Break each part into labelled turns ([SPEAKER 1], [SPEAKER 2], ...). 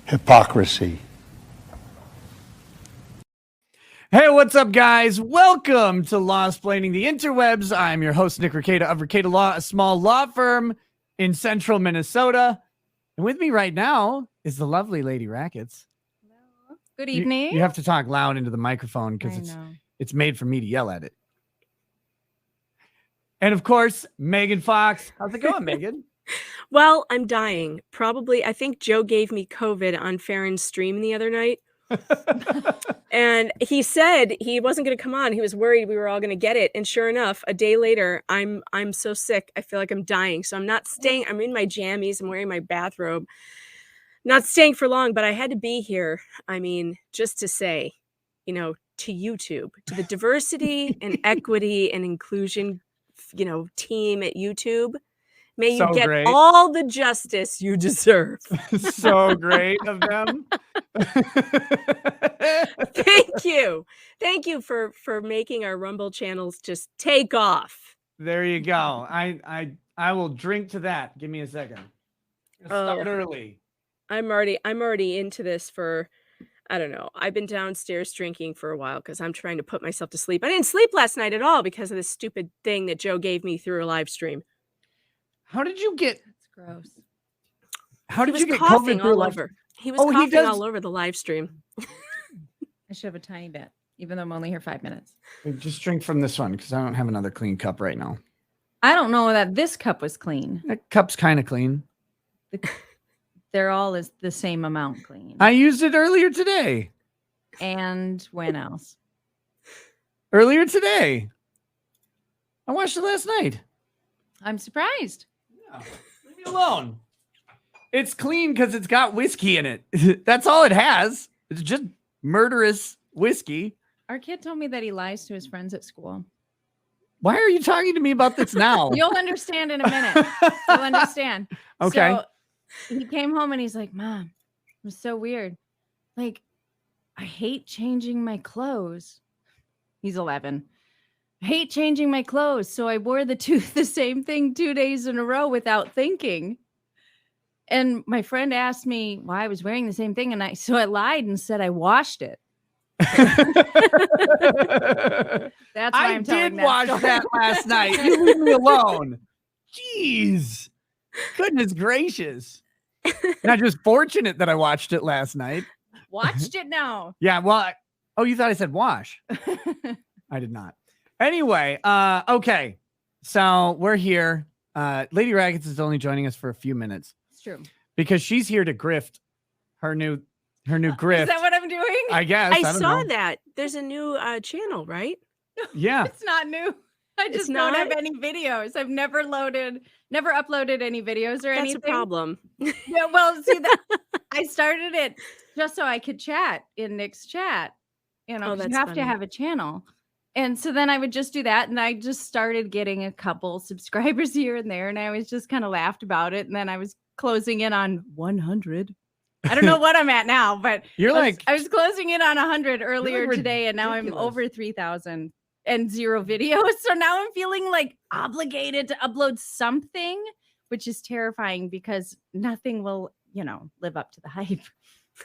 [SPEAKER 1] Hypocrisy.
[SPEAKER 2] Hey, what's up, guys? Welcome to Lawsplaining the Interwebs. I'm your host, Nick Rekieta of Rekieta Law, a small law firm in central Minnesota. And with me right now is the lovely Lady Rackets.
[SPEAKER 3] Hello. Good evening.
[SPEAKER 2] You have to talk loud into the microphone because it's made for me to yell at it. And of course, Megan Fox. How's it going, Megan?
[SPEAKER 4] Well, I'm dying. Probably, I think Joe gave me COVID on Farron's stream the other night. And he said he wasn't going to come on. He was worried we were all going to get it. And sure enough, a day later, I'm so sick. I feel like I'm dying. So I'm not staying. I'm in my jammies. I'm wearing my bathrobe. Not staying for long, but I had to be here. I mean, just to say, you know, to YouTube, to the diversity and equity and inclusion, you know, team at YouTube. May you get all the justice you deserve.
[SPEAKER 2] So great of them.
[SPEAKER 4] Thank you. Thank you for making our Rumble channels just take off.
[SPEAKER 2] There you go. I will drink to that. Give me a second. Start early.
[SPEAKER 4] I'm already into this for, I don't know. I've been downstairs drinking for a while because I'm trying to put myself to sleep. I didn't sleep last night at all because of this stupid thing that Joe gave me through a live stream.
[SPEAKER 2] How did you get?
[SPEAKER 3] That's gross.
[SPEAKER 2] How did you get
[SPEAKER 4] coughing
[SPEAKER 2] COVID
[SPEAKER 4] all over? He was coughing all over the live stream.
[SPEAKER 3] I should have a tiny bit, even though I'm only here 5 minutes.
[SPEAKER 2] Just drink from this one because I don't have another clean cup right now.
[SPEAKER 3] I don't know that this cup was clean.
[SPEAKER 2] That cup's kind of clean.
[SPEAKER 3] They're all is the same amount clean.
[SPEAKER 2] I used it earlier today.
[SPEAKER 3] And when else?
[SPEAKER 2] Earlier today. I watched it last night.
[SPEAKER 3] I'm surprised.
[SPEAKER 2] Yeah. Leave me alone. It's clean because it's got whiskey in it. That's all it has. It's just murderous whiskey.
[SPEAKER 3] Our kid told me that he lies to his friends at school.
[SPEAKER 2] Why are you talking to me about this now?
[SPEAKER 3] You'll understand in a minute. You'll understand.
[SPEAKER 2] Okay.
[SPEAKER 3] So he came home and he's like, Mom, it was so weird. Like, I hate changing my clothes. He's 11. I hate changing my clothes. So I wore the same thing 2 days in a row without thinking. And my friend asked me why I was wearing the same thing. And so I lied and said I washed it. That's why I'm telling that
[SPEAKER 2] wash
[SPEAKER 3] story.
[SPEAKER 2] that last night. You leave me alone. Jeez. Goodness gracious. Not just fortunate that I watched it last night.
[SPEAKER 3] Watched it now.
[SPEAKER 2] Yeah, well, oh, you thought I said wash. I did not. Anyway, okay. So we're here. Lady Rackets is only joining us for a few minutes.
[SPEAKER 3] It's true.
[SPEAKER 2] Because she's here to grift her new grift.
[SPEAKER 3] Is that what I'm doing?
[SPEAKER 2] I guess.
[SPEAKER 4] I saw that. There's a new channel, right?
[SPEAKER 2] Yeah.
[SPEAKER 3] It's not new. I just don't have any videos. I've never uploaded any videos or anything.
[SPEAKER 4] That's a problem.
[SPEAKER 3] Yeah, well, see that I started it just so I could chat in Nick's chat. You know, you have to have a channel. And so then I would just do that. And I just started getting a couple subscribers here and there. And I was just kind of laughed about it. And then I was closing in on 100. I don't know what I'm at now, but I was closing in on 100 earlier today. And now I'm over 3,000 and 0 videos. So now I'm feeling like obligated to upload something, which is terrifying because nothing will, live up to the hype.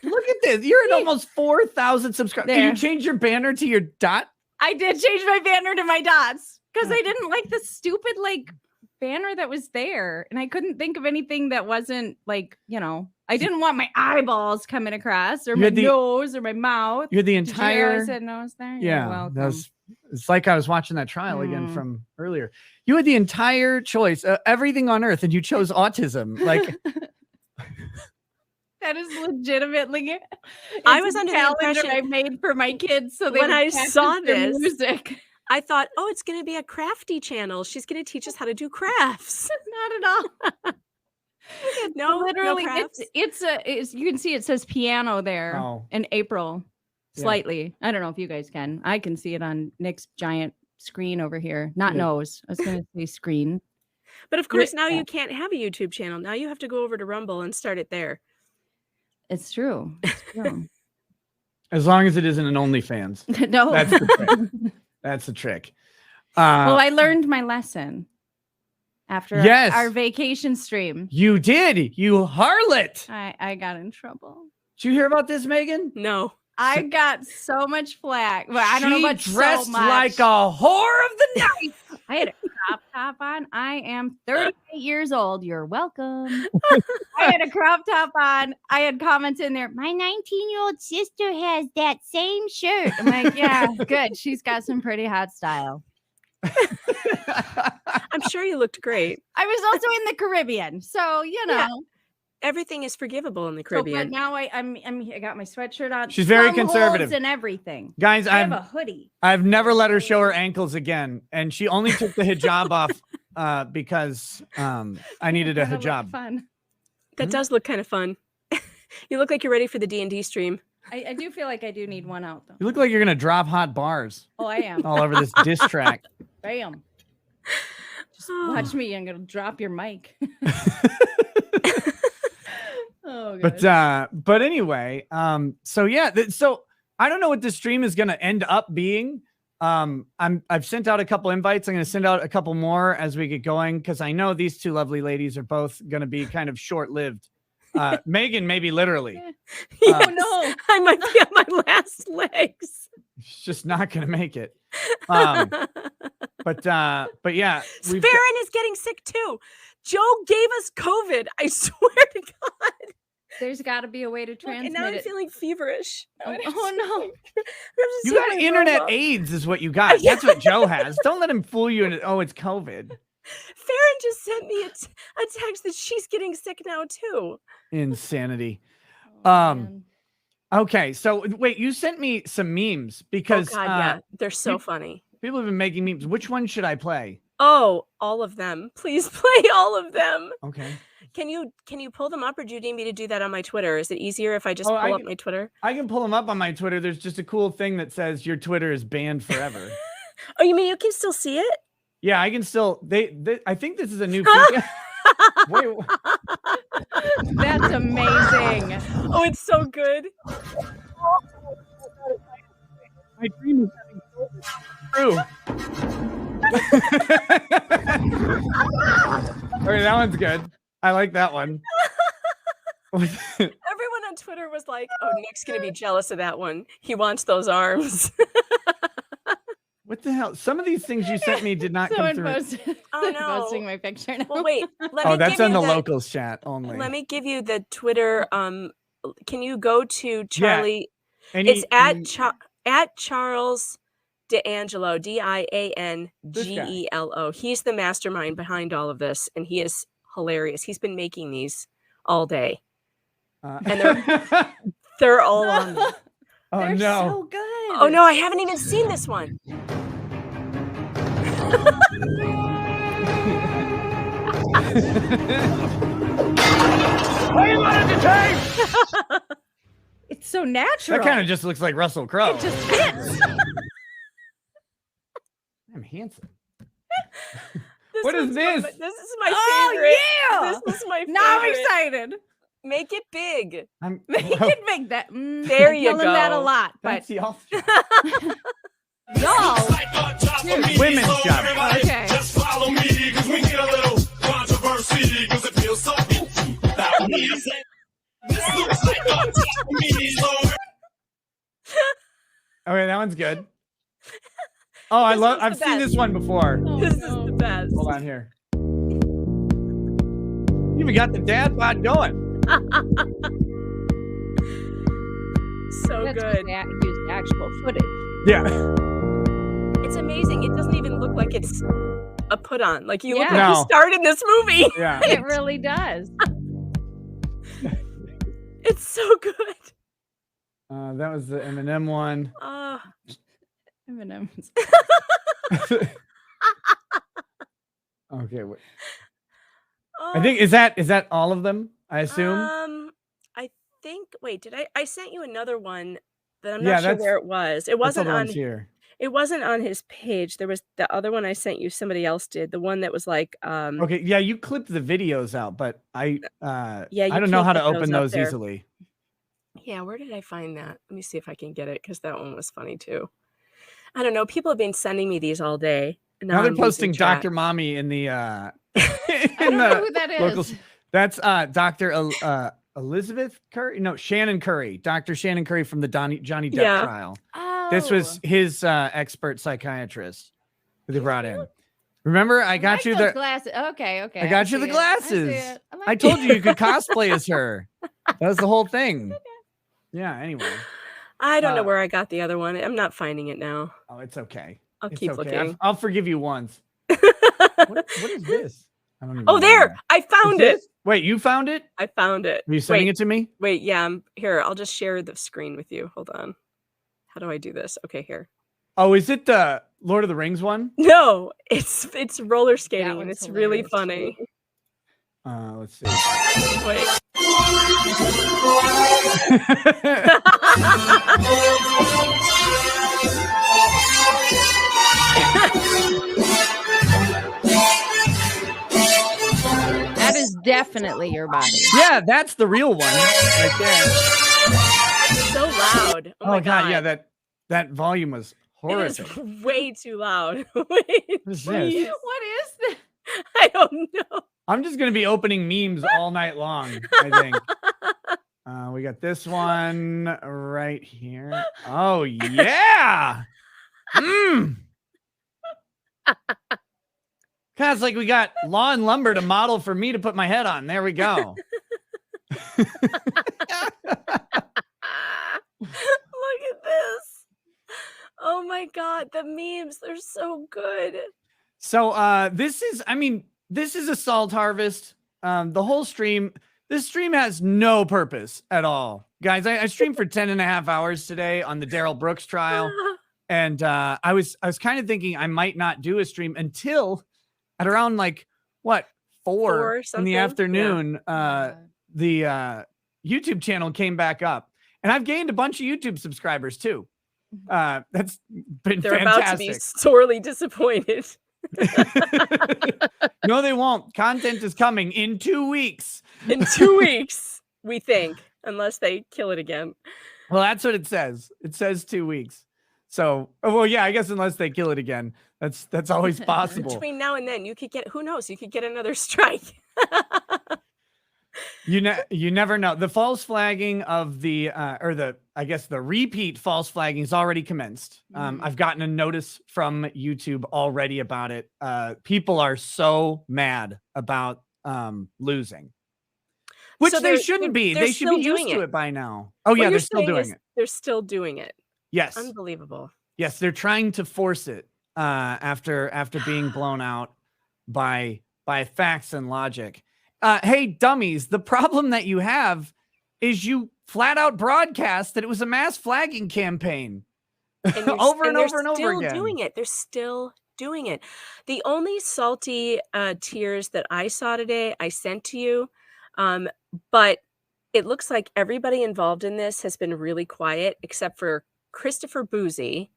[SPEAKER 2] Look at this. You're at almost 4,000 subscribers. Did you change your banner to your dot?
[SPEAKER 3] I did change my banner to my dots because I didn't like the stupid banner that was there. And I couldn't think of anything that wasn't I didn't want my eyeballs coming across or my nose or my mouth.
[SPEAKER 2] You're the entire.
[SPEAKER 3] I said nose there.
[SPEAKER 2] Yeah. It's like I was watching that trial again from earlier. You had the entire choice, everything on earth, and you chose autism. Like.
[SPEAKER 3] That is legitimately.
[SPEAKER 4] I was under the impression
[SPEAKER 3] I made for my kids. So
[SPEAKER 4] when I saw this
[SPEAKER 3] music,
[SPEAKER 4] I thought, oh, it's going to be a crafty channel. She's going to teach us how to do crafts.
[SPEAKER 3] Not at all.
[SPEAKER 4] No,
[SPEAKER 3] literally,
[SPEAKER 4] no
[SPEAKER 3] it's you can see it says piano there in April, slightly. I don't know if you guys can. I can see it on Nick's giant screen over here. Not nose. I was going to say screen.
[SPEAKER 4] But of course, now you can't have a YouTube channel. Now you have to go over to Rumble and start it there.
[SPEAKER 3] It's true. It's true.
[SPEAKER 2] As long as it isn't an OnlyFans.
[SPEAKER 3] No.
[SPEAKER 2] That's the trick. That's the trick.
[SPEAKER 3] Well, I learned my lesson. after
[SPEAKER 2] Yes.
[SPEAKER 3] our vacation stream.
[SPEAKER 2] You did. You harlot.
[SPEAKER 3] I got in trouble.
[SPEAKER 2] Did you hear about this, Megan?
[SPEAKER 4] No.
[SPEAKER 3] I got so much flack. Well, I don't know about
[SPEAKER 2] dressed
[SPEAKER 3] so much.
[SPEAKER 2] like a whore of the night.
[SPEAKER 3] I had a crop top on. I am 38 years old. You're welcome. I had a crop top on. I had comments in there. My 19-year-old sister has that same shirt. I'm like, yeah, good. She's got some pretty hot style.
[SPEAKER 4] I'm sure you looked great.
[SPEAKER 3] I was also in the Caribbean, so you know.
[SPEAKER 4] Yeah. Everything is forgivable in the Caribbean.
[SPEAKER 3] So, but now I got my sweatshirt on.
[SPEAKER 2] She's very
[SPEAKER 3] Some
[SPEAKER 2] conservative
[SPEAKER 3] holes and everything.
[SPEAKER 2] Guys,
[SPEAKER 3] I have a hoodie.
[SPEAKER 2] I've never let her show her ankles again, and she only took the hijab off because I needed a hijab.
[SPEAKER 3] Fun.
[SPEAKER 4] That does look kind of fun. You look like you're ready for the D&D stream.
[SPEAKER 3] I do feel like I do need one out though.
[SPEAKER 2] You look like you're gonna drop hot bars.
[SPEAKER 3] Oh, I am.
[SPEAKER 2] All over this diss track.
[SPEAKER 3] Bam. Just watch me. I'm gonna drop your mic. Oh,
[SPEAKER 2] but anyway, so yeah, so I don't know what this stream is gonna end up being. I've sent out a couple invites. I'm gonna send out a couple more as we get going because I know these two lovely ladies are both gonna be kind of short-lived. Megan, maybe literally.
[SPEAKER 4] Oh no, I might be on my last legs.
[SPEAKER 2] She's just not gonna make it. But yeah,
[SPEAKER 4] Farron is getting sick too. Joe gave us COVID. I swear to God.
[SPEAKER 3] There's got to be a way to transmit
[SPEAKER 4] and now I'm
[SPEAKER 3] it.
[SPEAKER 4] feeling feverish.
[SPEAKER 3] Oh no!
[SPEAKER 2] You got internet AIDS, is what you got. That's what Joe has. Don't let him fool you. Oh, it's COVID.
[SPEAKER 4] Farron just sent me a text that she's getting sick now too.
[SPEAKER 2] Insanity.
[SPEAKER 3] Oh,
[SPEAKER 2] Okay, so wait, you sent me some memes because
[SPEAKER 4] yeah, they're so funny.
[SPEAKER 2] People have been making memes. Which one should I play?
[SPEAKER 4] Oh, all of them. Please play all of them.
[SPEAKER 2] Okay.
[SPEAKER 4] Can you pull them up, or do you need me to do that on my Twitter? Is it easier if I just pull up my Twitter?
[SPEAKER 2] I can pull them up on my Twitter. There's just a cool thing that says your Twitter is banned forever.
[SPEAKER 4] Oh, you mean you can still see it?
[SPEAKER 2] Yeah, I can still. I think this is a new feature. Wait.
[SPEAKER 3] That's amazing.
[SPEAKER 4] Oh, it's so good.
[SPEAKER 2] My dream is having true. Okay, that one's good. I like that one.
[SPEAKER 4] Everyone on Twitter was like, "Oh, Nick's gonna be jealous of that one. He wants those arms."
[SPEAKER 2] What the hell? Some of these things you sent me did not come through.
[SPEAKER 4] Oh no!
[SPEAKER 3] Posting my picture now.
[SPEAKER 4] Well, wait.
[SPEAKER 2] That's on the locals chat only.
[SPEAKER 4] Let me give you the Twitter. Can you go to Charlie?
[SPEAKER 2] Yeah.
[SPEAKER 4] It's at Charles D'Angelo, DIANGELO. He's the mastermind behind all of this, and he is hilarious. He's been making these all day, and they're all on there.
[SPEAKER 2] Oh
[SPEAKER 3] they're
[SPEAKER 2] no!
[SPEAKER 3] So good.
[SPEAKER 4] Oh no, I haven't even seen this one.
[SPEAKER 3] It's so natural.
[SPEAKER 2] That kind of just looks like Russell Crowe.
[SPEAKER 3] It just fits.
[SPEAKER 2] I'm handsome.
[SPEAKER 4] This
[SPEAKER 2] What is this?
[SPEAKER 4] This is my favorite.
[SPEAKER 3] Yeah.
[SPEAKER 4] This is my favorite.
[SPEAKER 3] Now I'm excited.
[SPEAKER 4] Make it big.
[SPEAKER 3] Make it big. That
[SPEAKER 4] there you go.
[SPEAKER 3] That a lot,
[SPEAKER 2] That's
[SPEAKER 3] but
[SPEAKER 2] y'all.
[SPEAKER 3] y'all.
[SPEAKER 2] Women's job.
[SPEAKER 3] Okay.
[SPEAKER 1] Just follow me because we need a little controversy because it feels so empty without me. This looks like on top of me.
[SPEAKER 2] Okay, that one's good. Oh, I've seen this one before.
[SPEAKER 3] Oh,
[SPEAKER 4] This is the best.
[SPEAKER 2] Hold on here. You even got the dad bod going.
[SPEAKER 4] So
[SPEAKER 3] That's
[SPEAKER 4] good.
[SPEAKER 3] Use actual footage.
[SPEAKER 2] Yeah.
[SPEAKER 4] It's amazing. It doesn't even look like it's a put on. Like you look
[SPEAKER 3] Yeah.
[SPEAKER 4] like
[SPEAKER 2] No.
[SPEAKER 4] you starred in this movie.
[SPEAKER 2] Yeah.
[SPEAKER 3] It really does.
[SPEAKER 4] It's so good.
[SPEAKER 2] That was the Eminem one.
[SPEAKER 3] M&M's.
[SPEAKER 2] Okay. Wait.
[SPEAKER 4] Oh,
[SPEAKER 2] I think is that all of them? I assume.
[SPEAKER 4] I think. Wait, did I sent you another one that I'm
[SPEAKER 2] Yeah,
[SPEAKER 4] not sure
[SPEAKER 2] that's-
[SPEAKER 4] where it was. It
[SPEAKER 2] That's all
[SPEAKER 4] wasn't
[SPEAKER 2] the
[SPEAKER 4] on.
[SPEAKER 2] ones here.
[SPEAKER 4] It wasn't on his page. There was the other one I sent you. Somebody else did. The one that was like.
[SPEAKER 2] Okay. Yeah, you clipped the videos out, but I
[SPEAKER 4] you
[SPEAKER 2] I don't know
[SPEAKER 4] can't
[SPEAKER 2] how to
[SPEAKER 4] get those
[SPEAKER 2] open
[SPEAKER 4] up
[SPEAKER 2] those
[SPEAKER 4] there.
[SPEAKER 2] easily.
[SPEAKER 4] Yeah, where did I find that? Let me see if I can get it because that one was funny too. I don't know. People have been sending me these all day. and
[SPEAKER 2] Now they're
[SPEAKER 4] I'm losing
[SPEAKER 2] posting
[SPEAKER 4] track.
[SPEAKER 2] Dr. Mommy in the
[SPEAKER 3] I don't know who that is.
[SPEAKER 2] That's Dr. Elizabeth Curry. No, Shannon Curry. Dr. Shannon Curry from the Johnny Depp trial.
[SPEAKER 3] Oh.
[SPEAKER 2] This was his expert psychiatrist that they brought in. Remember, I got you the
[SPEAKER 3] glasses. Okay.
[SPEAKER 2] I got you the glasses. I told you could cosplay as her. That was the whole thing. Yeah. Anyway,
[SPEAKER 4] I don't know where I got the other one. I'm not finding it now.
[SPEAKER 2] oh, it's okay.
[SPEAKER 4] I'll
[SPEAKER 2] It's
[SPEAKER 4] keep
[SPEAKER 2] okay.
[SPEAKER 4] looking.
[SPEAKER 2] I'll forgive you once. What is this? I don't even
[SPEAKER 4] Oh,
[SPEAKER 2] know.
[SPEAKER 4] there! I found it.
[SPEAKER 2] Wait, you found it?
[SPEAKER 4] I found it.
[SPEAKER 2] Are you sending it to me?
[SPEAKER 4] Wait, yeah. Here, I'll just share the screen with you. Hold on. How do I do this? Okay, here.
[SPEAKER 2] Oh, is it the Lord of the Rings one?
[SPEAKER 4] No, it's roller skating and
[SPEAKER 3] one's
[SPEAKER 4] it's really
[SPEAKER 3] hilarious.
[SPEAKER 4] funny.
[SPEAKER 2] Let's see.
[SPEAKER 4] Wait.
[SPEAKER 3] That is definitely your body.
[SPEAKER 2] Yeah, that's the real one right there.
[SPEAKER 4] It's so loud. Oh, my God.
[SPEAKER 2] Yeah, that volume was horrific.
[SPEAKER 4] It is way too loud. Wait,
[SPEAKER 2] What is this?
[SPEAKER 4] please.
[SPEAKER 3] What is this?
[SPEAKER 4] I don't know.
[SPEAKER 2] I'm just gonna be opening memes all night long, I think. We got this one right here. Oh yeah. God, it's like we got Law and Lumber to model for me to put my head on. There we go.
[SPEAKER 4] Look at this. Oh my God, the memes, they're so good.
[SPEAKER 2] So this is Assault Harvest. The whole stream, this stream has no purpose at all. Guys, I streamed for 10 and a half hours today on the Daryl Brooks trial. And I was kind of thinking I might not do a stream until at around like what, 4 in the afternoon. The YouTube channel came back up. And I've gained a bunch of YouTube subscribers too. That's been
[SPEAKER 4] They're
[SPEAKER 2] fantastic.
[SPEAKER 4] about to be sorely disappointed.
[SPEAKER 2] No, they won't. Content is coming in 2 weeks.
[SPEAKER 4] In 2 weeks, we think, unless they kill it again.
[SPEAKER 2] Well, that's what it says. It says 2 weeks. So, well, yeah, I guess unless they kill it again, that's always possible.
[SPEAKER 4] Between now and then, you could get, who knows, you could get another strike.
[SPEAKER 2] You never know. The false flagging of the the repeat false flagging is already commenced. I've gotten a notice from YouTube already about it. People are so mad about losing, which
[SPEAKER 4] So
[SPEAKER 2] they shouldn't be. They should be used to it by now. Oh yeah, they're still doing it.
[SPEAKER 4] They're still doing it.
[SPEAKER 2] Yes,
[SPEAKER 4] Unbelievable.
[SPEAKER 2] yes, they're trying to force it after being blown out by facts and logic. Hey, dummies, the problem that you have is you flat out broadcast that it was a mass flagging campaign over and over again.
[SPEAKER 4] Doing it. They're still doing it. The only salty tears that I saw today, I sent to you, but it looks like everybody involved in this has been really quiet except for Christopher Boozy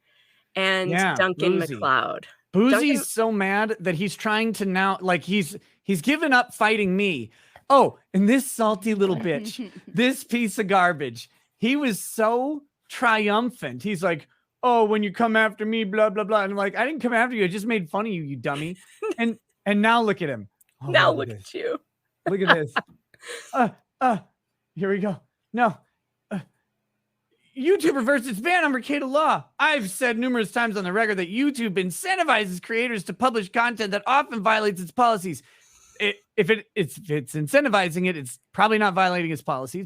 [SPEAKER 4] and Duncan
[SPEAKER 2] Boozy.
[SPEAKER 4] McLeod.
[SPEAKER 2] Boozy's so mad that he's trying to now, like he's given up fighting me. Oh, and this salty little bitch, this piece of garbage, he was so triumphant. He's like, oh, when you come after me, blah, blah, blah. And I'm like, I didn't come after you. I just made fun of you, you dummy. And now look at him. Oh,
[SPEAKER 4] now look at you.
[SPEAKER 2] Look at this. Here we go. No. YouTube reversed its ban on Rekieta law. I've said numerous times on the record that YouTube incentivizes creators to publish content that often violates its policies. If it's incentivizing it, it's probably not violating its policies,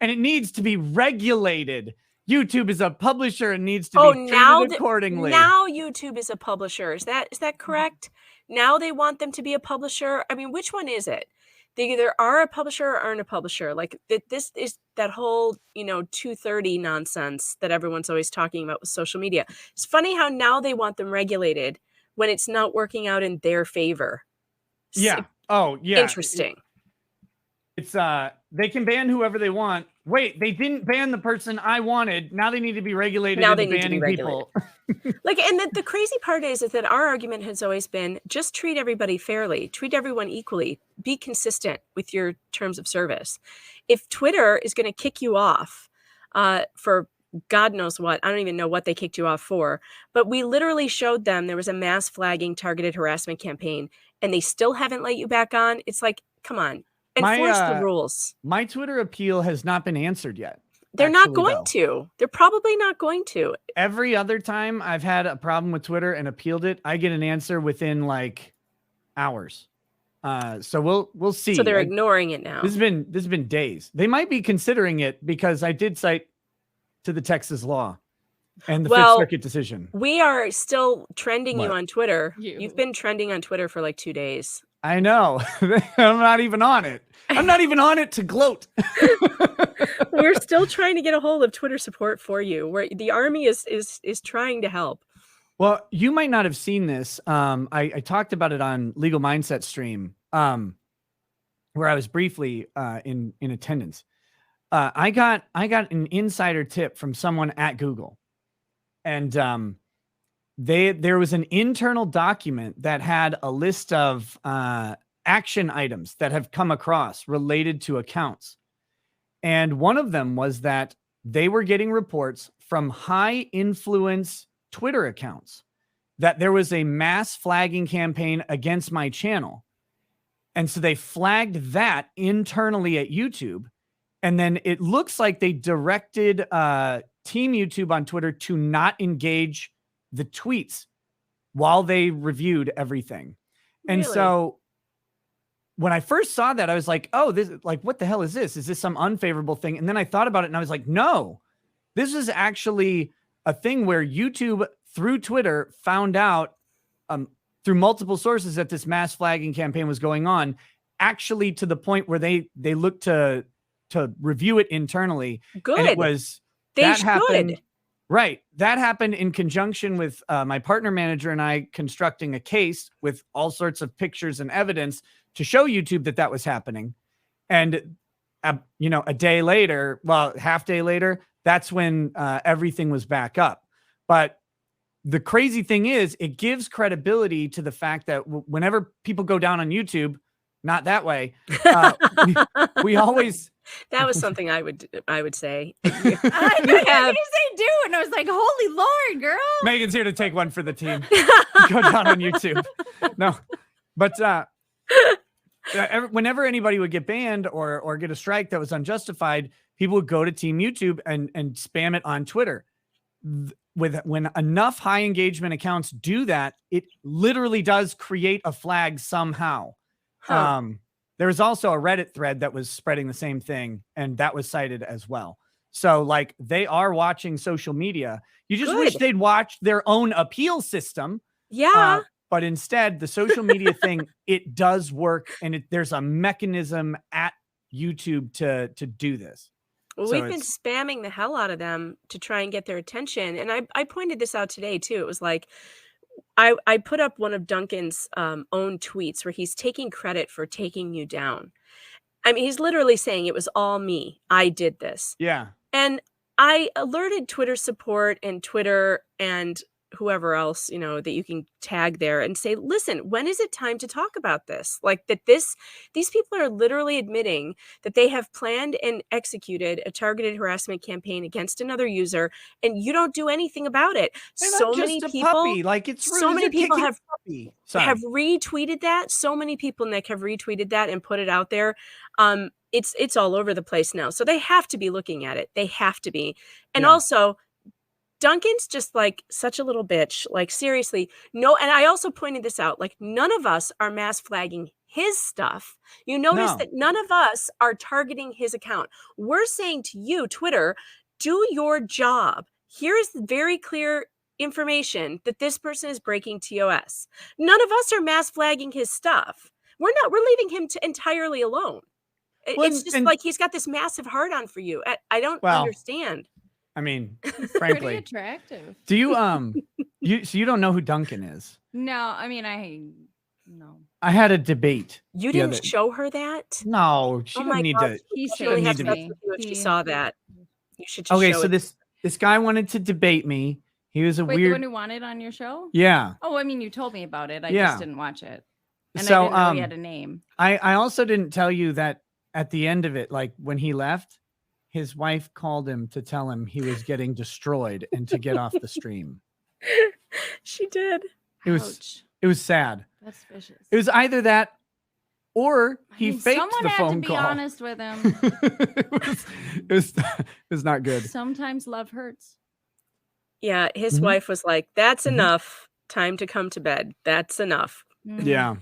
[SPEAKER 2] and it needs to be regulated. YouTube is a publisher and needs to be treated accordingly.
[SPEAKER 4] Now YouTube is a publisher. Is that correct? Now they want them to be a publisher. I mean, which one is it? They either are a publisher or aren't a publisher. Like this is that whole, 230 nonsense that everyone's always talking about with social media. It's funny how now they want them regulated when it's not working out in their favor.
[SPEAKER 2] Yeah. Oh, yeah.
[SPEAKER 4] Interesting.
[SPEAKER 2] It's they can ban whoever they want. Wait, they didn't ban the person I wanted. Now they need to be regulated.
[SPEAKER 4] Now
[SPEAKER 2] into
[SPEAKER 4] they need to be
[SPEAKER 2] banning people.
[SPEAKER 4] Like, and the crazy part is that our argument has always been just treat everybody fairly, treat everyone equally, be consistent with your terms of service. If Twitter is going to kick you off for God knows what, I don't even know what they kicked you off for, but we literally showed them there was a mass flagging targeted harassment campaign and they still haven't let you back on. It's like, come on, enforce the rules.
[SPEAKER 2] My Twitter appeal has not been answered yet.
[SPEAKER 4] They're not going to. They're probably not going to.
[SPEAKER 2] Every other time I've had a problem with Twitter and appealed it, I get an answer within like hours. So we'll see.
[SPEAKER 4] So they're ignoring it now.
[SPEAKER 2] This has been days. They might be considering it because I did cite to the Texas law and the Fifth Circuit decision.
[SPEAKER 4] We are still trending you on Twitter. You've been trending on Twitter for like 2 days.
[SPEAKER 2] I know. I'm not even on it. I'm not even on it to gloat.
[SPEAKER 4] We're still trying to get a hold of Twitter support for you. Where the Army is trying to help.
[SPEAKER 2] Well, you might not have seen this. I talked about it on Legal Mindset stream, where I was briefly in attendance. I got an insider tip from someone at Google, and there was an internal document that had a list of action items that have come across related to accounts, and one of them was that they were getting reports from high influence Twitter accounts that there was a mass flagging campaign against my channel. And so they flagged that internally at YouTube. And then it looks like they directed Team YouTube on Twitter to not engage the tweets while they reviewed everything. And so when I first saw that, I was like, oh, this, like, what the hell is this? Is this some unfavorable thing? And then I thought about it and I was like, no, this is actually a thing where YouTube through Twitter found out through multiple sources that this mass flagging campaign was going on, actually to the point where they looked to review it internally.
[SPEAKER 4] Good.
[SPEAKER 2] And it was, happened. Right. That happened in conjunction with my partner manager and I constructing a case with all sorts of pictures and evidence to show YouTube that was happening. And, a day later, half day later, that's when everything was back up. But the crazy thing is it gives credibility to the fact that whenever people go down on YouTube, not that way, we always...
[SPEAKER 4] That was something I would say.
[SPEAKER 3] I knew you say do, and I was like, "Holy Lord, girl!"
[SPEAKER 2] Megan's here to take one for the team. Go down on YouTube. No, but whenever anybody would get banned or get a strike that was unjustified, people would go to Team YouTube and spam it on Twitter. When enough high engagement accounts do that, it literally does create a flag somehow. Huh. There was also a Reddit thread that was spreading the same thing, and that was cited as well. So, like, they are watching social media. You just wish they'd watch their own appeal system.
[SPEAKER 4] Yeah.
[SPEAKER 2] But instead, the social media thing, it does work, and there's a mechanism at YouTube to do this.
[SPEAKER 4] Well, we've been spamming the hell out of them to try and get their attention. And I pointed this out today, too. It was like, I put up one of Duncan's own tweets where he's taking credit for taking you down. I mean, he's literally saying it was all me. I did this.
[SPEAKER 2] Yeah.
[SPEAKER 4] And I alerted Twitter support and Twitter and whoever else, that you can tag there and say, listen, when is it time to talk about this? Like these people are literally admitting that they have planned and executed a targeted harassment campaign against another user, and you don't do anything about it.
[SPEAKER 2] So many people, like it's rude.
[SPEAKER 4] So many people have retweeted that. So many people, Nick, have retweeted that and put it out there. It's all over the place now. So they have to be looking at it. They have to be. And also, Duncan's just like such a little bitch. Like, seriously, no. And I also pointed this out, like, none of us are mass flagging his stuff. You notice that none of us are targeting his account. We're saying to you, Twitter, do your job. Here is very clear information that this person is breaking TOS. None of us are mass flagging his stuff. We're leaving him entirely alone. It's just like he's got this massive heart on for you. I don't understand.
[SPEAKER 2] I mean, frankly,
[SPEAKER 3] pretty attractive.
[SPEAKER 2] Do you so you don't know who Duncan is?
[SPEAKER 3] No, I mean, no.
[SPEAKER 2] I had a debate.
[SPEAKER 4] You didn't show her that?
[SPEAKER 2] No, she didn't need to.
[SPEAKER 3] He
[SPEAKER 4] should only have to be if she saw that. You should just show
[SPEAKER 2] so this guy wanted to debate me. He was a weird.
[SPEAKER 3] The one who wanted on your show?
[SPEAKER 2] Yeah.
[SPEAKER 3] Oh, I mean, you told me about it. I just didn't watch it. And
[SPEAKER 2] so,
[SPEAKER 3] I didn't know he had a name.
[SPEAKER 2] I also didn't tell you that at the end of it, like when he left, his wife called him to tell him he was getting destroyed and to get off the stream.
[SPEAKER 4] She did.
[SPEAKER 2] It It was sad.
[SPEAKER 3] That's vicious.
[SPEAKER 2] It was either that or he faked
[SPEAKER 3] someone
[SPEAKER 2] the
[SPEAKER 3] had
[SPEAKER 2] phone
[SPEAKER 3] to
[SPEAKER 2] call.
[SPEAKER 3] be honest with him.
[SPEAKER 2] it was not good.
[SPEAKER 3] Sometimes love hurts.
[SPEAKER 4] Yeah, his
[SPEAKER 2] Mhm.
[SPEAKER 4] wife was like, "That's
[SPEAKER 2] Mhm.
[SPEAKER 4] enough. Time to come to bed. That's enough."
[SPEAKER 2] Yeah.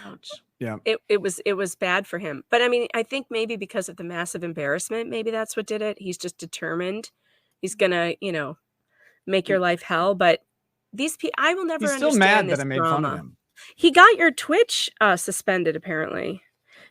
[SPEAKER 3] Ouch.
[SPEAKER 2] Yeah.
[SPEAKER 4] It was bad for him. But I mean, I think maybe because of the massive embarrassment, maybe that's what did it. He's just determined. He's gonna, make your life hell. But I will never
[SPEAKER 2] He's still
[SPEAKER 4] understand
[SPEAKER 2] mad that
[SPEAKER 4] this
[SPEAKER 2] I made fun of
[SPEAKER 4] drama.
[SPEAKER 2] him.
[SPEAKER 4] He got your Twitch suspended, apparently.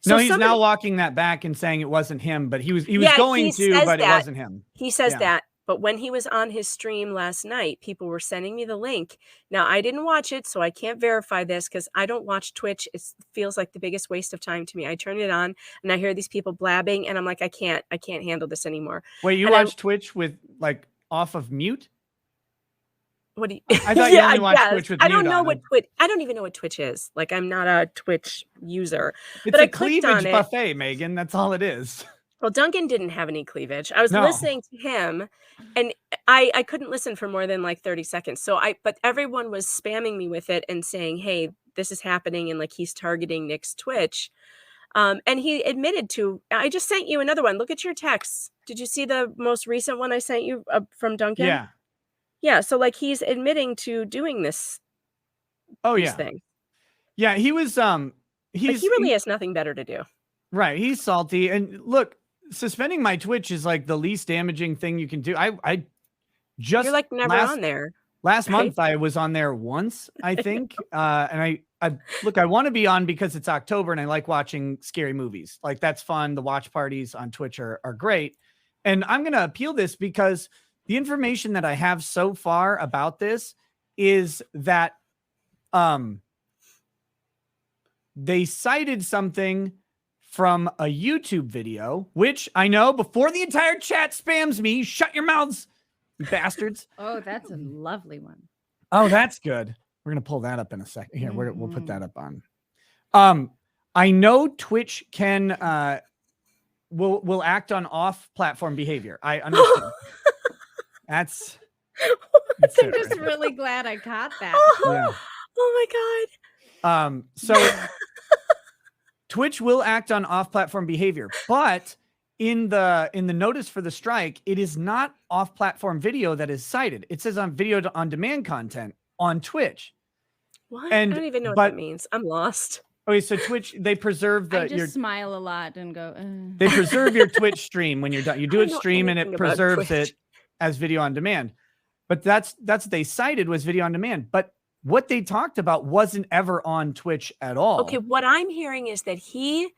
[SPEAKER 2] No,
[SPEAKER 4] So
[SPEAKER 2] he's
[SPEAKER 4] somebody,
[SPEAKER 2] now walking that back and saying it wasn't him, but he was
[SPEAKER 4] yeah,
[SPEAKER 2] going
[SPEAKER 4] he
[SPEAKER 2] to,
[SPEAKER 4] says
[SPEAKER 2] but it
[SPEAKER 4] that.
[SPEAKER 2] wasn't him.
[SPEAKER 4] He says
[SPEAKER 2] Yeah.
[SPEAKER 4] that. But when he was on his stream last night, people were sending me the link. Now, I didn't watch it, so I can't verify this because I don't watch Twitch. It feels like the biggest waste of time to me. I turn it on and I hear these people blabbing, and I'm like, I can't handle this anymore.
[SPEAKER 2] Wait, you
[SPEAKER 4] And
[SPEAKER 2] watch Twitch with like off of mute?
[SPEAKER 4] What do you?
[SPEAKER 2] I thought you only watched Twitch with
[SPEAKER 4] I don't
[SPEAKER 2] mute
[SPEAKER 4] know
[SPEAKER 2] on.
[SPEAKER 4] what Twitch. I don't even know what Twitch is. Like, I'm not a Twitch user.
[SPEAKER 2] It's
[SPEAKER 4] but
[SPEAKER 2] a
[SPEAKER 4] I clicked
[SPEAKER 2] cleavage
[SPEAKER 4] on it.
[SPEAKER 2] buffet, Megan. That's all it is.
[SPEAKER 4] Well, Duncan didn't have any cleavage. I was
[SPEAKER 2] No.
[SPEAKER 4] listening to him, and I couldn't listen for more than like 30 seconds. But everyone was spamming me with it and saying, "Hey, this is happening," and like he's targeting Nick's Twitch. And he admitted to. I just sent you another one. Look at your texts. Did you see the most recent one I sent you from Duncan?
[SPEAKER 2] Yeah.
[SPEAKER 4] Yeah. So like he's admitting to doing this.
[SPEAKER 2] Oh
[SPEAKER 4] these
[SPEAKER 2] yeah.
[SPEAKER 4] things.
[SPEAKER 2] Yeah, he was
[SPEAKER 4] Like, he really has nothing better to do.
[SPEAKER 2] right. He's salty. And look, suspending my Twitch is like the least damaging thing you can do. I just
[SPEAKER 4] You're like never on there.
[SPEAKER 2] Last
[SPEAKER 4] right?
[SPEAKER 2] month I was on there once, I think. And I want to be on because it's October and I like watching scary movies. Like that's fun. The watch parties on Twitch are great. And I'm going to appeal this because the information that I have so far about this is that they cited something from a YouTube video, which I know before the entire chat spams me, shut your mouths, you bastards.
[SPEAKER 3] Oh, that's a lovely one.
[SPEAKER 2] Oh, that's good. We're going to pull that up in a second. Here, we'll put that up on. I know Twitch can, will act on off-platform behavior. I understand. That's
[SPEAKER 3] I'm just really glad I caught that.
[SPEAKER 2] Yeah.
[SPEAKER 4] Oh my God.
[SPEAKER 2] So Twitch will act on off-platform behavior, but in the notice for the strike, it is not off-platform video that is cited. It says on video on demand content on Twitch.
[SPEAKER 4] What?
[SPEAKER 2] And-
[SPEAKER 4] I don't even know what
[SPEAKER 2] but-
[SPEAKER 4] that means. I'm lost.
[SPEAKER 2] Okay, so Twitch, they preserve
[SPEAKER 3] I
[SPEAKER 2] the
[SPEAKER 3] just smile a lot and go.
[SPEAKER 2] they preserve your Twitch stream when you're done. You do
[SPEAKER 4] I
[SPEAKER 2] a
[SPEAKER 4] don't know
[SPEAKER 2] stream and it
[SPEAKER 4] anything about
[SPEAKER 2] preserves
[SPEAKER 4] Twitch.
[SPEAKER 2] it as video on demand. But that's what they cited was video on demand. But what they talked about wasn't ever on Twitch at all.
[SPEAKER 4] Okay, what I'm hearing is that he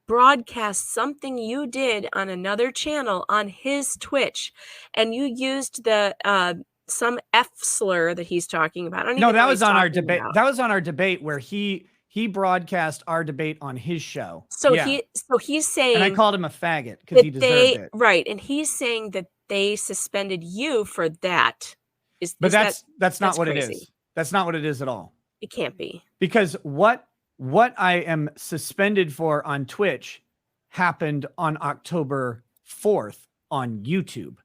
[SPEAKER 4] broadcast something you did on another channel on his Twitch, and you used the some F slur that he's talking about. I don't
[SPEAKER 2] No,
[SPEAKER 4] even know
[SPEAKER 2] that
[SPEAKER 4] what
[SPEAKER 2] was
[SPEAKER 4] he's
[SPEAKER 2] on our
[SPEAKER 4] talking
[SPEAKER 2] debate.
[SPEAKER 4] about.
[SPEAKER 2] That was on our debate where he broadcast our debate on his show.
[SPEAKER 4] So
[SPEAKER 2] Yeah.
[SPEAKER 4] he's saying
[SPEAKER 2] And I called him a faggot because
[SPEAKER 4] that
[SPEAKER 2] he deserved it.
[SPEAKER 4] right, and he's saying that they suspended you for that.
[SPEAKER 2] But that's not
[SPEAKER 4] that's
[SPEAKER 2] what it
[SPEAKER 4] crazy.
[SPEAKER 2] is. That's not what it is at all.
[SPEAKER 4] It can't be.
[SPEAKER 2] Because what I am suspended for on Twitch happened on October 4th on YouTube.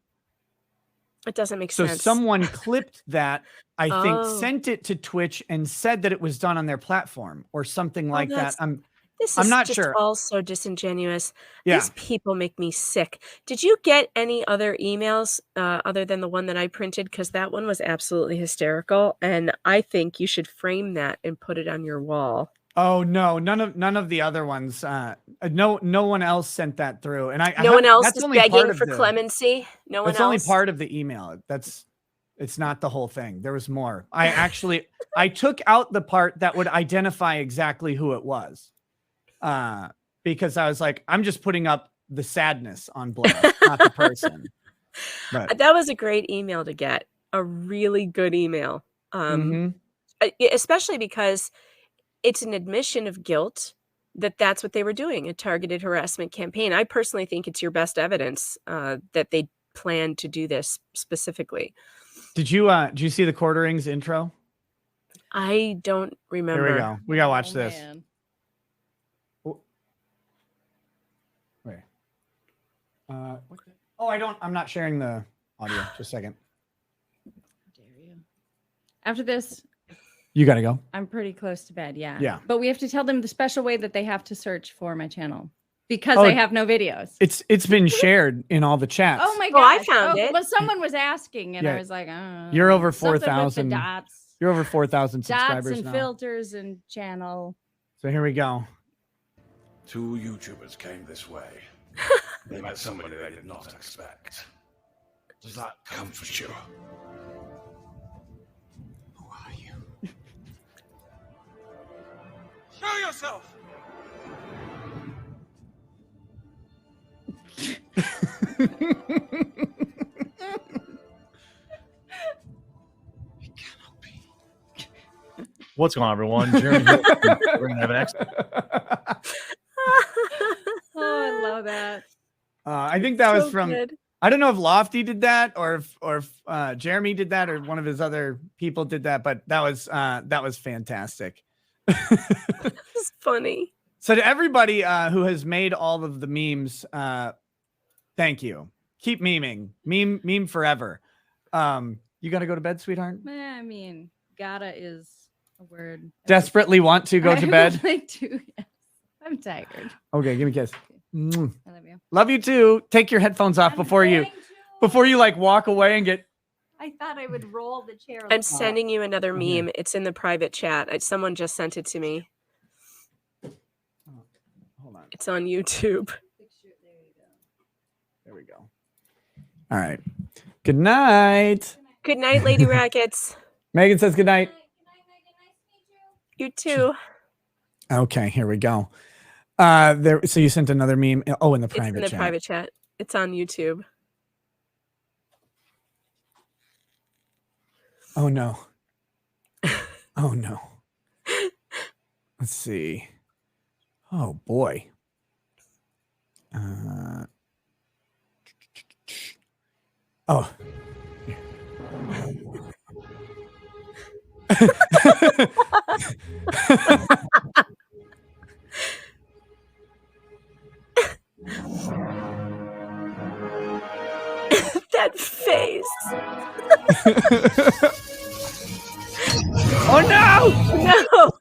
[SPEAKER 4] It doesn't make
[SPEAKER 2] So
[SPEAKER 4] sense.
[SPEAKER 2] someone clipped that, I think,
[SPEAKER 4] Oh.
[SPEAKER 2] sent it to Twitch and said that it was done on their platform or something like that.
[SPEAKER 4] that's- This is
[SPEAKER 2] I'm not
[SPEAKER 4] just
[SPEAKER 2] sure.
[SPEAKER 4] all so disingenuous.
[SPEAKER 2] Yeah.
[SPEAKER 4] These people make me sick. Did you get any other emails other than the one that I printed? Because that one was absolutely hysterical, and I think you should frame that and put it on your wall.
[SPEAKER 2] Oh no, none of the other ones. No one else sent that through, and
[SPEAKER 4] No one else
[SPEAKER 2] that's
[SPEAKER 4] is
[SPEAKER 2] only part
[SPEAKER 4] begging
[SPEAKER 2] of
[SPEAKER 4] for
[SPEAKER 2] the-
[SPEAKER 4] clemency. No one
[SPEAKER 2] That's
[SPEAKER 4] else.
[SPEAKER 2] only part of the email. It's not the whole thing. There was more. I took out the part that would identify exactly who it was, because I was like, I'm just putting up the sadness on blast, not the person. But
[SPEAKER 4] That was a great email to get. A really good email.
[SPEAKER 2] mhm.
[SPEAKER 4] Especially because it's an admission of guilt that's what they were doing, a targeted harassment campaign. I personally think it's your best evidence that they planned to do this specifically.
[SPEAKER 2] Did you see the Quarterings intro?
[SPEAKER 4] I don't remember.
[SPEAKER 2] Here we go. We gotta watch
[SPEAKER 3] Oh,
[SPEAKER 2] this.
[SPEAKER 3] man.
[SPEAKER 2] Wait. I'm not sharing the audio. Just a second.
[SPEAKER 3] How dare you? After this,
[SPEAKER 2] You got to go.
[SPEAKER 3] I'm pretty close to bed. Yeah.
[SPEAKER 2] Yeah.
[SPEAKER 3] But we have to tell them the special way that they have to search for my channel because
[SPEAKER 2] Oh,
[SPEAKER 3] I have no videos.
[SPEAKER 2] It's been shared in all the chats.
[SPEAKER 3] Oh my
[SPEAKER 4] Oh, I
[SPEAKER 3] gosh.
[SPEAKER 4] found it.
[SPEAKER 3] Well, someone was asking, and
[SPEAKER 2] Yeah.
[SPEAKER 3] I was like, oh,
[SPEAKER 2] You're over
[SPEAKER 3] something with the
[SPEAKER 2] 4,000.
[SPEAKER 3] dots.
[SPEAKER 2] You're over 4,000
[SPEAKER 3] Dots
[SPEAKER 2] subscribers
[SPEAKER 3] and
[SPEAKER 2] now.
[SPEAKER 3] filters and channel.
[SPEAKER 2] So here we go.
[SPEAKER 1] 2 YouTubers came this way. They met somebody they did not expect. Does that comfort you? Who are you? Show yourself! It cannot be.
[SPEAKER 5] What's going on, everyone? Jeremy here. We're gonna have an accident.
[SPEAKER 3] Oh, I love that.
[SPEAKER 2] I think that was
[SPEAKER 4] So
[SPEAKER 2] from.
[SPEAKER 4] good.
[SPEAKER 2] I don't know if Lofty did that or if Jeremy did that or one of his other people did that, but that was fantastic.
[SPEAKER 4] It's funny.
[SPEAKER 2] So to everybody who has made all of the memes, thank you. Keep meming. Meme forever. You got to go to bed, sweetheart?
[SPEAKER 3] I mean, gotta is a word.
[SPEAKER 2] Desperately want to go to bed?
[SPEAKER 3] I like to, yes. I'm tired.
[SPEAKER 2] Okay, give me a kiss. Mwah.
[SPEAKER 3] I love you.
[SPEAKER 2] Love you too. Take your headphones off before you like walk away and get.
[SPEAKER 3] I thought I would roll the chair.
[SPEAKER 4] I'm sending you another
[SPEAKER 2] Okay.
[SPEAKER 4] meme. It's in the private chat. Someone just sent it to me.
[SPEAKER 2] Hold on.
[SPEAKER 4] It's on YouTube.
[SPEAKER 2] There we go. All right. Good night.
[SPEAKER 4] Good night, Lady Rackets.
[SPEAKER 2] Megan says good night.
[SPEAKER 4] You too.
[SPEAKER 2] Okay, here we go. So you sent another meme. Oh, in the
[SPEAKER 4] It's
[SPEAKER 2] private
[SPEAKER 4] in the
[SPEAKER 2] chat.
[SPEAKER 4] private chat. It's on YouTube.
[SPEAKER 2] Oh no. Oh no. Let's see. Oh boy. Oh.
[SPEAKER 4] That face.
[SPEAKER 2] Oh no!
[SPEAKER 4] No.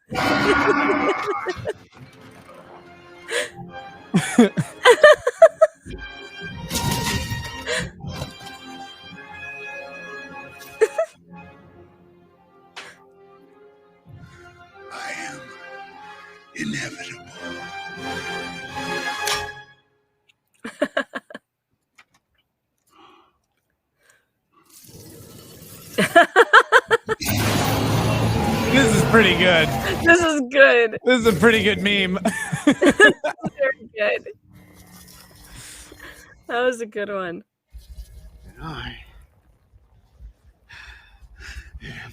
[SPEAKER 1] I am inevitable.
[SPEAKER 2] This is pretty good.
[SPEAKER 4] This is good.
[SPEAKER 2] This is a pretty good meme.
[SPEAKER 4] Very good. That was a good one.
[SPEAKER 1] And I am.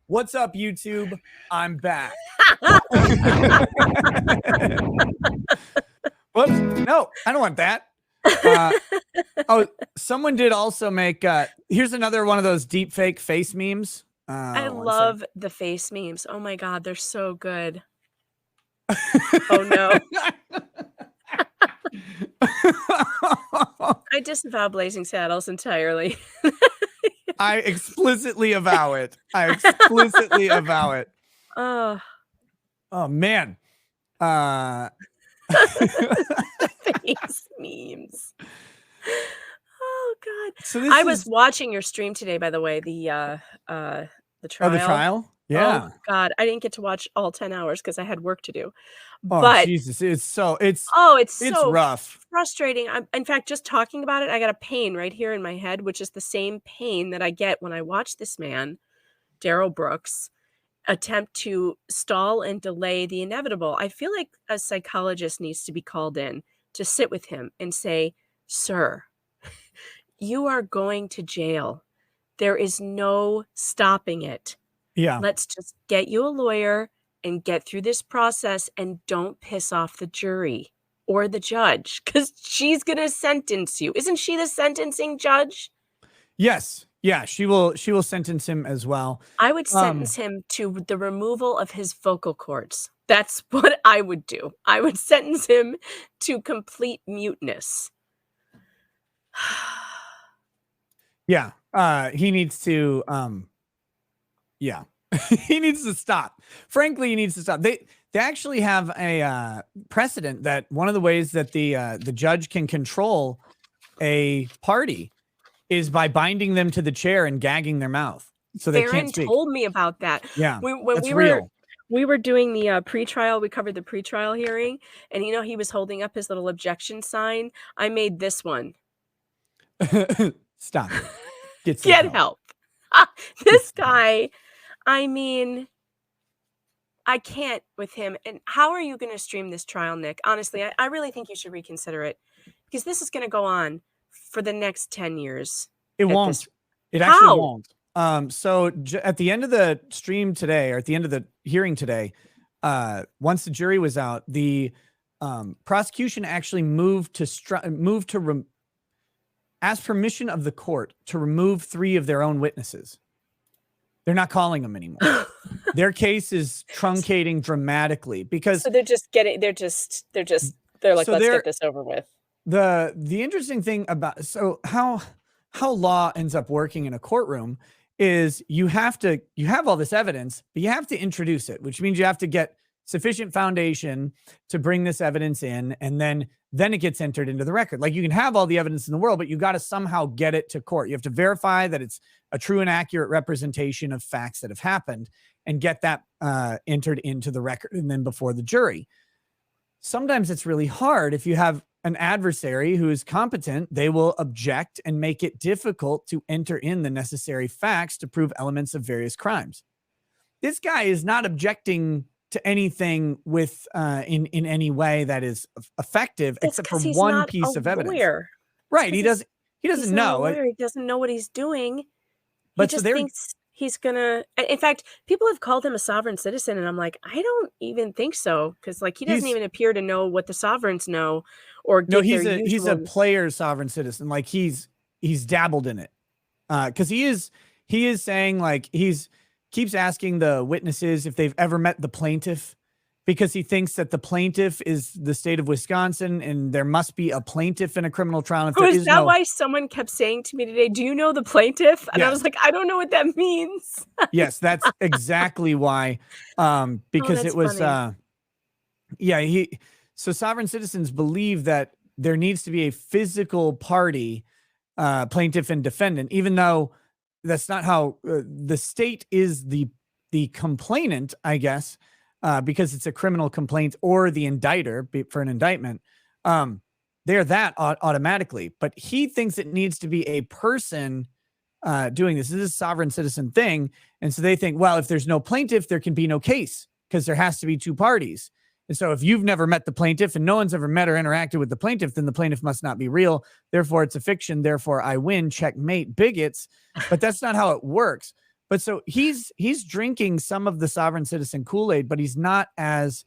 [SPEAKER 2] What's up, YouTube? I'm back. Whoops. No, I don't want that. Oh, someone did also make here's another one of those deep fake face memes.
[SPEAKER 4] I
[SPEAKER 2] one
[SPEAKER 4] love the face memes. Oh my god, they're so good. Oh no. I disavow Blazing Saddles entirely.
[SPEAKER 2] I explicitly avow it. I explicitly avow it.
[SPEAKER 4] Oh,
[SPEAKER 2] Oh man.
[SPEAKER 4] face memes. Oh god.
[SPEAKER 2] So this
[SPEAKER 4] I
[SPEAKER 2] is,
[SPEAKER 4] was watching your stream today, by the way, the trial.
[SPEAKER 2] oh, the trial? Yeah.
[SPEAKER 4] Oh god, I didn't get to watch all 10 hours because I had work to do.
[SPEAKER 2] Oh,
[SPEAKER 4] But
[SPEAKER 2] Jesus. It's
[SPEAKER 4] it's
[SPEAKER 2] it's
[SPEAKER 4] so
[SPEAKER 2] rough.
[SPEAKER 4] frustrating. In fact, just talking about it, I got a pain right here in my head, which is the same pain that I get when I watch this man, Daryl Brooks, attempt to stall and delay the inevitable. I feel like a psychologist needs to be called in to sit with him and say, "Sir, you are going to jail. There is no stopping it.
[SPEAKER 2] Yeah.
[SPEAKER 4] Let's just get you a lawyer and get through this process and don't piss off the jury or the judge because she's going to sentence you. Isn't she the sentencing judge?
[SPEAKER 2] Yes. Yeah, she will sentence him as well.
[SPEAKER 4] I would sentence him to the removal of his vocal cords. That's what I would do. I would sentence him to complete muteness.
[SPEAKER 2] Yeah. He needs to yeah. He needs to stop. Frankly, he needs to stop. They actually have a precedent that one of the ways that the judge can control a party is by binding them to the chair and gagging their mouth so they can't
[SPEAKER 4] Farron
[SPEAKER 2] speak.
[SPEAKER 4] told me about that.
[SPEAKER 2] Yeah.
[SPEAKER 4] When
[SPEAKER 2] That's
[SPEAKER 4] we
[SPEAKER 2] real.
[SPEAKER 4] were doing the pre-trial, we covered the pre-trial hearing, and he was holding up his little objection sign. I made this one.
[SPEAKER 2] Stop it.
[SPEAKER 4] Get help. This guy, I mean, I can't with him. And how are you going to stream this trial, Nick? Honestly, I really think you should reconsider it, because this is going to go on for the next 10 years.
[SPEAKER 2] It won't. It actually won't. So at the end of the stream today, or at the end of the hearing today, once the jury was out, the prosecution actually moved to ask permission of the court to remove 3 of their own witnesses. They're not calling them anymore. Their case is truncating dramatically because
[SPEAKER 4] so they're like, let's get this over with.
[SPEAKER 2] The interesting thing about how law ends up working in a courtroom is you have all this evidence, but you have to introduce it, which means you have to get sufficient foundation to bring this evidence in, and then it gets entered into the record. Like, you can have all the evidence in the world, but you got to somehow get it to court. You have to verify that it's a true and accurate representation of facts that have happened and get that entered into the record and then before the jury. Sometimes it's really hard. If you have an adversary who is competent, they will object and make it difficult to enter in the necessary facts to prove elements of various crimes. This guy is not objecting to anything with in any way that is effective, except for one piece of evidence. Right. He doesn't know.
[SPEAKER 4] He doesn't know what he's doing.
[SPEAKER 2] But
[SPEAKER 4] he just thinks he's gonna. In fact, people have called him a sovereign citizen, and I'm like, I don't even think so, because he doesn't even appear to know what the sovereigns know, or
[SPEAKER 2] he's a player sovereign citizen. Like, he's dabbled in it, because he is saying, keeps asking the witnesses if they've ever met the plaintiff, because he thinks that the plaintiff is the state of Wisconsin, and there must be a plaintiff in a criminal trial.
[SPEAKER 4] Is that why someone kept saying to me today, do you know the plaintiff? And I was like, I don't know what that means.
[SPEAKER 2] Yes, that's exactly why. Because it was, so sovereign citizens believe that there needs to be a physical party, plaintiff and defendant, even though that's not how the state is the complainant, I guess. Because it's a criminal complaint, or the indicter for an indictment, they're that automatically. But he thinks it needs to be a person doing this. This is a sovereign citizen thing. And so they think, well, if there's no plaintiff, there can be no case, because there has to be 2 parties. And so if you've never met the plaintiff and no one's ever met or interacted with the plaintiff, then the plaintiff must not be real. Therefore, it's a fiction. Therefore, I win. Checkmate, bigots. But that's not how it works. But so he's drinking some of the sovereign citizen Kool-Aid, but he's not as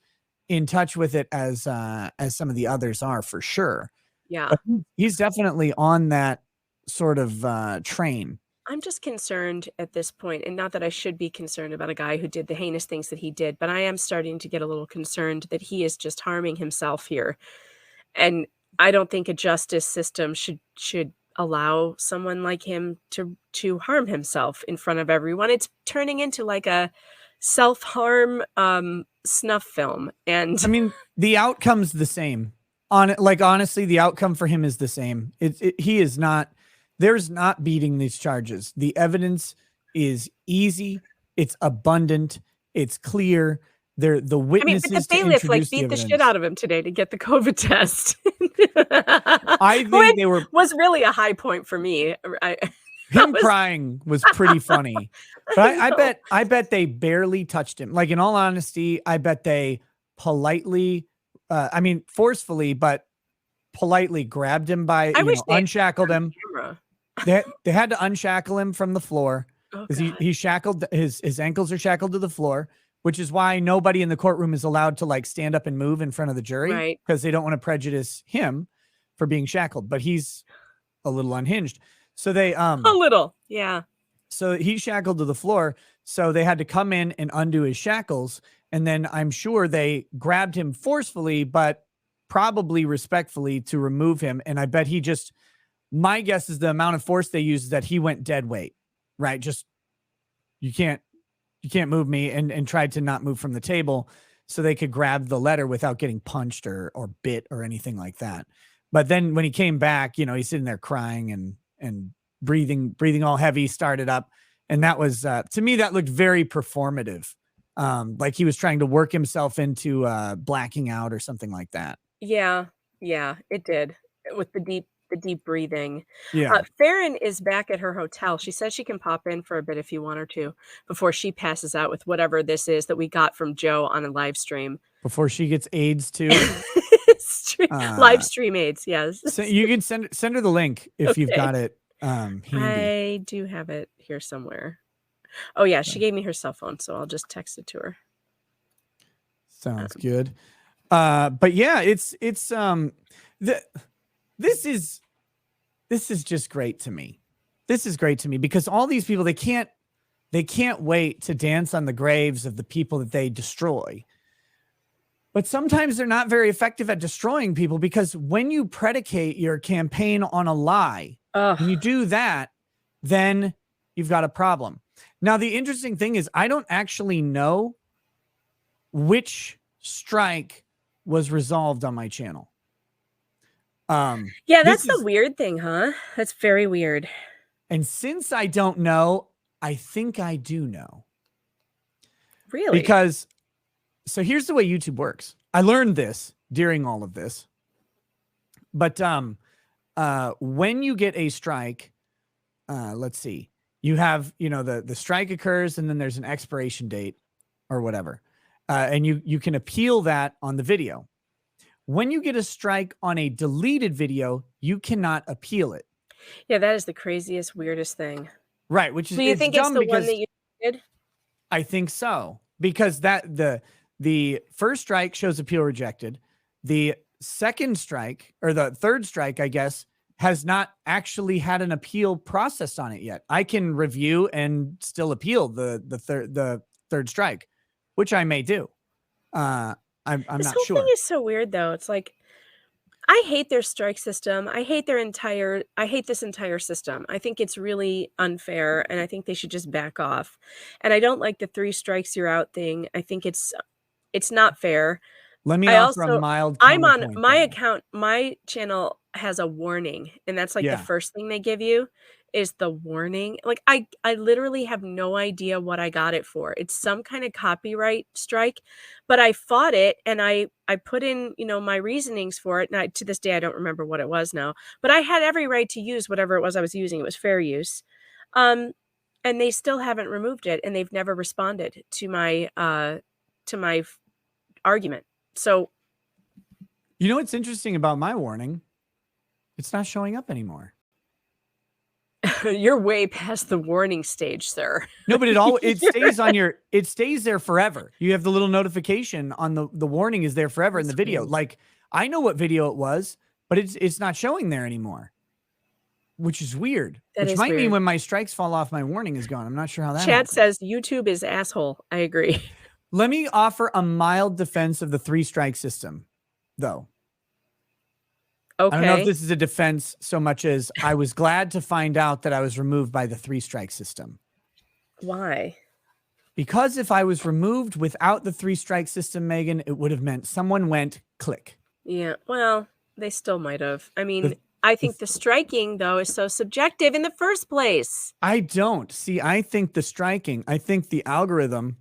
[SPEAKER 2] in touch with it as some of the others are, for sure.
[SPEAKER 4] Yeah.
[SPEAKER 2] But he's definitely on that sort of train.
[SPEAKER 4] I'm just concerned at this point, and not that I should be concerned about a guy who did the heinous things that he did, but I am starting to get a little concerned that he is just harming himself here. And I don't think a justice system should allow someone like him to harm himself in front of everyone. It's turning into like a self-harm snuff film. And
[SPEAKER 2] I mean, the outcome's the same. Honestly, the outcome for him is the same. There's not beating these charges. The evidence is easy, it's abundant, it's clear. The witnesses,
[SPEAKER 4] but the bailiff beat the shit out of him today to get the COVID test.
[SPEAKER 2] I think
[SPEAKER 4] was really a high point for me.
[SPEAKER 2] Crying was pretty funny, but I bet they barely touched him. Like, in all honesty, I bet they politely, forcefully, but politely grabbed him by, unshackled him. They had to unshackle him from the floor, because he's shackled. His ankles are shackled to the floor, which is why nobody in the courtroom is allowed to stand up and move in front of the jury,
[SPEAKER 4] right?
[SPEAKER 2] Because they don't want to prejudice him for being shackled, but he's a little unhinged. So they a
[SPEAKER 4] little, yeah.
[SPEAKER 2] So he's shackled to the floor. So they had to come in and undo his shackles, and then I'm sure they grabbed him forcefully, but probably respectfully, to remove him. And I bet he just my guess is the amount of force they used is that he went dead weight, right? Just you can't move me, and tried to not move from the table so they could grab the letter without getting punched or bit or anything like that. But then when he came back, you know, he's sitting there crying and breathing all heavy, started up. And that was, to me, that looked very performative. Like he was trying to work himself into blacking out or something like that.
[SPEAKER 4] Yeah, it did with the deep breathing.
[SPEAKER 2] Yeah.
[SPEAKER 4] Farron is back at her hotel. She says she can pop in for a bit if you want her to before she passes out with whatever this is that we got from Joe on a live stream.
[SPEAKER 2] Before she gets AIDS too.
[SPEAKER 4] Live stream AIDS, yes.
[SPEAKER 2] So you can send her the link if you've got it handy.
[SPEAKER 4] I do have it here somewhere. Oh yeah, she gave me her cell phone, so I'll just text it to her.
[SPEAKER 2] Sounds good. But yeah, this is just great to me. This is great to me because all these people, they can't wait to dance on the graves of the people that they destroy. But sometimes they're not very effective at destroying people because when you predicate your campaign on a lie, when you do that, then you've got a problem. Now, the interesting thing is I don't actually know which strike was resolved on my channel.
[SPEAKER 4] Yeah, that's the weird thing, huh? That's very weird.
[SPEAKER 2] And since I don't know, I think I do know.
[SPEAKER 4] Really?
[SPEAKER 2] Because so here's the way YouTube works. I learned this during all of this. But when you get a strike, let's see. You have, you know, the strike occurs and then there's an expiration date or whatever. And you can appeal that on the video. When you get a strike on a deleted video, you cannot appeal it.
[SPEAKER 4] Yeah, that is the craziest, weirdest thing.
[SPEAKER 2] Right, which is
[SPEAKER 4] Do you think it's the one that you did?
[SPEAKER 2] I think so. Because the first strike shows appeal rejected. The second strike, or the third strike, I guess, has not actually had an appeal process on it yet. I can review and still appeal the third strike, which I may do. I'm not sure.
[SPEAKER 4] This whole thing is so weird, though. It's like, I hate their strike system. I hate this entire system. I think it's really unfair, and I think they should just back off. And I don't like the 3 strikes you're out thing. I think it's not fair.
[SPEAKER 2] Let me offer a mild
[SPEAKER 4] I'm on
[SPEAKER 2] counterpoint
[SPEAKER 4] my
[SPEAKER 2] there.
[SPEAKER 4] account. My channel has a warning, and that's like
[SPEAKER 2] Yeah.
[SPEAKER 4] the first thing they give you is the warning. Like I literally have no idea what I got it for. It's some kind of copyright strike, but I fought it and I put in, you know, my reasonings for it. And to this day, I don't remember what it was now, but I had every right to use whatever it was I was using. It was fair use. And they still haven't removed it, and they've never responded to my argument. So,
[SPEAKER 2] you know what's interesting about my warning? It's not showing up anymore.
[SPEAKER 4] you're way past the warning stage, sir.
[SPEAKER 2] No, but it stays on it stays there forever. You have the little notification on the warning is there forever in the video.
[SPEAKER 4] Weird.
[SPEAKER 2] Like I know what video it was, but it's not showing there anymore, which is weird.
[SPEAKER 4] That
[SPEAKER 2] which
[SPEAKER 4] is
[SPEAKER 2] might mean
[SPEAKER 4] weird.
[SPEAKER 2] when my strikes fall off, my warning is gone. I'm not sure how that
[SPEAKER 4] Chat
[SPEAKER 2] happens.
[SPEAKER 4] says YouTube is asshole. I agree.
[SPEAKER 2] Let me offer a mild defense of the 3 strike system, though.
[SPEAKER 4] Okay.
[SPEAKER 2] I don't know if this is a defense so much as I was glad to find out that I was removed by the 3 strike system.
[SPEAKER 4] Why?
[SPEAKER 2] Because if I was removed without the 3 strike system, Megan, it would have meant someone went click.
[SPEAKER 4] Yeah. Well, they still might have. I mean, I think the striking, though, is so subjective in the first place.
[SPEAKER 2] I don't. See, I think the striking, I think the algorithm,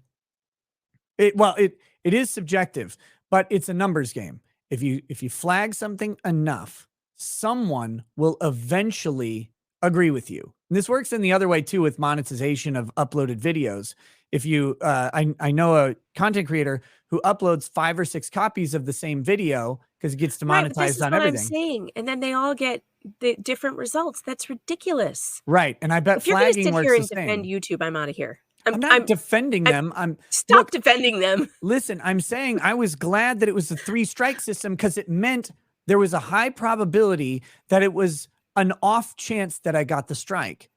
[SPEAKER 2] it is subjective, but it's a numbers game. If you flag something enough, someone will eventually agree with you. And this works in the other way too with monetization of uploaded videos. If you, I know a content creator who uploads 5 or 6 copies of the same video because it gets demonetized
[SPEAKER 4] Right, this is
[SPEAKER 2] on
[SPEAKER 4] what
[SPEAKER 2] everything.
[SPEAKER 4] I'm saying, and then they all get the different results. That's ridiculous.
[SPEAKER 2] Right, and I bet
[SPEAKER 4] If you're going to
[SPEAKER 2] flagging
[SPEAKER 4] sit
[SPEAKER 2] works
[SPEAKER 4] here
[SPEAKER 2] the
[SPEAKER 4] and
[SPEAKER 2] same.
[SPEAKER 4] defend YouTube, I'm out of here.
[SPEAKER 2] I'm not defending them.
[SPEAKER 4] Stop
[SPEAKER 2] look,
[SPEAKER 4] defending them.
[SPEAKER 2] Listen, I'm saying I was glad that it was the 3 strike system because it meant there was a high probability that it was an off chance that I got the strike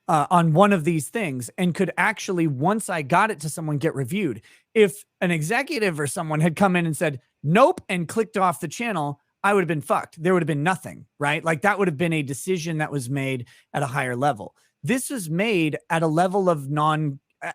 [SPEAKER 2] on one of these things and could actually, once I got it to someone, get reviewed. If an executive or someone had come in and said, nope, and clicked off the channel, I would have been fucked. There would have been nothing, right? Like that would have been a decision that was made at a higher level. This was made at a level of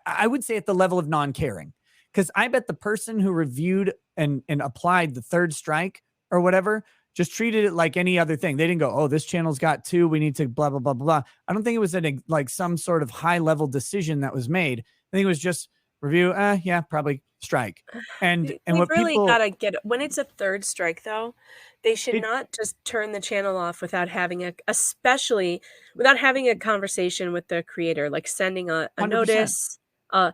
[SPEAKER 2] I would say at the level of non-caring. Because I bet the person who reviewed and applied the third strike or whatever just treated it like any other thing. They didn't go, oh, this channel's got 2. We need to blah, blah, blah, blah. I don't think it was like some sort of high level decision that was made. I think it was just review. Yeah, probably strike. And what
[SPEAKER 4] really
[SPEAKER 2] people
[SPEAKER 4] gotta get when it's a third strike, though, they should not just turn the channel off without having especially without having a conversation with the creator, like sending a
[SPEAKER 2] 100%.
[SPEAKER 4] Notice.
[SPEAKER 2] They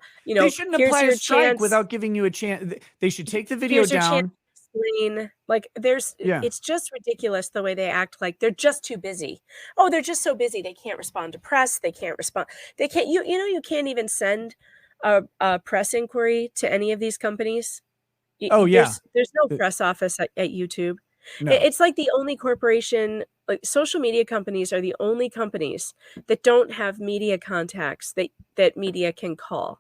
[SPEAKER 2] shouldn't
[SPEAKER 4] here's
[SPEAKER 2] apply
[SPEAKER 4] your
[SPEAKER 2] a strike
[SPEAKER 4] chance.
[SPEAKER 2] without giving you a chance. They should take the video
[SPEAKER 4] Here's your
[SPEAKER 2] down.
[SPEAKER 4] chance to explain. Like it's just ridiculous the way they act. Like they're just too busy. Oh, they're just so busy. They can't respond to press. They can't respond. They can't. You can't even send a press inquiry to any of these companies.
[SPEAKER 2] Oh yeah,
[SPEAKER 4] there's no press office at YouTube.
[SPEAKER 2] No.
[SPEAKER 4] It's like the only corporation, like social media companies are the only companies that don't have media contacts that media can call.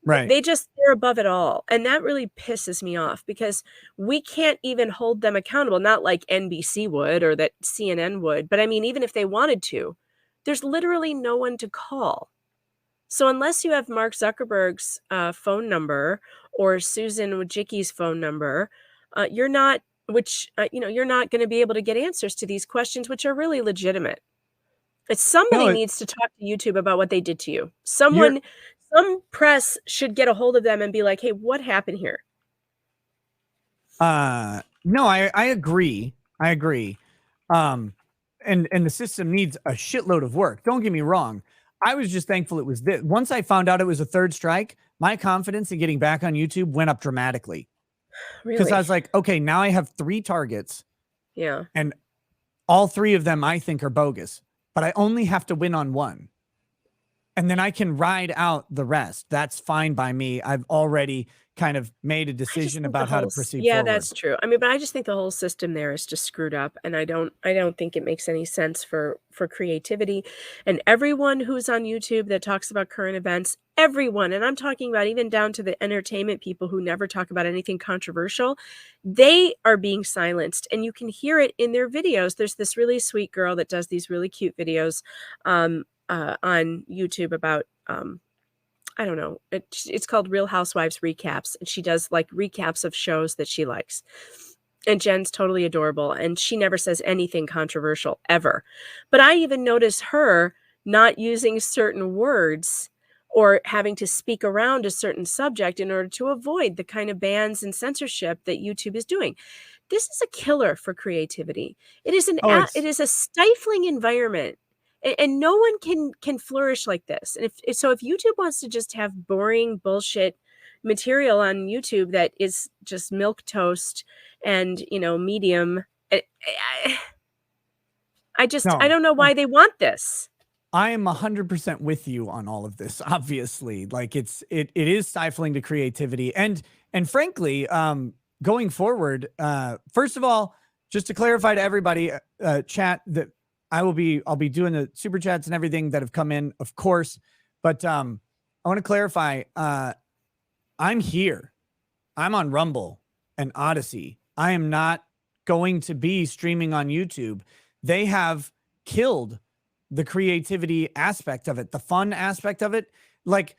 [SPEAKER 2] Right.
[SPEAKER 4] They're above it all. And that really pisses me off because we can't even hold them accountable. Not like NBC would or that CNN would, but I mean, even if they wanted to, there's literally no one to call. So unless you have Mark Zuckerberg's phone number or Susan Wojcicki's phone number, you're not going to be able to get answers to these questions, which are really legitimate. Somebody needs to talk to YouTube about what they did to you. Some press should get a hold of them and be like, hey, what happened here?
[SPEAKER 2] No, I agree. And the system needs a shitload of work. Don't get me wrong. I was just thankful it was this. Once I found out it was a third strike, my confidence in getting back on YouTube went up dramatically.
[SPEAKER 4] Really?
[SPEAKER 2] Because I was like, okay, now I have 3 targets.
[SPEAKER 4] Yeah.
[SPEAKER 2] And all 3 of them I think are bogus, but I only have to win on 1. And then I can ride out the rest. That's fine by me. I've already kind of made a decision about how to proceed forward.
[SPEAKER 4] That's true. I mean, but I just think the whole system there is just screwed up, and I don't think it makes any sense for creativity. And everyone who's on YouTube that talks about current events, everyone, and I'm talking about even down to the entertainment people who never talk about anything controversial, they are being silenced, and you can hear it in their videos. There's this really sweet girl that does these really cute videos on YouTube about I don't know. It's called Real Housewives Recaps, and she does like recaps of shows that she likes. And Jen's totally adorable, and she never says anything controversial ever. But I even notice her not using certain words or having to speak around a certain subject in order to avoid the kind of bans and censorship that YouTube is doing. This is a killer for creativity. It is it is a stifling environment. And no one can flourish like this. And if YouTube wants to just have boring bullshit material on YouTube that is just milquetoast and medium, I don't know why they want this.
[SPEAKER 2] I am 100% with you on all of this. Obviously, like it is stifling to creativity, and frankly, going forward. First of all, just to clarify to everybody, chat that. I'll be doing the super chats and everything that have come in, of course. But I want to clarify. I'm here. I'm on Rumble and Odyssey. I am not going to be streaming on YouTube. They have killed the creativity aspect of it, the fun aspect of it. Like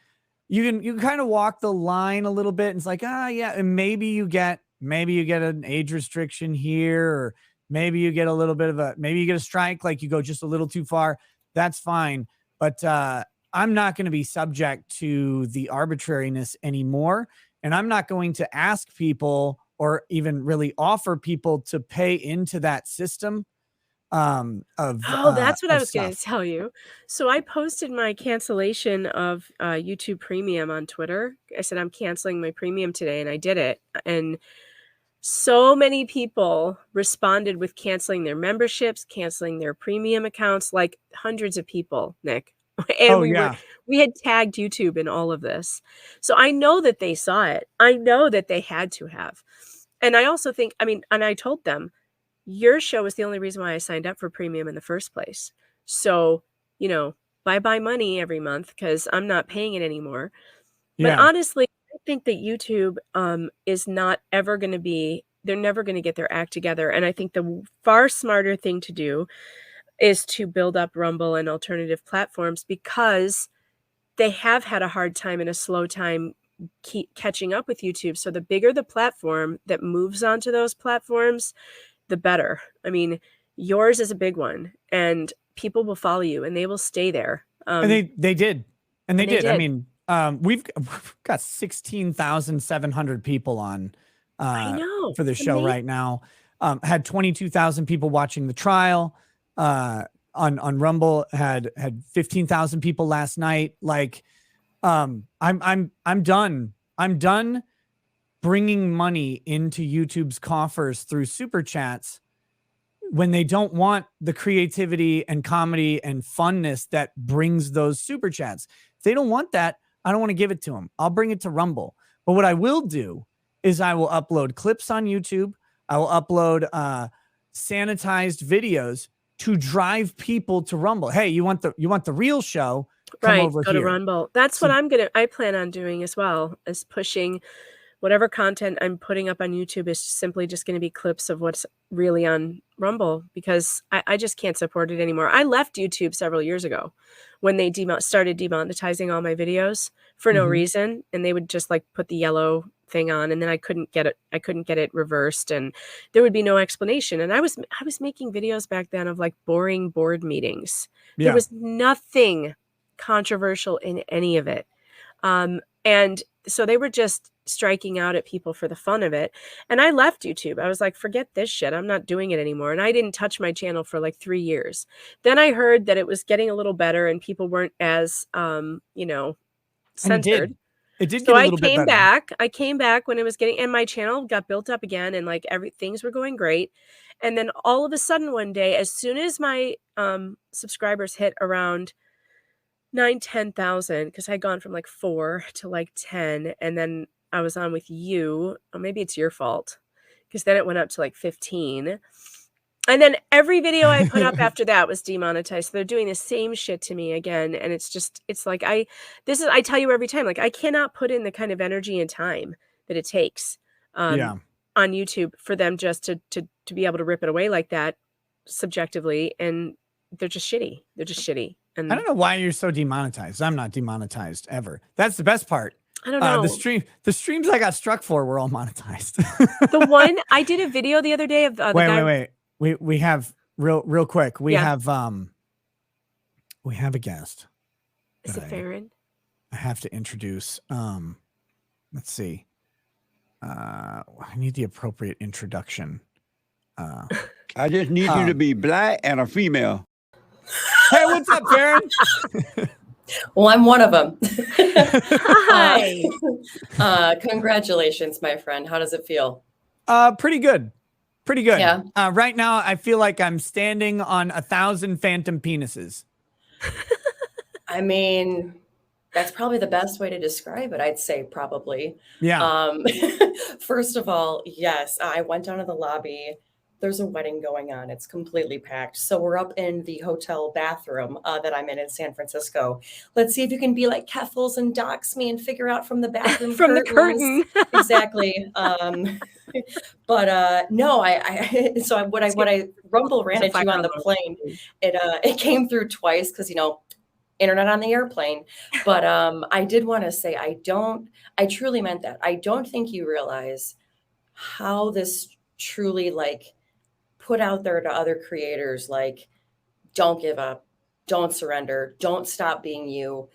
[SPEAKER 2] you can kind of walk the line a little bit. And it's like, yeah, and maybe you get an age restriction here, or maybe you get a little bit of maybe you get a strike, like you go just a little too far. That's fine. But I'm not going to be subject to the arbitrariness anymore. And I'm not going to ask people or even really offer people to pay into that system
[SPEAKER 4] that's what I was going to tell you. So I posted my cancellation of YouTube Premium on Twitter. I said, I'm canceling my premium today, and I did it. And so many people responded with canceling their memberships, canceling their premium accounts, like hundreds of people, Nick. And we had tagged YouTube in all of this. So I know that they saw it. I know that they had to have. And I also think, and I told them, your show is the only reason why I signed up for premium in the first place. So, bye money every month because I'm not paying it anymore. Yeah. But honestly, I think that YouTube is not ever going to be they're never going to get their act together. And I think the far smarter thing to do is to build up Rumble and alternative platforms, because they have had a hard time and a slow time keep catching up with YouTube. So the bigger the platform that moves onto those platforms, the better. I mean, yours is a big one, and people will follow you and they will stay there.
[SPEAKER 2] And they did. And they did. I
[SPEAKER 4] did.
[SPEAKER 2] mean, we've got 16,700 people on
[SPEAKER 4] I know,
[SPEAKER 2] for the
[SPEAKER 4] it's
[SPEAKER 2] show
[SPEAKER 4] amazing.
[SPEAKER 2] right now. Had 22,000 people watching the trial. On Rumble had 15,000 people last night. Like, I'm done. I'm done bringing money into YouTube's coffers through super chats when they don't want the creativity and comedy and funness that brings those super chats. If they don't want that, I don't want to give it to them. I'll bring it to Rumble. But what I will do is I will upload clips on YouTube. I will upload sanitized videos to drive people to Rumble. Hey, you want the real show? Come
[SPEAKER 4] Right,
[SPEAKER 2] over
[SPEAKER 4] go to
[SPEAKER 2] here.
[SPEAKER 4] Rumble. That's what I plan on doing as well, is pushing whatever content I'm putting up on YouTube is simply just going to be clips of what's really on Rumble, because I just can't support it anymore. I left YouTube several years ago when they started demonetizing all my videos for no reason, and they would just like put the yellow thing on, and then I couldn't get it reversed, and there would be no explanation. And I was making videos back then of like boring board meetings.
[SPEAKER 2] Yeah.
[SPEAKER 4] There was nothing controversial in any of it. And so they were just striking out at people for the fun of it. And I left YouTube. I was like, forget this shit. I'm not doing it anymore. And I didn't touch my channel for like 3 years. Then I heard that it was getting a little better and people weren't as, censored.
[SPEAKER 2] It did
[SPEAKER 4] So
[SPEAKER 2] get a
[SPEAKER 4] I
[SPEAKER 2] little bit
[SPEAKER 4] came
[SPEAKER 2] better.
[SPEAKER 4] back. I came back when it was getting, and my channel got built up again, and like things were going great. And then all of a sudden one day, as soon as my subscribers hit around 10,000, because I'd gone from like 4 to like 10, and then I was on with you. Or maybe it's your fault, because then it went up to like 15. And then every video I put up after that was demonetized. So they're doing the same shit to me again. And it's like, I tell you every time, like, I cannot put in the kind of energy and time that it takes on YouTube for them just to be able to rip it away like that subjectively. And they're just shitty. And
[SPEAKER 2] I don't know why you're so demonetized. I'm not demonetized ever. That's the best part.
[SPEAKER 4] I don't know.
[SPEAKER 2] The streams I got struck for were all monetized.
[SPEAKER 4] The one I did a video the other day of the guy.
[SPEAKER 2] Wait. We have real quick. We have a guest.
[SPEAKER 4] Is it Farron?
[SPEAKER 2] I have to introduce. Let's see. I need the appropriate introduction.
[SPEAKER 6] I just need you to be black and a female.
[SPEAKER 2] Hey, what's up, Farron?
[SPEAKER 7] Well, I'm one of them.
[SPEAKER 4] Hi.
[SPEAKER 7] Congratulations, my friend. How does it feel?
[SPEAKER 2] Pretty good. Pretty good.
[SPEAKER 7] Yeah.
[SPEAKER 2] Right now, I feel like I'm standing on 1,000 phantom penises.
[SPEAKER 7] I mean, that's probably the best way to describe it. I'd say probably.
[SPEAKER 2] Yeah.
[SPEAKER 7] First of all, yes, I went down to the lobby. There's a wedding going on. It's completely packed. So we're up in the hotel bathroom that I'm in San Francisco. Let's see if you can be like Keffels and dox me and figure out from the bathroom
[SPEAKER 4] From the
[SPEAKER 7] curtains.
[SPEAKER 4] curtain.
[SPEAKER 7] Exactly. But no, when I Rumble ran into you on the plane, it came through twice because, internet on the airplane. But I did want to say, I truly meant that. I don't think you realize how this truly put out there to other creators, like, don't give up, don't surrender, don't stop being you.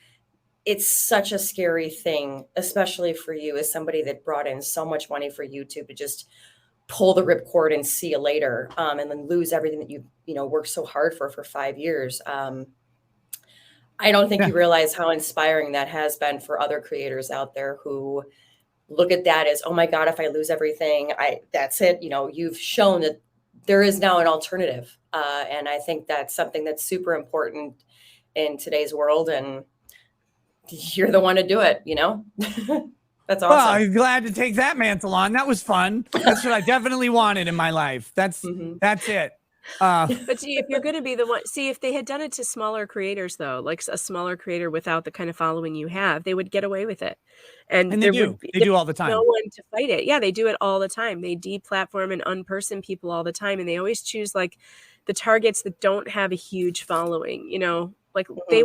[SPEAKER 7] It's such a scary thing, especially for you as somebody that brought in so much money for YouTube to just pull the ripcord and see you later, and then lose everything that you worked so hard for 5 years. I don't think you realize how inspiring that has been for other creators out there who look at that as, oh my God, if I lose everything, that's it. You've shown that there is now an alternative. And I think that's something that's super important in today's world. And you're the one to do it, That's awesome.
[SPEAKER 2] Well, I'm glad to take that mantle on. That was fun. That's what I definitely wanted in my life. That's it.
[SPEAKER 4] But see, if you're going to be the one, see, if they had done it to smaller creators, though, like a smaller creator without the kind of following you have, they would get away with it. And
[SPEAKER 2] they
[SPEAKER 4] there
[SPEAKER 2] do.
[SPEAKER 4] would be
[SPEAKER 2] They do all the time.
[SPEAKER 4] no one to fight it. Yeah, they do it all the time. They deplatform and unperson people all the time. And they always choose like the targets that don't have a huge following, you know, like they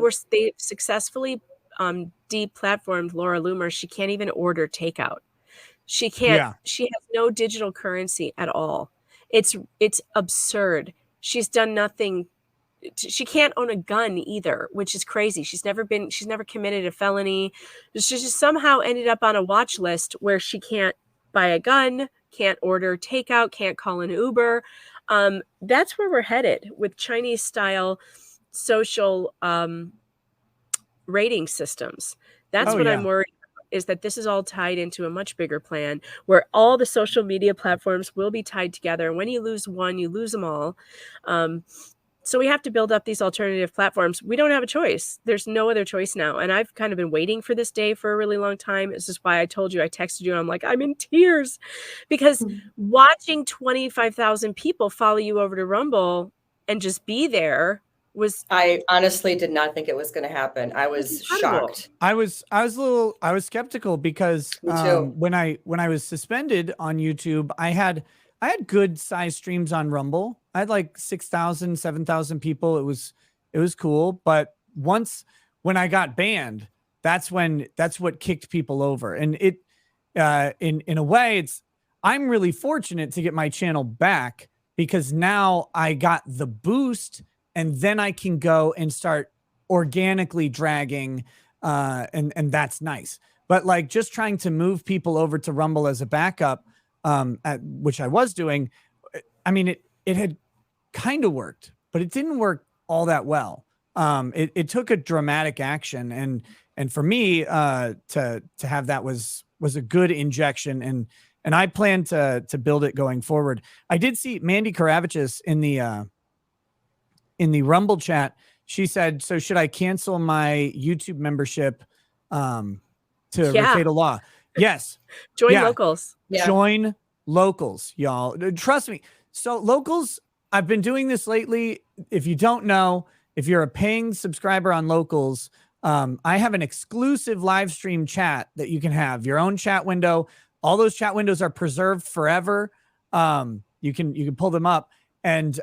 [SPEAKER 4] successfully deplatformed Laura Loomer. She can't even order takeout. She can't, she has no digital currency at all. It's absurd. She's done nothing. She can't own a gun either, which is crazy. She's never committed a felony. She just somehow ended up on a watch list where she can't buy a gun, can't order takeout, can't call an Uber. That's where we're headed with Chinese style social rating systems. That's what I'm worried about, is that this is all tied into a much bigger plan where all the social media platforms will be tied together. When you lose one, you lose them all. So we have to build up these alternative platforms. We don't have a choice. There's no other choice now. And I've kind of been waiting for this day for a really long time. This is why I told you, I texted you, and I'm like, I'm in tears because watching 25,000 people follow you over to Rumble and just be there I
[SPEAKER 7] honestly did not think it was going to happen. I was shocked.
[SPEAKER 2] I was skeptical because when I was suspended on YouTube, I had good size streams on Rumble. I had like 6,000, 7,000 people. It was cool. But when I got banned, that's what kicked people over. And it, in a way, I'm really fortunate to get my channel back because now I got the boost and then I can go and start organically dragging. And that's nice. But like just trying to move people over to Rumble as a backup, which I was doing, I mean, it had kind of worked, but it didn't work all that well. It took a dramatic action, and for me, to have that was a good injection, and I plan to build it going forward. I did see Mandy Karavichis in the Rumble chat. She said, "So should I cancel my YouTube membership to Rekieta Law?" Yes.
[SPEAKER 4] Join locals.
[SPEAKER 7] Yeah.
[SPEAKER 2] Join locals, y'all. Trust me. So locals, I've been doing this lately. If you don't know, if you're a paying subscriber on locals, I have an exclusive live stream chat that you can have your own chat window. All those chat windows are preserved forever. You can pull them up and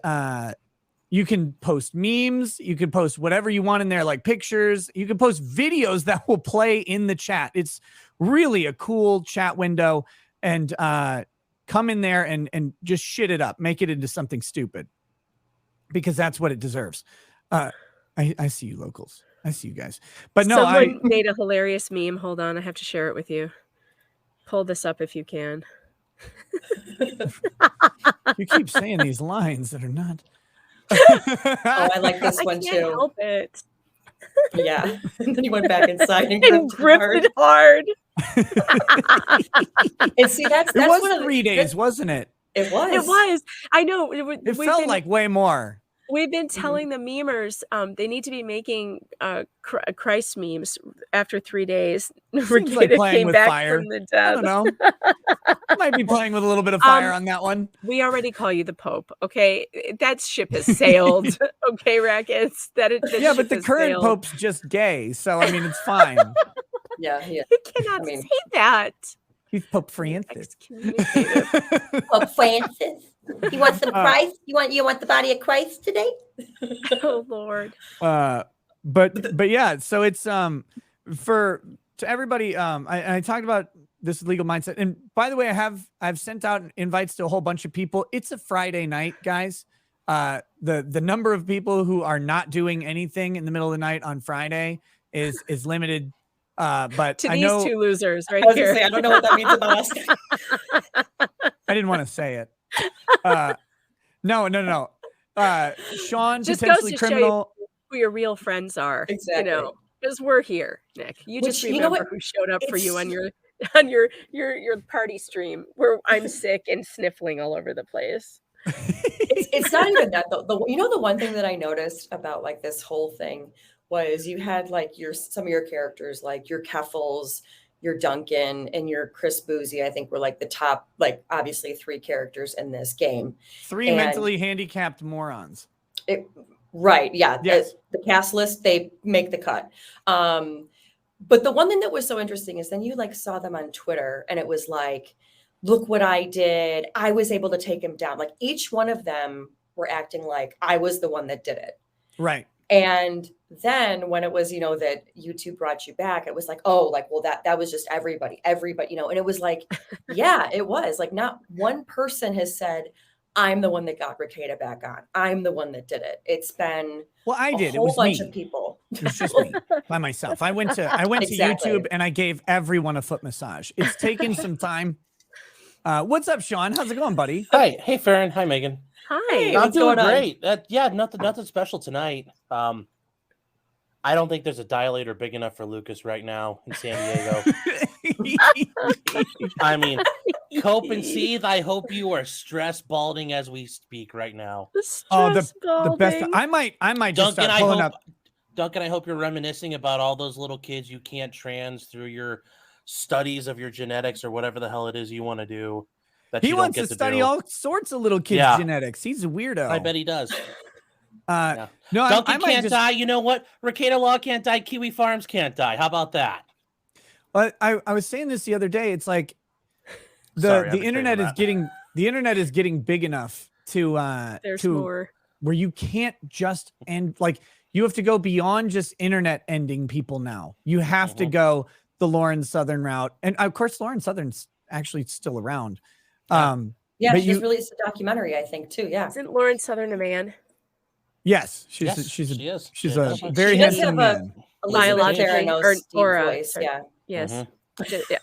[SPEAKER 2] you can post memes. You can post whatever you want in there, like pictures. You can post videos that will play in the chat. It's really a cool chat window, and come in there and just shit it up, make it into something stupid, because that's what it deserves. I see you locals. I see you guys. But no,
[SPEAKER 4] someone made a hilarious meme. Hold on, I have to share it with you. Pull this up if you can.
[SPEAKER 2] You keep saying these lines that are not.
[SPEAKER 7] Oh, I like this one
[SPEAKER 4] I can't
[SPEAKER 7] too.
[SPEAKER 4] help it.
[SPEAKER 7] Yeah. And then he went back inside and
[SPEAKER 4] gripped it hard.
[SPEAKER 7] And see, that's
[SPEAKER 2] it was
[SPEAKER 7] one of
[SPEAKER 2] 3 days, wasn't it?
[SPEAKER 7] It was.
[SPEAKER 4] It was. I know.
[SPEAKER 2] It felt like way more.
[SPEAKER 4] We've been telling the memers they need to be making Christ memes after 3 days.
[SPEAKER 2] Seems like playing
[SPEAKER 4] came
[SPEAKER 2] with
[SPEAKER 4] back
[SPEAKER 2] fire.
[SPEAKER 4] from the dead.
[SPEAKER 2] I don't know. Might be playing with a little bit of fire on that one.
[SPEAKER 4] We already call you the Pope, okay? That ship has sailed, okay, Rackets?
[SPEAKER 2] Yeah, but the current Pope's just gay, so I mean, it's fine.
[SPEAKER 7] Yeah.
[SPEAKER 4] You cannot say that.
[SPEAKER 2] He's Pope Francis.
[SPEAKER 7] Pope Francis. You want some Christ? You want the body of Christ today?
[SPEAKER 4] Oh Lord.
[SPEAKER 2] But yeah, so it's to everybody. I talked about this legal mindset, and by the way, I've sent out invites to a whole bunch of people. It's a Friday night, guys. The number of people who are not doing anything in the middle of the night on Friday is limited. But
[SPEAKER 4] to
[SPEAKER 2] I
[SPEAKER 4] these
[SPEAKER 2] know,
[SPEAKER 4] two losers right
[SPEAKER 7] here. I don't know what that means about us.
[SPEAKER 2] I didn't want to say it. No. Sean,
[SPEAKER 4] just
[SPEAKER 2] potentially
[SPEAKER 4] goes to
[SPEAKER 2] criminal.
[SPEAKER 4] show you who your real friends are.
[SPEAKER 7] Exactly.
[SPEAKER 4] You know, because we're here, Nick. You just
[SPEAKER 7] you know
[SPEAKER 4] remember
[SPEAKER 7] what?
[SPEAKER 4] who showed up for you on your party stream where I'm sick and sniffling all over the place.
[SPEAKER 7] It's not even that though. The one thing that I noticed about like this whole thing was you had like some of your characters, like your Keffels, your Duncan and your Chris Boozy, I think were like the top, like obviously 3 characters in this game.
[SPEAKER 2] 3 mentally handicapped morons.
[SPEAKER 7] Right. Yeah.
[SPEAKER 2] Yes.
[SPEAKER 7] The cast list, they make the cut. But the one thing that was so interesting is then you like saw them on Twitter and it was like, look what I did. I was able to take him down. Like each one of them were acting like I was the one that did it.
[SPEAKER 2] Right.
[SPEAKER 7] And then when it was, that YouTube brought you back, it was like, oh, like, well, that was just everybody, and it was like, yeah, it was like not one person has said, I'm the one that got Rekieta back on. I'm the one that did it. It's been
[SPEAKER 2] I did.
[SPEAKER 7] A whole
[SPEAKER 2] it was
[SPEAKER 7] bunch
[SPEAKER 2] me.
[SPEAKER 7] of people.
[SPEAKER 2] It was just me by myself. I went to
[SPEAKER 7] Exactly.
[SPEAKER 2] YouTube and I gave everyone a foot massage. It's taken some time. What's up, Sean? How's it going, buddy?
[SPEAKER 8] Hi. Hey, Farron. Hi, Megan.
[SPEAKER 4] Hi.
[SPEAKER 8] I'm doing great. Nothing special tonight. I don't think there's a dilator big enough for Lucas right now in San Diego. I mean, cope and seethe. I hope you are stress balding as we speak right now.
[SPEAKER 2] The best. I might just
[SPEAKER 8] Duncan,
[SPEAKER 2] start pulling up.
[SPEAKER 8] Duncan, I hope you're reminiscing about all those little kids you can't trans through your studies of your genetics or whatever the hell it is you want to do.
[SPEAKER 2] He wants to study all sorts of little kids' genetics. He's a weirdo.
[SPEAKER 8] I bet he does.
[SPEAKER 2] No,
[SPEAKER 8] Duncan
[SPEAKER 2] I might
[SPEAKER 8] can't die. You know what? Rekieta Law can't die. Kiwi Farms can't die. How about that?
[SPEAKER 2] But I was saying this the other day. It's like the internet is getting big enough to
[SPEAKER 4] more
[SPEAKER 2] where you can't just end, like you have to go beyond just internet ending people now. You have to go the Lauren Southern route, and of course Lauren Southern's actually still around.
[SPEAKER 7] Yeah, she just released a documentary, I think, too. Yeah,
[SPEAKER 4] isn't Lauren Southern a man?
[SPEAKER 2] Yes, she's a very handsome man.
[SPEAKER 7] Biological voice. Yeah.
[SPEAKER 4] Yes.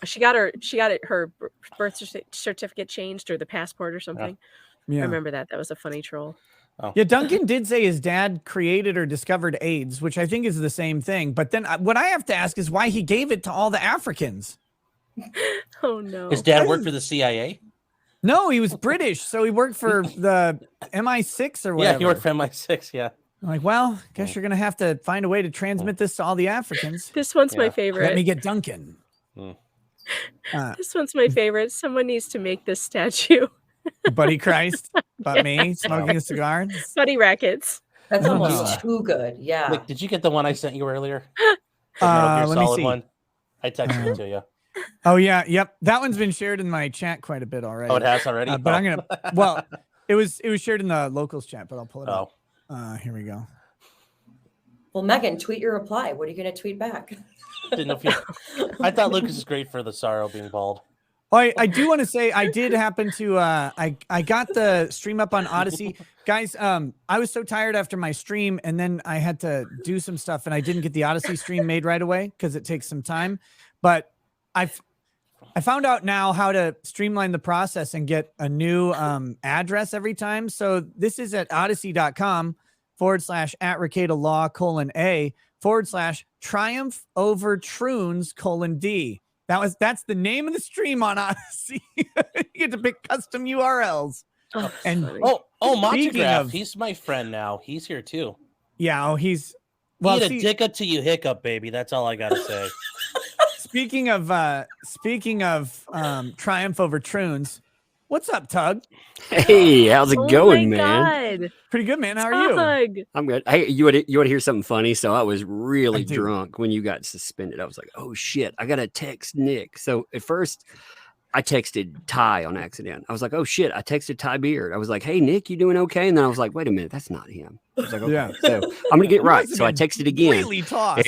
[SPEAKER 4] She got her birth certificate changed or the passport or something. Yeah. I remember that. That was a funny troll.
[SPEAKER 2] Oh. Yeah, Duncan did say his dad created or discovered AIDS, which I think is the same thing. But then what I have to ask is why he gave it to all the Africans.
[SPEAKER 4] Oh, no.
[SPEAKER 8] His dad worked for the CIA?
[SPEAKER 2] No, he was British, so he worked for the MI6 or whatever.
[SPEAKER 8] Yeah, he worked for MI6, yeah.
[SPEAKER 2] I'm like, well, guess you're going to have to find a way to transmit this to all the Africans.
[SPEAKER 4] This one's my favorite.
[SPEAKER 2] Let me get Duncan.
[SPEAKER 4] This one's my favorite. Someone needs to make this statue.
[SPEAKER 2] Buddy Christ, but me smoking a cigar.
[SPEAKER 4] Buddy Rackets.
[SPEAKER 7] That's almost too good. Yeah.
[SPEAKER 8] Wait, did you get the one I sent you earlier?
[SPEAKER 2] Let me see.
[SPEAKER 8] One? I texted it to you.
[SPEAKER 2] Oh yeah, yep. That one's been shared in my chat quite a bit already.
[SPEAKER 8] Oh, it has already.
[SPEAKER 2] But I'm gonna. Well, it was shared in the locals chat, but I'll pull it up. Here we go.
[SPEAKER 7] Well, Megan, tweet your reply. What are you going to tweet back?
[SPEAKER 8] Didn't know if you... I thought Lucas is great for the sorrow being bald.
[SPEAKER 2] I do want to say I did happen to I got the stream up on Odyssey. Guys, I was so tired after my stream and then I had to do some stuff and I didn't get the Odyssey stream made right away because it takes some time. But I found out now how to streamline the process and get a new address every time. So this is at odyssey.com/@RekietaLaw:A// triumph over troons:D. That's the name of the stream on Odyssey. You get to pick custom URLs.
[SPEAKER 8] Montagraph, he's my friend now. He's here too.
[SPEAKER 2] Yeah, he's
[SPEAKER 8] eat a dicka till you hiccup, baby. That's all I gotta say.
[SPEAKER 2] Speaking of triumph over troons, what's up, Tug?
[SPEAKER 9] Hey, how's it going, man?
[SPEAKER 4] God.
[SPEAKER 2] Pretty good, man. How are you?
[SPEAKER 9] I'm good. Hey, you want to hear something funny? So I was really drunk when you got suspended. I was like, oh shit, I gotta text Nick. So at first I texted Ty on accident. I was like, oh shit, I texted Ty Beard. I was like, hey Nick, you doing okay? And then I was like, wait a minute, that's not him. I was like, okay. Yeah. So I'm gonna get right. So I texted again.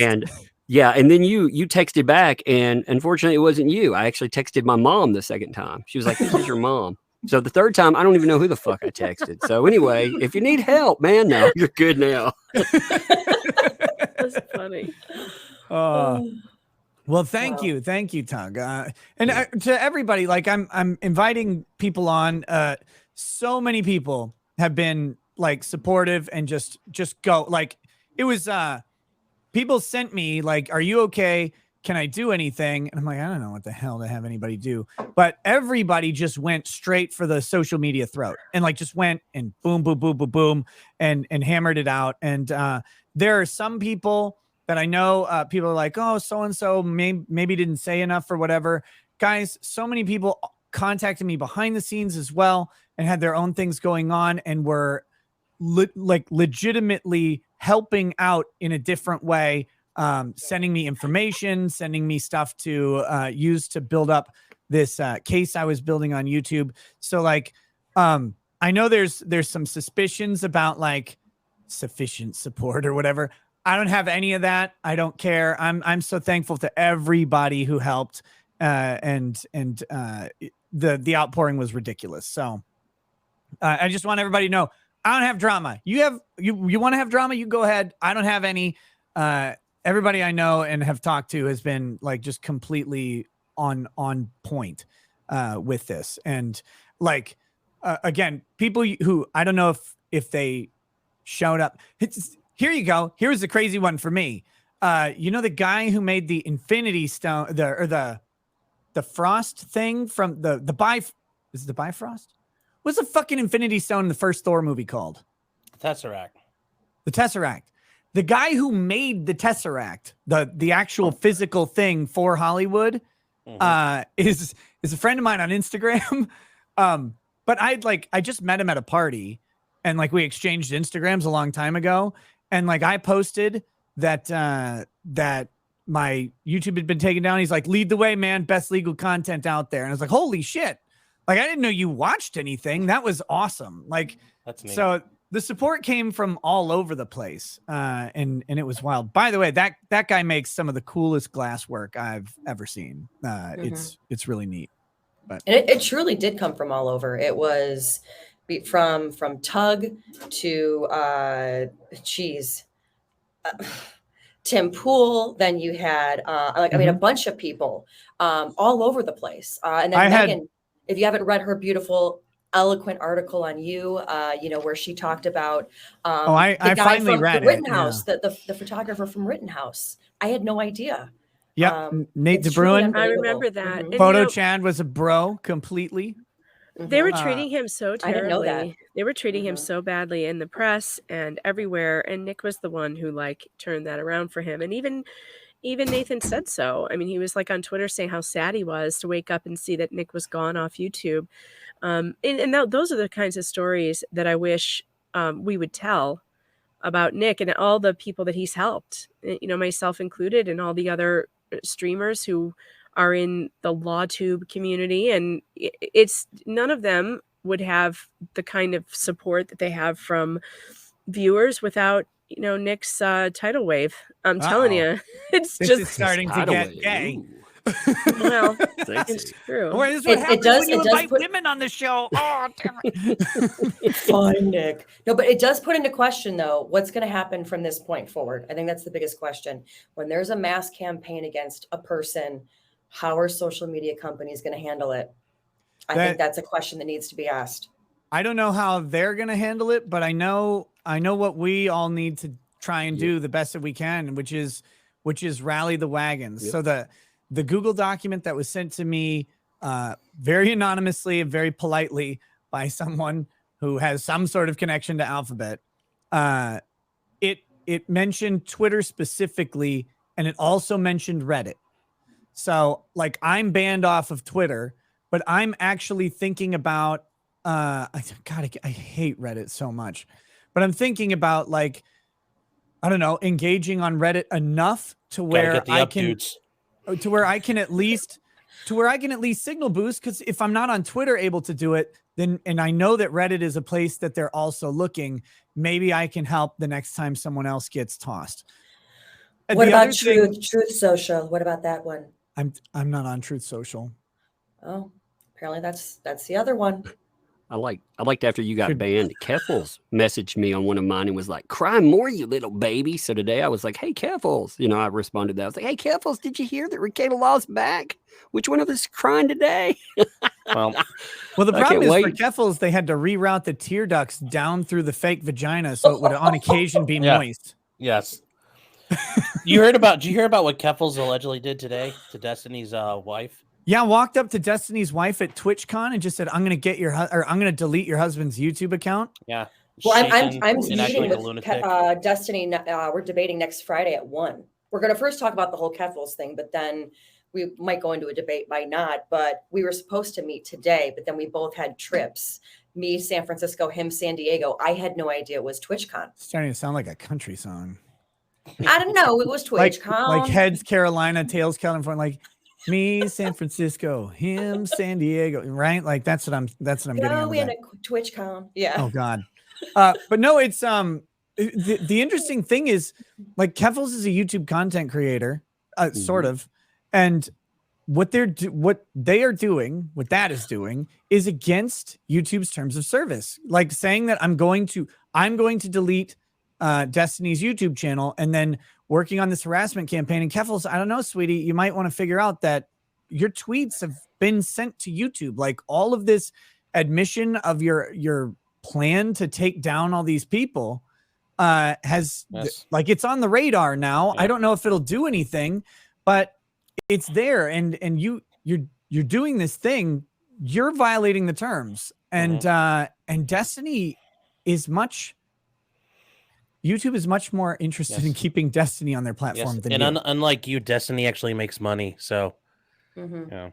[SPEAKER 9] And yeah, and then you texted back, and unfortunately it wasn't you. I actually texted my mom the second time. She was like, this is your mom. So the third time, I don't even know who the fuck I texted. So anyway, if you need help, man, no, you're good now.
[SPEAKER 4] That's funny.
[SPEAKER 2] Well, thank you, Tug. And to everybody, like I'm inviting people on. So many people have been like supportive and just go. Like it was. People sent me like, "Are you okay? Can I do anything?" And I'm like, I don't know what the hell to have anybody do. But everybody just went straight for the social media throat and like just went and boom, boom, boom, boom, boom, and hammered it out. And there are some people that I know people are like, oh, so-and-so maybe didn't say enough or whatever. Guys, so many people contacted me behind the scenes as well and had their own things going on and were legitimately helping out in a different way, sending me information, sending me stuff to use to build up this case I was building on YouTube. So like, I know there's some suspicions about like sufficient support or whatever. I don't have any of that. I don't care. I'm so thankful to everybody who helped, and the outpouring was ridiculous. So I just want everybody to know I don't have drama. You want to have drama? You go ahead. I don't have any. Everybody I know and have talked to has been like just completely on point with this. And like again, people who I don't know if they showed up. Here you go. Here's the crazy one for me. You know the guy who made the Infinity Stone, the Frost thing from the Bifrost? What's the fucking Infinity Stone in the first Thor movie called?
[SPEAKER 8] Tesseract.
[SPEAKER 2] The Tesseract. The guy who made the Tesseract, the actual physical thing for Hollywood, is a friend of mine on Instagram. But I just met him at a party, and like we exchanged Instagrams a long time ago. And like I posted that that my YouTube had been taken down. He's like, lead the way, man. Best legal content out there. And I was like, holy shit. Like, I didn't know you watched anything. That was awesome. Like,
[SPEAKER 8] that's neat.
[SPEAKER 2] So the support came from all over the place. And it was wild. By the way, that guy makes some of the coolest glass work I've ever seen. It's really neat. But
[SPEAKER 7] and it truly did come from all over. It was from Tug to Tim Pool. Then you had a bunch of people all over the place. And then Megan, if you haven't read her beautiful, eloquent article on you, where she talked about
[SPEAKER 2] I finally read
[SPEAKER 7] the Rittenhouse, the photographer from Rittenhouse. I had no idea.
[SPEAKER 2] Yeah, Nate DeBruin.
[SPEAKER 4] I remember that.
[SPEAKER 7] Mm-hmm.
[SPEAKER 2] Photo Chad was a bro completely.
[SPEAKER 4] They were treating him so terribly.
[SPEAKER 7] I didn't know that.
[SPEAKER 4] They were treating him so badly in the press and everywhere. And Nick was the one who like turned that around for him. And even Nathan said so. I mean, he was like on Twitter saying how sad he was to wake up and see that Nick was gone off YouTube. Those are the kinds of stories that I wish we would tell about Nick and all the people that he's helped, myself included, and all the other streamers who are in the LawTube community. And it's none of them would have the kind of support that they have from viewers without Nick's tidal wave. I'm telling you, this
[SPEAKER 2] is starting to get gay.
[SPEAKER 4] Well, it's true.
[SPEAKER 2] Well, this is what happens when you invite women on the show. Oh, damn it.
[SPEAKER 7] Fine, Nick. No, but it does put into question, though, what's going to happen from this point forward. I think that's the biggest question. When there's a mass campaign against a person, how are social media companies going to handle it? I think that's a question that needs to be asked.
[SPEAKER 2] I don't know how they're going to handle it, but I know what we all need to try and do the best that we can, which is rally the wagons. Yep. So the Google document that was sent to me very anonymously and very politely by someone who has some sort of connection to Alphabet, it mentioned Twitter specifically, and it also mentioned Reddit. So like I'm banned off of Twitter, but I'm actually thinking about I hate Reddit so much, but I'm thinking about like, I don't know, engaging on Reddit enough to where I can at least signal boost. Because if I'm not on Twitter able to do it, then, and I know that Reddit is a place that they're also looking, maybe I can help the next time someone else gets tossed. And
[SPEAKER 7] what about Truth Social? What about that one?
[SPEAKER 2] I'm not on Truth Social.
[SPEAKER 7] Oh, apparently that's the other one.
[SPEAKER 9] I liked after you got banned, Keffels messaged me on one of mine and was like, cry more, you little baby. So today I was like, hey, Keffels. I responded to that. I was like, hey, Keffels, did you hear that Rekieta Law's back? Which one of us is crying today?
[SPEAKER 2] Well, the problem is for Keffels, they had to reroute the tear ducts down through the fake vagina so it would on occasion be moist.
[SPEAKER 8] Yes. Did you hear about what Keffels allegedly did today to Destiny's wife?
[SPEAKER 2] Yeah, walked up to Destiny's wife at TwitchCon and just said, I'm going to delete your husband's YouTube account.
[SPEAKER 8] Yeah.
[SPEAKER 7] Well, I'm meeting with Destiny. We're debating next Friday at 1. we're going to first talk about the whole Keffels thing, but then we might go into a debate by not. But we were supposed to meet today, but then we both had trips. Me, San Francisco, him, San Diego. I had no idea it was TwitchCon.
[SPEAKER 2] It's starting to sound like a country song.
[SPEAKER 7] I don't know. It was TwitchCon.
[SPEAKER 2] Like heads Carolina, tails California, like me, San Francisco, him, San Diego, right? Like that's what I'm getting at.
[SPEAKER 7] We had a TwitchCon. Yeah.
[SPEAKER 2] Oh God. But no, it's the interesting thing is like Keffels is a YouTube content creator, sort of, and what that is doing is against YouTube's terms of service. Like saying that I'm going to delete Destiny's YouTube channel and then working on this harassment campaign. And Keffels, I don't know, sweetie, you might want to figure out that your tweets have been sent to YouTube. Like all of this admission of your plan to take down all these people has like it's on the radar now. Yeah. I don't know if it'll do anything, but it's there, and you're doing this thing. You're violating the terms, and Destiny is much. YouTube is much more interested in keeping Destiny on their platform than you.
[SPEAKER 8] Unlike you, Destiny actually makes money. So,
[SPEAKER 2] yeah.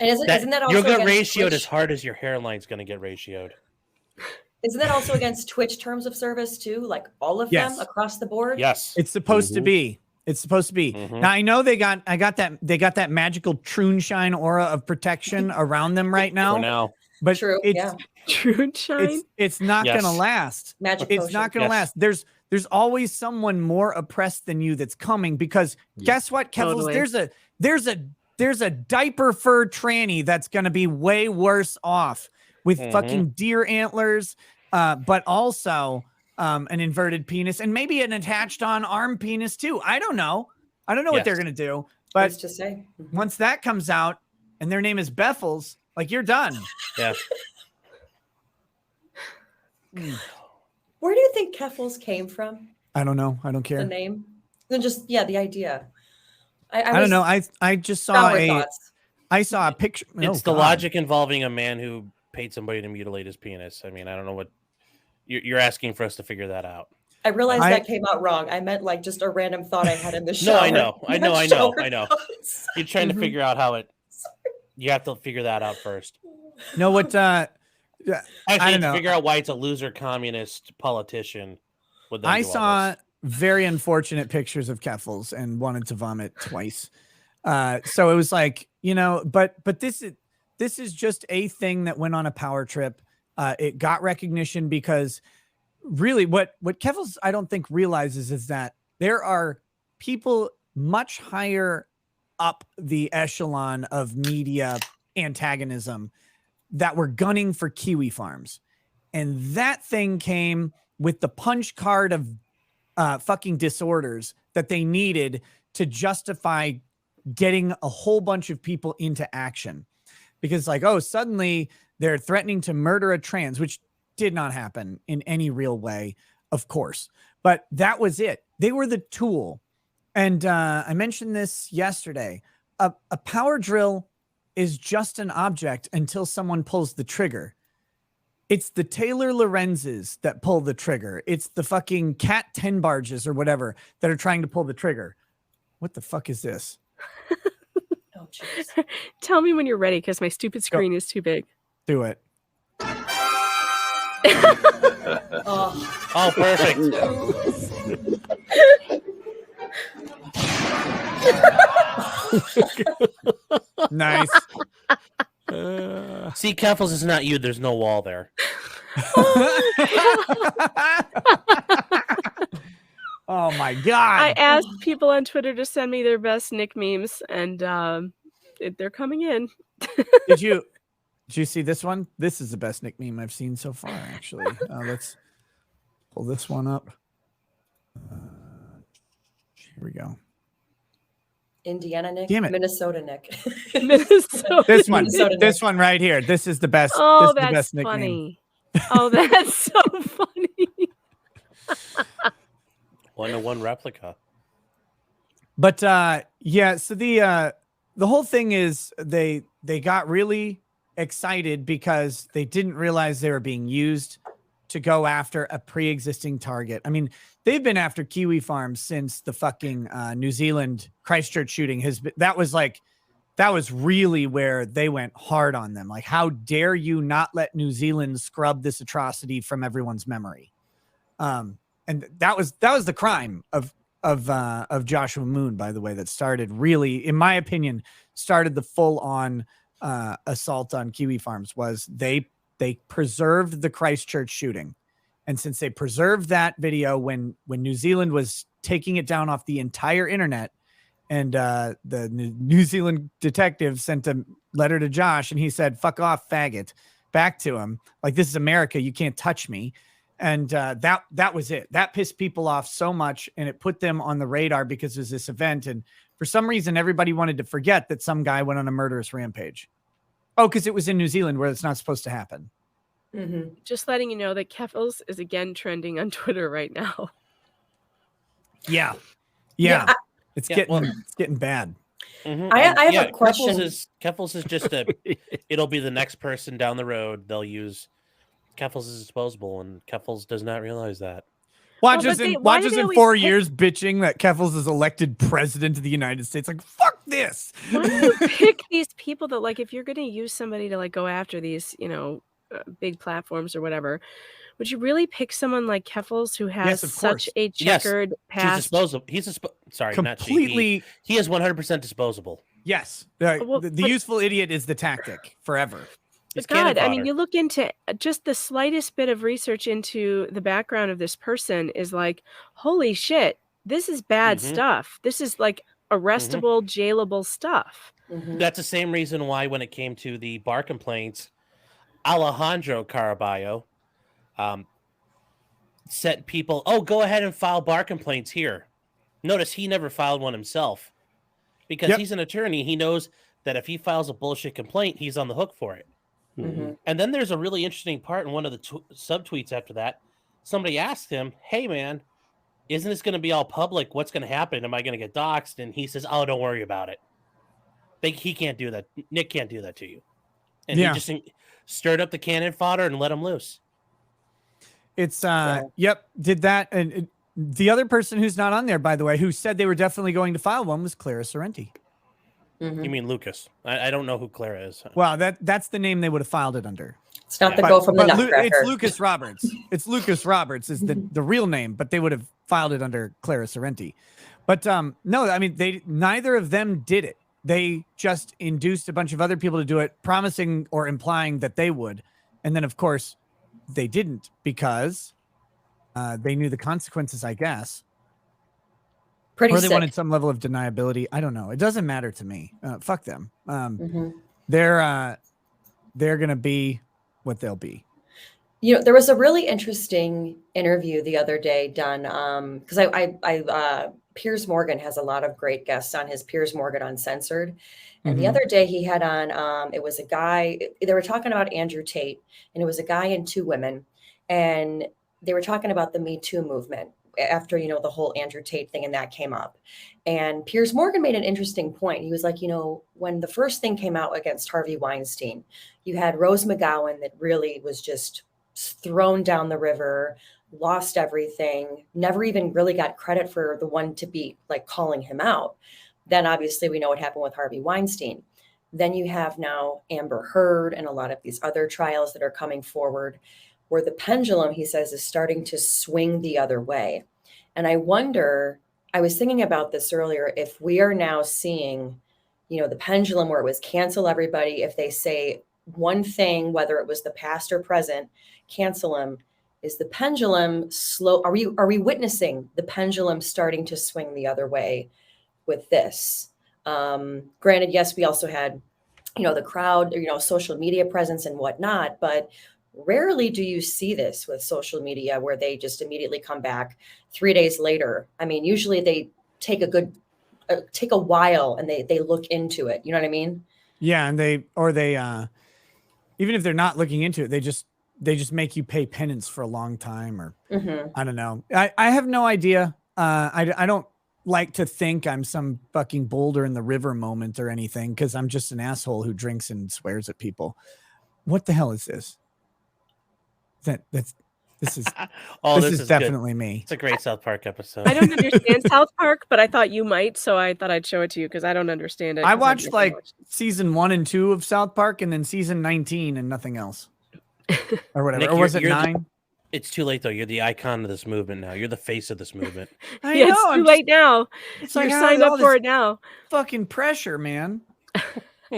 [SPEAKER 7] And isn't that also
[SPEAKER 8] you'll get ratioed as hard as your hairline's going to get ratioed?
[SPEAKER 7] Isn't that also against Twitch terms of service too? Like all of them across the board?
[SPEAKER 8] Yes,
[SPEAKER 2] it's supposed to be. It's supposed to be. Now I know they got that magical Troonshine aura of protection around them right now.
[SPEAKER 8] For now.
[SPEAKER 2] But
[SPEAKER 4] Troonshine.
[SPEAKER 2] It's not gonna last. It's not gonna last. There's always someone more oppressed than you that's coming, because guess what, Keffels? Totally. There's a diaper fur tranny that's gonna be way worse off with fucking deer antlers, but also an inverted penis and maybe an attached on arm penis too. I don't know what they're gonna do, but
[SPEAKER 7] to say
[SPEAKER 2] once that comes out and their name is Beffels, like you're done.
[SPEAKER 8] Yeah.
[SPEAKER 7] Where do you think Keffels came from?
[SPEAKER 2] I don't know. I don't care.
[SPEAKER 7] The name? Then just the idea.
[SPEAKER 2] I don't know. I just saw I saw a picture.
[SPEAKER 8] It's the logic involving a man who paid somebody to mutilate his penis. I mean, I don't know what you're asking for us to figure that out.
[SPEAKER 7] I realized that came out wrong. I meant like just a random thought I had in the show.
[SPEAKER 8] No, I know. You're trying to figure out how it. You have to figure that out first.
[SPEAKER 2] No, what? I don't know.
[SPEAKER 8] Figure out why it's a loser communist politician.
[SPEAKER 2] I saw very unfortunate pictures of Keffels and wanted to vomit twice. So it was like, but this is just a thing that went on a power trip. It got recognition because really what Keffels I don't think realizes is that there are people much higher up the echelon of media antagonism that were gunning for kiwi farms. And that thing came with the punch card of fucking disorders that they needed to justify getting a whole bunch of people into action. Because like, oh, suddenly they're threatening to murder a trans, which did not happen in any real way, of course. But that was it. They were the tool. And I mentioned this yesterday. A power drill is just an object until someone pulls the trigger. It's the Taylor Lorenzes that pull the trigger. It's the fucking Cat 10 barges or whatever that are trying to pull the trigger. What the fuck is this?
[SPEAKER 7] Oh, jeez.
[SPEAKER 4] Tell me when you're ready, because my stupid screen is too big.
[SPEAKER 2] Do it.
[SPEAKER 8] Oh, perfect.
[SPEAKER 2] Nice.
[SPEAKER 8] See, Keffels is not you. There's no wall there.
[SPEAKER 2] Oh my God.
[SPEAKER 4] I asked people on Twitter to send me their best Nick memes, and they're coming in.
[SPEAKER 2] Did you see this one? This is the best Nick meme I've seen so far, actually. Let's pull this one up. Here we go.
[SPEAKER 7] Indiana Nick,
[SPEAKER 2] Damn it.
[SPEAKER 7] Minnesota Nick.
[SPEAKER 4] Minnesota.
[SPEAKER 2] This one,
[SPEAKER 7] Minnesota
[SPEAKER 2] this one right here. This is the best.
[SPEAKER 4] Oh,
[SPEAKER 2] this is
[SPEAKER 4] that's
[SPEAKER 2] the best nickname.
[SPEAKER 4] funny. Oh, that's so funny.
[SPEAKER 8] 1-to-1 replica.
[SPEAKER 2] But yeah, so the whole thing is they got really excited because they didn't realize they were being used to go after a pre-existing target. I mean, they've been after kiwi farms since the fucking New Zealand Christchurch shooting has been. That was really where they went hard on them. Like, how dare you not let New Zealand scrub this atrocity from everyone's memory? And that was the crime of Joshua Moon, by the way, that started really, in my opinion, started the full on assault on kiwi farms. Was they preserved the Christchurch shooting. And since they preserved that video when New Zealand was taking it down off the entire internet, and the New Zealand detective sent a letter to Josh and he said, "Fuck off, faggot," back to him. Like, this is America. You can't touch me. And that was it. That pissed people off so much, and it put them on the radar because there's this event. And for some reason, everybody wanted to forget that some guy went on a murderous rampage. Oh, because it was in New Zealand where it's not supposed to happen.
[SPEAKER 4] Mm-hmm. Just letting you know that Keffels is again trending on Twitter right now.
[SPEAKER 2] Yeah. It's getting bad.
[SPEAKER 7] Mm-hmm. I have a question.
[SPEAKER 8] Keffels is just it'll be the next person down the road. They'll use Keffels is disposable, and Keffels does not realize that.
[SPEAKER 2] Watch us in 4 years bitching that Keffels is elected president of the United States. Like, fuck this.
[SPEAKER 4] Why do you pick these people that, like, if you're going to use somebody to, like, go after these, big platforms or whatever, would you really pick someone like Keffels who has such a checkered past?
[SPEAKER 8] She's disposable. Completely. He is 100% disposable.
[SPEAKER 2] Yes. The useful idiot is the tactic forever.
[SPEAKER 4] But God, I mean, you look into just the slightest bit of research into the background of this person is like, holy shit, this is bad stuff. This is like arrestable, jailable stuff.
[SPEAKER 8] Mm-hmm. That's the same reason why when it came to the bar complaints, Alejandro Caraballo sent people, go ahead and file bar complaints here. Notice he never filed one himself because he's an attorney. He knows that if he files a bullshit complaint, he's on the hook for it. Mm-hmm. And then there's a really interesting part in one of the subtweets after that. Somebody asked him, "Hey, man, isn't this going to be all public? What's going to happen? Am I going to get doxxed?" And he says, "Oh, don't worry about it. He can't do that. Nick can't do that to you." And he just stirred up the cannon fodder and let him loose.
[SPEAKER 2] It's did that. And the other person who's not on there, by the way, who said they were definitely going to file one was Clara Sorrenti.
[SPEAKER 8] You mean Lucas? I don't know who Clara is.
[SPEAKER 2] Well, that's the name they would have filed it under.
[SPEAKER 7] It's not the go from the Nutcracker.
[SPEAKER 2] It's Lucas Roberts. It's Lucas Roberts is the real name, but they would have filed it under Clara Sorrenti. But no, I mean, neither of them did it. They just induced a bunch of other people to do it, promising or implying that they would. And then, of course, they didn't because they knew the consequences, I guess. Or they wanted some level of deniability. I don't know. It doesn't matter to me. Fuck them. They're going to be what they'll be.
[SPEAKER 7] There was a really interesting interview the other day done because I Piers Morgan has a lot of great guests on his Piers Morgan Uncensored. And the other day he had on, it was a guy, they were talking about Andrew Tate, and it was a guy and two women. And they were talking about the Me Too movement after, the whole Andrew Tate thing, and that came up. And Piers Morgan made an interesting point. He was like, when the first thing came out against Harvey Weinstein, you had Rose McGowan that really was just thrown down the river, lost everything, never even really got credit for the one to be like calling him out. Then obviously we know what happened with Harvey Weinstein. Then you have now Amber Heard and a lot of these other trials that are coming forward where the pendulum, he says, is starting to swing the other way. And I wonder, I was thinking about this earlier, if we are now seeing, the pendulum where it was cancel everybody, if they say one thing, whether it was the past or present, cancel them. Is the pendulum slow? Are we witnessing the pendulum starting to swing the other way with this? Granted, yes, we also had, the crowd, social media presence and whatnot, but rarely do you see this with social media where they just immediately come back 3 days later. I mean, usually they take a while and they look into it. You know what I mean?
[SPEAKER 2] Yeah. And they even if they're not looking into it, they just make you pay penance for a long time or I don't know. I have no idea. I don't like to think I'm some fucking boulder in the river moment or anything, because I'm just an asshole who drinks and swears at people. What the hell is this? That's This is
[SPEAKER 8] Oh,
[SPEAKER 2] this is
[SPEAKER 8] good.
[SPEAKER 2] definitely me.
[SPEAKER 8] It's a great South Park episode.
[SPEAKER 4] I don't understand South Park, but I thought you might, so I thought I'd show it to you because I don't understand it.
[SPEAKER 2] I
[SPEAKER 4] 'cause I've
[SPEAKER 2] watched
[SPEAKER 4] never
[SPEAKER 2] like
[SPEAKER 4] watched it.
[SPEAKER 2] season 1 and 2 of South Park, and then season 19 and nothing else, or whatever.
[SPEAKER 8] Nick,
[SPEAKER 2] or was it
[SPEAKER 8] you're the-
[SPEAKER 2] 9?
[SPEAKER 8] It's too late though. You're the icon of this movement now. You're the face of this movement.
[SPEAKER 2] I
[SPEAKER 4] Yeah, it's
[SPEAKER 2] I'm
[SPEAKER 4] too
[SPEAKER 2] just-
[SPEAKER 4] late now.
[SPEAKER 2] It's
[SPEAKER 4] You're
[SPEAKER 2] like
[SPEAKER 4] signed
[SPEAKER 2] all
[SPEAKER 4] up for
[SPEAKER 2] this
[SPEAKER 4] it now.
[SPEAKER 2] fucking pressure, man.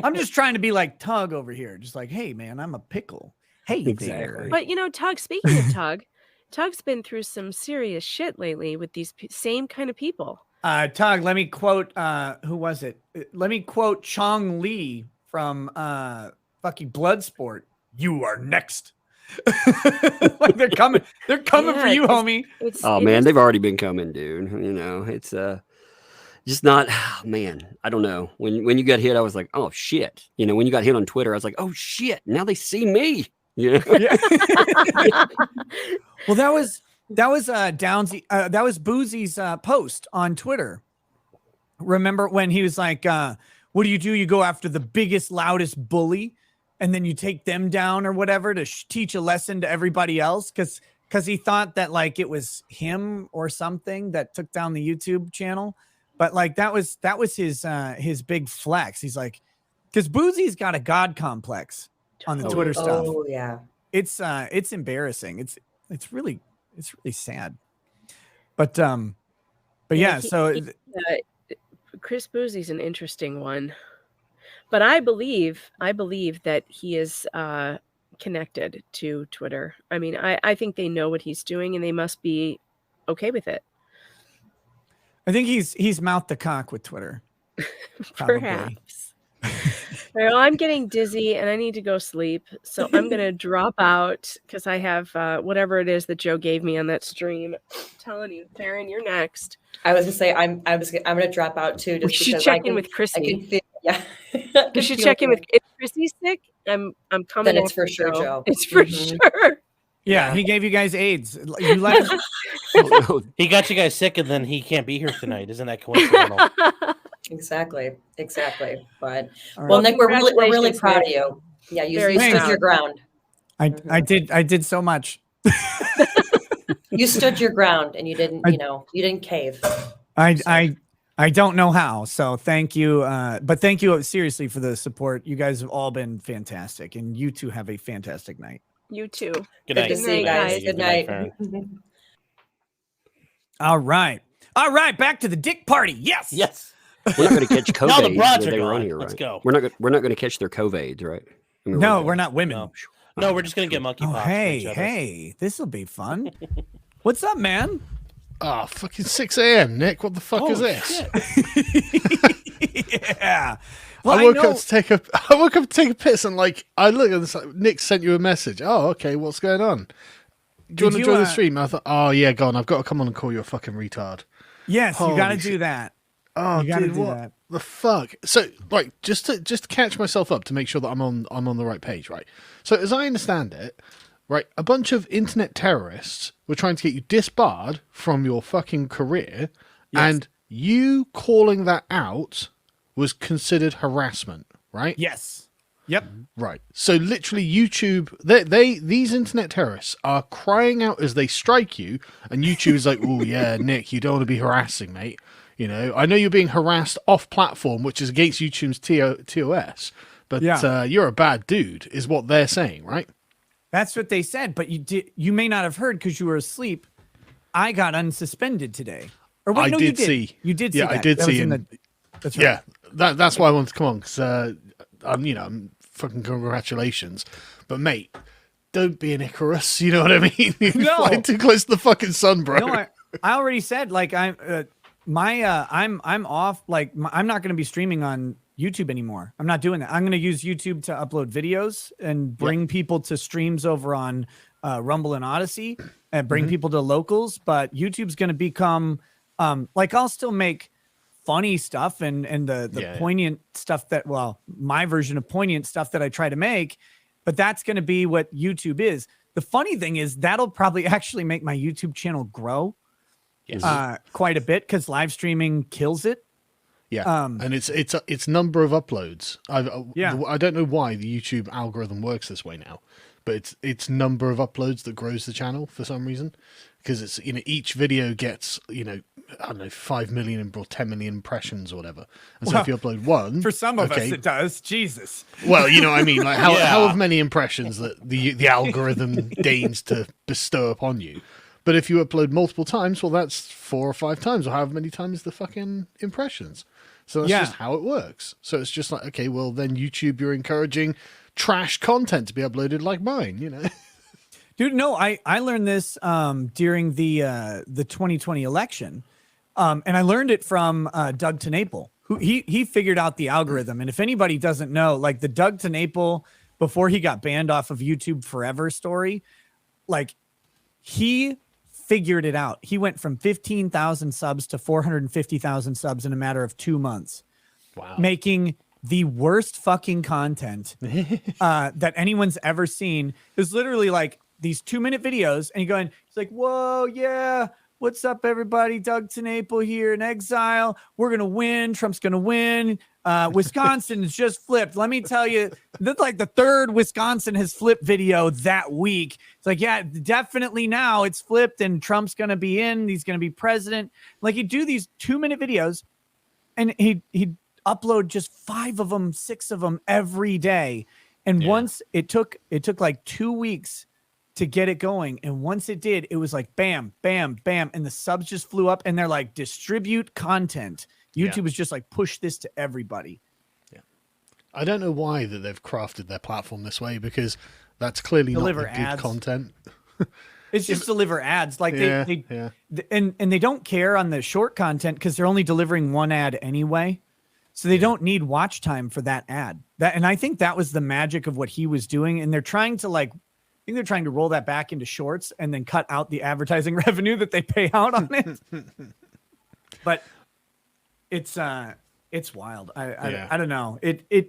[SPEAKER 2] I'm just trying to be like Tug over here, just like, hey, man, I'm a pickle. Hey,
[SPEAKER 9] Exactly.
[SPEAKER 4] But Tug, speaking of Tug, Tug's been through some serious shit lately with these same kind of people.
[SPEAKER 2] Tug, let me quote, who was it? Let me quote Chong Li from fucking Bloodsport. You are next. Like they're coming for you, homie.
[SPEAKER 9] Oh man, they've already been coming, dude. It's just not, man, I don't know. When you got hit, I was like, oh shit. When you got hit on Twitter, I was like, oh shit, now they see me. Yeah.
[SPEAKER 2] Well, that was Downsy. That was Boozy's post on Twitter. Remember when he was like, what do? You go after the biggest, loudest bully, and then you take them down or whatever to teach a lesson to everybody else, because he thought that like it was him or something that took down the YouTube channel. But like that was his big flex. He's like, because Boozy's got a god complex on the Twitter stuff.
[SPEAKER 7] Oh yeah,
[SPEAKER 2] it's embarrassing. It's really sad. But yeah.
[SPEAKER 4] Chris Boozy's an interesting one, but I believe that he is connected to Twitter. I mean, I think they know what he's doing and they must be okay with it.
[SPEAKER 2] I think he's mouthed the cock with Twitter.
[SPEAKER 4] Perhaps. Well, I'm getting dizzy and I need to go sleep, so I'm gonna drop out because I have whatever it is that Joe gave me on that stream. I'm telling you, Farron, you're next.
[SPEAKER 7] I was gonna say I'm gonna drop out too. Just
[SPEAKER 4] We should
[SPEAKER 7] because
[SPEAKER 4] check in with
[SPEAKER 7] I
[SPEAKER 4] Chrissy.
[SPEAKER 7] can feel, yeah.
[SPEAKER 4] We should check in with if Chrissy's sick. I'm coming.
[SPEAKER 7] Then it's
[SPEAKER 4] after
[SPEAKER 7] for sure, Joe.
[SPEAKER 4] It's for
[SPEAKER 7] Mhm.
[SPEAKER 4] sure.
[SPEAKER 2] Yeah, he gave you guys AIDS. You left.
[SPEAKER 8] He got you guys sick, and then he can't be here tonight. Isn't that coincidental?
[SPEAKER 7] Exactly. But
[SPEAKER 2] All
[SPEAKER 7] well,
[SPEAKER 2] right.
[SPEAKER 7] Nick, we're really
[SPEAKER 4] Congratulations,
[SPEAKER 7] proud of
[SPEAKER 4] Nick.
[SPEAKER 7] you. Yeah, you
[SPEAKER 4] Very
[SPEAKER 7] stood
[SPEAKER 4] proud.
[SPEAKER 7] your ground.
[SPEAKER 2] I did so much.
[SPEAKER 7] You stood your ground, and you didn't. You didn't cave.
[SPEAKER 2] I don't know how. So thank you. But thank you seriously for the support. You guys have all been fantastic, and you two have a fantastic night.
[SPEAKER 4] You too.
[SPEAKER 8] Good
[SPEAKER 7] Good
[SPEAKER 8] night.
[SPEAKER 7] to see you guys. Good night.
[SPEAKER 2] All right. Back to the dick party. Yes.
[SPEAKER 8] Yes.
[SPEAKER 9] We're not going to catch COVID.
[SPEAKER 8] Now the broads
[SPEAKER 9] when
[SPEAKER 8] are
[SPEAKER 9] they were on
[SPEAKER 8] gone.
[SPEAKER 9] here,
[SPEAKER 8] Let's
[SPEAKER 9] right?
[SPEAKER 8] go.
[SPEAKER 9] We're not going to catch their COVID, right? I mean,
[SPEAKER 2] No, we're not women.
[SPEAKER 8] No, we're just gonna get monkeypox.
[SPEAKER 2] Oh,
[SPEAKER 8] from each other.
[SPEAKER 2] hey, this will be fun. What's up, man?
[SPEAKER 10] Oh, fucking 6 a.m., Nick. What the fuck is this?
[SPEAKER 2] Yeah. Well,
[SPEAKER 10] I woke up to take a piss and I look at this. Nick sent you a message. Oh, okay. What's going on? Do you want to join the stream? I thought, oh yeah, go on. I've got to come on and call you a fucking retard.
[SPEAKER 2] Yes, you got to
[SPEAKER 10] Holy
[SPEAKER 2] do that.
[SPEAKER 10] Oh,
[SPEAKER 2] You gotta
[SPEAKER 10] dude,
[SPEAKER 2] do
[SPEAKER 10] what
[SPEAKER 2] that.
[SPEAKER 10] the fuck? So, just to catch myself up to make sure that I'm on the right page, right? So, as I understand it, right, a bunch of internet terrorists were trying to get you disbarred from your fucking career, and you calling that out was considered harassment, right?
[SPEAKER 2] Yes. Yep.
[SPEAKER 10] Right. So literally YouTube, these internet terrorists are crying out as they strike you, and YouTube is like, oh yeah, Nick, you don't want to be harassing, mate. I know you're being harassed off platform, which is against YouTube's TOS, but you're a bad dude, is what they're saying, right?
[SPEAKER 2] That's what they said, but you may not have heard because you were asleep. I got unsuspended today. Or wait, no, you did.
[SPEAKER 10] See.
[SPEAKER 2] You did see
[SPEAKER 10] Yeah,
[SPEAKER 2] that.
[SPEAKER 10] I did
[SPEAKER 2] That was
[SPEAKER 10] see.
[SPEAKER 2] that's right.
[SPEAKER 10] Yeah, that's why I wanted to come on, because I'm fucking congratulations. But mate, don't be an Icarus. You know what I mean? You're flying too close to the fucking sun, bro.
[SPEAKER 2] No, I already said I'm off. I'm not going to be streaming on YouTube anymore. I'm not doing that. I'm going to use YouTube to upload videos and bring people to streams over on Rumble and Odyssey and bring people to locals. But YouTube's going to become I'll still make funny stuff and the poignant stuff that, my version of poignant stuff that I try to make, but that's going to be what YouTube is. The funny thing is that'll probably actually make my YouTube channel grow quite a bit because live streaming kills it.
[SPEAKER 10] Yeah, and it's number of uploads. I don't know why the YouTube algorithm works this way now, but it's number of uploads that grows the channel for some reason, because it's each video gets I don't know 5 million or 10 million impressions or whatever. And so if you upload one,
[SPEAKER 2] for some of us it does. Jesus.
[SPEAKER 10] Well, you know what I mean, like how many impressions that the algorithm deigns to bestow upon you. But if you upload multiple times, well, that's 4 or 5 times, or however many times the fucking impressions. So that's just how it works. So it's just like, okay, well, then YouTube, you're encouraging trash content to be uploaded like mine,
[SPEAKER 2] Dude, no, I learned this during the 2020 election. And I learned it from Doug TeNapel, who he figured out the algorithm. And if anybody doesn't know, like the Doug TeNapel, before he got banned off of YouTube forever story, like he figured it out. He went from 15,000 subs to 450,000 subs in a matter of 2 months.
[SPEAKER 10] Wow.
[SPEAKER 2] Making the worst fucking content that anyone's ever seen. Is literally like these 2-minute videos, and he's like, whoa, yeah, what's up, everybody? Doug TeNapel here in exile. We're gonna win. Trump's gonna win. Wisconsin has just flipped. Let me tell you, that's like the 3rd Wisconsin has flipped video that week. It's like, yeah, definitely now it's flipped and Trump's going to be in. He's going to be president. Like he'd do these 2-minute videos and he'd upload just 5 of them, 6 of them every day. And once it took like 2 weeks to get it going. And once it did, it was like, bam, bam, bam. And the subs just flew up and they're like, distribute content. YouTube is just like, push this to everybody. Yeah.
[SPEAKER 10] I don't know why that they've crafted their platform this way, because that's clearly not the good content.
[SPEAKER 2] It's just deliver ads. Like and they don't care on the short content because they're only delivering 1 ad anyway. So they don't need watch time for that ad. And I think that was the magic of what he was doing. And they're trying to I think they're trying to roll that back into shorts and then cut out the advertising revenue that they pay out on it. But it's wild. I don't know.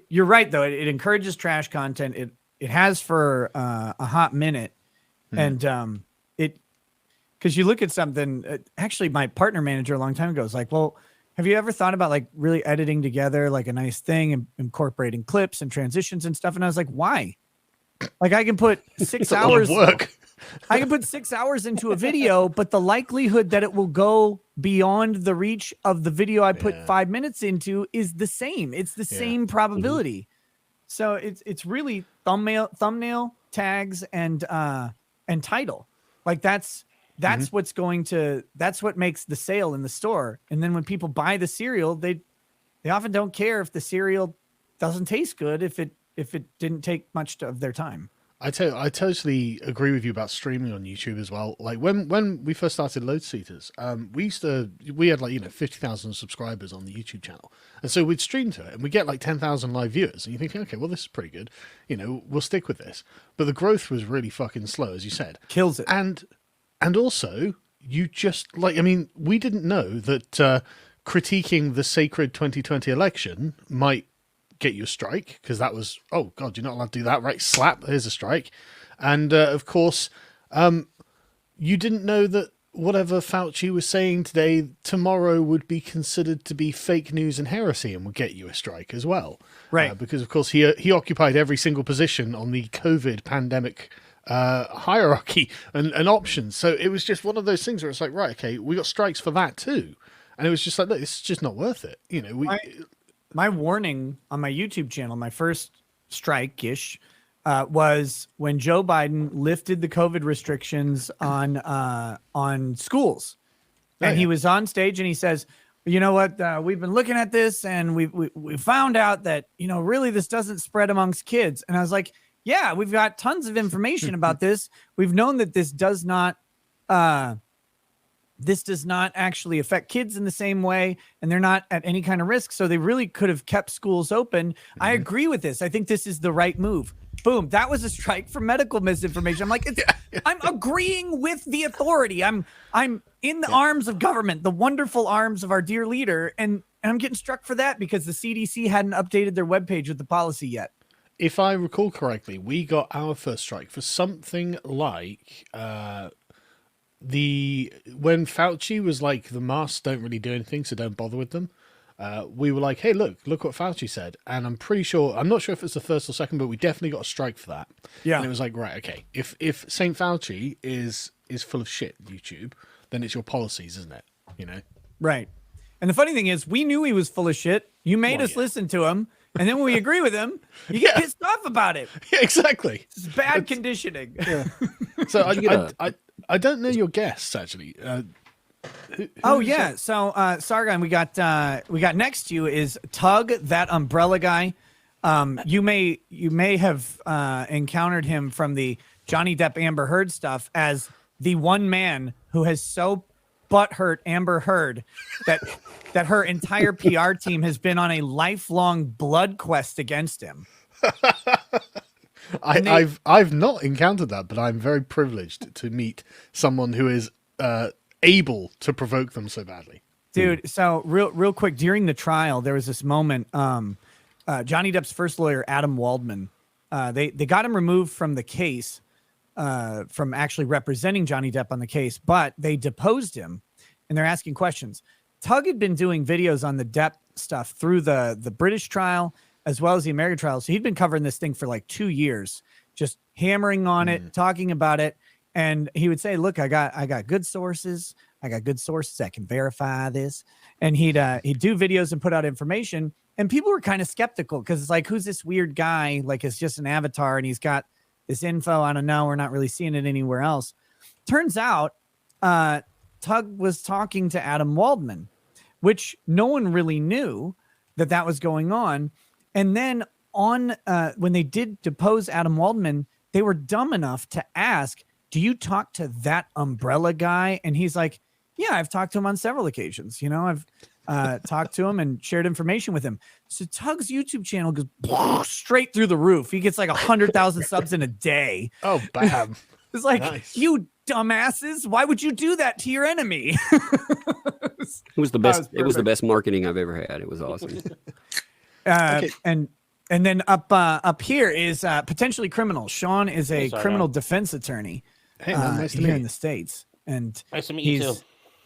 [SPEAKER 2] You're right though. It encourages trash content. It has for a hot minute, and because you look at something. Actually, my partner manager a long time ago was like, "Well, have you ever thought about like really editing together like a nice thing and incorporating clips and transitions and stuff?" And I was like, "Why? Like I can put 6 hours work. I can put 6 hours into a video, but the likelihood that it will go beyond the reach of the video I put 5 minutes into is the same. It's the same probability." So it's really thumbnail tags and title. Like that's what's that's what makes the sale in the store. And then when people buy the cereal, they often don't care if the cereal doesn't taste good if it didn't take much of their time.
[SPEAKER 10] I totally agree with you about streaming on YouTube as well. Like when we first started Load Seaters, we had like 50,000 subscribers on the YouTube channel, and so we'd stream to it, and we get like 10,000 live viewers, and you think, okay, well this is pretty good, we'll stick with this. But the growth was really fucking slow, as you said.
[SPEAKER 2] Kills it.
[SPEAKER 10] And also, you just we didn't know that critiquing the sacred 2020 election might get you a strike, because that was, oh god, you're not allowed to do that, right? Slap, here's a strike. And of course, you didn't know that whatever Fauci was saying today, tomorrow would be considered to be fake news and heresy and would get you a strike as well,
[SPEAKER 2] right?
[SPEAKER 10] Because of course he occupied every single position on the COVID pandemic hierarchy and options. So it was just one of those things where it's like, right, okay, we got strikes for that too, and it was just like, look, it's just not worth it.
[SPEAKER 2] My warning on my YouTube channel, my first strike-ish, was when Joe Biden lifted the COVID restrictions on schools. And he was on stage and he says, you know what, we've been looking at this and we found out that, really this doesn't spread amongst kids. And I was like, yeah, we've got tons of information about this. We've known that this does not actually affect kids in the same way, and they're not at any kind of risk. So they really could have kept schools open. I agree with this. I think this is the right move. Boom. That was a strike for medical misinformation. I'm like, I'm agreeing with the authority. I'm in the arms of government, the wonderful arms of our dear leader. And I'm getting struck for that because the CDC hadn't updated their webpage with the policy yet.
[SPEAKER 10] If I recall correctly, we got our first strike for something like, when Fauci was like, the masks don't really do anything, so don't bother with them. we were like, hey, look what Fauci said. And I'm not sure if it's the first or second, but we definitely got a strike for that.
[SPEAKER 2] Yeah.
[SPEAKER 10] And it was like, right, okay, if St. Fauci is full of shit, YouTube, then it's your policies, isn't it? You know?
[SPEAKER 2] Right. And the funny thing is, we knew he was full of shit. You made us listen to him. And then when we agree with him, you get pissed off about it.
[SPEAKER 10] Yeah, exactly.
[SPEAKER 2] It's bad conditioning.
[SPEAKER 10] Yeah. So I don't know your guests, actually.
[SPEAKER 2] So Sargon, we got next to you is Tug, that umbrella guy. You may have encountered him from the Johnny Depp Amber Heard stuff as the one man who has so butthurt Amber Heard that her entire PR team has been on a lifelong blood quest against him.
[SPEAKER 10] I've not encountered that, but I'm very privileged to meet someone who is able to provoke them so badly.
[SPEAKER 2] Dude, so real quick, during the trial, there was this moment. Johnny Depp's first lawyer, Adam Waldman, they got him removed from the case, from actually representing Johnny Depp on the case, but they deposed him, and they're asking questions. Tug had been doing videos on the Depp stuff through the British trial as well as the American trial, so he'd been covering this thing for like 2 years, just hammering on it, talking about it. And he would say, look, I got good sources. I got good sources that can verify this. And he'd do videos and put out information. And people were kind of skeptical because it's like, who's this weird guy? Like, it's just an avatar and he's got this info. I don't know. We're not really seeing it anywhere else. Turns out Tug was talking to Adam Waldman, which no one really knew that was going on. And then when they did depose Adam Waldman, they were dumb enough to ask, do you talk to that umbrella guy? And he's like, yeah, I've talked to him on several occasions. You know, I've talked to him and shared information with him. So Tug's YouTube channel goes straight through the roof. He gets like 100,000 subs in a day.
[SPEAKER 10] Oh, bam.
[SPEAKER 2] It's like,
[SPEAKER 10] nice.
[SPEAKER 2] You dumbasses. Why would you do that to your enemy?
[SPEAKER 9] It was the best. It was the best marketing I've ever had. It was awesome.
[SPEAKER 2] Okay. And then up here is potentially criminal. Sean is a criminal defense attorney
[SPEAKER 10] nice to
[SPEAKER 2] here
[SPEAKER 10] meet
[SPEAKER 2] in
[SPEAKER 10] you.
[SPEAKER 2] the States. And
[SPEAKER 8] Nice to meet you too.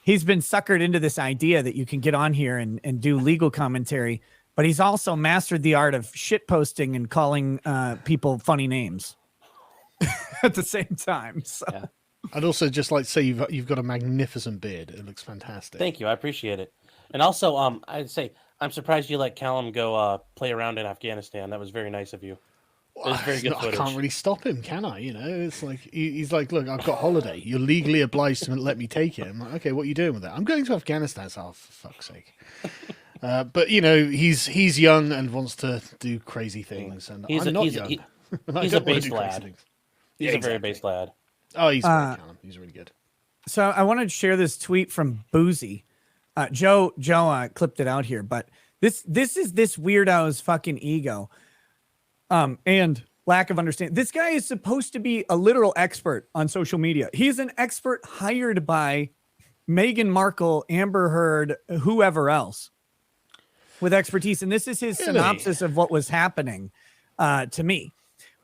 [SPEAKER 2] He's been suckered into this idea that you can get on here and do legal commentary, but he's also mastered the art of shit posting and calling people funny names at the same time. So.
[SPEAKER 8] Yeah.
[SPEAKER 10] I'd also just like to say you've got a magnificent beard. It looks fantastic.
[SPEAKER 8] Thank you. I appreciate it. And also, I'd say I'm surprised you let Callum go play around in Afghanistan. That was very nice of you. It was very good footage.
[SPEAKER 10] I can't really stop him, can I? You know, it's like he's like, look, I've got holiday. You're legally obliged to let me take it. I'm like, okay, what are you doing with that? I'm going to Afghanistan. So, for fuck's sake. But you know, he's young and wants to do crazy things, and I'm not young.
[SPEAKER 8] He's a base lad. He's a very base lad.
[SPEAKER 10] Oh, he's great, Callum. He's really good.
[SPEAKER 2] So I wanted to share this tweet from Boozy. Joe clipped it out here, but this is this weirdo's fucking ego. And lack of understanding. This guy is supposed to be a literal expert on social media. He's an expert hired by Meghan Markle, Amber Heard, whoever else with expertise. And this is his synopsis of what was happening to me.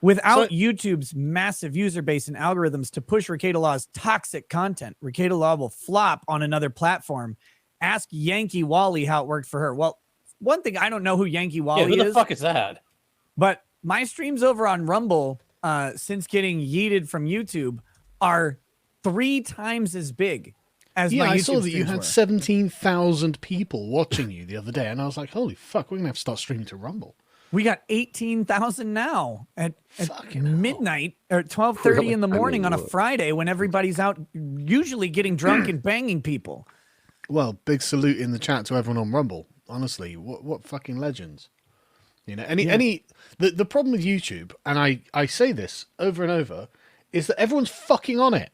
[SPEAKER 2] Without YouTube's massive user base and algorithms to push Rekieta Law's toxic content, Rekieta Law will flop on another platform. Ask Yankee Wally how it worked for her. Well, one thing, I don't know who Yankee Wally is.
[SPEAKER 8] Who the fuck is that?
[SPEAKER 2] But my streams over on Rumble, since getting yeeted from YouTube, are 3 times as big as my YouTube
[SPEAKER 10] I saw that you
[SPEAKER 2] streams
[SPEAKER 10] had
[SPEAKER 2] were.
[SPEAKER 10] 17,000 people watching you the other day, and I was like, holy fuck, we're going to have to start streaming to Rumble.
[SPEAKER 2] We got 18,000 now at midnight or 12:30 in the morning on a Friday when everybody's out usually getting drunk and banging people.
[SPEAKER 10] Well, big salute in the chat to everyone on Rumble. Honestly, what fucking legends. You know, the problem with YouTube, and I say this over and over, is that everyone's fucking on it.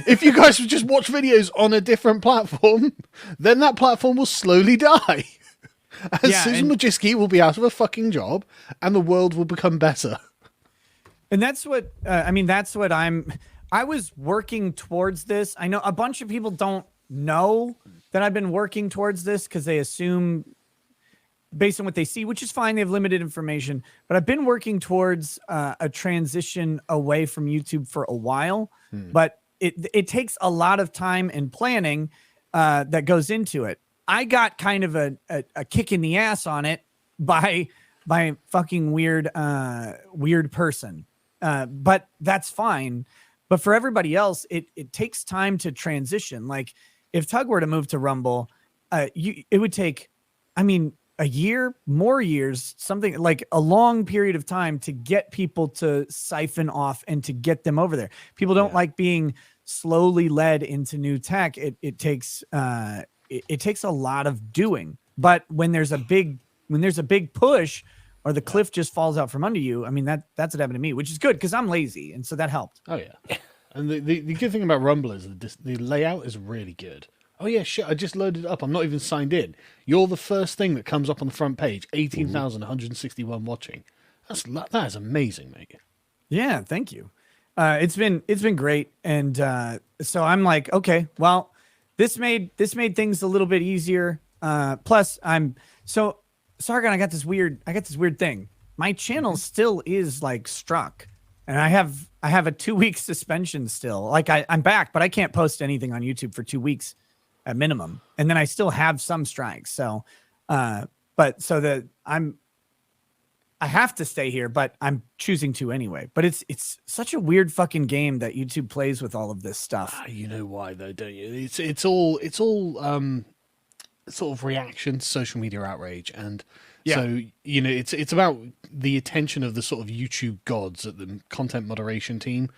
[SPEAKER 10] If you guys would just watch videos on a different platform, then that platform will slowly die. And Susan Wojcicki will be out of a fucking job, and the world will become better.
[SPEAKER 2] And that's what I was working towards this. I know a bunch of people don't know that I've been working towards this because they assume based on what they see, which is fine. They have limited information, but I've been working towards a transition away from YouTube for a while, but it takes a lot of time and planning that goes into it. I got kind of a kick in the ass on it by fucking weird person. But that's fine. But for everybody else, it takes time to transition. Like if Tug were to move to Rumble, it would take, I mean, a year, more years, something like a long period of time to get people to siphon off and to get them over there. People don't like being slowly led into new tech. It takes it takes a lot of doing. But when there's a big push or the cliff just falls out from under you, I mean, that's what happened to me, which is good because I'm lazy. And so that helped.
[SPEAKER 10] Oh, yeah. And the good thing about Rumble is the layout is really good. Oh, yeah, shit, I just loaded it up. I'm not even signed in. You're the first thing that comes up on the front page. 18,161 watching. That is amazing, mate.
[SPEAKER 2] Yeah, thank you. It's been great. And so I'm like, okay, well, this made things a little bit easier. Plus, I'm so Sargon. I got this weird thing. My channel still is like struck, and I have a 2-week suspension still. Like I'm back, but I can't post anything on YouTube for 2 weeks at minimum, and then I still have some strikes. So, I have to stay here, but I'm choosing to anyway. But it's such a weird fucking game that YouTube plays with all of this stuff.
[SPEAKER 10] You know why though, don't you? It's all sort of reaction to social media outrage, and so you know it's about the attention of the sort of YouTube gods at the content moderation team,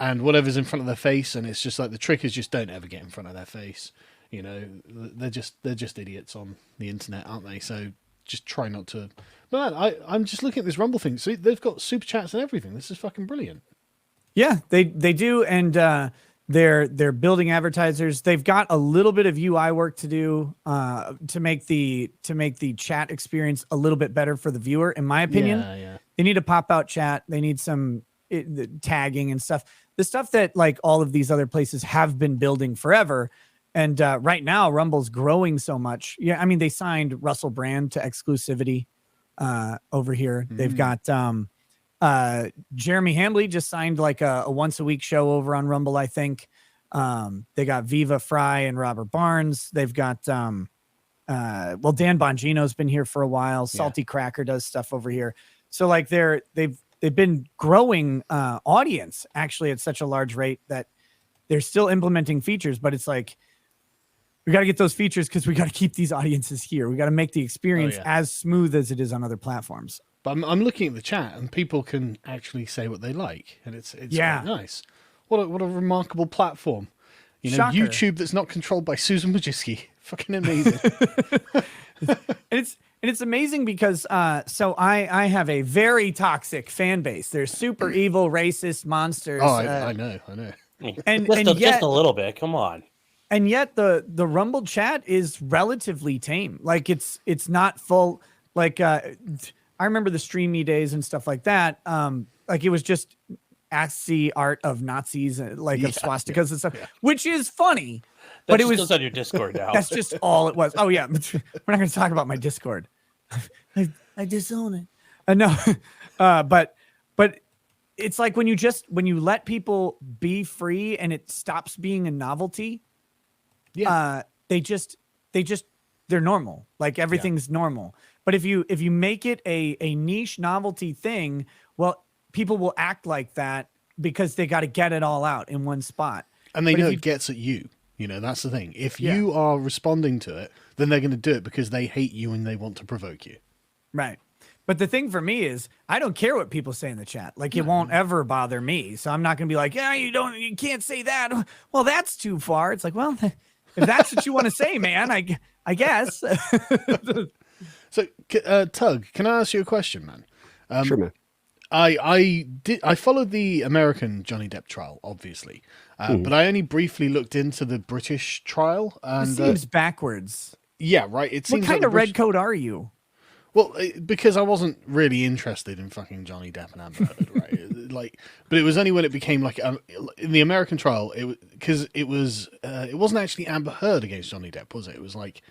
[SPEAKER 10] and whatever's in front of their face, and it's just like the trick is just don't ever get in front of their face. You know, they're just idiots on the internet, aren't they? So just try not to. Man, I'm just looking at this Rumble thing. So they've got super chats and everything. This is fucking brilliant.
[SPEAKER 2] Yeah, they do, and they're building advertisers. They've got a little bit of UI work to do to make the chat experience a little bit better for the viewer. In my opinion, they need a pop out chat. They need some tagging and stuff. The stuff that like all of these other places have been building forever. And right now, Rumble's growing so much. Yeah, I mean, they signed Russell Brand to exclusivity over here. Mm-hmm. They've got Jeremy Hambley just signed like a once a week show over on Rumble, I think. They got Viva Fry and Robert Barnes. They've got Dan Bongino's been here for a while. Salty Cracker does stuff over here. So like they've been growing audience actually at such a large rate that they're still implementing features, but it's like we got to get those features because we got to keep these audiences here. We got to make the experience as smooth as it is on other platforms.
[SPEAKER 10] But I'm looking at the chat, and people can actually say what they like, and it's quite nice. What a remarkable platform, you know. Shocker. YouTube that's not controlled by Susan Wojcicki. Fucking amazing.
[SPEAKER 2] and it's amazing because so I have a very toxic fan base. They're super evil, racist monsters.
[SPEAKER 10] Oh, I know.
[SPEAKER 2] And
[SPEAKER 8] yet,
[SPEAKER 2] just
[SPEAKER 8] a little bit. Come on.
[SPEAKER 2] And yet the Rumble chat is relatively tame. Like it's not full. Like I remember the streamy days and stuff like that. Like it was just assy art of Nazis, like of swastikas and stuff, which is funny. But it was
[SPEAKER 8] on your Discord now.
[SPEAKER 2] That's just all it was. Oh yeah, we're not going to talk about my Discord. I disown it. No, but it's like when you let people be free and it stops being a novelty. Yeah, they're normal. Like everything's normal. But if you make it a niche novelty thing, well, people will act like that because they got to get it all out in one spot.
[SPEAKER 10] And they know it gets at you. You know, that's the thing. If you are responding to it, then they're going to do it because they hate you and they want to provoke you.
[SPEAKER 2] Right. But the thing for me is I don't care what people say in the chat. Like it won't ever bother me. So I'm not going to be like, you can't say that. Well, that's too far. It's like, well, if that's what you want to say, man, I guess.
[SPEAKER 10] So, Tug, can I ask you a question, man?
[SPEAKER 9] Sure, man.
[SPEAKER 10] I followed the American Johnny Depp trial, obviously, but I only briefly looked into the British trial. And
[SPEAKER 2] it seems backwards.
[SPEAKER 10] Yeah, right. It seems
[SPEAKER 2] what kind of red coat are you?
[SPEAKER 10] Well, because I wasn't really interested in fucking Johnny Depp and Amber Heard, right? But it was only when it became like in the American trial, it wasn't actually Amber Heard against Johnny Depp, was it? It was like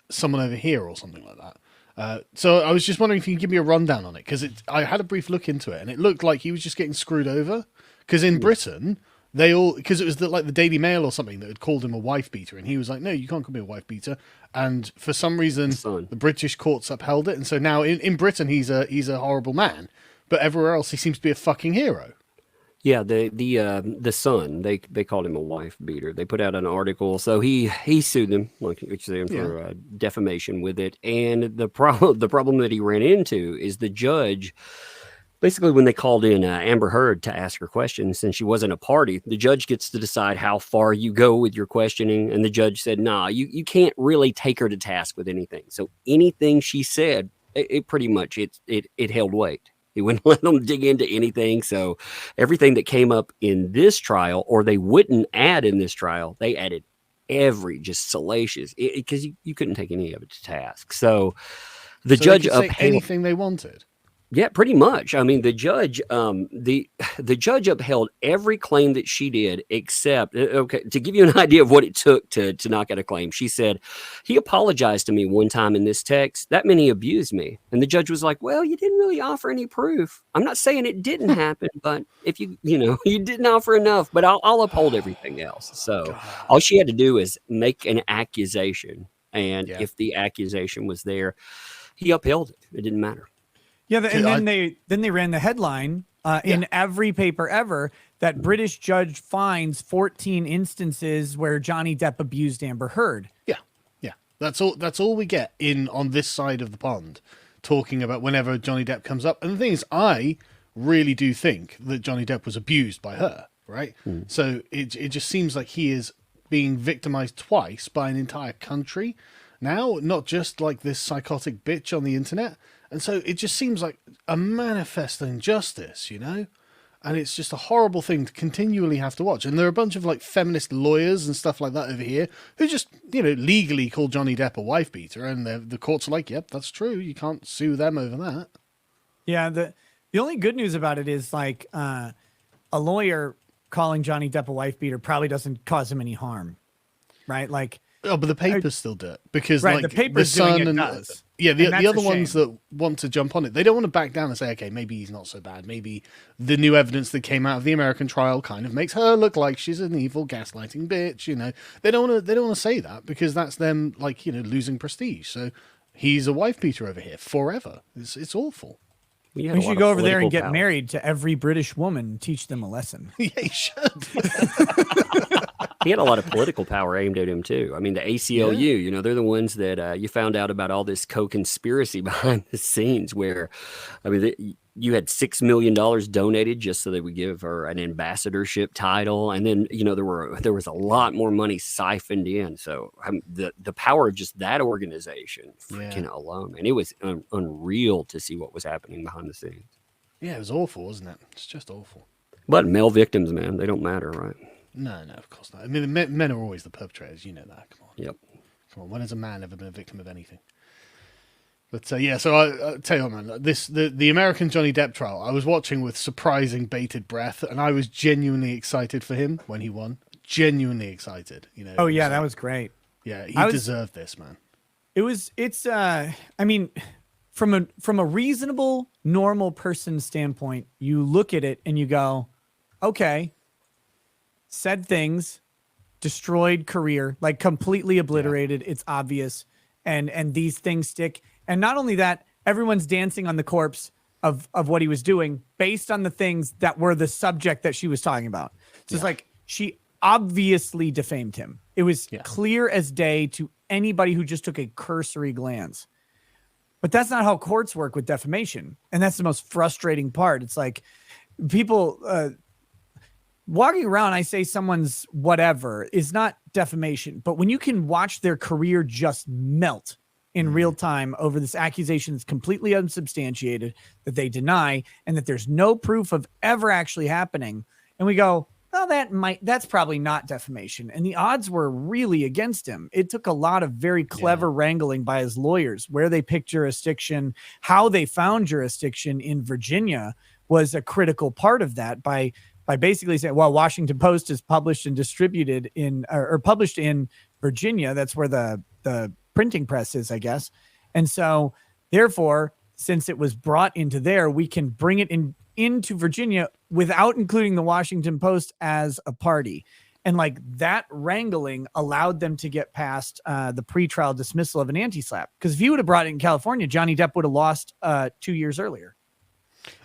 [SPEAKER 10] someone over here or something like that. So I was just wondering if you can give me a rundown on it, because I had a brief look into it, and it looked like he was just getting screwed over. Because in Britain, they all, because it was like the Daily Mail or something that had called him a wife beater, and he was like, no, you can't call me a wife beater. And for some reason, the British courts upheld it, and so now in Britain he's a horrible man, but everywhere else he seems to be a fucking hero.
[SPEAKER 9] Yeah, the Sun, they called him a wife beater. They put out an article, so he sued them, like you're saying, for defamation with it. And the problem that he ran into is the judge. Basically, when they called in Amber Heard to ask her questions, since she wasn't a party, the judge gets to decide how far you go with your questioning. And the judge said, nah, you can't really take her to task with anything. So anything she said, it pretty much, it held weight. He wouldn't let them dig into anything. So everything that came up in this trial, or they wouldn't add in this trial, they added every just salacious, because you couldn't take any of it to task. So the judge
[SPEAKER 10] upheld anything they wanted.
[SPEAKER 9] Yeah, pretty much. I mean, the judge, the judge upheld every claim that she did, except, okay, to give you an idea of what it took to knock out a claim. She said, he apologized to me one time in this text. That meant he abused me. And the judge was like, well, you didn't really offer any proof. I'm not saying it didn't happen, but if you didn't offer enough, but I'll uphold everything else. So all she had to do is make an accusation. And if the accusation was there, he upheld it. It didn't matter.
[SPEAKER 2] Yeah, and then they ran the headline in every paper ever that British judge finds 14 instances where Johnny Depp abused Amber Heard.
[SPEAKER 10] Yeah. That's all we get on this side of the pond, talking about whenever Johnny Depp comes up. And the thing is, I really do think that Johnny Depp was abused by her, right? So it just seems like he is being victimized twice by an entire country now, not just like this psychotic bitch on the internet. And so it just seems like a manifest injustice, and it's just a horrible thing to continually have to watch. And there are a bunch of like feminist lawyers and stuff like that over here who just, legally call Johnny Depp a wife beater, and the courts are like, yep, that's true. You can't sue them over that.
[SPEAKER 2] Yeah. The only good news about it is like a lawyer calling Johnny Depp a wife beater probably doesn't cause him any harm, right? Like,
[SPEAKER 10] oh, but the papers still do it because
[SPEAKER 2] the papers doing it does.
[SPEAKER 10] Yeah, the other ones that want to jump on it, they don't want to back down and say, okay, maybe he's not so bad. Maybe the new evidence that came out of the American trial kind of makes her look like she's an evil gaslighting bitch. They don't want to say that because that's them like losing prestige. So he's a wife beater over here forever. It's awful.
[SPEAKER 2] We should go over there and get married to every British woman and teach them a lesson.
[SPEAKER 10] Yeah, he should.
[SPEAKER 9] He had a lot of political power aimed at him, too. I mean, the ACLU, they're the ones that you found out about all this co-conspiracy behind the scenes where, I mean, you had $6 million donated just so they would give her an ambassadorship title. And then, there was a lot more money siphoned in. So the power of just that organization freaking alone. And it was unreal to see what was happening behind the scenes.
[SPEAKER 10] Yeah, it was awful, wasn't it? It's just awful.
[SPEAKER 9] But male victims, man, they don't matter, right?
[SPEAKER 10] No, of course not. I mean, men are always the perpetrators. You know that. Come on.
[SPEAKER 9] Yep.
[SPEAKER 10] Come on. When has a man ever been a victim of anything? But so I tell you what, man, the American Johnny Depp trial, I was watching with surprising bated breath, and I was genuinely excited for him when he won. Genuinely excited.
[SPEAKER 2] Oh yeah, that was great.
[SPEAKER 10] Yeah, he deserved this, man.
[SPEAKER 2] I mean, from a reasonable, normal person standpoint, you look at it and you go, okay. Said things, destroyed career, like completely obliterated. It's obvious. And these things stick. And not only that, everyone's dancing on the corpse of what he was doing based on the things that were the subject that she was talking about. So it's like she obviously defamed him. It was clear as day to anybody who just took a cursory glance. But that's not how courts work with defamation. And that's the most frustrating part. It's like people... walking around, I say someone's whatever is not defamation, but when you can watch their career just melt in real time over this accusation that's completely unsubstantiated, that they deny, and that there's no proof of ever actually happening, and we go, well, that's probably not defamation. And the odds were really against him. It took a lot of very clever wrangling by his lawyers, where they picked jurisdiction, how they found jurisdiction in Virginia was a critical part of that by basically saying, well, Washington Post is published and distributed or published in Virginia. That's where the printing press is, I guess. And so therefore, since it was brought into there, we can bring it into Virginia without including the Washington Post as a party. And like that wrangling allowed them to get past the pretrial dismissal of an anti-slap. Because if he would have brought it in California, Johnny Depp would have lost 2 years earlier.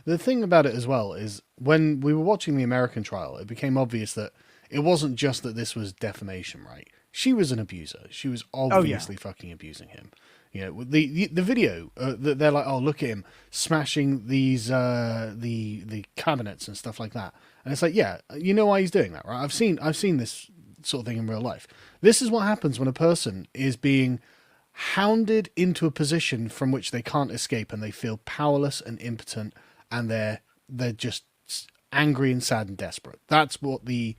[SPEAKER 10] The thing about it as well is when we were watching the American trial, it became obvious that it wasn't just that this was defamation, right? She was an abuser. She was obviously fucking abusing him. You know, the video, they're like, oh, look at him smashing these the cabinets and stuff like that. And it's like, yeah, you know why he's doing that, right? I've seen this sort of thing in real life. This is what happens when a person is being hounded into a position from which they can't escape, and they feel powerless and impotent, and they're just angry and sad and desperate. That's what the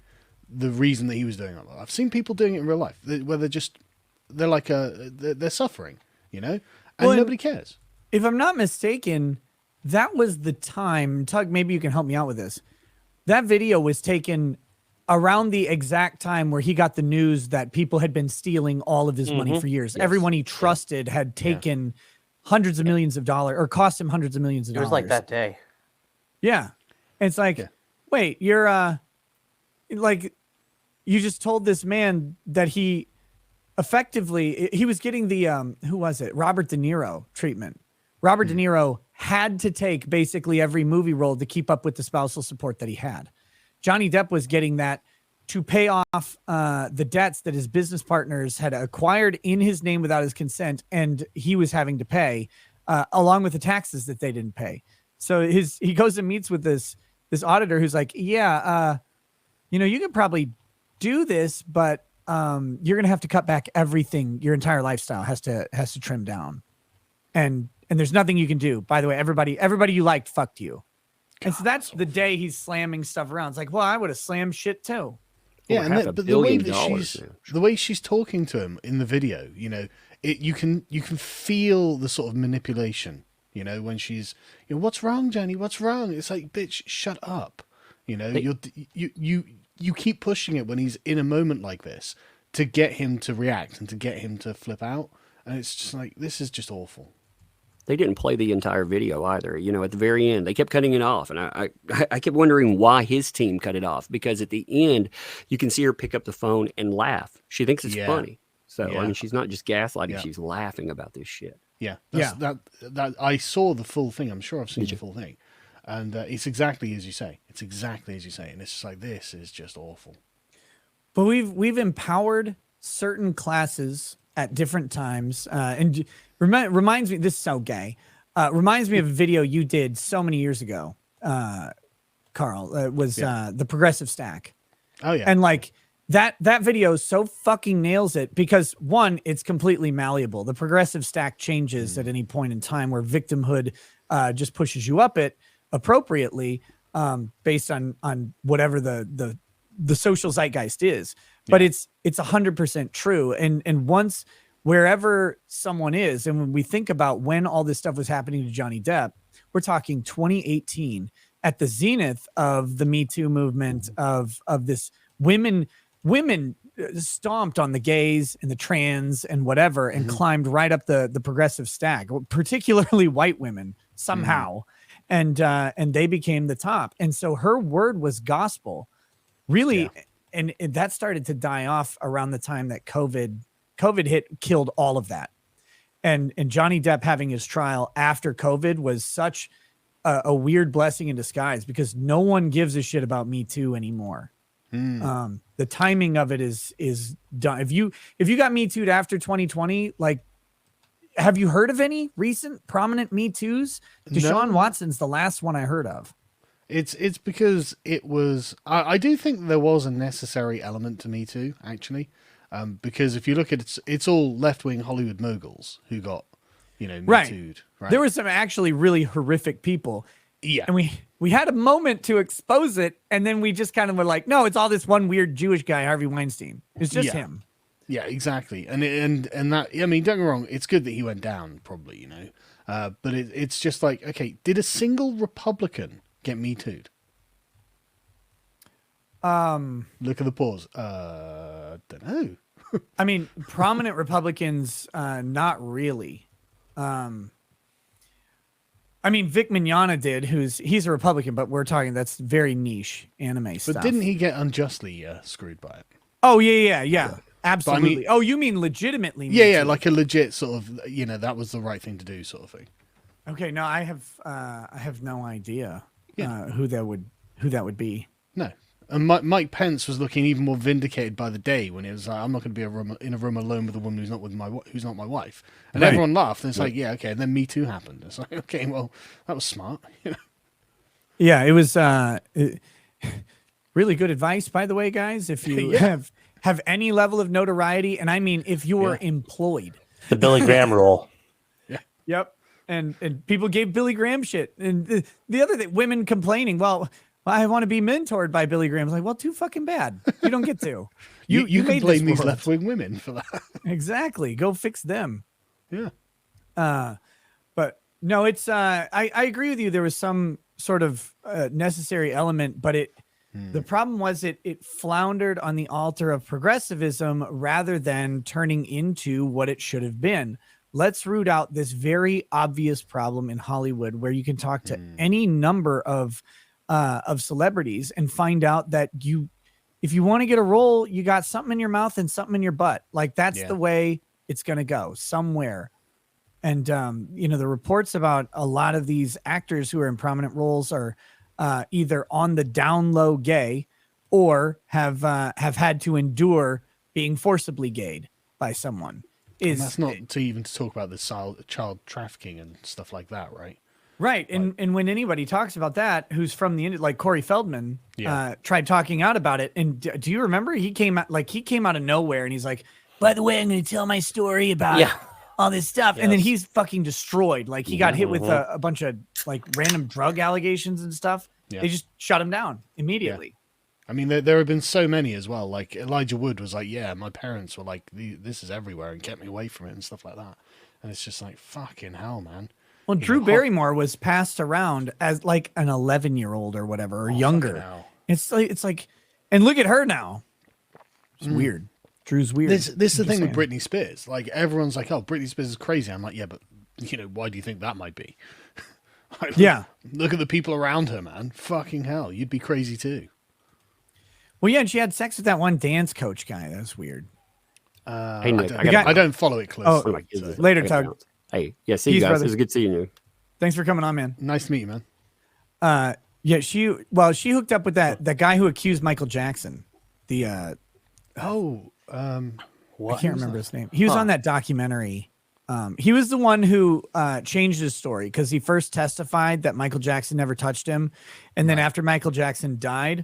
[SPEAKER 10] reason that he was doing it. I've seen people doing it in real life where they're suffering, you know, and nobody cares.
[SPEAKER 2] If I'm not mistaken, that was the time. Tug, maybe you can help me out with this. That video was taken around the exact time where he got the news that people had been stealing all of his money for years. Yes. Everyone he trusted had taken hundreds of millions of dollars, or cost him hundreds of millions of dollars.
[SPEAKER 8] It was like that day.
[SPEAKER 2] Yeah. And it's like, wait, you're like, you just told this man that he effectively, he was getting the, who was it? Robert De Niro treatment. Robert De Niro had to take basically every movie role to keep up with the spousal support that he had. Johnny Depp was getting that to pay off the debts that his business partners had acquired in his name without his consent, and he was having to pay, along with the taxes that they didn't pay. So he goes and meets with this auditor who's like, yeah, you know, you could probably do this, but you're gonna have to cut back everything. Your entire lifestyle has to trim down, and there's nothing you can do. By the way, everybody you liked fucked you. And so that's the day he's slamming stuff around. It's like, well, I would have slammed shit too.
[SPEAKER 10] Yeah, and but the way that the way she's talking to him in the video, you know, you can feel the sort of manipulation. You know, when she's, you know, what's wrong, Johnny? What's wrong? It's like, bitch, shut up. You know, you keep pushing it when he's in a moment like this to get him to react and to get him to flip out, and it's just like, this is just awful.
[SPEAKER 9] They didn't play the entire video either. You know, at the very end, they kept cutting it off. And I kept wondering why his team cut it off, because at the end, you can see her pick up the phone and laugh. She thinks it's funny. So, I mean, she's not just gaslighting. She's laughing about this shit.
[SPEAKER 10] Yeah. That I saw the full thing. I'm sure I've seen the full thing. And it's exactly as you say. It's exactly as you say. And it's just like, this is just awful.
[SPEAKER 2] But we've empowered certain classes at different times. And reminds me, this is so gay. Reminds me of a video you did so many years ago, Carl. It was the progressive stack.
[SPEAKER 10] Oh yeah.
[SPEAKER 2] And like that video so fucking nails it, because one, it's completely malleable. The progressive stack changes at any point in time, where victimhood just pushes you up it appropriately based on whatever the social zeitgeist is. But it's 100% true. And once wherever someone is, and when we think about when all this stuff was happening to Johnny Depp, we're talking 2018 at the zenith of the Me Too movement, of this women stomped on the gays and the trans and whatever, and climbed right up the progressive stack, particularly white women somehow. And they became the top. And so her word was gospel, really. And that started to die off around the time that COVID hit, killed all of that. And Johnny Depp having his trial after COVID was such a weird blessing in disguise, because no one gives a shit about Me Too anymore. The timing of it is done. If you got Me Too'd after 2020, like, have you heard of any recent prominent Me Too's? Deshaun Watson's the last one I heard of.
[SPEAKER 10] It's because it was, I do think there was a necessary element to Me Too, actually. Because if you look at it's all left-wing Hollywood moguls who got, you know, Me Too'd. Right.
[SPEAKER 2] There were some actually really horrific people.
[SPEAKER 10] Yeah.
[SPEAKER 2] And we had a moment to expose it, and then we just kind of were like, no, it's all this one weird Jewish guy, Harvey Weinstein. It's just him.
[SPEAKER 10] Yeah, exactly. And that, I mean, don't get me wrong, it's good that he went down, probably, you know. But it's just like, okay, did a single Republican get Me Too'd? Look at the pause. Don't know.
[SPEAKER 2] I mean, prominent Republicans, not really. I I mean, Vic Mignogna did, he's a Republican, but we're talking that's very niche anime stuff.
[SPEAKER 10] But didn't he get unjustly screwed by it?
[SPEAKER 2] Oh yeah. Absolutely.
[SPEAKER 10] I mean,
[SPEAKER 2] oh, you mean legitimately?
[SPEAKER 10] Yeah, like a legit sort of, that was the right thing to do, sort of thing.
[SPEAKER 2] Okay, no, I have no idea who that would be.
[SPEAKER 10] No. And Mike Pence was looking even more vindicated by the day when he was like, "I'm not going to be in a room alone with a woman who's not my wife," and everyone laughed. And it's like, yeah, okay. And then Me Too happened. It's like, okay, well, that was smart.
[SPEAKER 2] Yeah, it was really good advice, by the way, guys. If you have any level of notoriety, and I mean, if you were employed,
[SPEAKER 8] the Billy Graham rule.
[SPEAKER 2] Yep, and people gave Billy Graham shit, and the other thing, women complaining, well, I want to be mentored by Billy Graham. It's like, well, too fucking bad. You don't get to.
[SPEAKER 10] You can
[SPEAKER 2] made
[SPEAKER 10] blame
[SPEAKER 2] this
[SPEAKER 10] these left-wing women for that.
[SPEAKER 2] Exactly. Go fix them.
[SPEAKER 10] Yeah.
[SPEAKER 2] But no, it's I agree with you. There was some sort of necessary element, but the problem was it floundered on the altar of progressivism rather than turning into what it should have been. Let's root out this very obvious problem in Hollywood where you can talk to any number of celebrities and find out that if you want to get a role, you got something in your mouth and something in your butt. Like that's the way it's going to go somewhere. And, the reports about a lot of these actors who are in prominent roles are either on the down low gay or have had to endure being forcibly gayed by someone.
[SPEAKER 10] And that's not to talk about the child trafficking and stuff like that, right?
[SPEAKER 2] Right. And when anybody talks about that, who's from the industry, like Corey Feldman, tried talking out about it. And do you remember he came out of nowhere and he's like, by the way, I'm going to tell my story about all this stuff. Yes. And then he's fucking destroyed. Like he got hit with a bunch of like random drug allegations and stuff. Yeah. They just shut him down immediately.
[SPEAKER 10] Yeah. I mean, there have been so many as well. Like Elijah Wood was like, yeah, my parents were like, this is everywhere and kept me away from it and stuff like that. And it's just like, fucking hell, man.
[SPEAKER 2] Well, Drew Barrymore was passed around as like an 11-year-old or whatever, or younger. It's like, and look at her now. It's weird. Drew's weird.
[SPEAKER 10] This is the thing with Britney Spears. Like everyone's like, oh, Britney Spears is crazy. I'm like, yeah, but why do you think that might be? Look at the people around her, man. Fucking hell, you'd be crazy too.
[SPEAKER 2] Well, yeah, and she had sex with that one dance coach guy. That was weird.
[SPEAKER 10] Hey, Nick, I don't follow it closely.
[SPEAKER 2] Oh, later, Tug.
[SPEAKER 9] Hey, see you guys. Brother. It was good seeing you.
[SPEAKER 2] Thanks for coming on, man.
[SPEAKER 10] Nice to meet you, man.
[SPEAKER 2] She hooked up with that guy who accused Michael Jackson. I can't remember his name. He was on that documentary. He was the one who changed his story because he first testified that Michael Jackson never touched him. And then after Michael Jackson died,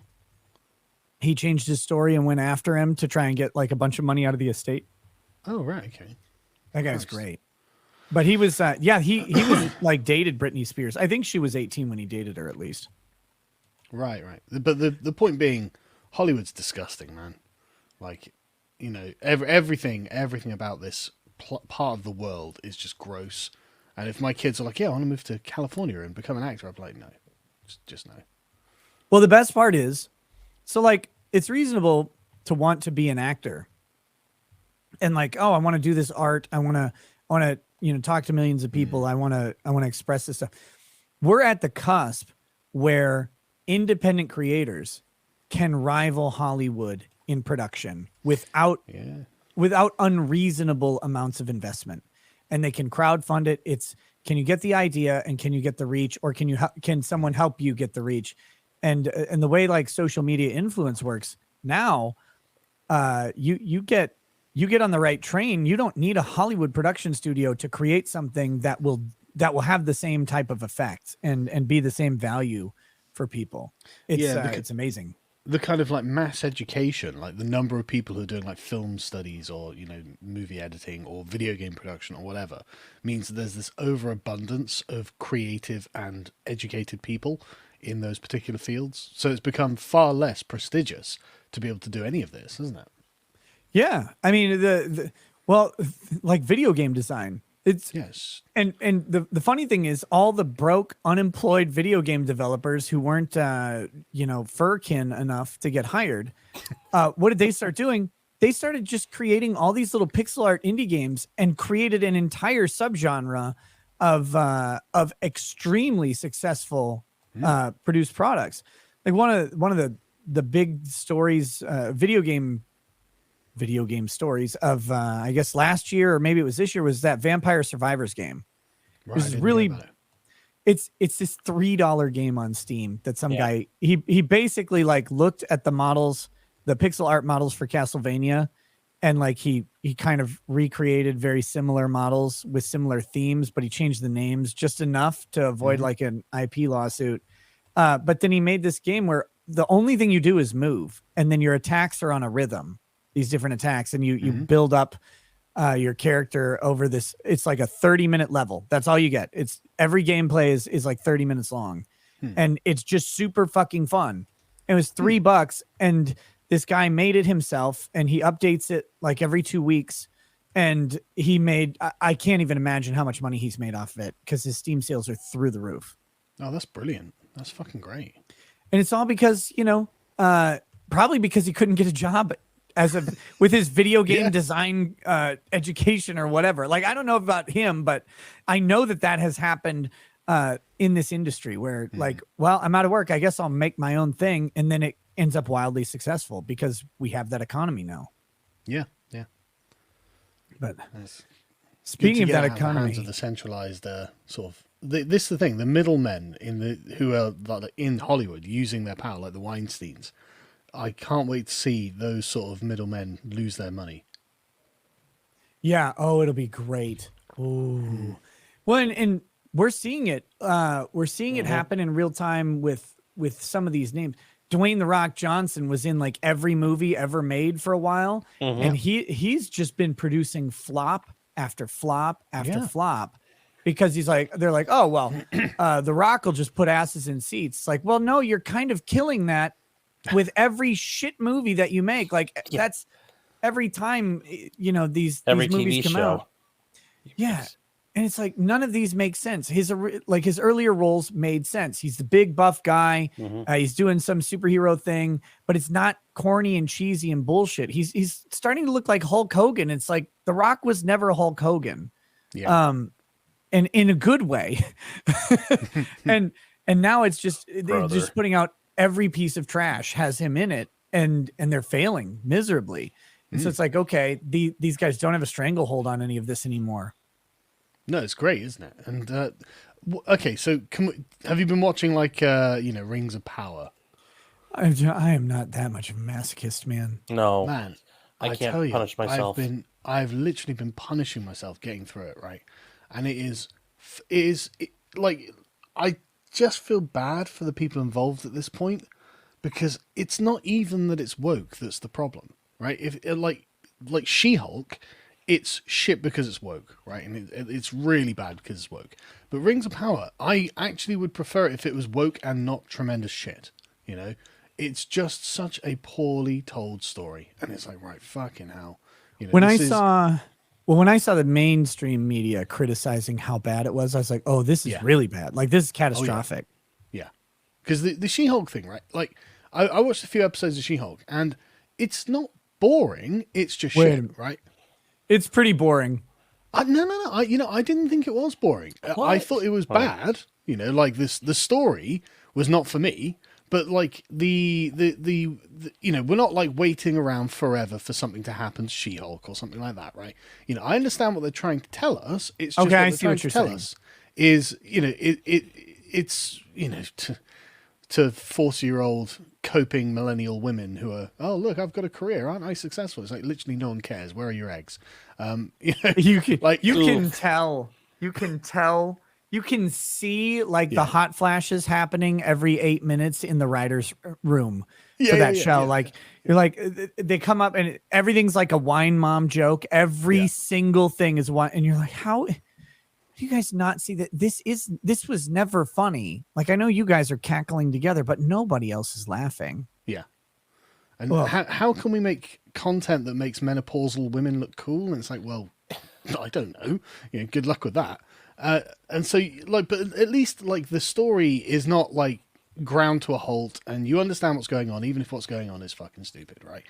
[SPEAKER 2] he changed his story and went after him to try and get like a bunch of money out of the estate.
[SPEAKER 10] Oh, right. Okay.
[SPEAKER 2] That guy's great. But he was, he was like dated Britney Spears. I think she was 18 when he dated her, at least.
[SPEAKER 10] Right. But the point being, Hollywood's disgusting, man. Like, everything about this part of the world is just gross. And if my kids are like, yeah, I want to move to California and become an actor, I'd be like, no, just no.
[SPEAKER 2] Well, the best part is, so like, it's reasonable to want to be an actor. And like, oh, I want to do this art. I want to, talk to millions of people. I want to express this stuff. We're at the cusp where independent creators can rival Hollywood in production without unreasonable amounts of investment, and they can crowdfund it. It's, can you get the idea and can you get the reach, or can someone help you get the reach? And the way like social media influence works now, you get on the right train. You don't need a Hollywood production studio to create something that will have the same type of effect and be the same value for people. It's amazing.
[SPEAKER 10] The kind of like mass education, like the number of people who are doing like film studies or, movie editing or video game production or whatever, means that there's this overabundance of creative and educated people in those particular fields. So it's become far less prestigious to be able to do any of this, isn't it?
[SPEAKER 2] Yeah. I mean, like video game design.
[SPEAKER 10] Yes.
[SPEAKER 2] And the funny thing is, all the broke, unemployed video game developers who weren't, furkin enough to get hired, what did they start doing? They started just creating all these little pixel art indie games and created an entire subgenre of extremely successful produced products. Like one of the big stories, video game stories of I guess last year or maybe it was this year was that Vampire Survivors game.
[SPEAKER 10] Right,
[SPEAKER 2] It was really it's this $3 game on Steam that some guy he basically like looked at the models, the pixel art models for Castlevania, and like he kind of recreated very similar models with similar themes, but he changed the names just enough to avoid like an IP lawsuit. But then he made this game where the only thing you do is move, and then your attacks are on a rhythm, these different attacks, and you build up your character over this. It's like a 30-minute level. That's all you get. It's every gameplay is like 30 minutes long, and it's just super fucking fun. It was $3, and this guy made it himself, and he updates it like every 2 weeks. And he made, I can't even imagine how much money he's made off of it because his Steam sales are through the roof.
[SPEAKER 10] Oh, that's brilliant. That's fucking great.
[SPEAKER 2] And it's all because, probably because he couldn't get a job with his video game design education or whatever. Like, I don't know about him, but I know that has happened in this industry where like, well, I'm out of work. I guess I'll make my own thing. And then it ends up wildly successful because we have that economy now.
[SPEAKER 10] Yeah. Yeah.
[SPEAKER 2] But speaking of that economy,
[SPEAKER 10] of the centralized sort of, this is the thing, the middlemen who are like in Hollywood using their power, like the Weinsteins. I can't wait to see those sort of middlemen lose their money.
[SPEAKER 2] Yeah. Oh, it'll be great. Ooh. Well, and we're seeing it. We're seeing it happen in real time with some of these names. Dwayne "The Rock" Johnson was in like every movie ever made for a while, and he's just been producing flop after flop after flop because they're like, oh well, The Rock will just put asses in seats. It's like, well, no, you're kind of killing that with every shit movie that you make. Like that's every time these movies come out. Yeah. And it's like none of these make sense. His earlier roles made sense. He's the big buff guy. He's doing some superhero thing, but it's not corny and cheesy and bullshit. He's starting to look like Hulk Hogan. It's like The Rock was never Hulk Hogan, and in a good way. and now it's just they're just putting out every piece of trash has him in it, and they're failing miserably. And so it's like, okay, these guys don't have a stranglehold on any of this anymore.
[SPEAKER 10] No, it's great, isn't it? And okay, so have you been watching like Rings of Power?
[SPEAKER 2] I am not that much of a masochist, man.
[SPEAKER 8] No,
[SPEAKER 10] man,
[SPEAKER 8] I can't punish myself.
[SPEAKER 10] I've literally been punishing myself getting through it, right? And it is like I just feel bad for the people involved at this point because it's not even that it's woke that's the problem, right? If like She-Hulk. It's shit because it's woke, right? And it's really bad because it's woke. But Rings of Power, I actually would prefer it if it was woke and not tremendous shit. It's just such a poorly told story, and it's like, right, fucking hell.
[SPEAKER 2] When I saw the mainstream media criticizing how bad it was, I was like, oh, this is really bad. Like this is catastrophic.
[SPEAKER 10] Yeah, because the She-Hulk thing, right? Like I watched a few episodes of She-Hulk, and it's not boring. It's just shit, right?
[SPEAKER 2] It's pretty boring.
[SPEAKER 10] No. I didn't think it was boring. I thought it was bad. Like the story was not for me. But like the we're not like waiting around forever for something to happen to She-Hulk or something like that, right? I understand what they're trying to tell us. It's just
[SPEAKER 2] I see what you're saying.
[SPEAKER 10] Is it's to 40-year-old coping millennial women who are, oh look, I've got a career, aren't I successful? It's like literally no one cares. Where are your eggs?
[SPEAKER 2] You can tell, you can see like the hot flashes happening every 8 minutes in the writer's room for that show. Yeah. Like you're like, they come up and everything's like a wine mom joke. Every single thing is one. And you're like, how do you guys not see that this was never funny? Like, I know you guys are cackling together, but nobody else is laughing.
[SPEAKER 10] Yeah. And how can we make content that makes menopausal women look cool? And it's like, well, I don't know. Good luck with that. And so, like, but at least like the story is not like ground to a halt, and you understand what's going on, even if what's going on is fucking stupid, right?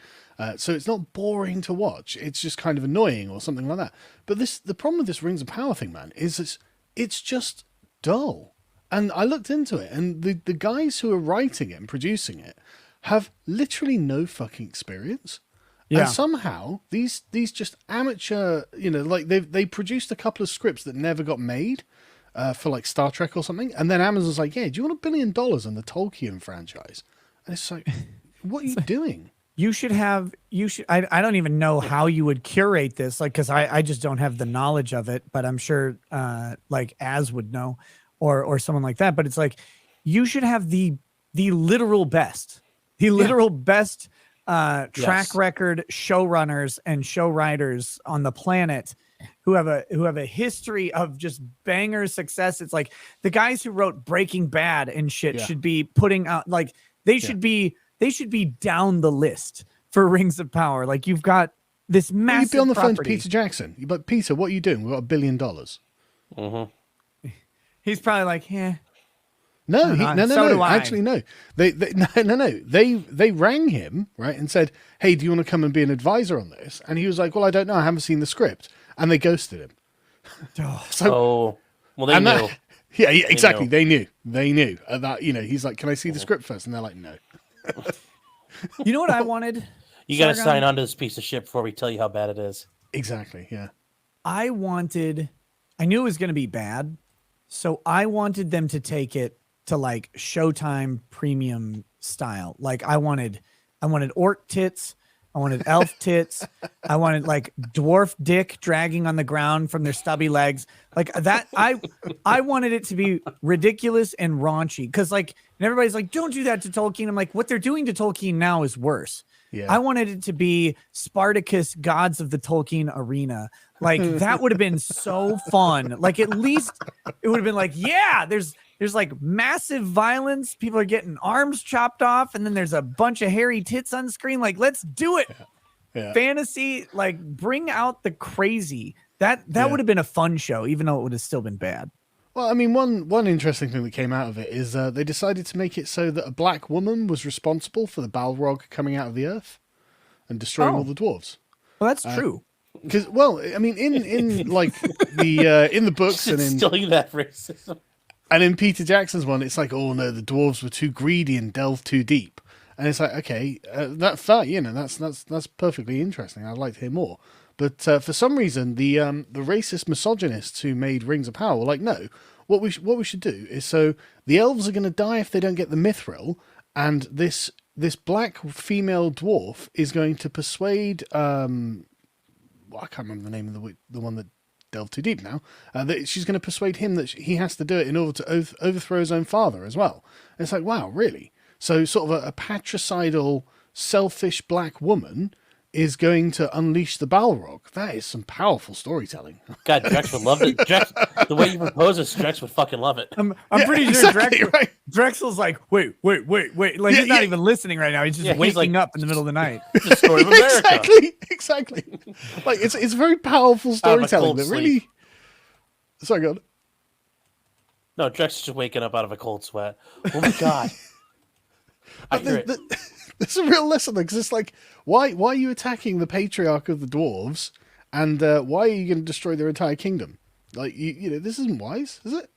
[SPEAKER 10] So it's not boring to watch. It's just kind of annoying or something like that. But the problem with this Rings of Power thing, man, is it's just dull. And I looked into it, and the guys who are writing it and producing it have literally no fucking experience.
[SPEAKER 2] Yeah.
[SPEAKER 10] And somehow these just amateur, like they produced a couple of scripts that never got made for like Star Trek or something. And then Amazon's like, yeah, do you want $1 billion on the Tolkien franchise? And it's like, what are you doing?
[SPEAKER 2] I don't even know how you would curate this, like, because I just don't have the knowledge of it, but I'm sure like Az would know or someone like that. But it's like, you should have the literal best, best track record showrunners and show writers on the planet who have a history of just banger success. It's like the guys who wrote Breaking Bad and shit should be putting out, like, they should be down the list for Rings of Power. Like, you've got this massive
[SPEAKER 10] You'd be on the phone to
[SPEAKER 2] property.
[SPEAKER 10] Peter Jackson. You'd be like, Peter, what are you doing? We've got $1 billion.
[SPEAKER 8] Mm-hmm.
[SPEAKER 2] He's probably like, yeah.
[SPEAKER 10] No,
[SPEAKER 2] So do I.
[SPEAKER 10] actually, no. They rang him, right, and said, hey, do you want to come and be an advisor on this? And he was like, well, I don't know. I haven't seen the script. And they ghosted him.
[SPEAKER 8] Well, they knew.
[SPEAKER 10] Yeah, exactly. They knew. That, he's like, can I see the script first? And they're like, no.
[SPEAKER 2] You know what I wanted?
[SPEAKER 8] You got to sign on to this piece of shit before we tell you how bad it is.
[SPEAKER 10] Exactly, yeah.
[SPEAKER 2] I knew it was going to be bad, so I wanted them to take it to like Showtime premium style. Like, I wanted orc tits, I wanted elf tits, I wanted like dwarf dick dragging on the ground from their stubby legs. Like that, I wanted it to be ridiculous and raunchy, because like, and everybody's like, don't do that to Tolkien. I'm like, what they're doing to Tolkien now is worse.
[SPEAKER 10] Yeah.
[SPEAKER 2] I wanted it to be Spartacus, Gods of the Tolkien Arena. Like, that would have been so fun. Like, at least it would have been like, yeah, there's like massive violence. People are getting arms chopped off, and then there's a bunch of hairy tits on screen. Like, let's do it.
[SPEAKER 10] Yeah.
[SPEAKER 2] Fantasy, like, bring out the crazy. That would have been a fun show, even though it would have still been bad.
[SPEAKER 10] Well, I mean, one interesting thing that came out of it is they decided to make it so that a black woman was responsible for the Balrog coming out of the earth and destroying all the dwarves.
[SPEAKER 2] Well, that's true.
[SPEAKER 10] Because, well, I mean, in like in the books and in
[SPEAKER 8] still that racism.
[SPEAKER 10] And in Peter Jackson's one, it's like, oh no, the dwarves were too greedy and delved too deep. And it's like, okay, that's perfectly interesting. I'd like to hear more. But for some reason, the racist misogynists who made Rings of Power were like, no, what we should do is, so the elves are going to die if they don't get the mithril, and this black female dwarf is going to persuade I can't remember the name of the one that delved too deep now. That she's going to persuade him that he has to do it in order to overthrow his own father as well. And it's like, wow, really? So sort of a patricidal, selfish black woman is going to unleash the Balrog. That is some powerful storytelling.
[SPEAKER 8] God, Drex would love it. Drex, the way you propose it, Drex would fucking love it.
[SPEAKER 2] I'm pretty sure
[SPEAKER 10] exactly, right?
[SPEAKER 2] Drexel's like, wait. Like, he's not even listening right now. He's just waking up in the middle of the night.
[SPEAKER 8] The story of America.
[SPEAKER 10] Exactly. Like, it's very powerful storytelling that really... Sorry, go on.
[SPEAKER 8] No, Drex is just waking up out of a cold sweat. Oh my God. I hear it.
[SPEAKER 10] There's a real lesson there, because it's like, why are you attacking the patriarch of the dwarves, and why are you going to destroy their entire kingdom? Like, this isn't wise, is it?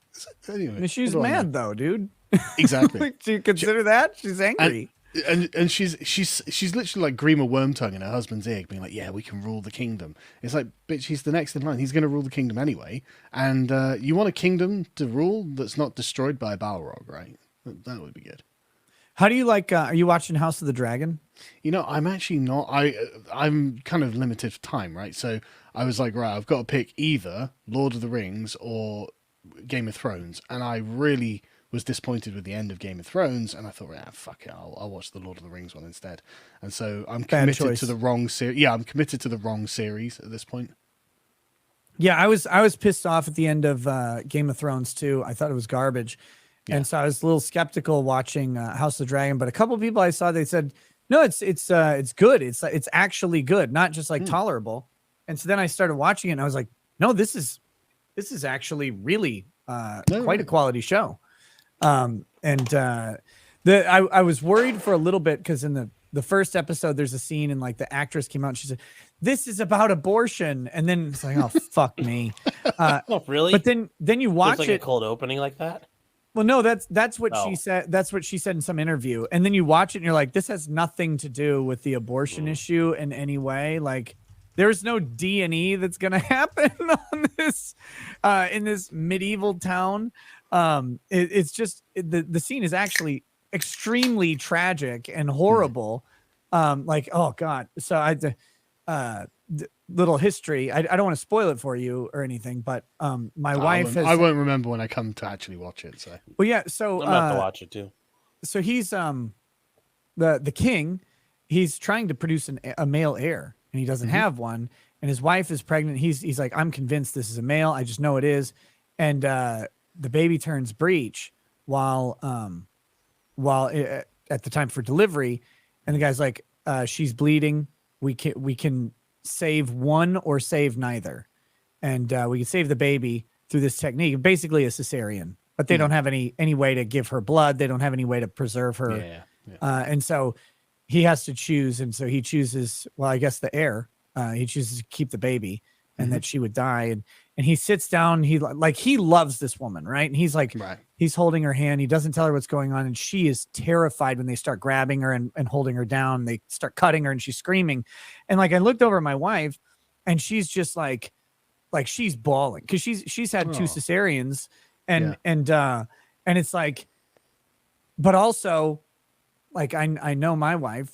[SPEAKER 10] Anyway,
[SPEAKER 2] I mean, she's mad though, dude.
[SPEAKER 10] Exactly.
[SPEAKER 2] Do you consider that? She's angry.
[SPEAKER 10] And she's literally like Grima Wormtongue in her husband's ear, being like, yeah, we can rule the kingdom. It's like, bitch, he's the next in line. He's going to rule the kingdom anyway. And you want a kingdom to rule that's not destroyed by a Balrog, right? That would be good.
[SPEAKER 2] How do you like, are you watching House of the Dragon?
[SPEAKER 10] I'm actually not. I'm kind of limited for time, right? So I was like, right, I've got to pick either Lord of the Rings or Game of Thrones. And I really was disappointed with the end of Game of Thrones. And I thought, fuck it, I'll watch the Lord of the Rings one instead. And so I'm committed to the wrong series. Yeah, I'm committed to the wrong series at this point.
[SPEAKER 2] Yeah, I was pissed off at the end of Game of Thrones too. I thought it was garbage. Yeah. And so I was a little skeptical watching House of the Dragon, but a couple of people I saw, they said, no, it's good. It's actually good, not just like tolerable. And so then I started watching it and I was like, no, this is actually really quite a quality show. I was worried for a little bit, because in the first episode, there's a scene and like the actress came out and she said, "This is about abortion," and then it's like, oh fuck me.
[SPEAKER 8] Oh, really?
[SPEAKER 2] But then you watch
[SPEAKER 8] like
[SPEAKER 2] it.
[SPEAKER 8] a cold opening like that.
[SPEAKER 2] Well, no, that's what she said. That's what she said in some interview. And then you watch it and you're like, this has nothing to do with the abortion issue in any way. Like, there's no D&E that's going to happen on this, in this medieval town. It's just, the scene is actually extremely tragic and horrible. Like, oh God. So little history. I don't want to spoil it for you or anything, but my wife
[SPEAKER 10] I won't remember when I come to actually watch it. So
[SPEAKER 2] well, yeah. So
[SPEAKER 8] I'm gonna have to watch it too.
[SPEAKER 2] So he's the king. He's trying to produce a male heir, and he doesn't have one. And his wife is pregnant. He's like, I'm convinced this is a male. I just know it is. And the baby turns breech while at the time for delivery, and the guy's like, she's bleeding. We can save one or save neither, and we can save the baby through this technique, basically a cesarean, but they don't have any way to give her blood. They don't have any way to preserve her. And so he has to choose, and so he chooses, well, I guess the heir. He chooses to keep the baby, and that she would die. And he sits down. He loves this woman, right? And he's like, he's holding her hand. He doesn't tell her what's going on, and she is terrified when they start grabbing her and holding her down. They start cutting her, and she's screaming. And like, I looked over at my wife, and she's just like she's bawling because she's had 2 cesareans, and it's like, but also, like, I know my wife,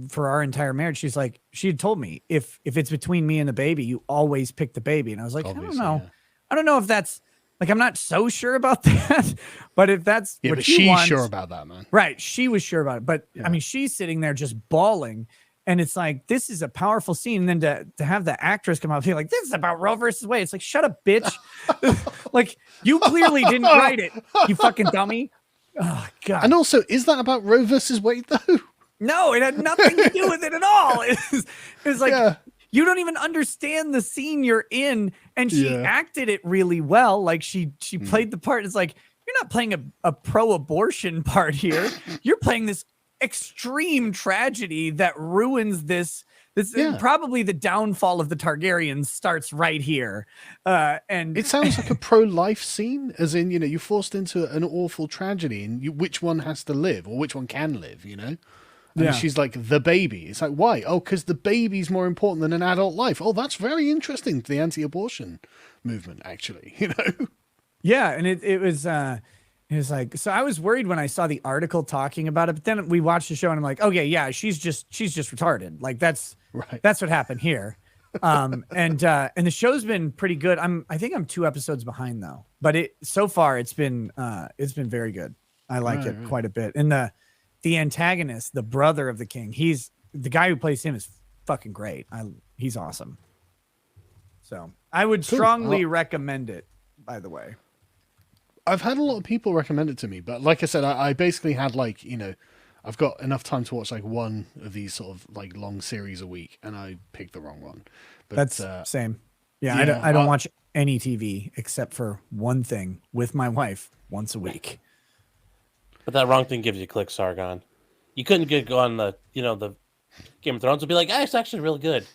[SPEAKER 2] for our entire marriage, she's like, she had told me, if it's between me and the baby, you always pick the baby. And I was like,
[SPEAKER 10] obviously,
[SPEAKER 2] I don't know. Yeah. I don't know if that's, like, I'm not so sure about that, but if that's what she wants,
[SPEAKER 10] sure about that, man.
[SPEAKER 2] Right. She was sure about it. But I mean, she's sitting there just bawling. And it's like, this is a powerful scene. And then to have the actress come out and be like, this is about Roe versus Wade. It's like, shut up, bitch. Like, you clearly didn't write it, you fucking dummy. Oh God!
[SPEAKER 10] And also, is that about Roe versus Wade though?
[SPEAKER 2] No, it had nothing to do with it at all. It's like, you don't even understand the scene you're in, and she acted it really well. Like she played the part. It's like, you're not playing a pro-abortion part here. You're playing this extreme tragedy that ruins this. Probably the downfall of the Targaryens starts right here. And
[SPEAKER 10] it sounds like a pro-life scene, as in, you're forced into an awful tragedy, and which one has to live or which one can live, And she's like, the baby. It's like, why? Oh, because the baby's more important than an adult life. Oh, that's very interesting to the anti-abortion movement, actually,
[SPEAKER 2] Yeah, and it was like, so I was worried when I saw the article talking about it, but then we watched the show and I'm like, okay, yeah, she's just retarded. Like, that's what happened here. And the show's been pretty good. I think I'm 2 episodes behind though, but so far it's been very good. I like it quite a bit. And the antagonist, the brother of the king, the guy who plays him is fucking great. He's awesome. So I would strongly recommend it, by the way.
[SPEAKER 10] I've had a lot of people recommend it to me, but like I said, I basically had I've got enough time to watch like one of these sort of like long series a week, and I picked the wrong one. But
[SPEAKER 2] that's same. Yeah, I don't watch any TV except for one thing with my wife once a week.
[SPEAKER 8] But that wrong thing gives you clicks, Sargon. You couldn't go on the the Game of Thrones and be like, it's actually really good.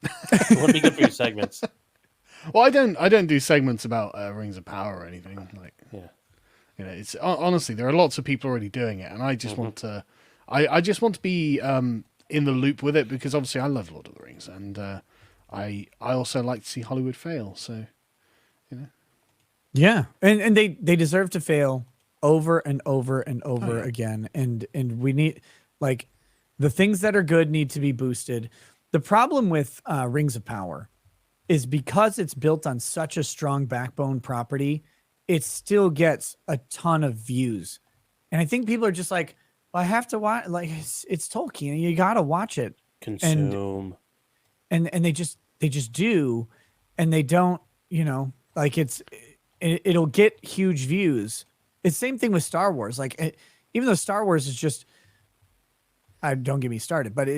[SPEAKER 8] It wouldn't be good for your segments.
[SPEAKER 10] Well, I don't do segments about Rings of Power or anything. Like, it's honestly, there are lots of people already doing it, and I just want to, I just want to be in the loop with it, because obviously I love Lord of the Rings, and I also like to see Hollywood fail. So,
[SPEAKER 2] yeah, and they deserve to fail over and over and over again, and we need, like, the things that are good need to be boosted. The problem with Rings of Power is because it's built on such a strong backbone property, it still gets a ton of views. And I think people are just like, well, I have to watch, like, it's Tolkien, you got to watch it.
[SPEAKER 8] Consume.
[SPEAKER 2] And they just do, and they don't, like, it'll get huge views. It's the same thing with Star Wars. Like, even though Star Wars is just, don't get me started, but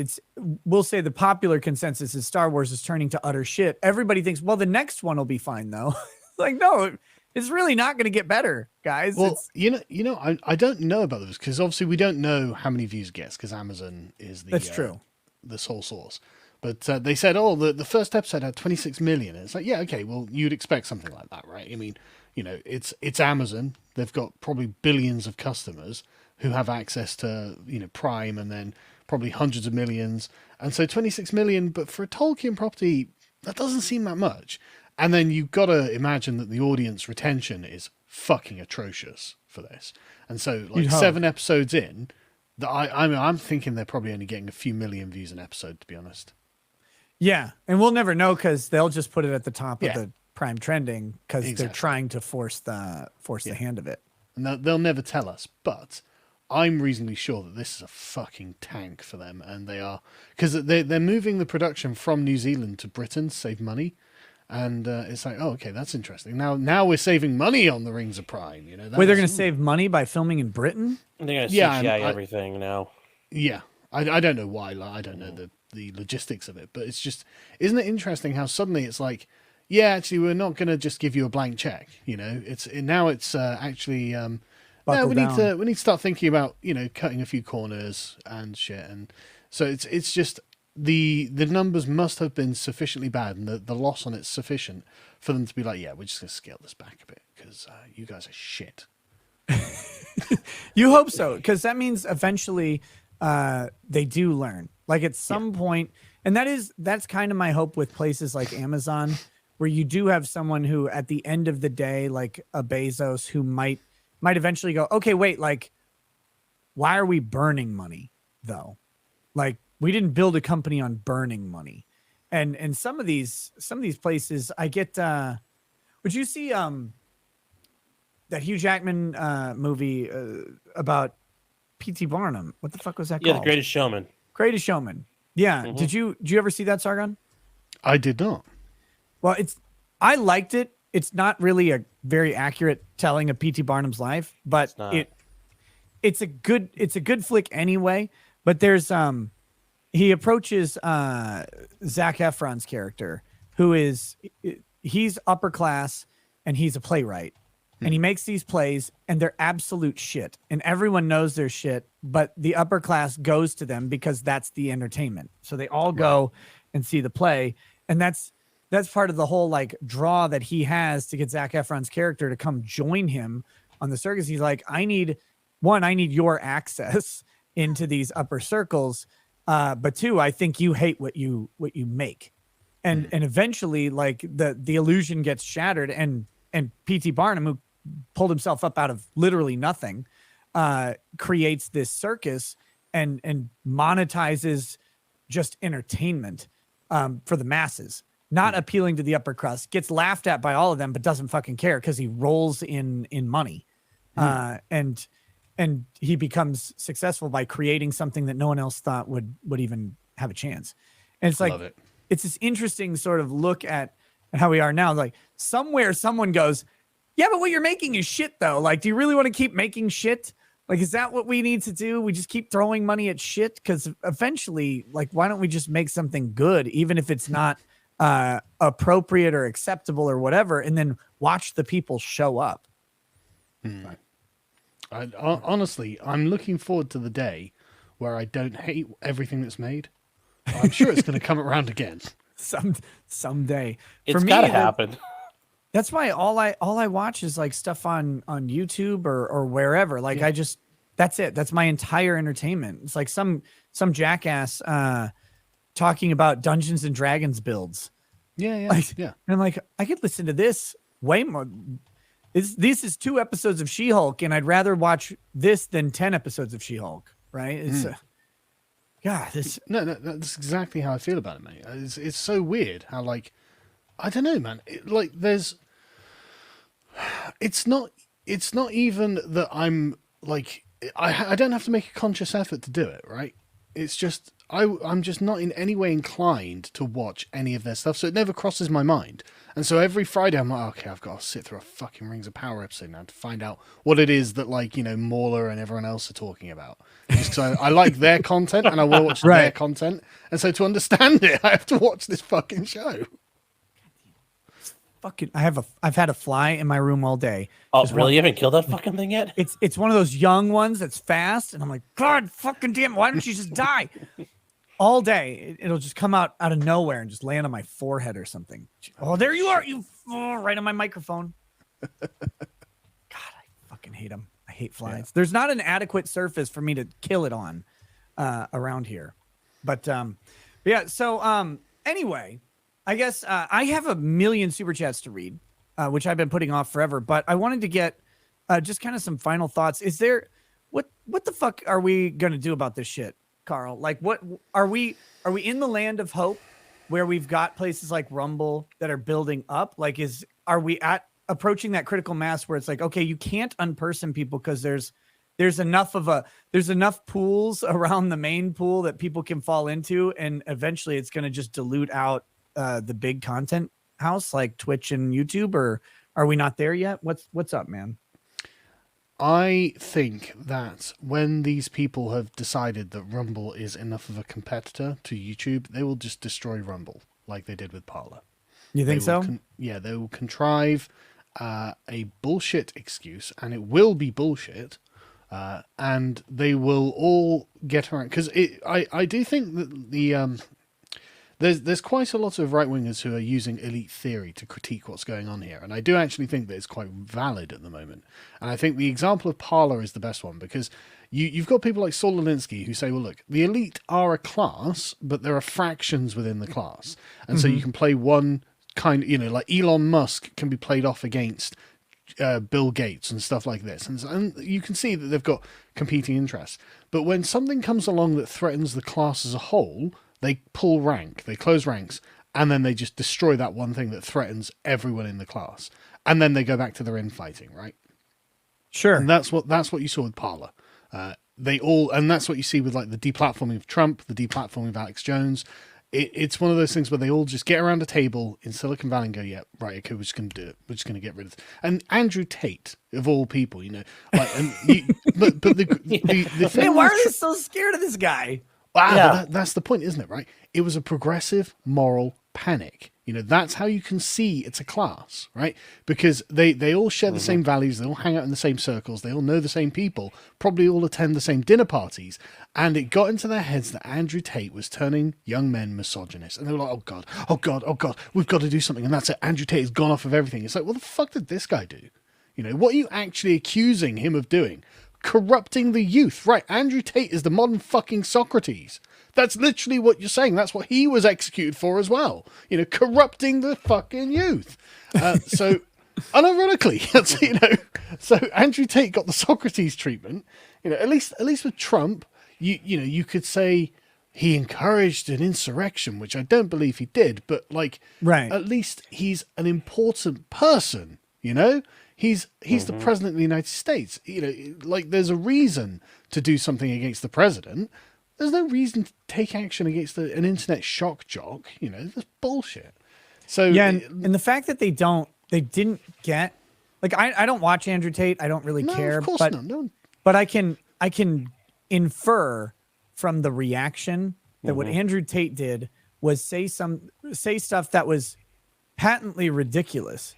[SPEAKER 2] we'll say the popular consensus is Star Wars is turning to utter shit. Everybody thinks, well, the next one will be fine though. Like, no, it's really not going to get better, guys.
[SPEAKER 10] Well, I don't know about those because obviously we don't know how many views it gets because Amazon is
[SPEAKER 2] that's true.
[SPEAKER 10] The sole source. But they said, oh, the first episode had 26 million. It's like, yeah, okay, well, you'd expect something like that, right? I mean, it's Amazon. They've got probably billions of customers who have access to, Prime, and then probably hundreds of millions. And so 26 million, but for a Tolkien property, that doesn't seem that much. And then you've got to imagine that the audience retention is fucking atrocious for this. And so, like, 7 episodes in, I'm thinking they're probably only getting a few million views an episode, to be honest.
[SPEAKER 2] Yeah, and we'll never know because they'll just put it at the top of the Prime trending because they're trying to force the hand of it.
[SPEAKER 10] And they'll never tell us, but I'm reasonably sure that this is a fucking tank for them, and they are, because they're moving the production from New Zealand to Britain to save money, and it's like, oh, okay, that's interesting. Now we're saving money on the Rings of Prime.
[SPEAKER 2] Wait, they're going to save money by filming in Britain?
[SPEAKER 8] They're going to CGI everything now.
[SPEAKER 10] Yeah, I don't know why. Like, I don't know the logistics of it, but it's just, isn't it interesting how suddenly it's like, yeah, actually, we're not going to just give you a blank check. It's actually. No, we need to start thinking about cutting a few corners and shit, and so it's just the numbers must have been sufficiently bad, and the loss on it's sufficient for them to be like, yeah, we're just gonna scale this back a bit because you guys are shit.
[SPEAKER 2] You hope so, because that means eventually they do learn. Like at some point, and that's kind of my hope with places like Amazon, where you do have someone who, at the end of the day, like a Bezos, who might eventually go, okay, wait, like, why are we burning money though? Like, we didn't build a company on burning money. And some of these places I get, would you see that Hugh Jackman movie about P.T. Barnum? What the fuck was that called?
[SPEAKER 8] Yeah, The Greatest Showman.
[SPEAKER 2] Greatest Showman. Yeah. Mm-hmm. Did you ever see that, Sargon?
[SPEAKER 10] I did not.
[SPEAKER 2] Well, I liked it. It's not really a very accurate telling of P.T. Barnum's life, but it's a good flick anyway. But there's he approaches Zac Efron's character, he's upper class and he's a playwright, and he makes these plays and they're absolute shit, and everyone knows they're shit, but the upper class goes to them because that's the entertainment. So they all go and see the play, and that's part of the whole like draw that he has to get Zac Efron's character to come join him on the circus. He's like, I need your access into these upper circles. But 2, I think you hate what you make. And eventually like the illusion gets shattered, and P.T. Barnum, who pulled himself up out of literally nothing, creates this circus and monetizes just entertainment for the masses. Not appealing to the upper crust, gets laughed at by all of them, but doesn't fucking care because he rolls in money. And he becomes successful by creating something that no one else thought would even have a chance. And it's like, it's this interesting sort of look at how we are now. Like somewhere someone goes, yeah, but what you're making is shit though. Like, do you really want to keep making shit? Like, is that what we need to do? We just keep throwing money at shit? Because eventually, like, why don't we just make something good, even if it's not appropriate or acceptable or whatever, and then watch the people show up.
[SPEAKER 10] Honestly, I'm looking forward to the day where I don't hate everything that's made. I'm sure it's going to come around again.
[SPEAKER 2] Someday.
[SPEAKER 8] It's got to happen.
[SPEAKER 2] That's why all I watch is like stuff on YouTube or wherever. Like that's it. That's my entire entertainment. It's like some jackass talking about Dungeons and Dragons builds.
[SPEAKER 10] Yeah.
[SPEAKER 2] And I'm like, I could listen to this way more. This is 2 episodes of She-Hulk, and I'd rather watch this than 10 episodes of She-Hulk, right? It's
[SPEAKER 10] No, that's exactly how I feel about it, mate. It's so weird how, like, I don't know, man. It's not even that I'm like, I don't have to make a conscious effort to do it, right? It's just I'm just not in any way inclined to watch any of their stuff, so it never crosses my mind. And so every Friday I'm like, okay, I've got to sit through a fucking Rings of Power episode now to find out what it is that, like, Mauler and everyone else are talking about. Just because I like their content and I will watch their content, and so to understand it, I have to watch this fucking show.
[SPEAKER 2] I've had a fly in my room all day.
[SPEAKER 8] Oh,
[SPEAKER 2] Just
[SPEAKER 8] really?
[SPEAKER 2] one-
[SPEAKER 8] You haven't killed that fucking thing yet?
[SPEAKER 2] It's one of those young ones that's fast, and I'm like, God fucking damn, why don't you just die? All day, it'll just come out of nowhere and just land on my forehead or something. Oh, there you are, right on my microphone. God, I fucking hate them. I hate flies. Yeah. There's not an adequate surface for me to kill it on around here. But yeah, so anyway, I guess I have a million super chats to read, which I've been putting off forever, but I wanted to get just kind of some final thoughts. Is there what the fuck are we gonna do about this shit, Carl? Like, what are we in the land of hope where we've got places like Rumble that are building up? Like, are we approaching that critical mass where it's like, okay, you can't unperson people because there's enough pools around the main pool that people can fall into, and eventually it's going to just dilute out the big content house like Twitch and YouTube? Or are we not there yet? What's up, man?
[SPEAKER 10] I think that when these people have decided that Rumble is enough of a competitor to YouTube, they will just destroy Rumble like they did with Parler.
[SPEAKER 2] You think so?
[SPEAKER 10] Yeah, they will contrive a bullshit excuse, and it will be bullshit, and they will all get around. Because I do think that there's quite a lot of right-wingers who are using elite theory to critique what's going on here, and I do actually think that it's quite valid at the moment. And I think the example of Parler is the best one, because you've got people like Saul Alinsky who say, well, look, the elite are a class, but there are fractions within the class. And so you can play one kind, like Elon Musk can be played off against Bill Gates and stuff like this. And you can see that they've got competing interests. But when something comes along that threatens the class as a whole, they pull rank, they close ranks, and then they just destroy that one thing that threatens everyone in the class. And then they go back to their infighting, right?
[SPEAKER 2] Sure.
[SPEAKER 10] And that's what you saw with Parler. And that's what you see with like the deplatforming of Trump, the deplatforming of Alex Jones. It's one of those things where they all just get around a table in Silicon Valley and go, yeah, right, okay, we're just going to do it. We're just going to get rid of it. And Andrew Tate, of all people, but the thing,
[SPEAKER 2] man, why are they so scared of this guy?
[SPEAKER 10] Wow, yeah. That's the point, isn't it, right? It was a progressive moral panic. That's how you can see it's a class, right? Because they all share the same values, they all hang out in the same circles, they all know the same people, probably all attend the same dinner parties, and it got into their heads that Andrew Tate was turning young men misogynist. And they were like, oh God, we've got to do something. And that's it, Andrew Tate has gone off of everything. It's like, what the fuck did this guy do? What are you actually accusing him of doing? Corrupting the youth. Right, Andrew Tate is the modern fucking Socrates. That's literally what you're saying. That's what he was executed for as well. Corrupting the fucking youth. So, unironically, so Andrew Tate got the Socrates treatment. At least with Trump, you could say he encouraged an insurrection, which I don't believe he did, but right. At least he's an important person, He's the president of the United States. There's a reason to do something against the president. There's no reason to take action against an internet shock jock. That's bullshit. So
[SPEAKER 2] yeah, and the fact that they didn't get, I don't watch Andrew Tate. I don't really care.
[SPEAKER 10] Of course
[SPEAKER 2] but,
[SPEAKER 10] not. No.
[SPEAKER 2] But I can infer from the reaction that what Andrew Tate did was say stuff that was patently ridiculous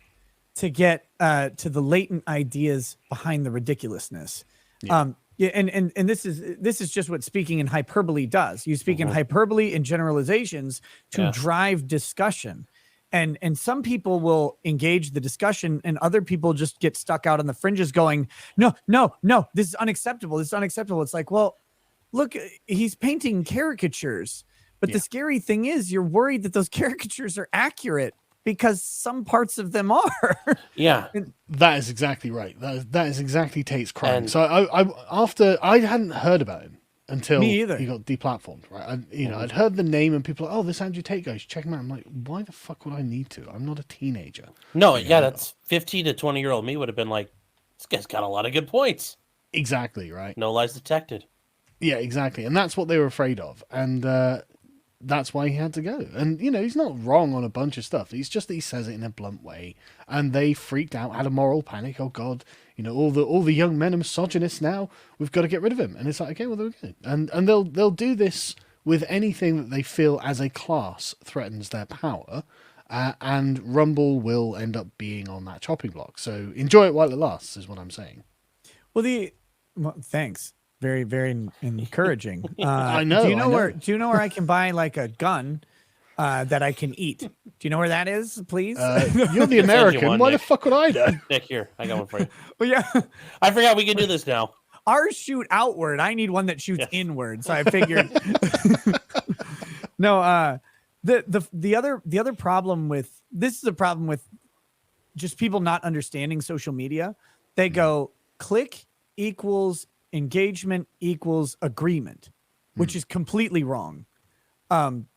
[SPEAKER 2] to get to the latent ideas behind the ridiculousness. And this is just what speaking in hyperbole does. You speak in hyperbole and generalizations to drive discussion. And some people will engage the discussion, and other people just get stuck out on the fringes going, no, this is unacceptable. This is unacceptable. It's like, well, look, he's painting caricatures. But the scary thing is you're worried that those caricatures are accurate, because some parts of them are.
[SPEAKER 8] Yeah.
[SPEAKER 10] That is exactly right. That is exactly Tate's crime. So I hadn't heard about him until he got deplatformed, right? I'd heard the name and people are like, oh, this Andrew Tate guy, check him out. I'm like, why the fuck would I need to? I'm not a teenager.
[SPEAKER 8] No, that's 15 to 20-year-old me would have been like, this guy's got a lot of good points.
[SPEAKER 10] Exactly, right?
[SPEAKER 8] No lies detected.
[SPEAKER 10] Yeah, exactly. And that's what they were afraid of. And that's why he had to go. And, he's not wrong on a bunch of stuff. It's just that he says it in a blunt way. And they freaked out, had a moral panic. Oh, God, all the young men are misogynists now. We've got to get rid of him. And it's like, okay, well, there we go. And they'll do this with anything that they feel as a class threatens their power. and Rumble will end up being on that chopping block. So enjoy it while it lasts, is what I'm saying.
[SPEAKER 2] Well, thanks. Very, very encouraging.
[SPEAKER 10] I know.
[SPEAKER 2] Do you know where I can buy like a gun that I can eat? Do you know where that is, please?
[SPEAKER 10] You're the American. Why the fuck would I know?
[SPEAKER 8] Nick, here, I got one for you.
[SPEAKER 2] Well, yeah.
[SPEAKER 8] I forgot we can do this now.
[SPEAKER 2] Ours shoot outward. I need one that shoots inward. So I figured. No, the other problem with this is a problem with just people not understanding social media. They go click equals engagement equals agreement, which is completely wrong.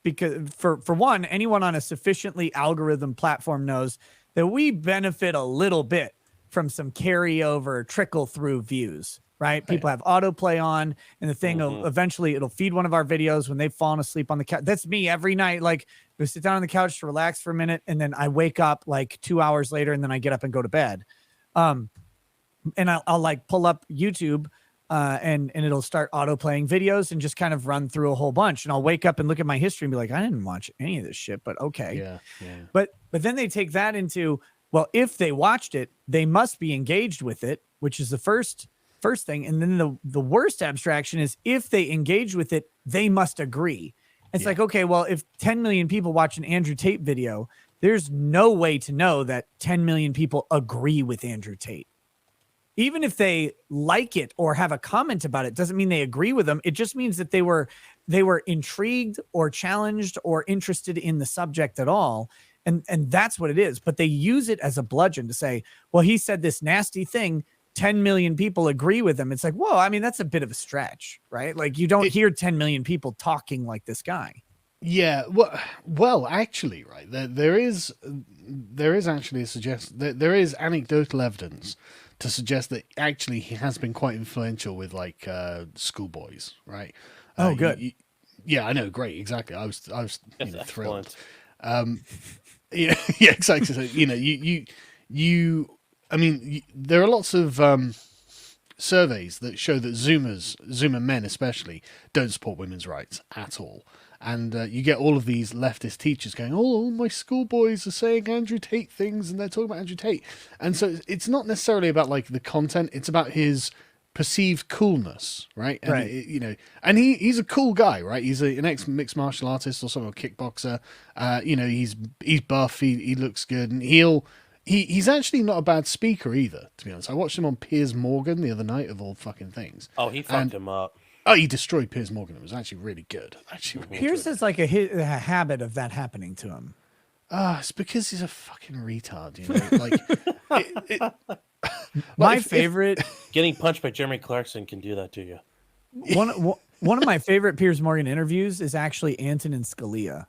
[SPEAKER 2] Because for one, anyone on a sufficiently algorithm platform knows that we benefit a little bit from some carryover trickle through views. Right? People have autoplay on, and the thing will eventually it'll feed one of our videos when they've fallen asleep on the couch. That's me every night. Like, I sit down on the couch to relax for a minute, and then I wake up like 2 hours later, and then I get up and go to bed. And I'll like pull up YouTube, and it'll start autoplaying videos and just kind of run through a whole bunch. And I'll wake up and look at my history and be like, I didn't watch any of this shit, but okay.
[SPEAKER 10] Yeah.
[SPEAKER 2] But then they take that into, well, if they watched it, they must be engaged with it, which is the first thing. And then the worst abstraction is if they engage with it, they must agree. It's like, okay, well, if 10 million people watch an Andrew Tate video, there's no way to know that 10 million people agree with Andrew Tate. Even if they like it or have a comment about it, doesn't mean they agree with them. It just means that they were intrigued or challenged or interested in the subject at all. And that's what it is. But they use it as a bludgeon to say, well, he said this nasty thing. 10 million people agree with him. It's like, whoa, I mean, that's a bit of a stretch, right? Like you don't hear 10 million people talking like this guy.
[SPEAKER 10] Yeah. Well, actually, right. There is actually there is anecdotal evidence to suggest that actually he has been quite influential with like schoolboys, right?
[SPEAKER 2] Oh, good.
[SPEAKER 10] Yeah, I know. Great. Exactly. I was thrilled. Yeah, exactly. So, I mean, there are lots of surveys that show that Zoomer men especially, don't support women's rights at all. And you get all of these leftist teachers going, oh, my schoolboys are saying Andrew Tate things and they're talking about Andrew Tate. And so it's not necessarily about like the content, it's about his perceived coolness, right? And
[SPEAKER 2] right.
[SPEAKER 10] And he's a cool guy, right? He's an ex-mixed martial artist or some kickboxer. He's buff, he looks good, and he's actually not a bad speaker either, to be honest. I watched him on Piers Morgan the other night, of all fucking things.
[SPEAKER 8] Oh, he fucked him up.
[SPEAKER 10] Oh, he destroyed Piers Morgan. It was actually really good.
[SPEAKER 2] Piers has like a habit of that happening to him.
[SPEAKER 10] It's because he's a fucking retard, Like,
[SPEAKER 2] favorite...
[SPEAKER 8] Getting punched by Jeremy Clarkson can do that to you.
[SPEAKER 2] One of my favorite Piers Morgan interviews is actually Antonin Scalia.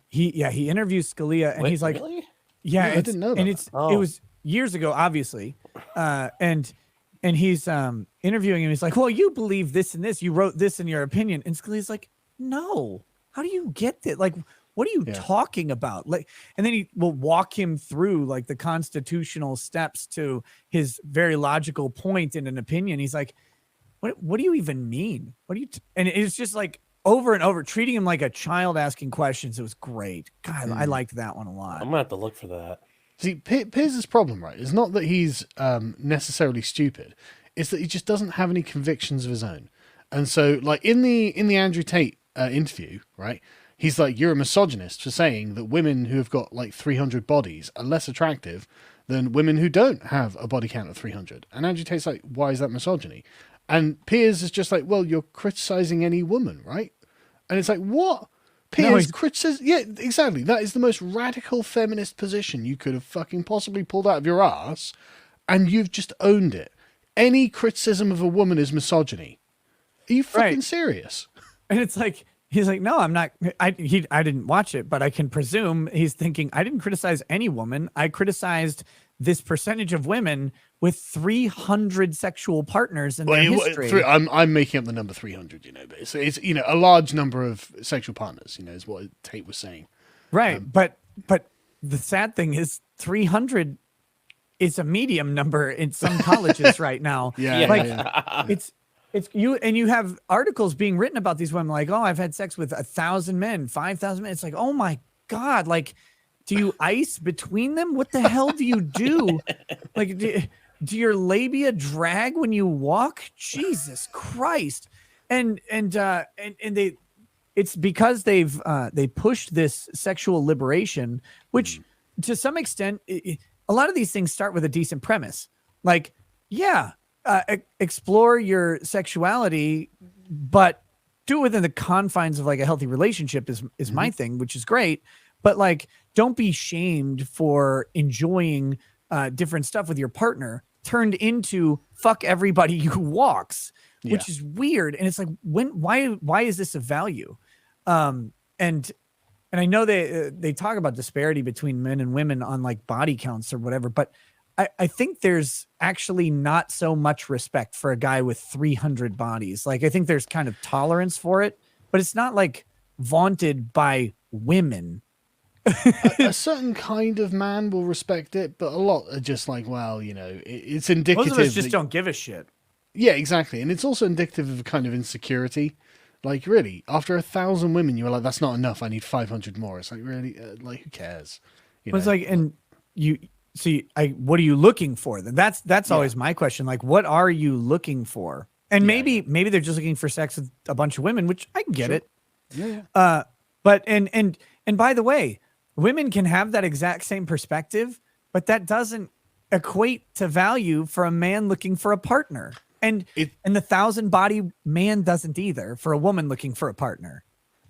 [SPEAKER 2] He interviews Scalia, and he's like...
[SPEAKER 8] Really?
[SPEAKER 2] Yeah,
[SPEAKER 10] I didn't know that.
[SPEAKER 2] And it was years ago, obviously. And he's interviewing him. He's like, well, you believe this and this. You wrote this in your opinion. And Scalia's like, no. How do you get that? Like, what are you talking about? Like, and then he will walk him through like the constitutional steps to his very logical point in an opinion. He's like, what do you even mean? What do you? And it's just like over and over, treating him like a child asking questions. It was great. God, I liked that one a lot.
[SPEAKER 8] I'm gonna have to look for that.
[SPEAKER 10] See, Piers' problem, right, is not that he's necessarily stupid. It's that he just doesn't have any convictions of his own. And so, like in the Andrew Tate interview, right, he's like, you're a misogynist for saying that women who have got like 300 bodies are less attractive than women who don't have a body count of 300. And Andrew Tate's like, why is that misogyny? And Piers is just like, well, you're criticizing any woman, right? And it's like, what? Piers criticizing? Yeah, exactly. That is the most radical feminist position you could have fucking possibly pulled out of your ass, and you've just owned it. Any criticism of a woman is misogyny. Are you fucking serious?
[SPEAKER 2] And it's like, he's like, no, I'm not. I didn't watch it, but I can presume he's thinking, I didn't criticize any woman. I criticized this percentage of women with 300 sexual partners in their history.
[SPEAKER 10] I'm making up the number 300, but it's a large number of sexual partners, is what Tate was saying.
[SPEAKER 2] Right. But the sad thing is 300 is a medium number in some colleges right now. It's you, and you have articles being written about these women like, oh, I've had sex with 1,000 men, 5,000 men. It's like, oh my God, like, do you ice between them? What the hell do you do? Like, do your labia drag when you walk? Jesus Christ. And they, it's because they pushed this sexual liberation, which to some extent, a lot of these things start with a decent premise. Like, yeah, explore your sexuality, but do it within the confines of like a healthy relationship is my thing, which is great. But like, don't be shamed for enjoying different stuff with your partner turned into fuck everybody who walks, which is weird. And it's like, why is this a value? And I know they talk about disparity between men and women on like body counts or whatever, but I think there's actually not so much respect for a guy with 300 bodies. Like, I think there's kind of tolerance for it, but it's not like vaunted by women.
[SPEAKER 10] A certain kind of man will respect it, but a lot are just like, well, you know, it's indicative.
[SPEAKER 2] Most of us just don't give a shit.
[SPEAKER 10] Yeah, exactly. And it's also indicative of a kind of insecurity. Like, really, after 1,000 women, you were like, that's not enough. I need 500 more. It's like, really, like, who cares?
[SPEAKER 2] It's like, and you see, what are you looking for then? That's always my question. Like, what are you looking for? And maybe they're just looking for sex with a bunch of women, which I can get it.
[SPEAKER 10] Yeah.
[SPEAKER 2] But and by the way, women can have that exact same perspective, but that doesn't equate to value for a man looking for a partner. And the 1,000 body man doesn't either for a woman looking for a partner.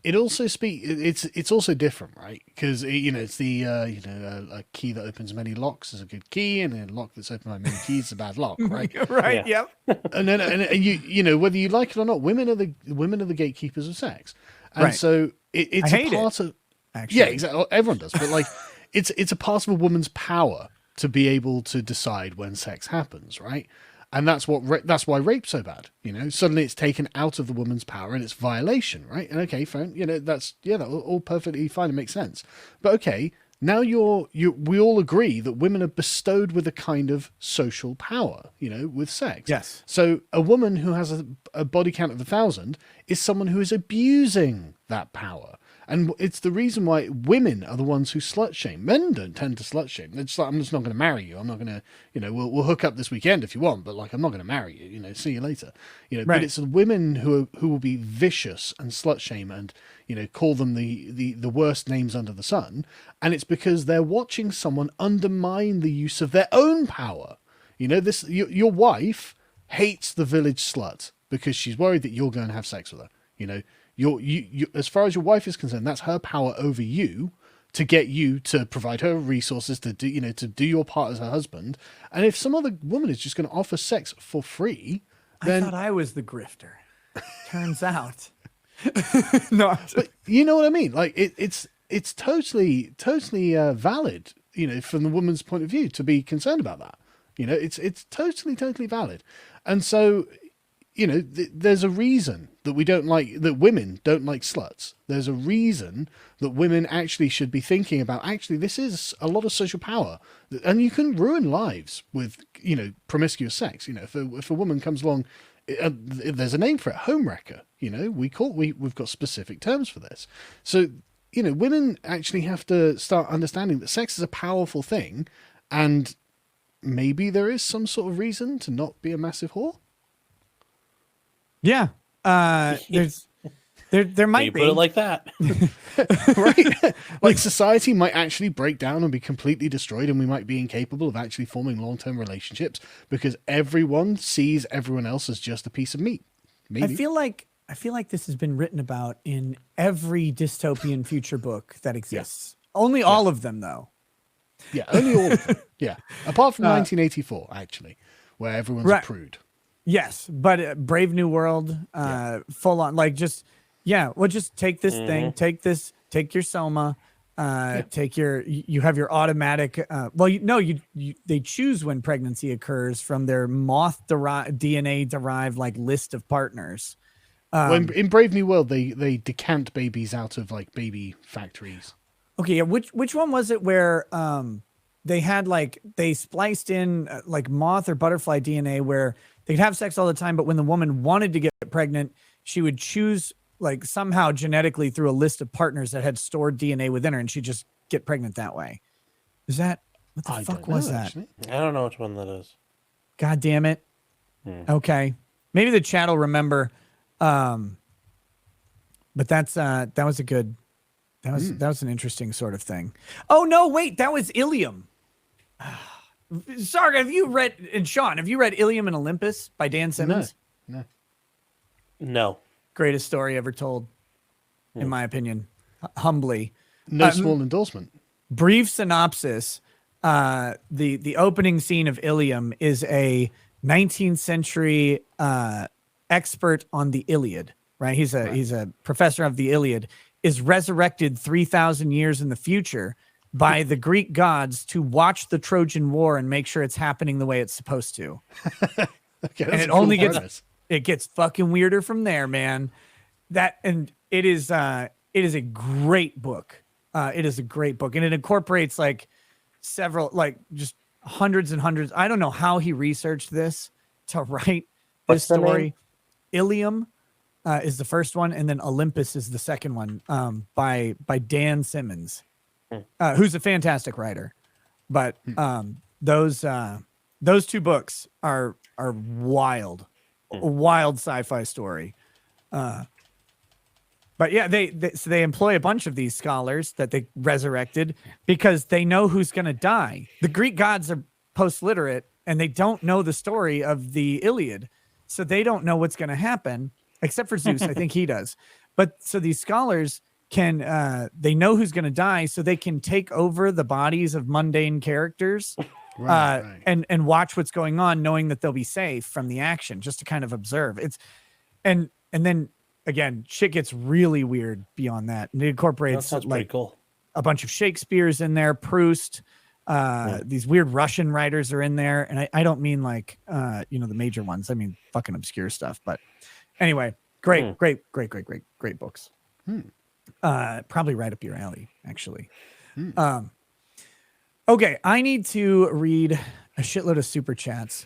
[SPEAKER 10] It also it's also different, right? Because it's the a key that opens many locks is a good key, and a lock that's opened by many keys is a bad lock, right?
[SPEAKER 2] Right.
[SPEAKER 10] Yeah. Yep. And then you know, whether you like it or not, women are the gatekeepers of sex, and so it's a part of. Actually. Yeah, exactly. Everyone does, but like, it's a part of a woman's power to be able to decide when sex happens, right? And that's why rape's so bad. You know, suddenly it's taken out of the woman's power and it's violation, right? And okay, fine, that's all perfectly fine. It makes sense. But okay, now we all agree that women are bestowed with a kind of social power, with sex.
[SPEAKER 2] Yes.
[SPEAKER 10] So a woman who has a body count of 1,000 is someone who is abusing that power. And it's the reason why women are the ones who slut shame. Men don't tend to slut shame. It's like, I'm just not going to marry you. I'm not going to, we'll hook up this weekend if you want, but like, I'm not going to marry you, see you later. Right. But it's the women who will be vicious and slut shame and, call them the worst names under the sun. And it's because they're watching someone undermine the use of their own power. Your wife hates the village slut because she's worried that you're going to have sex with her, You, as far as your wife is concerned, that's her power over you to get you to provide her resources to do, to do your part as her husband. And if some other woman is just going to offer sex for free, then
[SPEAKER 2] I thought I was the grifter. Turns out, no.
[SPEAKER 10] But you know what I mean? Like it's totally valid, from the woman's point of view to be concerned about that. It's totally valid, and so. There's a reason that women don't like sluts. There's a reason that women actually should be thinking about, this is a lot of social power. And you can ruin lives with, promiscuous sex. If a woman comes along, there's a name for it, homewrecker. We've got specific terms for this. So, women actually have to start understanding that sex is a powerful thing. And maybe there is some sort of reason to not be a massive whore.
[SPEAKER 2] Yeah, there might be.
[SPEAKER 8] Put it like that,
[SPEAKER 10] right? Like society might actually break down and be completely destroyed, and we might be incapable of actually forming long-term relationships because everyone sees everyone else as just a piece of meat. Maybe.
[SPEAKER 2] I feel like this has been written about in every dystopian future book that exists. Yeah. Only all of them, though.
[SPEAKER 10] Yeah, only all of them. Yeah, apart from 1984, actually, where everyone's a prude.
[SPEAKER 2] Yes, but Brave New World, full on, like just take this thing, take your Soma, take you have your automatic, they choose when pregnancy occurs from their DNA derived like list of partners.
[SPEAKER 10] In Brave New World, they decant babies out of like baby factories.
[SPEAKER 2] Okay, yeah, which one was it where they had they spliced in like moth or butterfly DNA where they'd have sex all the time, but when the woman wanted to get pregnant, she would choose like somehow genetically through a list of partners that had stored DNA within her, and she'd just get pregnant that way. Is that what the fuck was that?
[SPEAKER 10] Actually.
[SPEAKER 8] I don't know which one that is.
[SPEAKER 2] God damn it. Okay. Maybe the chat will remember. But that's that was a good that was an interesting sort of thing. Oh no, wait, that was Ilium. Sarga, have you read, and Sean, have you read Ilium and Olympus by Dan Simmons?
[SPEAKER 8] No.
[SPEAKER 2] Greatest story ever told, in my opinion. Humbly.
[SPEAKER 10] No small endorsement.
[SPEAKER 2] Brief synopsis. The opening scene of Ilium is a 19th century expert on the Iliad, right? He's a professor of the Iliad, is resurrected 3,000 years in the future by the Greek gods to watch the Trojan War and make sure it's happening the way it's supposed to.
[SPEAKER 10] Okay,
[SPEAKER 2] and it only gets fucking weirder from there, man. It is a great book. It is a great book, and it incorporates like several, like just hundreds and hundreds. I don't know how he researched this to write this story. Ilium is the first one, and then Olympus is the second one, by Dan Simmons, who's a fantastic writer. But those two books are wild, a wild sci-fi story. But yeah, they employ a bunch of these scholars that they resurrected because they know who's going to die. The Greek gods are post-literate, and they don't know the story of the Iliad, so they don't know what's going to happen, except for Zeus. I think he does. But so these scholars can, they know who's going to die, so they can take over the bodies of mundane characters and watch what's going on, knowing that they'll be safe from the action, just to kind of observe. And then again, shit gets really weird beyond that. And it incorporates like
[SPEAKER 8] cool.
[SPEAKER 2] A bunch of Shakespeare's in there, Proust, these weird Russian writers are in there. And I don't mean like, the major ones. I mean, fucking obscure stuff. But anyway, great books. Probably right up your alley, actually. Okay, I need to read a shitload of super chats.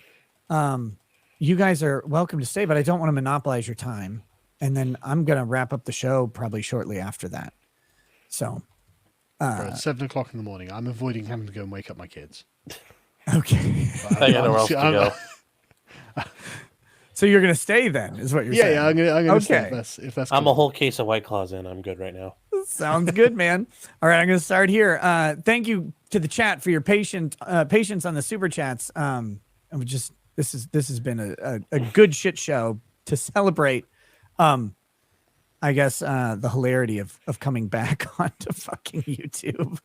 [SPEAKER 2] You guys are welcome to stay, but I don't want to monopolize your time. And then I'm going to wrap up the show probably shortly after that. So,
[SPEAKER 10] it's 7 o'clock in the morning. I'm avoiding having to go and wake up my kids.
[SPEAKER 2] Okay.
[SPEAKER 8] I got nowhere else to go.
[SPEAKER 2] So you're going to stay then, is what you're saying?
[SPEAKER 10] Yeah, I'm going to stay if that's
[SPEAKER 8] I'm
[SPEAKER 10] cool.
[SPEAKER 8] a whole case of White Claws in. I'm good right now.
[SPEAKER 2] Sounds good, man. All right, I'm going to start here. Thank you to the chat for your patience on the super chats. This has been a good shit show to celebrate. I guess the hilarity of coming back onto fucking YouTube.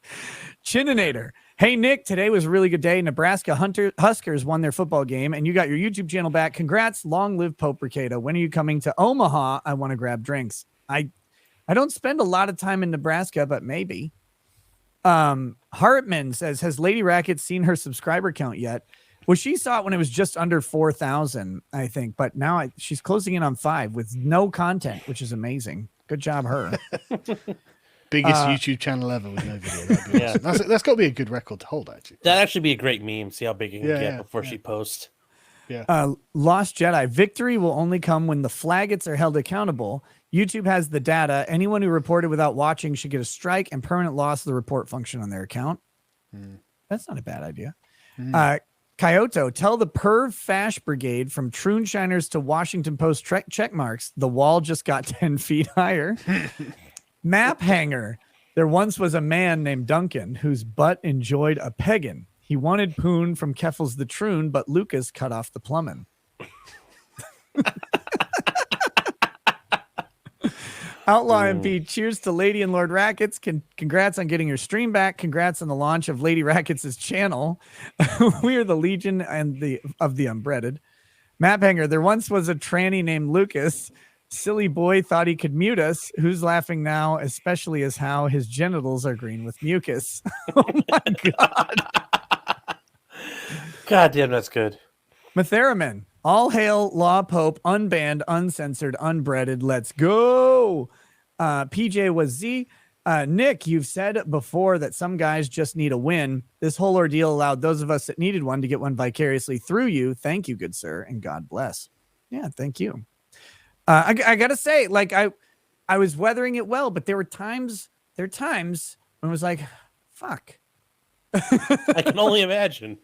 [SPEAKER 2] Chininator. Hey, Nick, today was a really good day. Nebraska Huskers won their football game, and you got your YouTube channel back. Congrats. Long live Pope Rekieta. When are you coming to Omaha? I want to grab drinks. I don't spend a lot of time in Nebraska, but maybe. Hartman says, has Lady Racket seen her subscriber count yet? Well, she saw it when it was just under 4,000, I think. But now she's closing in on 5 with no content, which is amazing. Good job, her.
[SPEAKER 10] Biggest YouTube channel ever with no video. That'd be awesome. That's got to be a good record to hold, actually.
[SPEAKER 8] That'd actually be a great meme. See how big it can get before she posts.
[SPEAKER 10] Yeah.
[SPEAKER 2] Lost Jedi. Victory will only come when the flaggots are held accountable. YouTube has the data. Anyone who reported without watching should get a strike and permanent loss of the report function on their account. That's not a bad idea. Kyoto, tell the Perv Fash Brigade from Troonshiners to Washington Post check marks. The wall just got 10 feet higher. Map Hanger. There once was a man named Duncan whose butt enjoyed a peggin. He wanted poon from Keffels the Troon, but Lucas cut off the plumbing. Outlaw MP, cheers to Lady and Lord Rackets. Congrats on getting your stream back. Congrats on the launch of Lady Rackets' channel. We are the Legion and of the Unbreaded. Map Hanger, there once was a tranny named Lucas. Silly boy thought he could mute us. Who's laughing now, especially as how his genitals are green with mucus? Oh my God.
[SPEAKER 8] God damn, that's good.
[SPEAKER 2] Matheraman, all hail Law Pope, unbanned, uncensored, unbreaded. Let's go. PJ was Z. Nick, you've said before that some guys just need a win. This whole ordeal allowed those of us that needed one to get one vicariously through you. Thank you, good sir, and God bless. Yeah, thank you. I gotta say, like I was weathering it well, but there are times when it was like, fuck.
[SPEAKER 8] I can only imagine.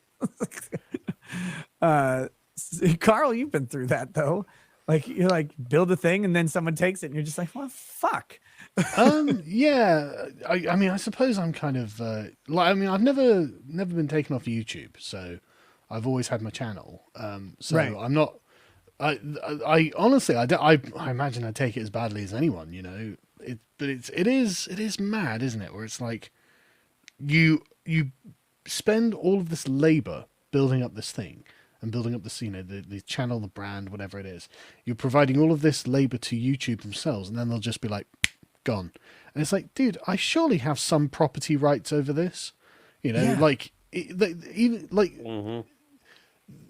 [SPEAKER 2] Carl, you've been through that though. Like you like build a thing and then someone takes it and you're just like, well, fuck.
[SPEAKER 10] Yeah. I mean, I suppose I'm kind of like, I mean, I've never been taken off YouTube, so I've always had my channel. So
[SPEAKER 2] Right.
[SPEAKER 10] I'm not. I honestly, I imagine I take it as badly as anyone, you know. But it is mad, isn't it? Where it's like you spend all of this labor building up this thing and building up this, you know, the channel, the brand, whatever it is. You're providing all of this labor to YouTube themselves, and then they'll just be like, gone. And it's like, dude, I surely have some property rights over this, you know.
[SPEAKER 2] Yeah.
[SPEAKER 10] Like even like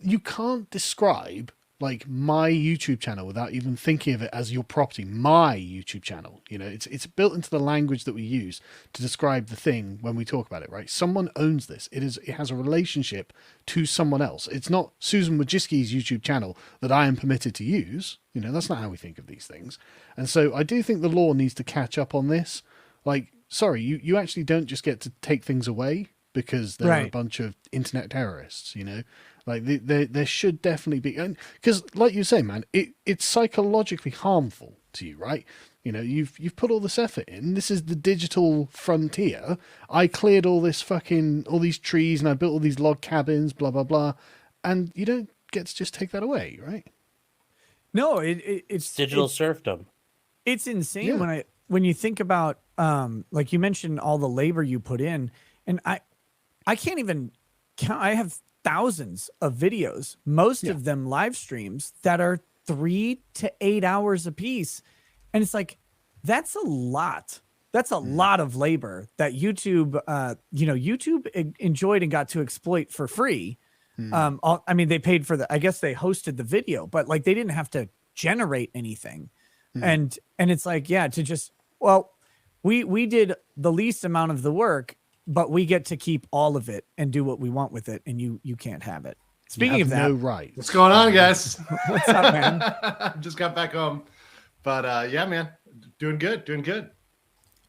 [SPEAKER 10] you can't describe like my YouTube channel without even thinking of it as your property. My YouTube channel, you know, it's built into the language that we use to describe the thing when we talk about it, right? Someone owns this. It has a relationship to someone else. It's not Susan Wojcicki's YouTube channel that I am permitted to use. You know, that's not how we think of these things. And so I do think the law needs to catch up on this. Like, sorry, you actually don't just get to take things away because there are a bunch of internet terrorists, you know. Like there should definitely be, because like you say, man, it's psychologically harmful to you, right? You know, you've put all this effort in. This is the digital frontier. I cleared all these trees and I built all these log cabins, blah blah blah, and you don't get to just take that away, right?
[SPEAKER 2] No, it's
[SPEAKER 8] digital serfdom.
[SPEAKER 2] It's insane when you think about like you mentioned all the labor you put in, and I can't even count. I have thousands of videos, most of them live streams that are 3 to 8 hours a piece. And it's like, that's a lot. That's a lot of labor that YouTube, YouTube enjoyed and got to exploit for free. I mean, they paid for I guess they hosted the video, but like they didn't have to generate anything. And it's like, yeah, to just, well, we did the least amount of the work, but we get to keep all of it and do what we want with it, and you can't have it. Speaking of that,
[SPEAKER 10] no right.
[SPEAKER 11] What's going on, guys?
[SPEAKER 2] What's up, man?
[SPEAKER 11] Just got back home, but yeah, man, doing good.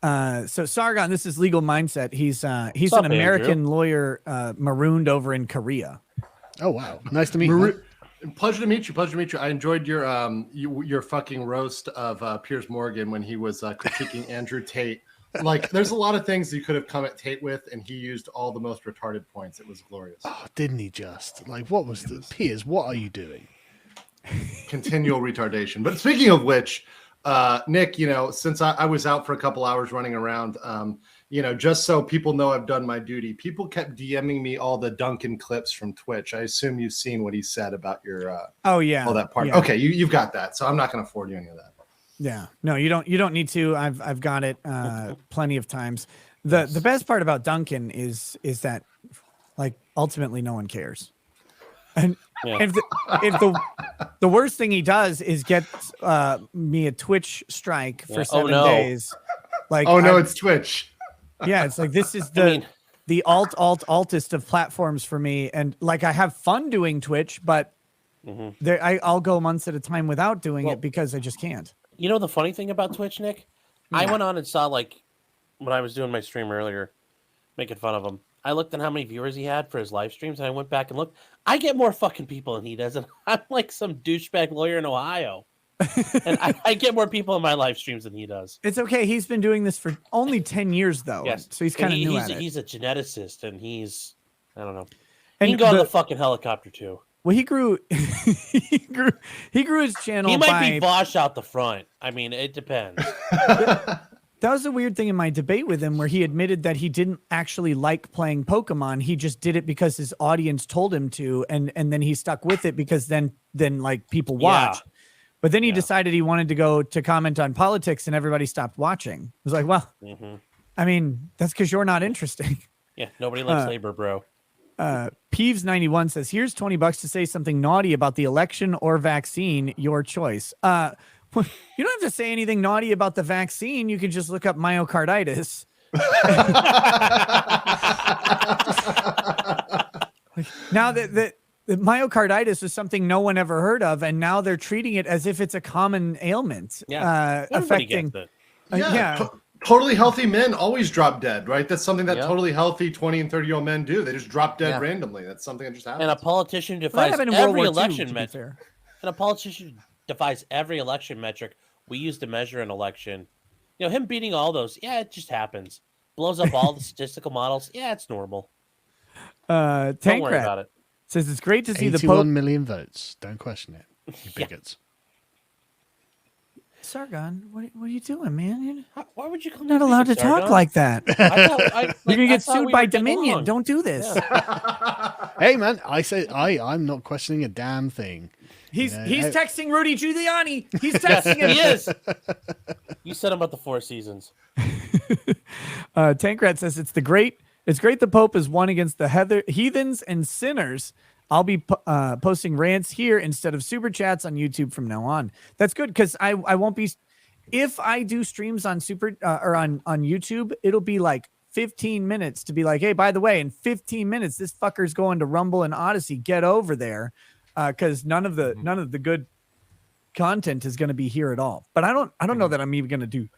[SPEAKER 2] So Sargon, this is Legal Mindset. He's
[SPEAKER 8] What's
[SPEAKER 2] an
[SPEAKER 8] up,
[SPEAKER 2] American
[SPEAKER 8] Andrew?
[SPEAKER 2] lawyer marooned over in Korea.
[SPEAKER 10] Oh wow, nice to meet you.
[SPEAKER 11] Pleasure to meet you. I enjoyed your fucking roast of Piers Morgan when he was critiquing Andrew Tate. Like, there's a lot of things you could have come at Tate with, and he used all the most retarded points. It was glorious.
[SPEAKER 10] Oh, didn't he just? Like, what was the Piers? What are you doing?
[SPEAKER 11] Continual retardation. But speaking of which, Nick, you know, since I was out for a couple hours running around, you know, just so people know I've done my duty, people kept DMing me all the Duncan clips from Twitch. I assume you've seen what he said about your
[SPEAKER 2] oh yeah,
[SPEAKER 11] all that part.
[SPEAKER 2] Yeah.
[SPEAKER 11] Okay, you've got that, so I'm not going to forward you any of that.
[SPEAKER 2] Yeah, no, you don't need to. I've got it plenty of times. The best part about Duncan is that like ultimately no one cares. And if the worst thing he does is get me a Twitch strike for 7 days. Like,
[SPEAKER 11] oh no, it's Twitch.
[SPEAKER 2] Yeah, it's like this is the altest of platforms for me, and like I have fun doing Twitch, but I'll go months at a time without doing it because I just can't.
[SPEAKER 8] You know the funny thing about Twitch, Nick? I went on and saw, like, when I was doing my stream earlier, making fun of him. I looked at how many viewers he had for his live streams, and I went back and looked. I get more fucking people than he does, and I'm like some douchebag lawyer in Ohio. And I get more people in my live streams than he does.
[SPEAKER 2] It's okay. He's been doing this for only 10 years, though.
[SPEAKER 8] Yes.
[SPEAKER 2] So he's kind of new at it.
[SPEAKER 8] He's a geneticist, and I don't know.
[SPEAKER 2] And
[SPEAKER 8] he can go on the fucking helicopter, too.
[SPEAKER 2] Well, he grew his channel.
[SPEAKER 8] He might be Bosch out the front. I mean, it depends.
[SPEAKER 2] That was a weird thing in my debate with him, where he admitted that he didn't actually like playing Pokemon. He just did it because his audience told him to, and then he stuck with it because then like people watched. Yeah. But then he decided he wanted to go to comment on politics, and everybody stopped watching. It was like, well, I mean, that's because you're not interesting.
[SPEAKER 8] Yeah, nobody likes labor, bro.
[SPEAKER 2] Peeves91 says, here's $20 to say something naughty about the election or vaccine, your choice. You don't have to say anything naughty about the vaccine. You can just look up myocarditis. Now myocarditis is something no one ever heard of, and now they're treating it as if it's a common ailment.
[SPEAKER 8] Yeah, everybody
[SPEAKER 2] affecting.
[SPEAKER 8] gets it.
[SPEAKER 2] Yeah.
[SPEAKER 11] Totally healthy men always drop dead, right? That's something that
[SPEAKER 8] Yep.
[SPEAKER 11] totally healthy 20 and 30-year-old men do. They just drop dead
[SPEAKER 9] Yeah.
[SPEAKER 11] randomly. That's something that just happens.
[SPEAKER 8] And a politician
[SPEAKER 2] Well, that
[SPEAKER 8] defies
[SPEAKER 2] happened in World
[SPEAKER 8] every
[SPEAKER 2] War II,
[SPEAKER 8] election
[SPEAKER 2] to be
[SPEAKER 8] metric.
[SPEAKER 2] fair.
[SPEAKER 8] And a politician defies every election metric we use to measure an election. You know, him beating all those, yeah, it just happens. Blows up all the statistical models. Yeah, it's normal. Don't worry
[SPEAKER 2] Tankrat
[SPEAKER 8] about it.
[SPEAKER 2] says it's great to see the
[SPEAKER 10] 81
[SPEAKER 2] Pope.
[SPEAKER 10] million votes. Don't question it. You
[SPEAKER 8] Yeah.
[SPEAKER 10] bigots.
[SPEAKER 2] Sargon, what are you doing, man? You're
[SPEAKER 8] Why would you call me
[SPEAKER 2] not allowed to
[SPEAKER 8] bigot,
[SPEAKER 2] talk
[SPEAKER 8] Sargon?
[SPEAKER 2] like that.
[SPEAKER 8] You're
[SPEAKER 2] You're gonna get sued by Dominion. Don't do this.
[SPEAKER 10] Hey man, I say I'm not questioning a damn thing.
[SPEAKER 2] He's
[SPEAKER 10] You know,
[SPEAKER 2] he's
[SPEAKER 10] I-
[SPEAKER 2] texting Rudy Giuliani. He's
[SPEAKER 8] Yes,
[SPEAKER 2] texting him.
[SPEAKER 8] he is. You said about the Four Seasons.
[SPEAKER 2] Tankrat says it's great the Pope is one against the heathens and sinners. I'll be posting rants here instead of super chats on YouTube from now on. That's good because I won't be. If I do streams on or on YouTube, it'll be like 15 minutes to be like, hey, by the way, in 15 minutes, this fucker's going to Rumble and Odyssey. Get over there, because none of the good content is going to be here at all. But I don't know that I'm even going to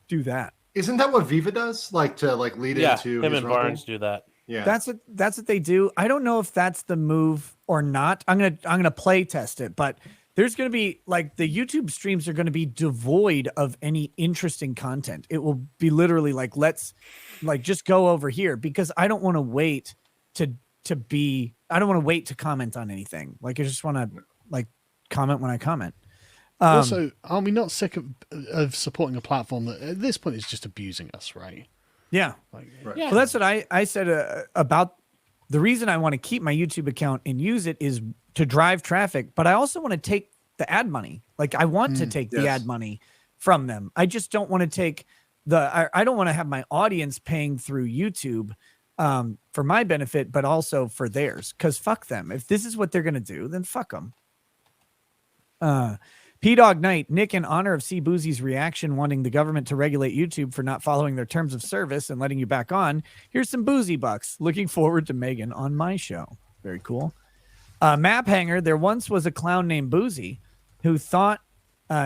[SPEAKER 2] do that.
[SPEAKER 11] Isn't that what Viva does? Like to lead into
[SPEAKER 8] him
[SPEAKER 11] his
[SPEAKER 8] and
[SPEAKER 11] Rumble?
[SPEAKER 8] Barnes do that.
[SPEAKER 11] Yeah,
[SPEAKER 2] That's what they do. I don't know if that's the move or not. I'm gonna play test it, but there's gonna be like the YouTube streams are gonna be devoid of any interesting content. It will be literally like let's just go over here because I don't want to wait to comment on anything. Like I just want to comment when I comment.
[SPEAKER 10] Also, are we not sick of supporting a platform that at this point is just abusing us, right?
[SPEAKER 2] Yeah.
[SPEAKER 11] right.
[SPEAKER 2] Well, that's what I said about the reason I want to keep my YouTube account and use it is to drive traffic, but I also want to take the ad money. Like I want to take the ad money from them. I just don't want to take I don't want to have my audience paying through YouTube for my benefit, but also for theirs. Because fuck them. If this is what they're going to do, then fuck them. P-Dog Knight, Nick, in honor of C. Boozy's reaction wanting the government to regulate YouTube for not following their terms of service and letting you back on, here's some Boozy bucks. Looking forward to Megan on my show. Very cool. Map Hanger, there once was a clown named Boozy who thought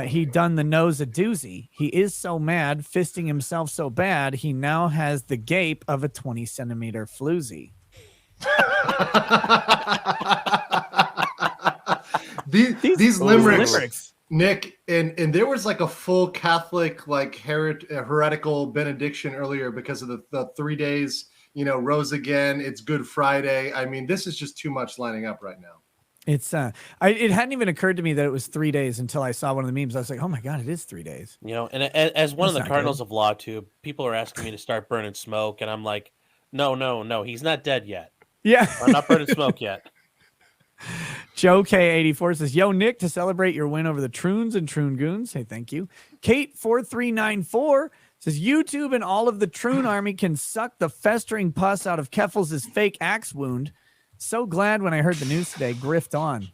[SPEAKER 2] he'd done the nose a doozy. He is so mad, fisting himself so bad, he now has the gape of a 20-centimeter floozy.
[SPEAKER 11] These limericks, Nick, and there was like a full Catholic heretical benediction earlier because of the 3 days, rose again. It's Good Friday. I mean, this is just too much lining up right now.
[SPEAKER 2] It's it hadn't even occurred to me that it was 3 days until I saw one of the memes. I was like, oh my God, it is 3 days.
[SPEAKER 8] And as one
[SPEAKER 2] That's
[SPEAKER 8] of the
[SPEAKER 2] not
[SPEAKER 8] cardinals
[SPEAKER 2] good.
[SPEAKER 8] of Law Tube, people are asking me to start burning smoke, and I'm like, no, he's not dead yet.
[SPEAKER 2] Yeah.
[SPEAKER 8] I'm not burning smoke yet.
[SPEAKER 2] Joe K84 says, yo, Nick, to celebrate your win over the Troons and Troon Goons. Hey, thank you. Kate4394 says, YouTube and all of the Troon army can suck the festering pus out of Keffels' fake axe wound. So glad when I heard the news today. Grift on.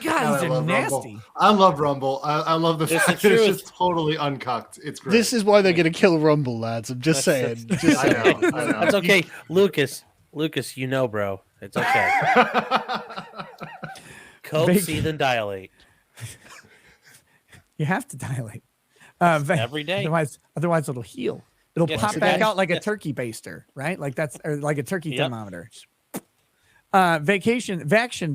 [SPEAKER 2] God, these are nasty.
[SPEAKER 11] Rumble. I love Rumble. I love the
[SPEAKER 8] It's
[SPEAKER 11] fact
[SPEAKER 8] the
[SPEAKER 11] that it's
[SPEAKER 8] truth.
[SPEAKER 11] just totally uncucked. It's great.
[SPEAKER 10] This is why they're going to kill Rumble, lads. I'm just saying. Just
[SPEAKER 11] I
[SPEAKER 10] saying.
[SPEAKER 11] know.
[SPEAKER 8] That's okay. Lucas, bro. It's okay. Coke,
[SPEAKER 2] Big-
[SPEAKER 8] seethe, and dilate.
[SPEAKER 2] You have to dilate.
[SPEAKER 8] Every day.
[SPEAKER 2] Otherwise it'll heal. It'll
[SPEAKER 8] Yes,
[SPEAKER 2] pop
[SPEAKER 8] it
[SPEAKER 2] back
[SPEAKER 8] does.
[SPEAKER 2] out like a
[SPEAKER 8] Yeah.
[SPEAKER 2] turkey baster, right? Like like a turkey
[SPEAKER 8] Yep.
[SPEAKER 2] thermometer.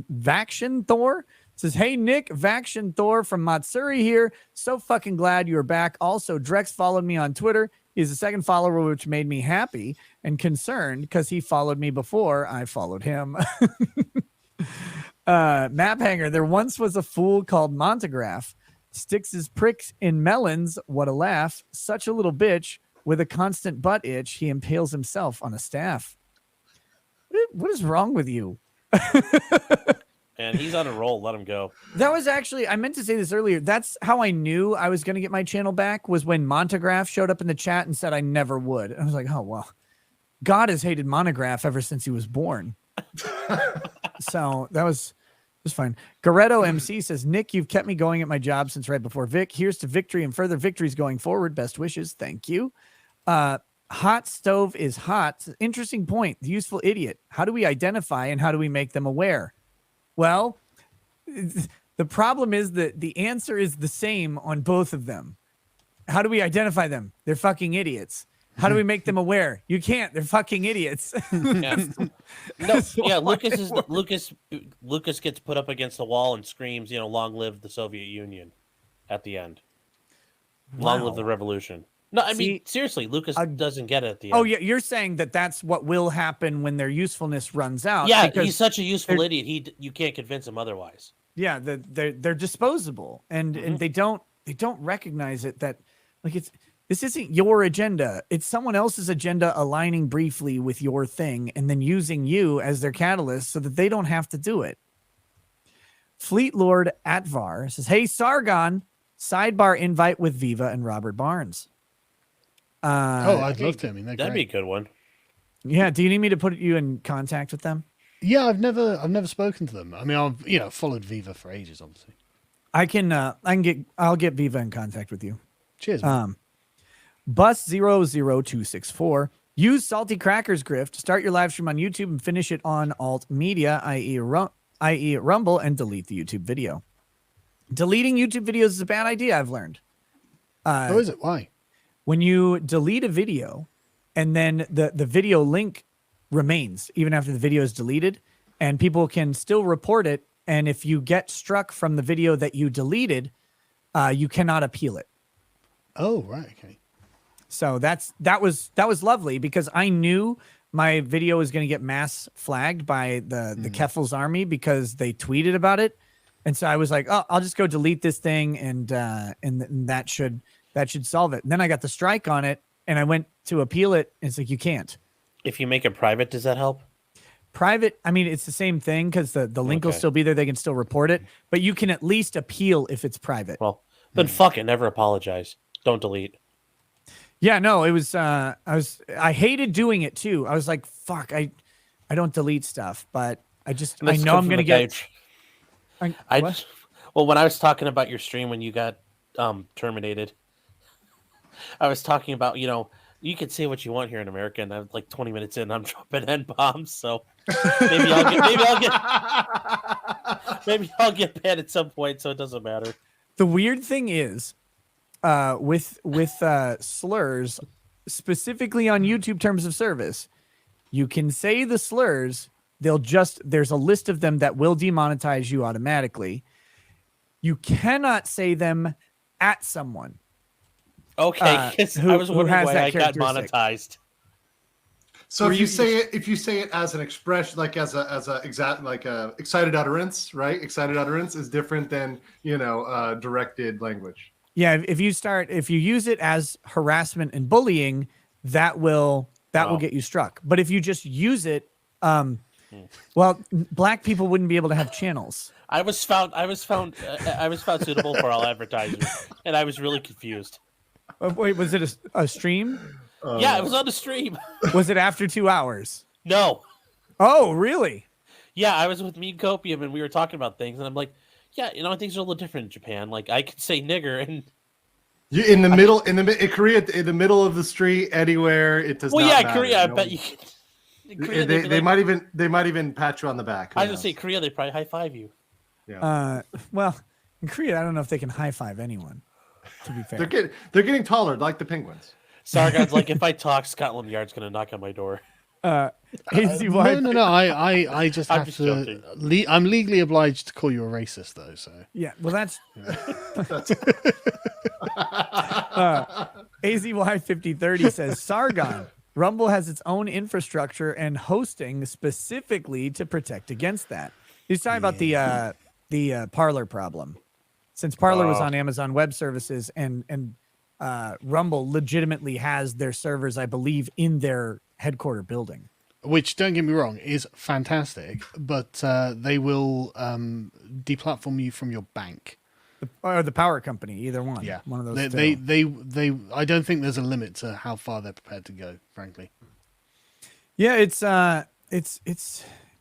[SPEAKER 2] Vaction Thor says, hey Nick, Vaction Thor from Matsuri here. So fucking glad you're back. Also, Drex followed me on Twitter. He's the second follower, which made me happy and concerned because he followed me before I followed him. Map Hanger, there once was a fool called Montegraph. Sticks his pricks in melons. What a laugh. Such a little bitch with a constant butt itch. He impales himself on a staff. What is wrong with you?
[SPEAKER 8] And he's on a roll. Let him go.
[SPEAKER 2] That was actually, I meant to say this earlier. That's how I knew I was going to get my channel back, was when Montegraph showed up in the chat and said I never would. And I was like, oh, well, God has hated Montegraph ever since he was born. So that was fine. Goretto MC says, Nick, you've kept me going at my job since right before Vic. Here's to victory and further victories going forward. Best wishes. Thank you. Hot stove is hot. Interesting point. The useful idiot. How do we identify and how do we make them aware? Well, the problem is that the answer is the same on both of them. How do we identify them? They're fucking idiots. How do we make them aware? You can't. They're fucking idiots.
[SPEAKER 8] Yeah. No, yeah, Lucas gets put up against the wall and screams, "Long live the Soviet Union!" At the end. Long live the revolution. No, I mean seriously, Lucas doesn't get it at the end.
[SPEAKER 2] Oh yeah, you're saying that that's what will happen when their usefulness runs out.
[SPEAKER 8] Yeah, he's such a useful idiot. You can't convince him otherwise.
[SPEAKER 2] Yeah, they're disposable, and they don't recognize it that like this isn't your agenda. It's someone else's agenda aligning briefly with your thing and then using you as their catalyst so that they don't have to do it. Fleet Lord Atvar says, "Hey Sargon, sidebar invite with Viva and Robert Barnes."
[SPEAKER 10] I'd love to. I mean,
[SPEAKER 8] that'd be a good one.
[SPEAKER 2] Yeah. Do you need me to put you in contact with them?
[SPEAKER 10] Yeah, I've never spoken to them. I mean, I've followed Viva for ages, obviously.
[SPEAKER 2] I'll get Viva in contact with you.
[SPEAKER 10] Cheers. Man.
[SPEAKER 2] Bus 00264. Use Salty Crackers Grift to start your live stream on YouTube and finish it on Alt Media, i.e. Rumble, and delete the YouTube video. Deleting YouTube videos is a bad idea, I've learned.
[SPEAKER 10] Oh, is it? Why?
[SPEAKER 2] When you delete a video and then the video link remains even after the video is deleted, and people can still report it. And if you get struck from the video that you deleted, you cannot appeal it.
[SPEAKER 10] Oh, right. Okay.
[SPEAKER 2] So that was lovely because I knew my video was going to get mass flagged by the Keffel's army because they tweeted about it. And so I was like, oh, I'll just go delete this thing and that should solve it. And then I got the strike on it and I went to appeal it. And it's like, you can't.
[SPEAKER 8] If you make it private, does that help?
[SPEAKER 2] Private, I mean, it's the same thing because the link will still be there. They can still report it, but you can at least appeal if it's private.
[SPEAKER 8] Well, then fuck it. Never apologize. Don't delete.
[SPEAKER 2] Yeah, no, it was, I hated doing it too. I was like, fuck, I don't delete stuff, but I know I'm going to get.
[SPEAKER 8] Well, when I was talking about your stream when you got terminated, I was talking about, you can say what you want here in America, and I'm like 20 minutes in, I'm dropping N-bombs, so maybe I'll get banned at some point, so it doesn't matter.
[SPEAKER 2] The weird thing is, with slurs, specifically on YouTube terms of service, you can say the slurs, there's a list of them that will demonetize you automatically. You cannot say them at someone.
[SPEAKER 8] Okay, I was wondering why I got monetized.
[SPEAKER 11] So if you say it as an expression, like as a exact, like a excited utterance, right? Excited utterance is different than directed language.
[SPEAKER 2] Yeah, if you use it as harassment and bullying, that will get you struck. But if you just use it, well, black people wouldn't be able to have channels.
[SPEAKER 8] I was found suitable for all advertisers, and I was really confused.
[SPEAKER 2] Wait, was it a stream?
[SPEAKER 8] Yeah, it was on the stream.
[SPEAKER 2] Was it after 2 hours?
[SPEAKER 8] No.
[SPEAKER 2] Oh, really?
[SPEAKER 8] Yeah, I was with Mean Copium, and we were talking about things, and I'm like, yeah, things are a little different in Japan. Like, I could say nigger, and
[SPEAKER 11] you in Korea, in the middle of the street, anywhere. It does. Well, not matter.
[SPEAKER 8] Korea. I bet you can.
[SPEAKER 11] Korea, they might even pat you on the back.
[SPEAKER 8] I was gonna say Korea, they probably high five you.
[SPEAKER 11] Yeah.
[SPEAKER 2] Well, in Korea, I don't know if they can high five anyone. To be fair,
[SPEAKER 11] they're getting taller, like the penguins.
[SPEAKER 8] Sargon's like, if I talk, Scotland Yard's gonna knock on my door.
[SPEAKER 10] No. I just have to. I'm legally obliged to call you a racist, though. So
[SPEAKER 2] yeah, well, that's AZY5030 says Sargon. Rumble has its own infrastructure and hosting specifically to protect against that. He's talking about the Parler problem. Since Parler was on Amazon Web Services and Rumble legitimately has their servers, I believe, in their headquarter building.
[SPEAKER 10] Which, don't get me wrong, is fantastic, but they will deplatform you from your bank.
[SPEAKER 2] Or the power company, either one.
[SPEAKER 10] Yeah.
[SPEAKER 2] One of those
[SPEAKER 10] they I don't think there's a limit to how far they're prepared to go, frankly.
[SPEAKER 2] Yeah, it's
[SPEAKER 10] But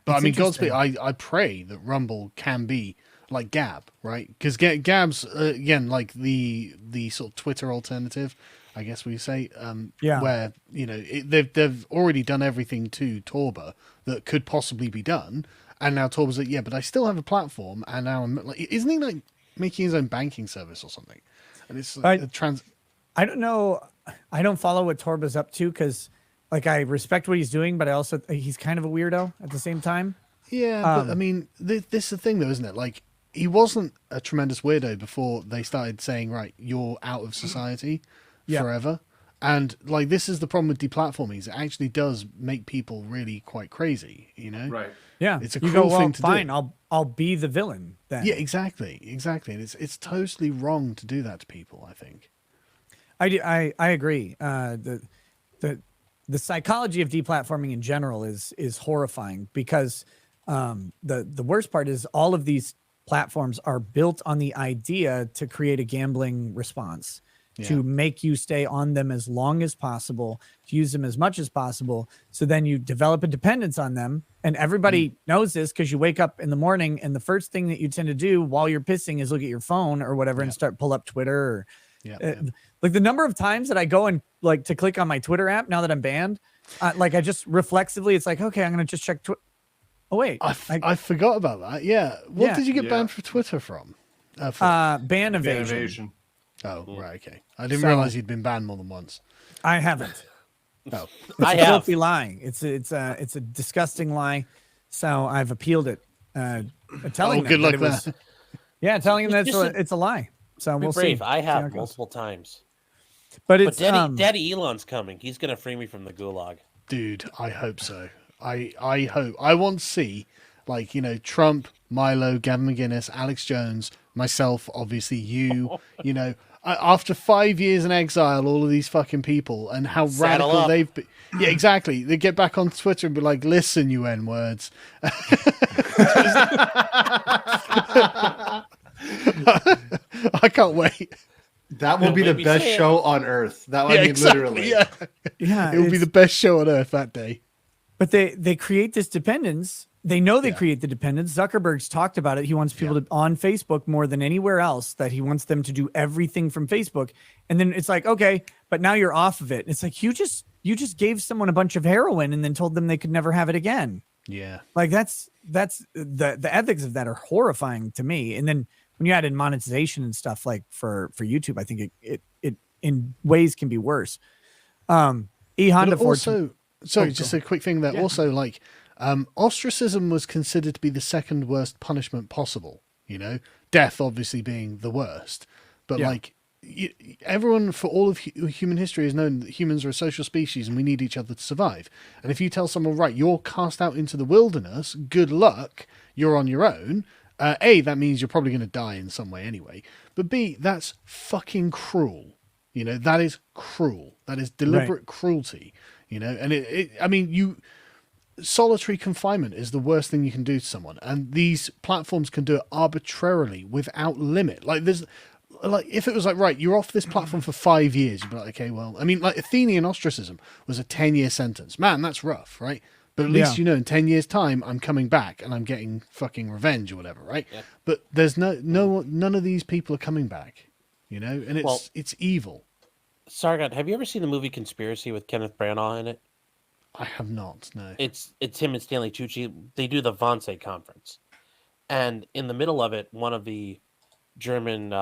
[SPEAKER 10] I mean, Godspeed, I pray that Rumble can be like Gab, right? Because Gab's again like the sort of Twitter alternative, I guess we say. Where they've already done everything to Torba that could possibly be done, And now Torben's like, yeah, but I still have a platform, and now I'm like, isn't he like making his own banking service or something? And it's like
[SPEAKER 2] I don't know. I don't follow what Torba's up to because, like, I respect what he's doing, but I also he's kind of a weirdo at the same time.
[SPEAKER 10] Yeah, but I mean, this is the thing, though, isn't it? Like, he wasn't a tremendous weirdo before they started saying, right, you're out of society forever. And, like, this is the problem with deplatforming. Is it actually does make people really quite crazy, you know?
[SPEAKER 11] Right.
[SPEAKER 2] Yeah.
[SPEAKER 10] It's a cruel thing to
[SPEAKER 2] fine,
[SPEAKER 10] do.
[SPEAKER 2] I'll be the villain then.
[SPEAKER 10] Yeah, exactly. And it's totally wrong to do that to people, I think.
[SPEAKER 2] I agree. The psychology of deplatforming in general is horrifying because the worst part is all of these platforms are built on the idea to create a gambling response, to make you stay on them as long as possible, to use them as much as possible. So then you develop a dependence on them. And everybody knows this because you wake up in the morning and the first thing that you tend to do while you're pissing is look at your phone or whatever and pull up Twitter or like the number of times that I go and like to click on my Twitter app now that I'm banned, like I just reflexively, it's like, okay, I'm going to just check Twitter. Oh, wait.
[SPEAKER 10] I forgot about that. Yeah. What did you get banned for Twitter from?
[SPEAKER 2] Ban evasion.
[SPEAKER 10] Oh, right. Okay. I didn't realize you'd been banned more than once.
[SPEAKER 2] I haven't.
[SPEAKER 10] No.
[SPEAKER 2] It's a filthy lie. It's a disgusting lie. So I've appealed it. Telling them
[SPEAKER 10] good luck
[SPEAKER 2] that it was,
[SPEAKER 10] there.
[SPEAKER 2] yeah, telling them that it's a lie. So we'll see.
[SPEAKER 8] I have multiple times.
[SPEAKER 2] But it's
[SPEAKER 8] Daddy Elon's coming. He's gonna free me from the gulag.
[SPEAKER 10] Dude, I hope so. I hope. I want to see, like, you know, Trump, Milo, Gavin McGinnis, Alex Jones, myself, obviously you, you know, after 5 years in exile, all of these fucking people and how radical they've been. Yeah, exactly. They get back on Twitter and be like, listen, you N-words. I can't wait.
[SPEAKER 11] That will be the best show on earth. That would literally.
[SPEAKER 10] Yeah, it will be the best show on earth that day.
[SPEAKER 2] But they create this dependence. They know they create the dependence. Zuckerberg's talked about it. He wants people to on Facebook more than anywhere else, that he wants them to do everything from Facebook. And then it's like, okay, but now you're off of it. It's like you just gave someone a bunch of heroin and then told them they could never have it again.
[SPEAKER 10] Yeah.
[SPEAKER 2] Like that's the ethics of that are horrifying to me. And then when you add in monetization and stuff like for YouTube, I think it in ways can be worse. Honda
[SPEAKER 10] also, sorry, just a quick thing there. Also, like, ostracism was considered to be the second worst punishment possible. You know, death obviously being the worst, but like everyone for all of human history has known that humans are a social species and we need each other to survive. And if you tell someone, right, you're cast out into the wilderness, good luck, you're on your own. A, that means you're probably going to die in some way anyway. But B, that's fucking cruel. You know, that is cruel. That is deliberate cruelty. You know, and I mean, solitary confinement is the worst thing you can do to someone. And these platforms can do it arbitrarily without limit. Like if it was like, right, you're off this platform for 5 years, you'd be like, okay, well, I mean, like Athenian ostracism was a 10-year sentence. Man, that's rough, right? But at least, you know, in 10 years' time, I'm coming back and I'm getting fucking revenge or whatever, right? Yeah. But there's none of these people are coming back, you know, and it's evil.
[SPEAKER 8] Sargon, have you ever seen the movie Conspiracy with Kenneth Branagh in it?
[SPEAKER 10] I have not, no.
[SPEAKER 8] It's him and Stanley Tucci. They do the Wannsee conference. And in the middle of it, one of the German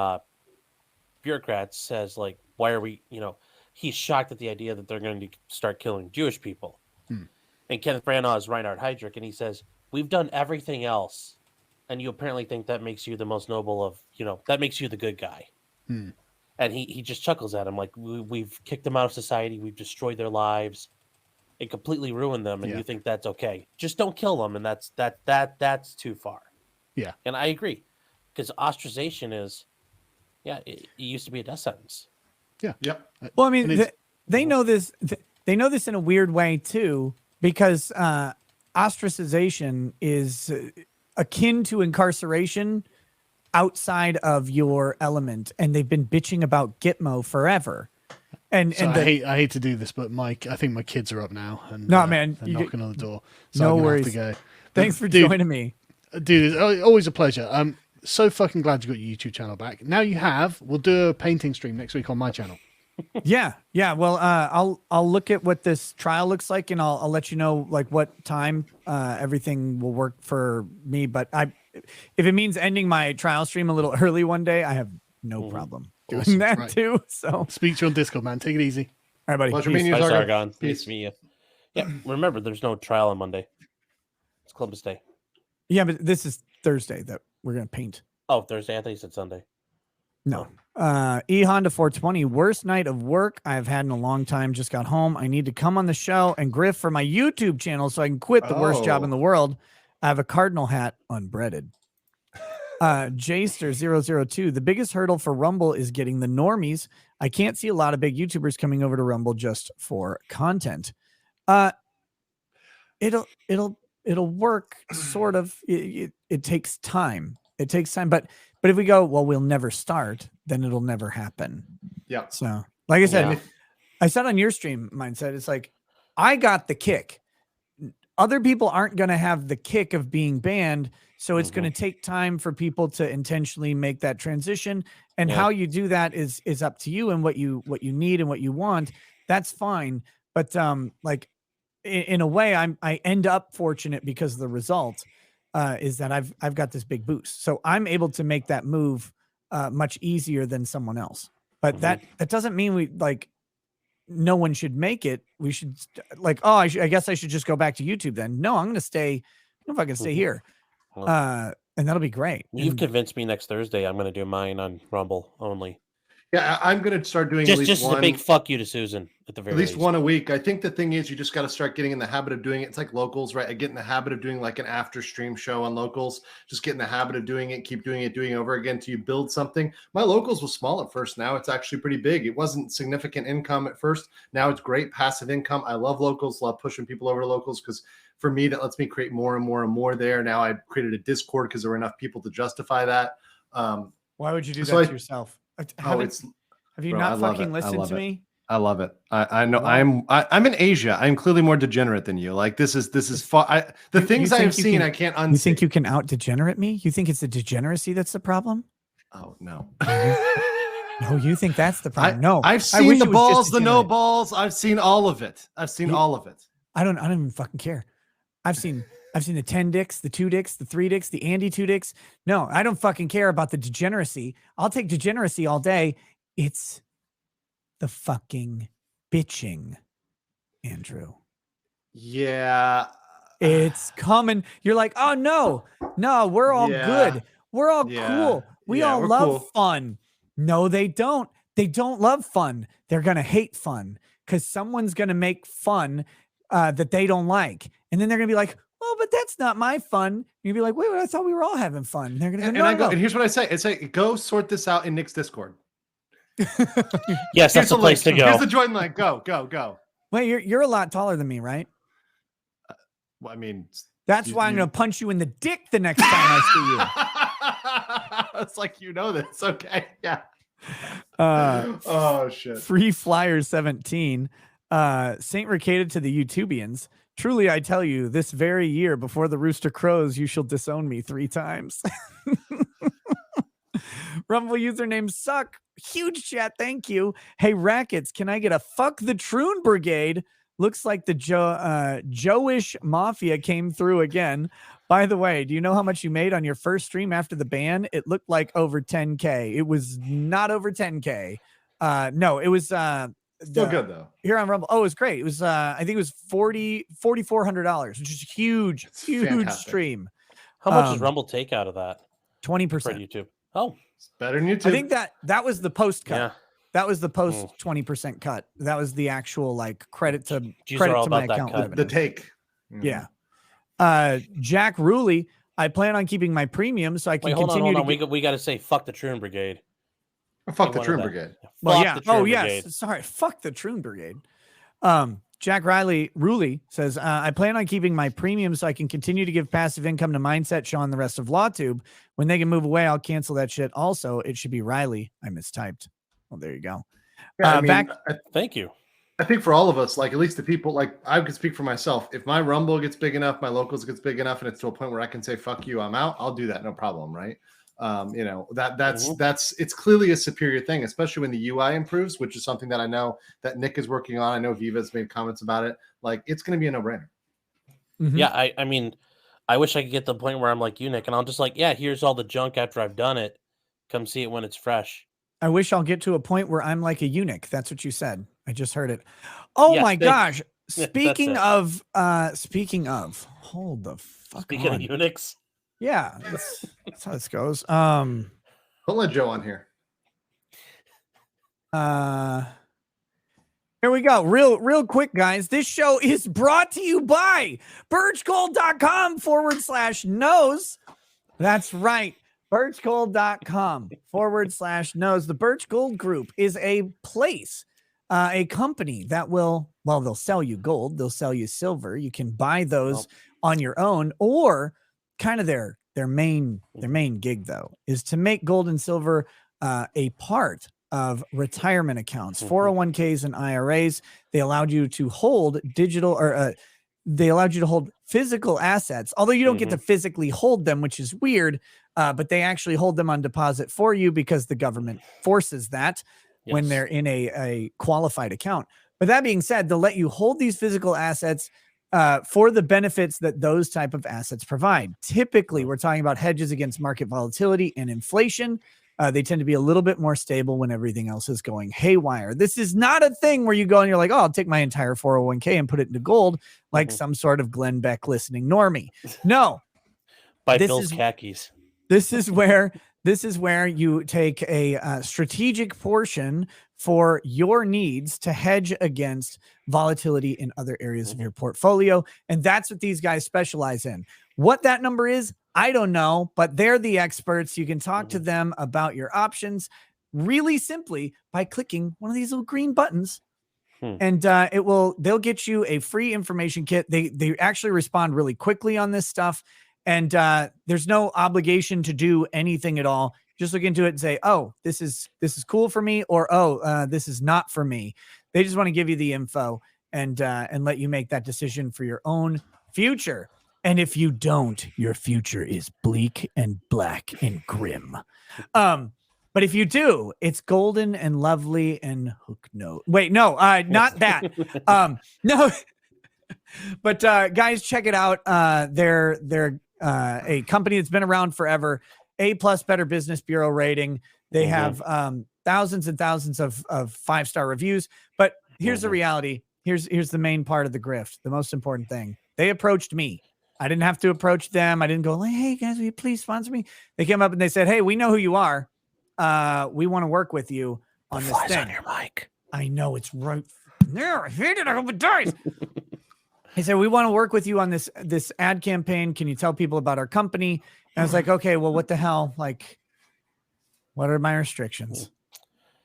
[SPEAKER 8] bureaucrats says, like, why are we, you know, he's shocked at the idea that they're going to start killing Jewish people. And Kenneth Branagh is Reinhard Heydrich, and he says, we've done everything else, and you apparently think that makes you the most noble of, you know, that makes you the good guy. And he just chuckles at him, like, we've kicked them out of society, we've destroyed their lives, and completely ruined them, and you think that's okay. Just don't kill them, and that's too far.
[SPEAKER 10] Yeah.
[SPEAKER 8] And I agree, because ostracization is, it used to be a death sentence.
[SPEAKER 10] Yeah.
[SPEAKER 11] Yep.
[SPEAKER 2] Well, I mean, they know this. They know this in a weird way too, because ostracization is akin to incarceration outside of your element, and they've been bitching about Gitmo forever. And
[SPEAKER 10] I hate to do this, but Mike, I think my kids are up now, and
[SPEAKER 2] man,
[SPEAKER 10] they're knocking on the door. So
[SPEAKER 2] no
[SPEAKER 10] I'm gonna
[SPEAKER 2] worries.
[SPEAKER 10] have to go.
[SPEAKER 2] Thanks for joining me,
[SPEAKER 10] dude. It's always a pleasure. I'm so fucking glad you got your YouTube channel back. Now you have. We'll do a painting stream next week on my channel.
[SPEAKER 2] Yeah. Well, I'll look at what this trial looks like, and I'll let you know like what time everything will work for me. But if it means ending my trial stream a little early one day, I have no problem doing
[SPEAKER 10] Awesome.
[SPEAKER 2] that
[SPEAKER 10] Right.
[SPEAKER 2] too. So
[SPEAKER 10] Speak to you on Discord, man. Take it easy.
[SPEAKER 2] all right, buddy.
[SPEAKER 11] Pleasure
[SPEAKER 2] Peace.
[SPEAKER 11] meeting you,
[SPEAKER 8] Hi,
[SPEAKER 11] Sargon.
[SPEAKER 8] Sargon. Nice
[SPEAKER 11] Peace.
[SPEAKER 8] to meet you. Yeah, remember, there's no trial on Monday. It's Columbus Day.
[SPEAKER 2] Yeah, but this is Thursday that we're gonna paint.
[SPEAKER 8] Oh, Thursday. I thought you said Sunday.
[SPEAKER 2] No. E Honda 420, worst night of work I've had in a long time. Just got home. I need to come on the show and griff for my YouTube channel so I can quit the worst job in the world. I have a cardinal hat unbreaded. Jster002, the biggest hurdle for Rumble is getting the normies. I can't see a lot of big YouTubers coming over to Rumble just for content. It'll work sort of. It takes time. It takes time, but if we go, well, we'll never start, then it'll never happen.
[SPEAKER 11] Yeah.
[SPEAKER 2] So, like I said,
[SPEAKER 8] Yeah.
[SPEAKER 2] I said on your stream, Mindset, it's like, I got the kick. Other people aren't going to have the kick of being banned. So it's going to take time for people to intentionally make that transition. And how you do that is up to you and what you need and what you want. That's fine. But like in a way, I end up fortunate because the result is that I've got this big boost. So I'm able to make that move much easier than someone else. But that doesn't mean we like no one should make it. We should like, oh, I guess I should just go back to YouTube then. No, I'm going to stay. I don't know if I can stay here. And that'll be great.
[SPEAKER 8] You've convinced me next Thursday I'm going to do mine on Rumble only.
[SPEAKER 11] Yeah, I'm going to start doing
[SPEAKER 8] Just
[SPEAKER 11] at least one.
[SPEAKER 8] a big fuck you to Susan at the very
[SPEAKER 11] At least
[SPEAKER 8] least.
[SPEAKER 11] one a week. I think the thing is you just got to start getting in the habit of doing it. It's like locals, right? I get in the habit of doing like an after stream show on locals. Just get in the habit of doing it, keep doing it over again till you build something. My locals was small at first. Now it's actually pretty big. It wasn't significant income at first. Now it's great passive income. I love locals, love pushing people over to locals because for me, that lets me create more and more and more there. Now I created a Discord because there were enough people to justify that.
[SPEAKER 2] Why would you do that to yourself? Have you
[SPEAKER 11] Bro,
[SPEAKER 2] not fucking listened to me?
[SPEAKER 11] I love it. I know. I'm in Asia. I'm clearly more degenerate than you. Like this is far. The things I have seen, I can't unsee.
[SPEAKER 2] You think you can out degenerate me? You think it's the degeneracy that's the problem?
[SPEAKER 11] Oh no.
[SPEAKER 2] No, you think that's the problem. No,
[SPEAKER 11] I've seen the balls, the no balls. I've seen all of it. All of it.
[SPEAKER 2] I don't even fucking care. I've seen the 10 dicks, the 2 dicks, the 3 dicks, the Andy 2 dicks. No, I don't fucking care about the degeneracy. I'll take degeneracy all day. It's the fucking bitching, Andrew.
[SPEAKER 11] Yeah.
[SPEAKER 2] It's coming. You're like, oh no, we're all good. We're all cool. We all love fun. No, they don't. They don't love fun. They're going to hate fun because someone's going to make fun that they don't like. And then they're going to be like, well, but that's not my fun. You'll be like, wait, I thought we were all having fun. And they're going to go,
[SPEAKER 11] and here's what I say. It's like, go sort this out in Nick's Discord.
[SPEAKER 8] Yes, that's the place to go.
[SPEAKER 11] Here's the join link. Go.
[SPEAKER 2] Wait, you're a lot taller than me, right?
[SPEAKER 11] Well, I mean,
[SPEAKER 2] that's why I'm going to punch you in the dick the next time I
[SPEAKER 11] see you. It's like, you know this. Okay. Yeah.
[SPEAKER 2] Oh
[SPEAKER 11] shit.
[SPEAKER 2] Free Flyer 17. Saint Rekieta to the YouTubians. Truly, I tell you, this very year before the rooster crows, you shall disown me 3 times. Rumble usernames suck. Huge chat. Thank you. Hey, Rackets, can I get a fuck the Troon Brigade? Looks like the Joeish Mafia came through again. By the way, do you know how much you made on your first stream after the ban? It looked like over 10K. It was not over 10K. No, it was
[SPEAKER 11] still good though.
[SPEAKER 2] Here on Rumble. Oh, it was great. It was I think it was $4,400, which is a huge stream.
[SPEAKER 8] How much does Rumble take out of that?
[SPEAKER 2] 20%
[SPEAKER 8] for YouTube. Oh,
[SPEAKER 11] it's better than YouTube.
[SPEAKER 2] I think that was the post cut.
[SPEAKER 8] Yeah.
[SPEAKER 2] That was the post 20% cut. That was the actual like credit to my account.
[SPEAKER 11] The take.
[SPEAKER 2] Yeah. Jack Ruley, I plan on keeping my premium so I can continue
[SPEAKER 8] hold on. We got to say fuck the Troon Brigade.
[SPEAKER 11] Fuck the Troon Brigade.
[SPEAKER 2] Well, yeah. Oh, yes. Sorry. Fuck the Troon Brigade. Jack Ruley says, I plan on keeping my premium so I can continue to give passive income to Mindset, Sean, and the rest of LawTube. When they can move away, I'll cancel that shit. Also, it should be Riley. I mistyped. Well, there you go.
[SPEAKER 11] Yeah,
[SPEAKER 8] thank you.
[SPEAKER 11] I think for all of us, like at least the people, like I could speak for myself. If my Rumble gets big enough, my locals gets big enough, and it's to a point where I can say, fuck you, I'm out, I'll do that. No problem. Right. You know, that's it's clearly a superior thing, especially when the UI improves, which is something that I know that Nick is working on. I know Viva's made comments about it. Like, it's going to be a no-brainer.
[SPEAKER 8] Yeah, I mean, I wish I could get to the point where I'm like you, Nick, and I'll just like, yeah, here's all the junk after I've done it. Come see it when it's fresh.
[SPEAKER 2] I wish I'll get to a point where I'm like a eunuch. That's what you said. I just heard it. Oh
[SPEAKER 8] Yes,
[SPEAKER 2] my gosh.
[SPEAKER 8] That's
[SPEAKER 2] Speaking
[SPEAKER 8] it.
[SPEAKER 2] of, hold the fuck
[SPEAKER 8] Speaking
[SPEAKER 2] on.
[SPEAKER 8] of eunuchs.
[SPEAKER 2] Yeah, that's how this goes.
[SPEAKER 11] Don't let Joe on here.
[SPEAKER 2] Here we go. Real quick, guys. This show is brought to you by birchgold.com/knows. That's right. birchgold.com/knows. The Birch Gold Group is a place, a company that will, well, they'll sell you gold, they'll sell you silver. You can buy those on your own, or kind of their main gig, though, is to make gold and silver a part of retirement accounts, 401ks and IRAs. They allowed you to hold digital, or they allowed you to hold physical assets, although you don't get to physically hold them, which is weird. But they actually hold them on deposit for you because the government forces that when they're in a qualified account. But that being said, they'll let you hold these physical assets for the benefits that those type of assets provide. Typically, we're talking about hedges against market volatility and inflation. They tend to be a little bit more stable when everything else is going haywire. This is not a thing where you go and you're like, oh, I'll take my entire 401k and put it into gold like some sort of Glenn Beck listening normie. No.
[SPEAKER 8] By Bill's khakis.
[SPEAKER 2] This is where you take a strategic portion for your needs to hedge against volatility in other areas of your portfolio. And that's what these guys specialize in. What that number is, I don't know, but they're the experts. You can talk to them about your options really simply by clicking one of these little green buttons. And they'll get you a free information kit. They actually respond really quickly on this stuff. And there's no obligation to do anything at all. Just look into it and say, oh, this is cool for me, or oh, this is not for me. They just want to give you the info and let you make that decision for your own future. And if you don't, your future is bleak and black and grim. But if you do, it's golden and lovely and hook no. Wait, no, not that. No. But guys, check it out. They're a company that's been around forever. A+ Better Business Bureau rating. They have thousands and thousands of 5-star reviews. But here's the reality. Here's the main part of the grift. The most important thing. They approached me. I didn't have to approach them. I didn't go like, hey guys, will you please sponsor me? They came up and they said, hey, we know who you are. We want to work with you on this thing. On your mic. I know, it's right there. I hate it. I hope it dies. He said, we want to work with you on this ad campaign. Can you tell people about our company? And I was like, okay, well, what the hell? Like, what are my restrictions?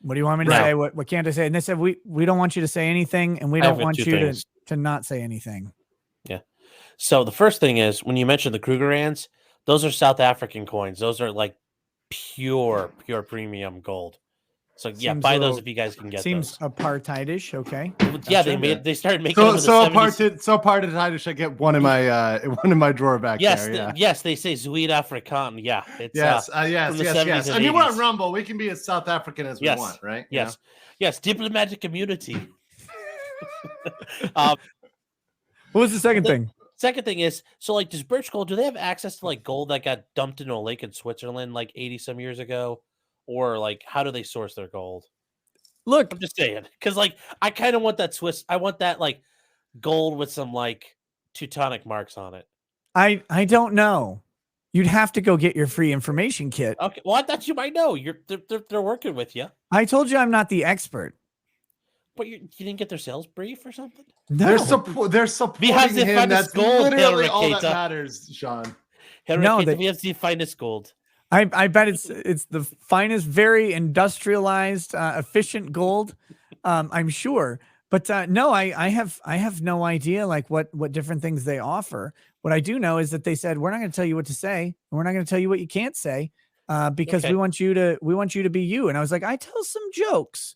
[SPEAKER 2] What do you want me to say? What can't I say? And they said, we don't want you to say anything, and we don't want you to not say anything.
[SPEAKER 8] Yeah. So the first thing is, when you mentioned the Krugerrands, those are South African coins. Those are like pure premium gold. So yeah, buy those if you guys can get
[SPEAKER 2] seems
[SPEAKER 8] those.
[SPEAKER 2] Apartheidish, okay.
[SPEAKER 8] Yeah, they started making them in the 70s.
[SPEAKER 11] Apartheidish. I get one in my drawer back there. Yeah.
[SPEAKER 8] Yes, they say Zuid-Afrikaan. Yeah, it's
[SPEAKER 11] yes. I mean, we're on Rumble. We can be as South African as we
[SPEAKER 8] yes.
[SPEAKER 11] want, right?
[SPEAKER 8] Yes, yes. Diplomatic community.
[SPEAKER 2] What was the second thing?
[SPEAKER 8] Second thing is, so like, does Birch Gold, do they have access to like gold that got dumped into a lake in Switzerland like 80 some years ago? Or like, how do they source their gold?
[SPEAKER 2] Look,
[SPEAKER 8] I'm just saying, because like, I kind of want that I want that like gold with some like Teutonic marks on it.
[SPEAKER 2] I don't know. You'd have to go get your free information kit.
[SPEAKER 8] Okay, well, I thought you might know. They're working with you.
[SPEAKER 2] I told you I'm not the expert.
[SPEAKER 8] But you didn't get their sales brief or something?
[SPEAKER 2] No.
[SPEAKER 11] They're supporting him. That's
[SPEAKER 8] gold,
[SPEAKER 11] literally all that matters, Sean.
[SPEAKER 8] We have the finest gold.
[SPEAKER 2] I bet it's the finest, very industrialized, efficient gold. I'm sure, but no, I have no idea like what different things they offer. What I do know is that they said we're not going to tell you what to say, and we're not going to tell you what you can't say, because we want you to be you. And I was like, I tell some jokes.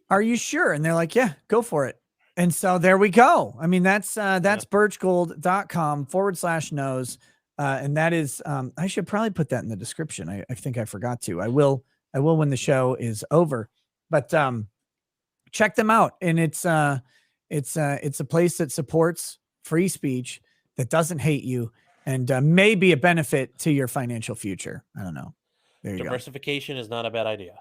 [SPEAKER 2] Are you sure? And they're like, yeah, go for it. And so there we go. I mean, that's birchgold.com/knows. And that is, I should probably put that in the description. I think I forgot to. I will when the show is over. But check them out. And it's a place that supports free speech, that doesn't hate you, and may be a benefit to your financial future. I don't know. There you go.
[SPEAKER 8] Diversification is not a bad idea.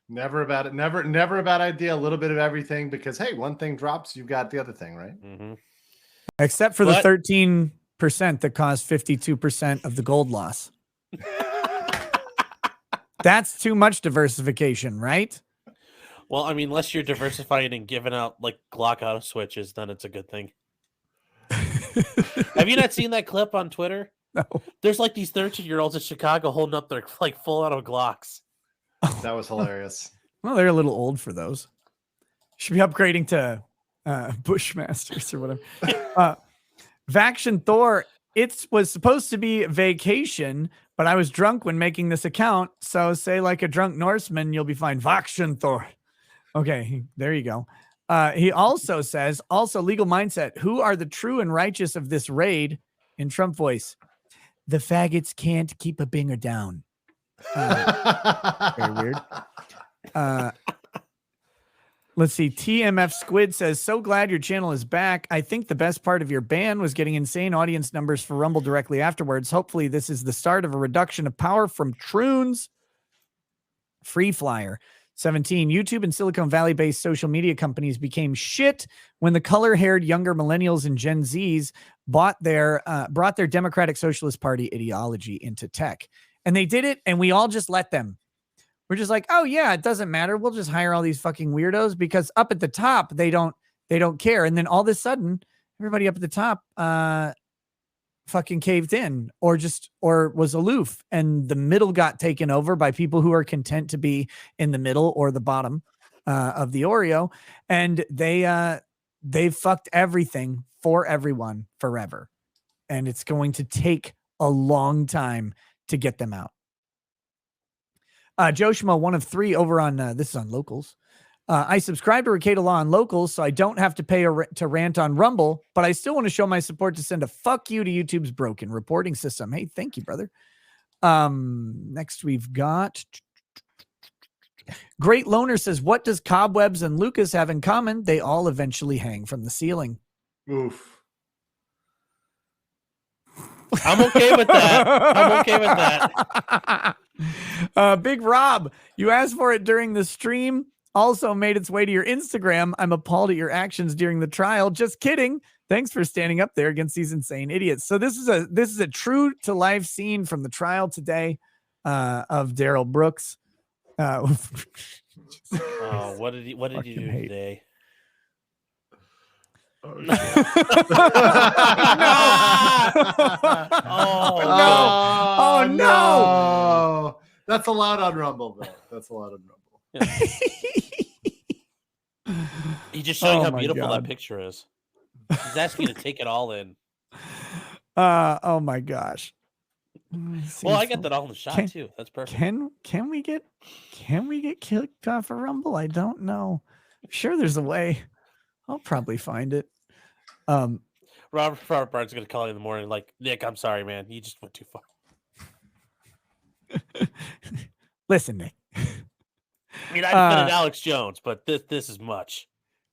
[SPEAKER 11] Never about it. Never a bad idea. A little bit of everything, because hey, one thing drops, you've got the other thing, right?
[SPEAKER 8] Mm-hmm.
[SPEAKER 2] Except for the 13% that caused 52% of the gold loss. That's too much diversification, right?
[SPEAKER 8] Well, I mean, unless you're diversifying and giving out like Glock auto switches, then it's a good thing. Have you not seen that clip on Twitter?
[SPEAKER 2] No.
[SPEAKER 8] There's like these 13-year-olds in Chicago holding up their like full auto Glocks.
[SPEAKER 11] That was hilarious.
[SPEAKER 2] Well, they're a little old for those. Should be upgrading to Bushmasters or whatever. Vaction Thor, it was supposed to be vacation, but I was drunk when making this account. So say like a drunk Norseman, you'll be fine. Vaction Thor. Okay, there you go. He also says, legal mindset. Who are the true and righteous of this raid? In Trump voice, the faggots can't keep a binger down. Very weird. Let's see. TMF Squid says, so glad your channel is back. I think the best part of your ban was getting insane audience numbers for Rumble directly afterwards. Hopefully this is the start of a reduction of power from Troons. Free Flyer 17. YouTube and Silicon Valley based social media companies became shit when the color haired younger millennials and Gen Zs brought their Democratic Socialist Party ideology into tech. And they did it, and we all just let them. We're just like, oh yeah, it doesn't matter. We'll just hire all these fucking weirdos, because up at the top, they don't care. And then all of a sudden, everybody up at the top fucking caved in or was aloof. And the middle got taken over by people who are content to be in the middle or the bottom of the Oreo. And they fucked everything for everyone forever. And it's going to take a long time to get them out. Joe Schmo, one of three over on, this is on Locals. I subscribe to Rekieta Law on Locals, so I don't have to pay to rant on Rumble, but I still want to show my support to send a fuck you to YouTube's broken reporting system. Hey, thank you, brother. Next we've got Great Loner says, what does Cobwebs and Lucas have in common? They all eventually hang from the ceiling.
[SPEAKER 11] Oof.
[SPEAKER 8] I'm okay with that.
[SPEAKER 2] Big Rob, you asked for it during the stream. Also made its way to your Instagram. I'm appalled at your actions during the trial. Just kidding. Thanks for standing up there against these insane idiots. So this is a true to life scene from the trial today of Daryl Brooks.
[SPEAKER 8] Oh, what did he do
[SPEAKER 2] hate.
[SPEAKER 8] today?
[SPEAKER 11] Oh,
[SPEAKER 2] No.
[SPEAKER 11] oh no. That's allowed on Rumble, though. That's allowed on Rumble.
[SPEAKER 8] Yeah. He's just showing how
[SPEAKER 2] my
[SPEAKER 8] beautiful
[SPEAKER 2] God.
[SPEAKER 8] that picture is. He's asking you to take it all in.
[SPEAKER 2] Oh my gosh.
[SPEAKER 8] Well, I got that all in the shot too. That's perfect.
[SPEAKER 2] Can we get kicked off of Rumble? I don't know. I'm sure there's a way. I'll probably find it.
[SPEAKER 8] Robert Barnes is gonna call you in the morning, like, Nick, I'm sorry, man. You just went too far.
[SPEAKER 2] Listen, Nick.
[SPEAKER 8] I mean, I defended Alex Jones, but this is much.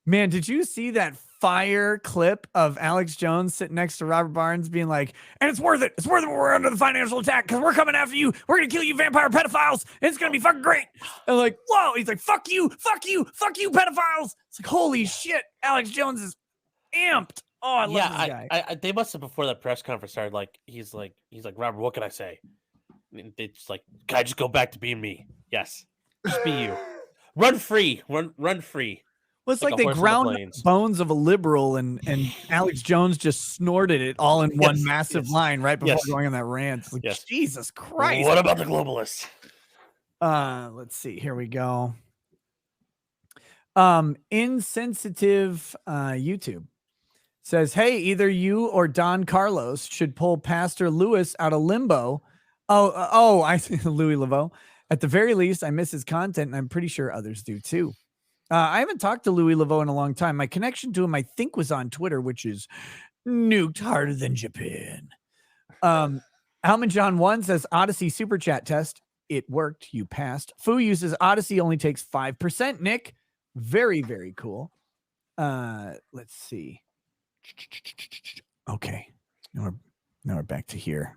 [SPEAKER 2] Man, did you see that fire clip of Alex Jones sitting next to Robert Barnes being like, and it's worth it. It's worth it when we're under the financial attack because we're coming after you. We're going to kill you vampire pedophiles. And it's going to be fucking great. And like, whoa. He's like, fuck you, pedophiles. It's like, holy shit. Alex Jones is amped. Oh, I love this guy.
[SPEAKER 8] I they must have, before that press conference started, like, he's like, Robert, what can I say? And they just like, can I just go back to being me? Yes. Just be you. Run free. Run free.
[SPEAKER 2] Well, it's like they ground the bones of a liberal, and Alex Jones just snorted it all in one massive line right before going on that rant. It's like, Jesus Christ.
[SPEAKER 8] What about the globalists?
[SPEAKER 2] Let's see. Here we go. Insensitive YouTube says, hey, either you or Don Carlos should pull Pastor Lewis out of limbo. I see Louis Laveau. At the very least, I miss his content, and I'm pretty sure others do too. I haven't talked to Louis Laveau in a long time. My connection to him, I think, was on Twitter, which is nuked harder than Japan. Almond John 1 says Odyssey super chat test. It worked. You passed. Fu uses Odyssey, only takes 5%. Nick, very, very cool. Let's see. Okay. Now we're back to here.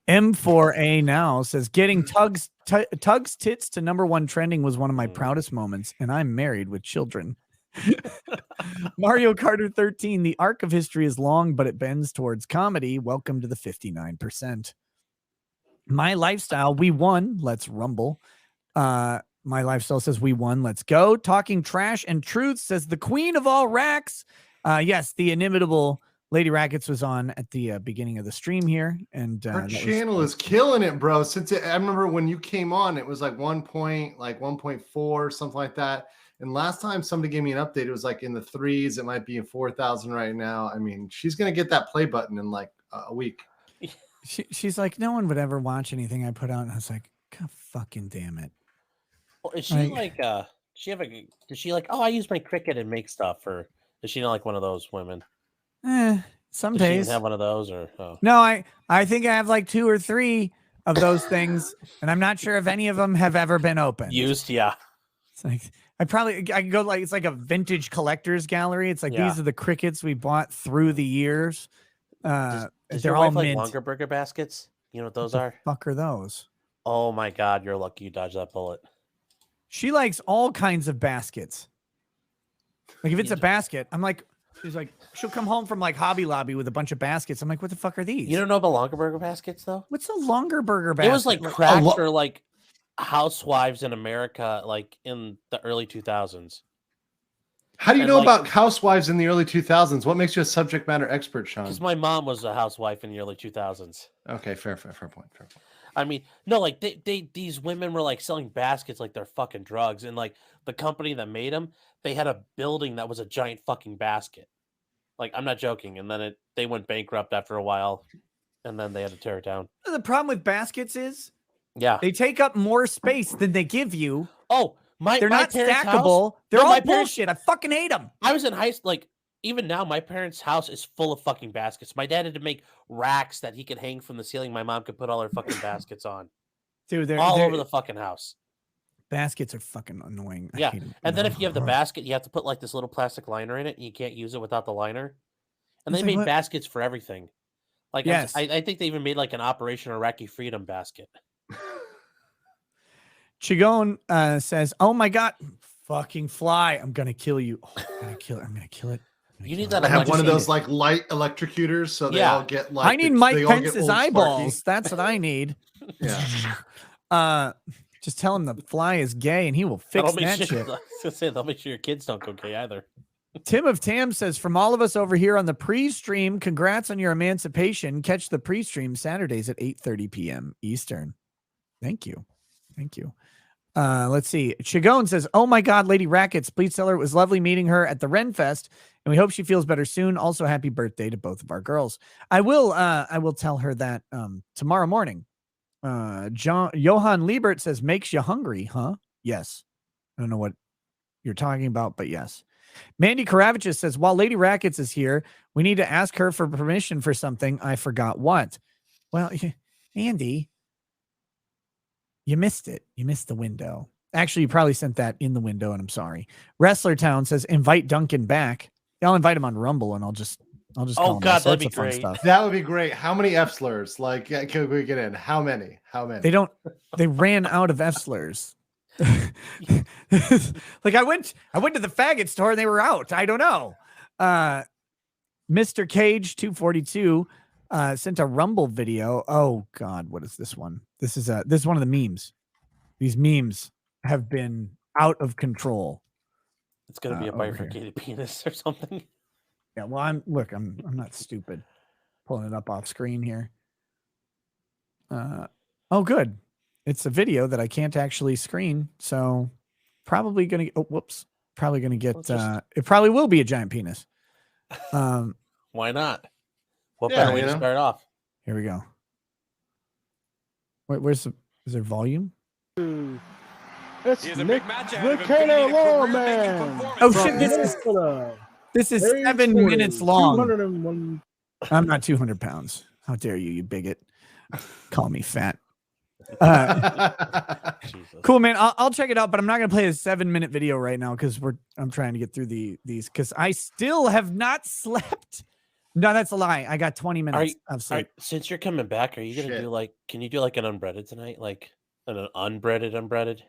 [SPEAKER 2] M4A now says getting Tug's tits to #1 trending was one of my proudest moments, and I'm married with children. Mario Kart 13, the arc of history is long, but it bends towards comedy. Welcome to the 59%. My lifestyle, we won. Let's rumble. My lifestyle says we won. Let's go. Talking trash and truth says the queen of all racks. Yes, the inimitable Lady Rackets was on at the beginning of the stream here, and
[SPEAKER 11] her channel is killing it, bro. I remember when you came on, it was like 1.4, something like that. And last time somebody gave me an update, it was like in the 3s. It might be in 4,000 right now. I mean, she's gonna get that play button in like a week.
[SPEAKER 2] She's like, no one would ever watch anything I put out, and I was like, God fucking damn it.
[SPEAKER 8] Well, is she does she like, oh, I use my Cricut and make stuff, or is she not like one of those women?
[SPEAKER 2] Some
[SPEAKER 8] Does she
[SPEAKER 2] days
[SPEAKER 8] even have one of those, or
[SPEAKER 2] no, I think I have like 2 or 3 of those things, and I'm not sure if any of them have ever been opened.
[SPEAKER 8] Used, yeah.
[SPEAKER 2] It's like I can go like, it's like a vintage collector's gallery. It's like these are the Crickets we bought through the years.
[SPEAKER 8] Does
[SPEAKER 2] they're
[SPEAKER 8] your
[SPEAKER 2] all
[SPEAKER 8] wife like
[SPEAKER 2] mint.
[SPEAKER 8] longer burger baskets? You know what those are?
[SPEAKER 2] Fuck are those?
[SPEAKER 8] Oh my God, you're lucky you dodged that bullet.
[SPEAKER 2] She likes all kinds of baskets. Like if it's a basket, I'm like, she's like, she'll come home from like Hobby Lobby with a bunch of baskets. I'm like, what the fuck are these?
[SPEAKER 8] You don't know about longer burger baskets though?
[SPEAKER 2] What's a longer burger basket?
[SPEAKER 8] It was like crafts for like housewives in America, like in the early 2000s.
[SPEAKER 11] How do you know about housewives in the early 2000s? What makes you a subject matter expert, Sean?
[SPEAKER 8] Because my mom was a housewife in the early 2000s.
[SPEAKER 11] Okay, fair point.
[SPEAKER 8] I mean, no, like these women were like selling baskets like they're fucking drugs, and like the company that made them, they had a building that was a giant fucking basket. Like, I'm not joking. And then they went bankrupt after a while, and then they had to tear it down.
[SPEAKER 2] The problem with baskets is,
[SPEAKER 8] they
[SPEAKER 2] take up more space than they give you.
[SPEAKER 8] Oh,
[SPEAKER 2] they're not stackable.
[SPEAKER 8] House,
[SPEAKER 2] they're all bullshit. I fucking hate them.
[SPEAKER 8] I was in high school, like even now, my parents' house is full of fucking baskets. My dad had to make racks that he could hang from the ceiling. My mom could put all her fucking baskets on.
[SPEAKER 2] Dude, they're
[SPEAKER 8] all over the fucking house.
[SPEAKER 2] Baskets are fucking annoying.
[SPEAKER 8] Yeah, and then if you have the basket, you have to put like this little plastic liner in it, and you can't use it without the liner. And they made baskets for everything. Like,
[SPEAKER 2] yes.
[SPEAKER 8] I think they even made like an Operation Iraqi Freedom basket.
[SPEAKER 2] Chigon says, "Oh my God, fucking fly! I'm gonna kill you. Oh, I'm gonna kill it.
[SPEAKER 8] You need that.
[SPEAKER 11] I have one of those like light electrocutors, so they all get like.
[SPEAKER 2] I need Mike Pence's eyeballs. That's what I need.
[SPEAKER 11] Yeah.
[SPEAKER 2] Just tell him the fly is gay, and he will fix that shit.
[SPEAKER 8] I was gonna say, they'll make sure your kids don't go gay either.
[SPEAKER 2] Tim of Tam says, from all of us over here on the pre-stream, congrats on your emancipation. Catch the pre-stream Saturdays at 8:30 p.m. Eastern. Thank you. Let's see. Chigon says, oh my God, Lady Rackets, please tell her it was lovely meeting her at the Ren Fest, and we hope she feels better soon. Also, happy birthday to both of our girls. I will tell her that tomorrow morning. Johann Liebert says, makes you hungry, huh? Yes. I don't know what you're talking about, but yes. Mandy Karavichus says, while Lady Rackets is here, we need to ask her for permission for something. I forgot what. Well, Andy, you missed it. You missed the window. Actually, you probably sent that in the window, and I'm sorry. Wrestler Town says, invite Duncan back. I'll invite him on Rumble, and I'll just call him all
[SPEAKER 8] God, that'd
[SPEAKER 2] sorts
[SPEAKER 8] be
[SPEAKER 2] of fun
[SPEAKER 8] great.
[SPEAKER 2] stuff.
[SPEAKER 11] That would be great. How many F slurs? Like, can we get in? How many?
[SPEAKER 2] They ran out of F slurs. Like I went to the faggot store and they were out. I don't know. Mr. Cage 242 sent a Rumble video. Oh God, what is this one? This is one of the memes. These memes have been out of control.
[SPEAKER 8] It's gonna be a bifurcated penis or something.
[SPEAKER 2] Yeah, well, I'm not stupid. Pulling it up off screen here. Oh, good. It's a video that I can't actually screen, so probably gonna. Oh, whoops! Probably gonna get. It probably will be a giant penis.
[SPEAKER 8] Why not? What better way to start off?
[SPEAKER 2] Here we go. Wait, is there volume?
[SPEAKER 12] It's Nick Rekieta Lawman.
[SPEAKER 2] Oh shit! This is 7 minutes long.
[SPEAKER 12] 201.
[SPEAKER 2] I'm not 200 pounds. How dare you, you bigot? Call me fat. Cool, man. I'll check it out, but I'm not gonna play a 7-minute video right now because I'm trying to get through these because I still have not slept. No, that's a lie. I got 20 minutes of sleep.
[SPEAKER 8] Since you're coming back, are you gonna do like? Can you do like an unbreaded tonight? Like an unbreaded?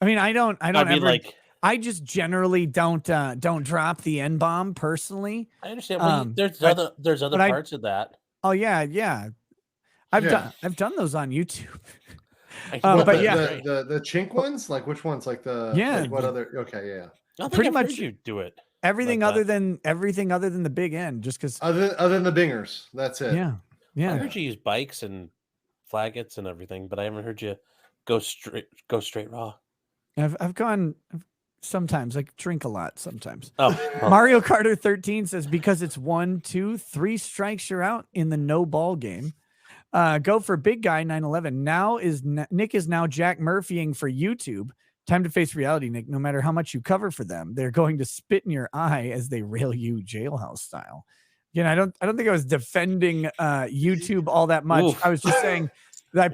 [SPEAKER 2] I mean, I don't ever
[SPEAKER 8] like.
[SPEAKER 2] I just generally don't drop the N-bomb personally.
[SPEAKER 8] I understand. Well, there's other parts of that.
[SPEAKER 2] Oh yeah. I've done those on YouTube.
[SPEAKER 11] But
[SPEAKER 2] yeah,
[SPEAKER 11] the chink ones, like which ones, like the like what other? Okay, yeah.
[SPEAKER 8] I
[SPEAKER 2] pretty much
[SPEAKER 8] you do it.
[SPEAKER 2] Everything other than the big end, just because.
[SPEAKER 11] Other than the bingers, that's it.
[SPEAKER 2] Yeah.
[SPEAKER 8] I heard you use bikes and flagets and everything, but I haven't heard you go straight raw.
[SPEAKER 2] I've gone sometimes. I drink a lot sometimes.
[SPEAKER 8] Oh.
[SPEAKER 2] Mario Carter 13 says because it's 1, 2, 3 strikes you're out in the no ball game. Go for big guy 911. Nick is now Jack Murphying for YouTube. Time to face reality, Nick. No matter how much you cover for them, they're going to spit in your eye as they rail you jailhouse style. Again, I don't think I was defending YouTube all that much.
[SPEAKER 8] Oof.
[SPEAKER 2] I was just saying that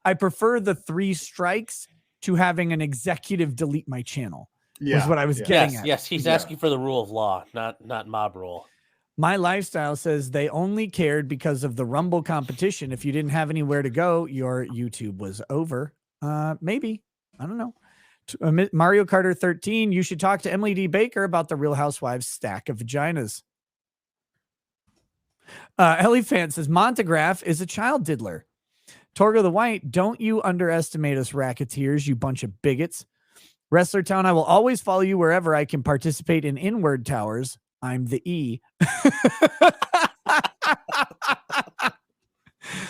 [SPEAKER 2] I prefer the 3 strikes to having an executive delete my channel.
[SPEAKER 11] Yeah,
[SPEAKER 2] was what I was getting at.
[SPEAKER 8] Yes, he's asking for the rule of law, not mob rule.
[SPEAKER 2] My lifestyle says they only cared because of the Rumble competition. If you didn't have anywhere to go, your YouTube was over. Maybe. I don't know. Mario Carter 13, you should talk to Emily D. Baker about the Real Housewives stack of vaginas. Elephant says Montegraph is a child diddler. Torgo the White, don't you underestimate us racketeers, you bunch of bigots. Wrestler Town, I will always follow you wherever I can participate in inward towers. I'm the E.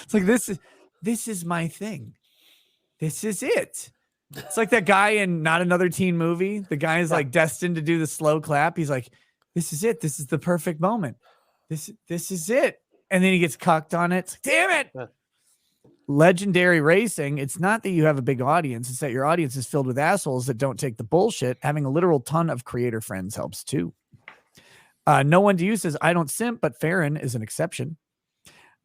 [SPEAKER 2] It's like this is my thing. This is it. It's like that guy in Not Another Teen Movie. The guy is like destined to do the slow clap. He's like, this is it. This is the perfect moment. This is it. And then he gets cucked on it. It's like, damn it. Legendary Racing. It's not that you have a big audience. It's that your audience is filled with assholes that don't take the bullshit. Having a literal ton of creator friends helps too. No one to you says, I don't simp, but Farron is an exception.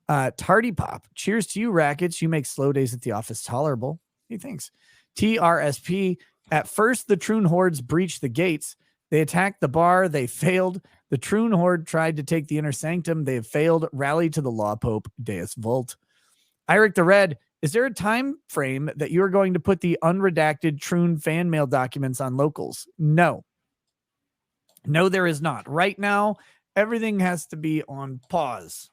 [SPEAKER 2] Tardy Pop. Cheers to you, Rackets. You make slow days at the office tolerable. Hey, thanks. TRSP. At first, the Troon Hordes breached the gates. They attacked the bar. They failed. The Troon Horde tried to take the inner sanctum. They have failed. Rally to the Law Pope. Deus Volt. Eric the Red. Is there a time frame that you are going to put the unredacted Troon fan mail documents on locals? No. No, there is not. Right now, everything has to be on pause.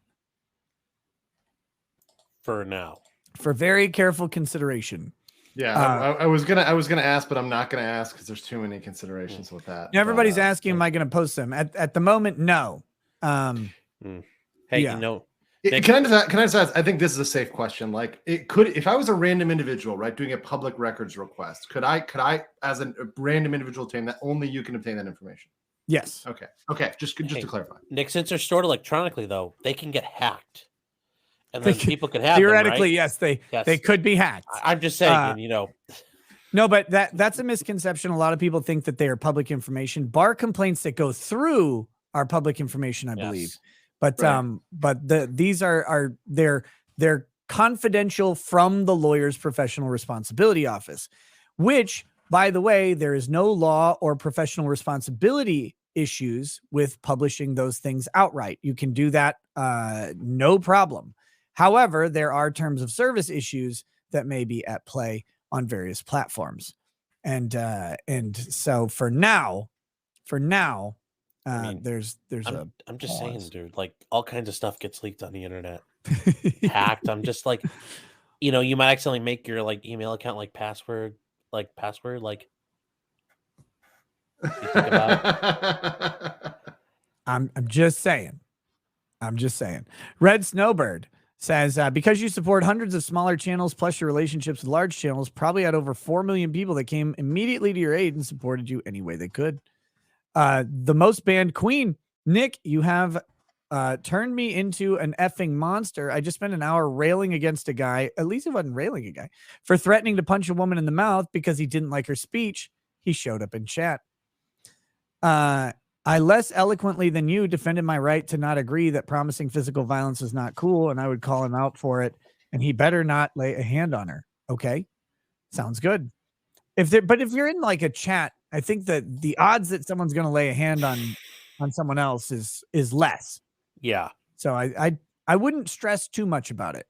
[SPEAKER 8] For now.
[SPEAKER 2] For very careful consideration.
[SPEAKER 11] Yeah, I was gonna ask, but I'm not gonna ask because there's too many considerations with that.
[SPEAKER 2] Everybody's asking, am I gonna post them? At the moment, no.
[SPEAKER 8] Hey,
[SPEAKER 2] yeah.
[SPEAKER 8] you know.
[SPEAKER 11] Can I just ask? I think this is a safe question. Like, it could, if I was a random individual, right, doing a public records request, could I, as a random individual, obtain that? Only you can obtain that information.
[SPEAKER 2] Yes.
[SPEAKER 11] Okay. Just to clarify.
[SPEAKER 8] Nick, since they're stored electronically, though, they can get hacked, and then people could have
[SPEAKER 2] theoretically,
[SPEAKER 8] them, right?
[SPEAKER 2] yes, they could be hacked.
[SPEAKER 8] I'm just saying, you know.
[SPEAKER 2] No, but that's a misconception. A lot of people think that they are public information. Bar complaints that go through are public information, I believe. But these are they're confidential from the lawyer's professional responsibility office, which, by the way, there is no law or professional responsibility issues with publishing those things outright. You can do that, no problem. However, there are terms of service issues that may be at play on various platforms. And so for now, I'm
[SPEAKER 8] just saying, dude, like all kinds of stuff gets leaked on the internet, hacked. I'm just like, you know, you might accidentally make your like email account like password. You think about it?
[SPEAKER 2] I'm just saying. Red Snowbird says, because you support hundreds of smaller channels, plus your relationships with large channels, probably had over 4 million people that came immediately to your aid and supported you any way they could. The most banned queen, Nick, you have turned me into an effing monster. I just spent an hour railing against a guy. At least it wasn't railing a guy for threatening to punch a woman in the mouth because he didn't like her speech. He showed up in chat. I less eloquently than you defended my right to not agree that promising physical violence is not cool, and I would call him out for it, and he better not lay a hand on her. Okay, sounds good. If you're in like a chat, I think that the odds that someone's going to lay a hand on someone else is less.
[SPEAKER 8] Yeah.
[SPEAKER 2] So I wouldn't stress too much about it.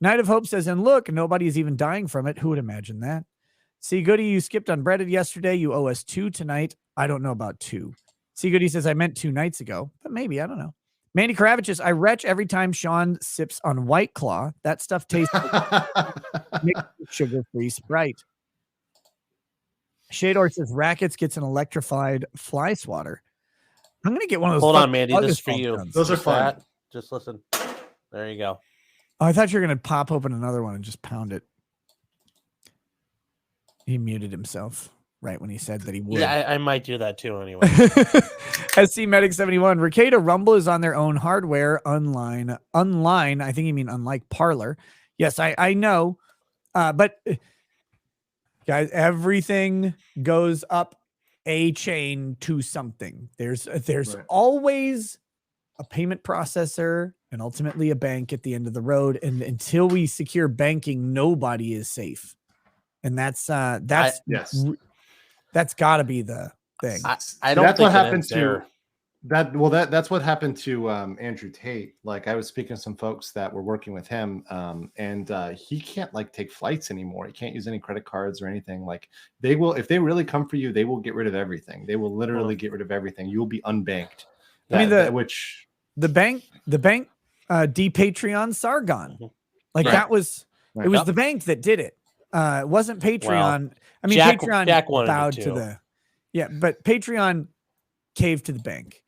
[SPEAKER 2] Night of Hope says, and look, nobody is even dying from it. Who would imagine that? See, Goody, you skipped unbreaded yesterday. You owe us 2 tonight. I don't know about 2. See, Goody says, I meant 2 nights ago, but maybe, I don't know. Mandy Kravitches, I retch every time Sean sips on White Claw. That stuff tastes like sugar-free Sprite. Shador says, Rackets gets an electrified fly swatter. I'm going to get one of those.
[SPEAKER 8] Hold on, Mandy. This is for
[SPEAKER 2] August
[SPEAKER 8] you.
[SPEAKER 2] guns.
[SPEAKER 11] Those are fun.
[SPEAKER 8] Just listen. There you go.
[SPEAKER 2] Oh, I thought you were going to pop open another one and just pound it. He muted himself right when he said that he would.
[SPEAKER 8] Yeah, I might do that too anyway.
[SPEAKER 2] SC Medic 71. Rekieta Rumble is on their own hardware. Online. I think you mean unlike Parlor. Yes, I know. But guys, everything goes up a chain to something. There's
[SPEAKER 11] Right.
[SPEAKER 2] always a payment processor and ultimately a bank at the end of the road. And until we secure banking, nobody is safe. And that's
[SPEAKER 11] Yes.
[SPEAKER 2] that's got to be the thing.
[SPEAKER 8] I don't
[SPEAKER 11] That's
[SPEAKER 8] think
[SPEAKER 11] what
[SPEAKER 8] it
[SPEAKER 11] happened
[SPEAKER 8] ends
[SPEAKER 11] to
[SPEAKER 8] there.
[SPEAKER 11] that's what happened to Andrew Tate. Like, I was speaking to some folks that were working with him, and he can't like take flights anymore. He can't use any credit cards or anything. Like, they will, if they really come for you, they will get rid of everything. They will literally get rid of everything. You'll be unbanked.
[SPEAKER 2] I mean, the bank de-Patreon Sargon. Like,
[SPEAKER 8] Right.
[SPEAKER 2] that was
[SPEAKER 11] Right.
[SPEAKER 2] it was
[SPEAKER 8] Yep.
[SPEAKER 2] the bank that did it. It wasn't Patreon.
[SPEAKER 8] Well,
[SPEAKER 2] I mean,
[SPEAKER 8] Jack
[SPEAKER 2] Patreon
[SPEAKER 8] wanted it
[SPEAKER 2] bowed to
[SPEAKER 8] too.
[SPEAKER 2] but Patreon caved to the bank,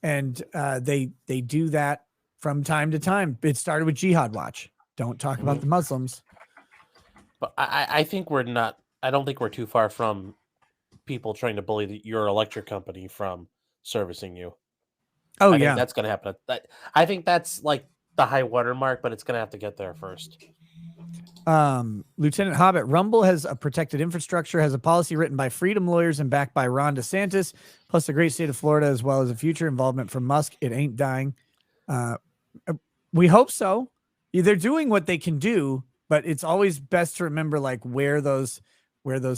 [SPEAKER 2] and they do that from time to time. It started with Jihad Watch. Don't talk about the Muslims.
[SPEAKER 8] But I think we're not. I don't think we're too far from people trying to bully your electric company from servicing you.
[SPEAKER 2] Oh,
[SPEAKER 8] I
[SPEAKER 2] yeah.
[SPEAKER 8] think that's going to happen. I think that's like the high water mark, but it's going to have to get there first.
[SPEAKER 2] Lieutenant Hobbit, Rumble has a protected infrastructure, has a policy written by freedom lawyers and backed by Ron DeSantis, plus the great state of Florida, as well as a future involvement from Musk. It ain't dying. We hope so. They're doing what they can do, but it's always best to remember like where those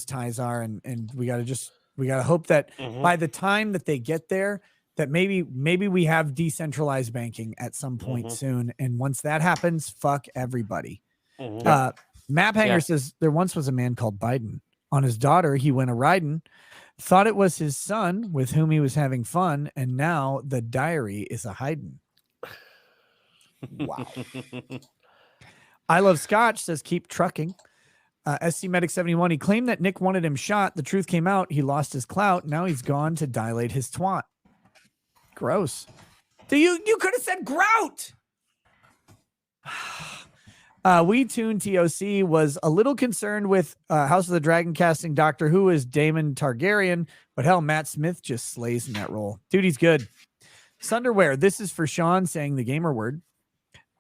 [SPEAKER 2] ties are. And we got to hope that by the time that they get there, that maybe we have decentralized banking at some point soon. And once that happens, fuck everybody. Map Hanger says there once was a man called Biden. On his daughter, he went a riding, thought it was his son with whom he was having fun, and now the diary is a hiding. Wow. I Love Scotch says keep trucking. SC Medic 71. He claimed that Nick wanted him shot. The truth came out. He lost his clout. Now he's gone to dilate his twat. Gross. You could have said grout. We Tune TOC was a little concerned with House of the Dragon casting Doctor Who as Daemon Targaryen, but hell, Matt Smith just slays in that role. Dude, he's good. Sunderwear, this is for Sean saying the gamer word.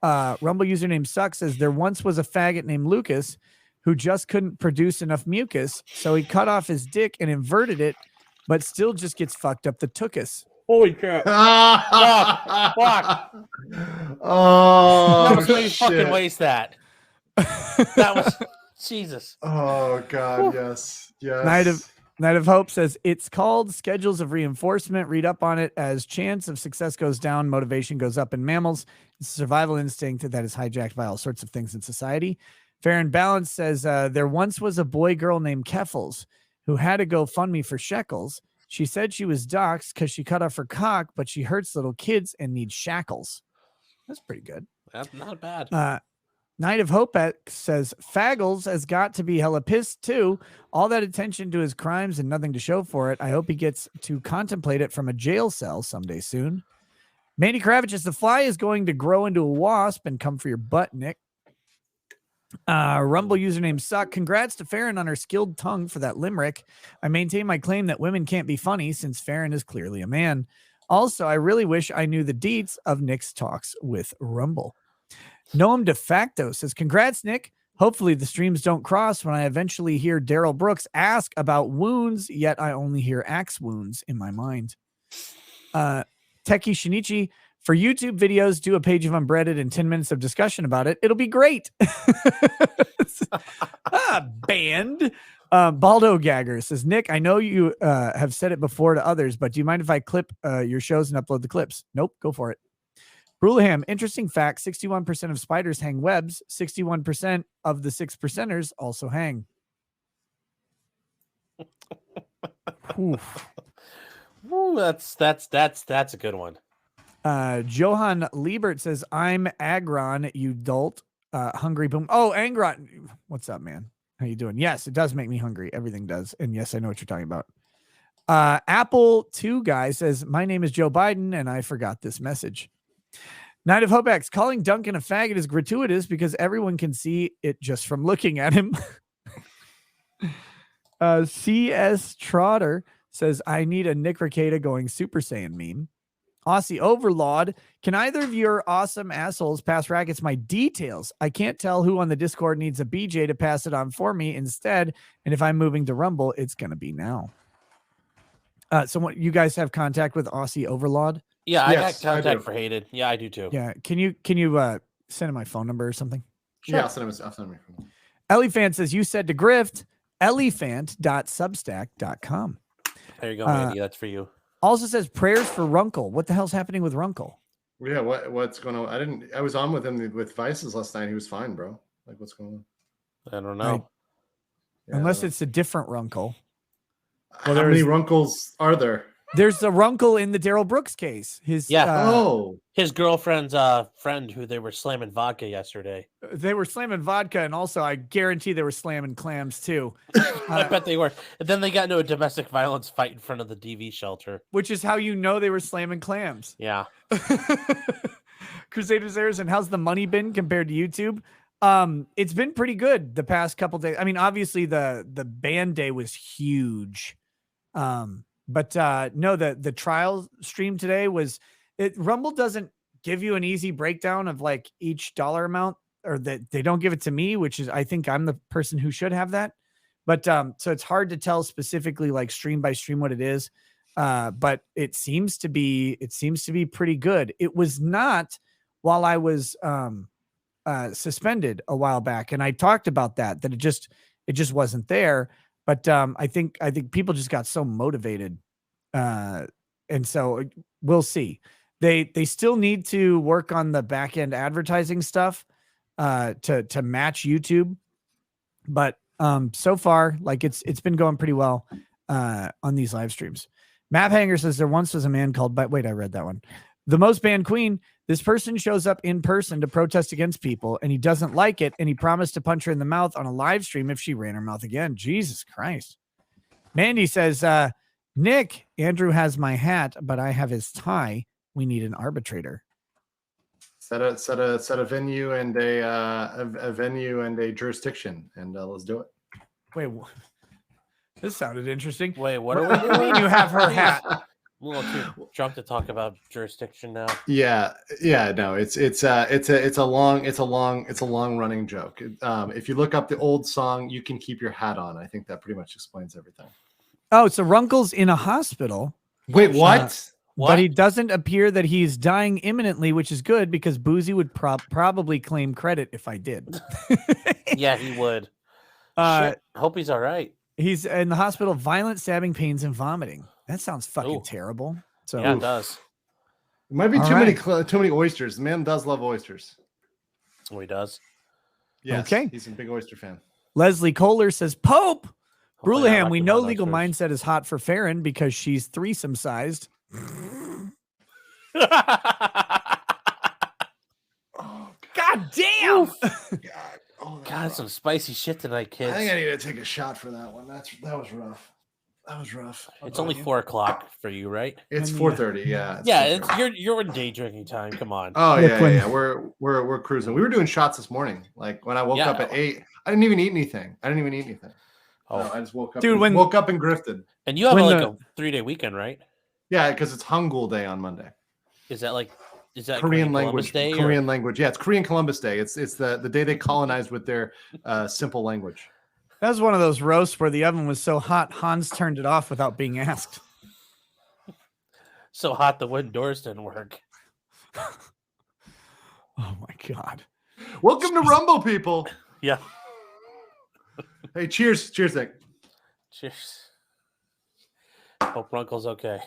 [SPEAKER 2] Rumble username Sucks says there once was a faggot named Lucas who just couldn't produce enough mucus, so he cut off his dick and inverted it, but still just gets fucked up the tookus.
[SPEAKER 8] Holy crap. Fuck.
[SPEAKER 11] Oh,
[SPEAKER 8] No, you fucking waste that. That was Jesus.
[SPEAKER 11] Oh God, yes.
[SPEAKER 2] Night of Hope says it's called Schedules of Reinforcement. Read up on it. As chance of success goes down, motivation goes up in mammals. It's a survival instinct that is hijacked by all sorts of things in society. Fair and Balanced says there once was a boy girl named Keffels who had a GoFundMe for shekels. She said she was doxxed because she cut off her cock, but she hurts little kids and needs shackles. That's pretty good.
[SPEAKER 8] That's not bad.
[SPEAKER 2] Night of Hope says Faggles has got to be hella pissed too. All that attention to his crimes and nothing to show for it. I hope he gets to contemplate it from a jail cell someday soon. Mandy Kravitz, the fly is going to grow into a wasp and come for your butt, Nick. Rumble username Suck. Congrats to Farron on her skilled tongue for that limerick. I maintain my claim that women can't be funny since Farron is clearly a man. Also, I really wish I knew the deets of Nick's talks with Rumble. Noam De Facto says, congrats, Nick. Hopefully the streams don't cross when I eventually hear Daryl Brooks ask about wounds, yet I only hear axe wounds in my mind. Teki Shinichi, for YouTube videos, do a page of Unbreaded and 10 minutes of discussion about it. It'll be great. Banned. Baldo Gagger says, Nick, I know you have said it before to others, but do you mind if I clip your shows and upload the clips? Nope, go for it. Brulaham, interesting fact, 61% of spiders hang webs. 61% of the 6%ers also hang.
[SPEAKER 8] Ooh, that's a good one.
[SPEAKER 2] Johan Liebert says, I'm Agron, you dolt. Hungry boom. Oh, Angron. What's up, man? How you doing? Yes, it does make me hungry. Everything does. And yes, I know what you're talking about. Apple 2 guy says, my name is Joe Biden, and I forgot this message. Night of Hopex, calling Duncan a faggot is gratuitous because everyone can see it just from looking at him. CS Trotter says, I need a Nick Rekieta going Super Saiyan meme. Aussie Overlord, can either of your awesome assholes pass Rackets my details? I can't tell who on the Discord needs a BJ to pass it on for me instead. And if I'm moving to Rumble, it's going to be now. So what, you guys have contact with Aussie Overlord?
[SPEAKER 8] Yeah, I got contact for Hated. Yeah, I do too.
[SPEAKER 2] Yeah. Can you send him my phone number or something?
[SPEAKER 11] Sure. Yeah, I'll send him my phone.
[SPEAKER 2] Elephant says, you said to Grift, elephant.substack.com.
[SPEAKER 8] There you go, Mandy. That's for you.
[SPEAKER 2] Also says prayers for Runkle. What the hell's happening with Runkle?
[SPEAKER 11] Yeah, what's going on? I was on with him with Vices last night. He was fine, bro. Like, what's going on?
[SPEAKER 8] I don't know.
[SPEAKER 2] Unless it's a different Runkle.
[SPEAKER 11] Well, how many Runkles are there?
[SPEAKER 2] There's a Runkle in the Daryl Brooks case. His
[SPEAKER 8] his girlfriend's friend who they were slamming vodka yesterday.
[SPEAKER 2] They were slamming vodka, and also I guarantee they were slamming clams too.
[SPEAKER 8] I bet they were. And then they got into a domestic violence fight in front of the DV shelter.
[SPEAKER 2] Which is how you know they were slamming clams.
[SPEAKER 8] Yeah.
[SPEAKER 2] Crusaders Airs, and how's the money been compared to YouTube? It's been pretty good the past couple days. I mean, obviously the band day was huge. But no, the trial stream today was Rumble doesn't give you an easy breakdown of like each dollar amount, or that they don't give it to me, which is, I think I'm the person who should have that. But so it's hard to tell specifically like stream by stream what it is. But it seems to be pretty good. It was not while I was suspended a while back. And I talked about that it just wasn't there. But I think people just got so motivated, and so we'll see. They still need to work on the back end advertising stuff to match YouTube, but so far, like it's been going pretty well on these live streams. Map Hanger says there once was a man called. But wait, I read that one. The Most Banned Queen. This person shows up in person to protest against people, and he doesn't like it, and he promised to punch her in the mouth on a live stream if she ran her mouth again. Jesus Christ. Mandy says, Nick, Andrew has my hat, but I have his tie. We need an arbitrator.
[SPEAKER 11] Set a venue and a venue and a jurisdiction, and let's do it.
[SPEAKER 2] Wait, this sounded interesting.
[SPEAKER 8] Wait, what are we doing?
[SPEAKER 2] You have her hat.
[SPEAKER 8] A little too drunk to talk about jurisdiction now.
[SPEAKER 11] Yeah, no, it's a long running joke. If you look up the old song, You Can Keep Your Hat On, I think that pretty much explains everything.
[SPEAKER 2] Oh, so Runkle's in a hospital.
[SPEAKER 11] Wait, what?
[SPEAKER 2] But he doesn't appear that he's dying imminently, which is good because Boozy would probably claim credit if I did.
[SPEAKER 8] Yeah, he would. Shit, hope he's all right.
[SPEAKER 2] He's in the hospital, violent stabbing, pains, and vomiting. That sounds fucking terrible. So
[SPEAKER 8] yeah, it does.
[SPEAKER 11] It might be too many oysters. The man does love oysters.
[SPEAKER 8] Oh, he does.
[SPEAKER 11] Yes,
[SPEAKER 2] okay.
[SPEAKER 11] He's a big oyster fan.
[SPEAKER 2] Leslie Kohler says, Pope Brulaham, we know legal mindset is hot for Farron because she's threesome sized. God damn!
[SPEAKER 8] God, some spicy shit tonight, kids.
[SPEAKER 11] I think I need to take a shot for that one. That was rough. That was rough.
[SPEAKER 8] It's only 4:00 for you, right?
[SPEAKER 11] It's 4:30. Yeah.
[SPEAKER 8] You're in day drinking time. Come on.
[SPEAKER 11] Oh yeah. We're cruising. We were doing shots this morning. Like when I woke up at 8, I didn't even eat anything. Oh, no, I just woke up.
[SPEAKER 2] Dude,
[SPEAKER 11] woke up and grifted.
[SPEAKER 8] And you have a 3-day weekend, right?
[SPEAKER 11] Yeah, because it's Hangul Day on Monday.
[SPEAKER 8] Is that
[SPEAKER 11] Korean
[SPEAKER 8] language Day?
[SPEAKER 11] Korean language. Yeah, it's Korean Columbus Day. It's the day they colonized with their simple language.
[SPEAKER 2] That was one of those roasts where the oven was so hot, Hans turned it off without being asked.
[SPEAKER 8] so hot the wooden doors didn't work.
[SPEAKER 2] Oh my God.
[SPEAKER 11] Welcome to Rumble, people.
[SPEAKER 8] Yeah.
[SPEAKER 11] Hey, cheers. Cheers, Nick.
[SPEAKER 8] Cheers. Hope Runkle's okay.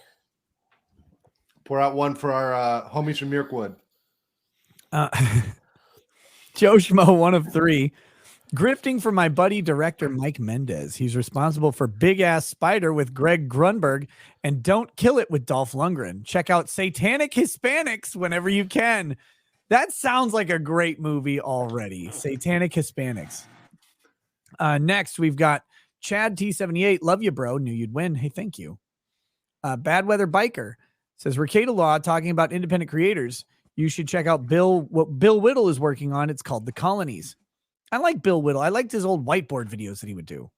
[SPEAKER 11] Pour out one for our homies from Mirkwood.
[SPEAKER 2] Joe Schmo, 1 of 3. Grifting for my buddy director Mike Mendez. He's responsible for Big Ass Spider with Greg Grunberg and Don't Kill It with Dolph Lundgren. Check out Satanic Hispanics whenever you can. That sounds like a great movie already. Satanic Hispanics. Next, we've got Chad T78. Love you, bro. Knew you'd win. Hey, thank you. Bad Weather Biker says Rekieta Law talking about independent creators. You should check out what Bill Whittle is working on. It's called The Colonies. I like Bill Whittle. I liked his old whiteboard videos that he would do.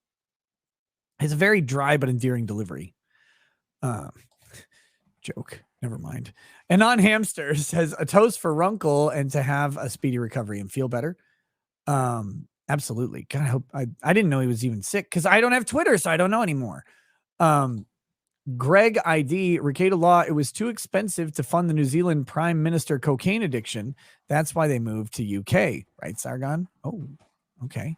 [SPEAKER 2] It's a very dry but endearing delivery. Joke. Never mind. And on Hamster says a toast for Runkle and to have a speedy recovery and feel better. Absolutely. God, I hope I didn't know he was even sick because I don't have Twitter, so I don't know anymore. Greg ID, Rekieta Law, it was too expensive to fund the New Zealand Prime Minister cocaine addiction. That's why they moved to UK, right, Sargon? Oh, okay.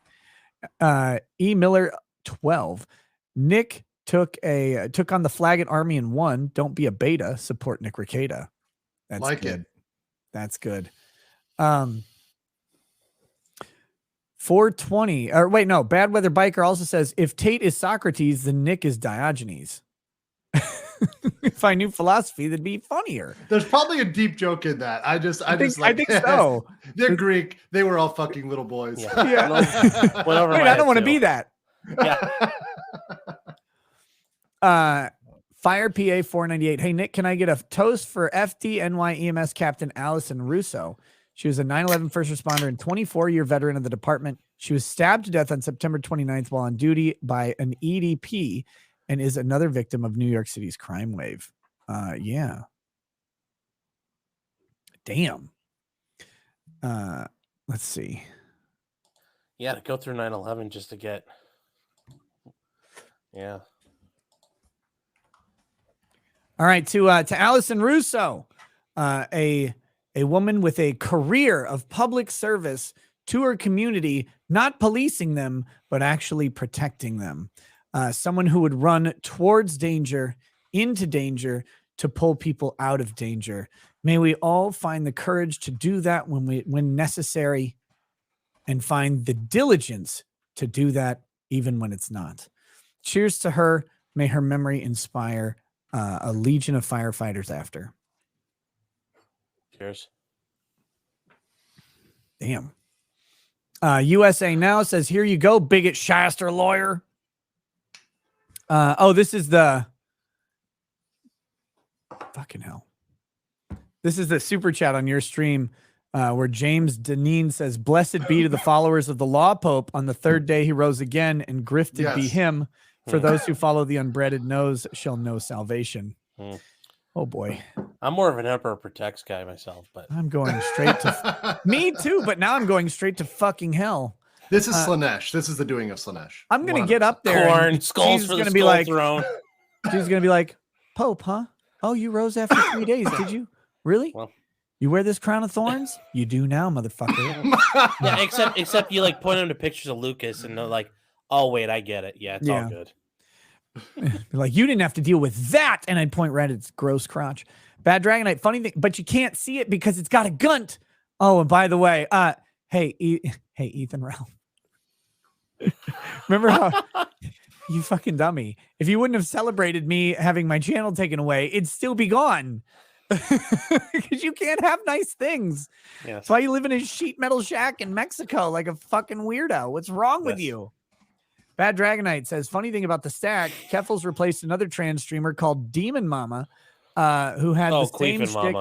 [SPEAKER 2] E. Miller 12. Nick took on the Flaggett Army and won. Don't be a beta. Support Nick Rekieta. That's
[SPEAKER 11] like
[SPEAKER 2] good.
[SPEAKER 11] it.
[SPEAKER 2] That's good. 420. Or wait, no. Bad Weather Biker also says if Tate is Socrates, then Nick is Diogenes. If I knew philosophy, that'd be funnier.
[SPEAKER 11] There's probably a deep joke in that. I think
[SPEAKER 2] so.
[SPEAKER 11] They're Greek. They were all fucking little boys.
[SPEAKER 2] Yeah. Wait, I don't want to be that.
[SPEAKER 8] Yeah.
[SPEAKER 2] Fire PA 498. Hey, Nick, can I get a toast for FDNY EMS Captain Allison Russo? She was a 9/11 first responder and 24-year veteran of the department. She was stabbed to death on September 29th while on duty by an EDP and is another victim of New York City's crime wave. Yeah. Damn. Let's see.
[SPEAKER 8] Yeah, to go through 9/11 just to get. Yeah.
[SPEAKER 2] All right, to Allison Russo, a woman with a career of public service to her community, not policing them, but actually protecting them. Someone who would run towards danger, into danger, to pull people out of danger. May we all find the courage to do that when necessary, and find the diligence to do that even when it's not. Cheers to her. May her memory inspire a legion of firefighters after.
[SPEAKER 8] Cheers.
[SPEAKER 2] Damn. USA Now says, here you go, bigot Shaster lawyer. This is the fucking hell. This is the super chat on your stream where James Deneen says, blessed be to the followers of the law pope. On the third day he rose again, and grifted be him. For those who follow the unbreaded nose shall know salvation. Oh boy.
[SPEAKER 8] I'm more of an Emperor Protects guy myself, but
[SPEAKER 2] I'm going straight to me too, but now I'm going straight to fucking hell.
[SPEAKER 11] This is Slanesh. This is the doing of Slanesh.
[SPEAKER 2] I'm gonna get up there.
[SPEAKER 8] Corn, skulls for the
[SPEAKER 2] gonna
[SPEAKER 8] skull
[SPEAKER 2] be like,
[SPEAKER 8] throne.
[SPEAKER 2] She's gonna be like, Pope, huh? Oh, you rose after 3 days, did you? Really?
[SPEAKER 8] Well,
[SPEAKER 2] you wear this crown of thorns? You do now, motherfucker.
[SPEAKER 8] yeah, except you like point them to pictures of Lucas and they're like, oh wait, I get it. Yeah, it's all good.
[SPEAKER 2] Like, you didn't have to deal with that, and I'd point right at its gross crotch. Bad Dragonite, funny thing, but you can't see it because it's got a gunt. Oh, and by the way, hey, Ethan Ralph. Remember how you fucking dummy? If you wouldn't have celebrated me having my channel taken away, it'd still be gone. Because you can't have nice things.
[SPEAKER 8] Yes.
[SPEAKER 2] That's why you live in a sheet metal shack in Mexico like a fucking weirdo. What's wrong with you? Bad Dragonite says, funny thing about the stack, Keffels replaced another trans streamer called Demon Mama, who had the same shtick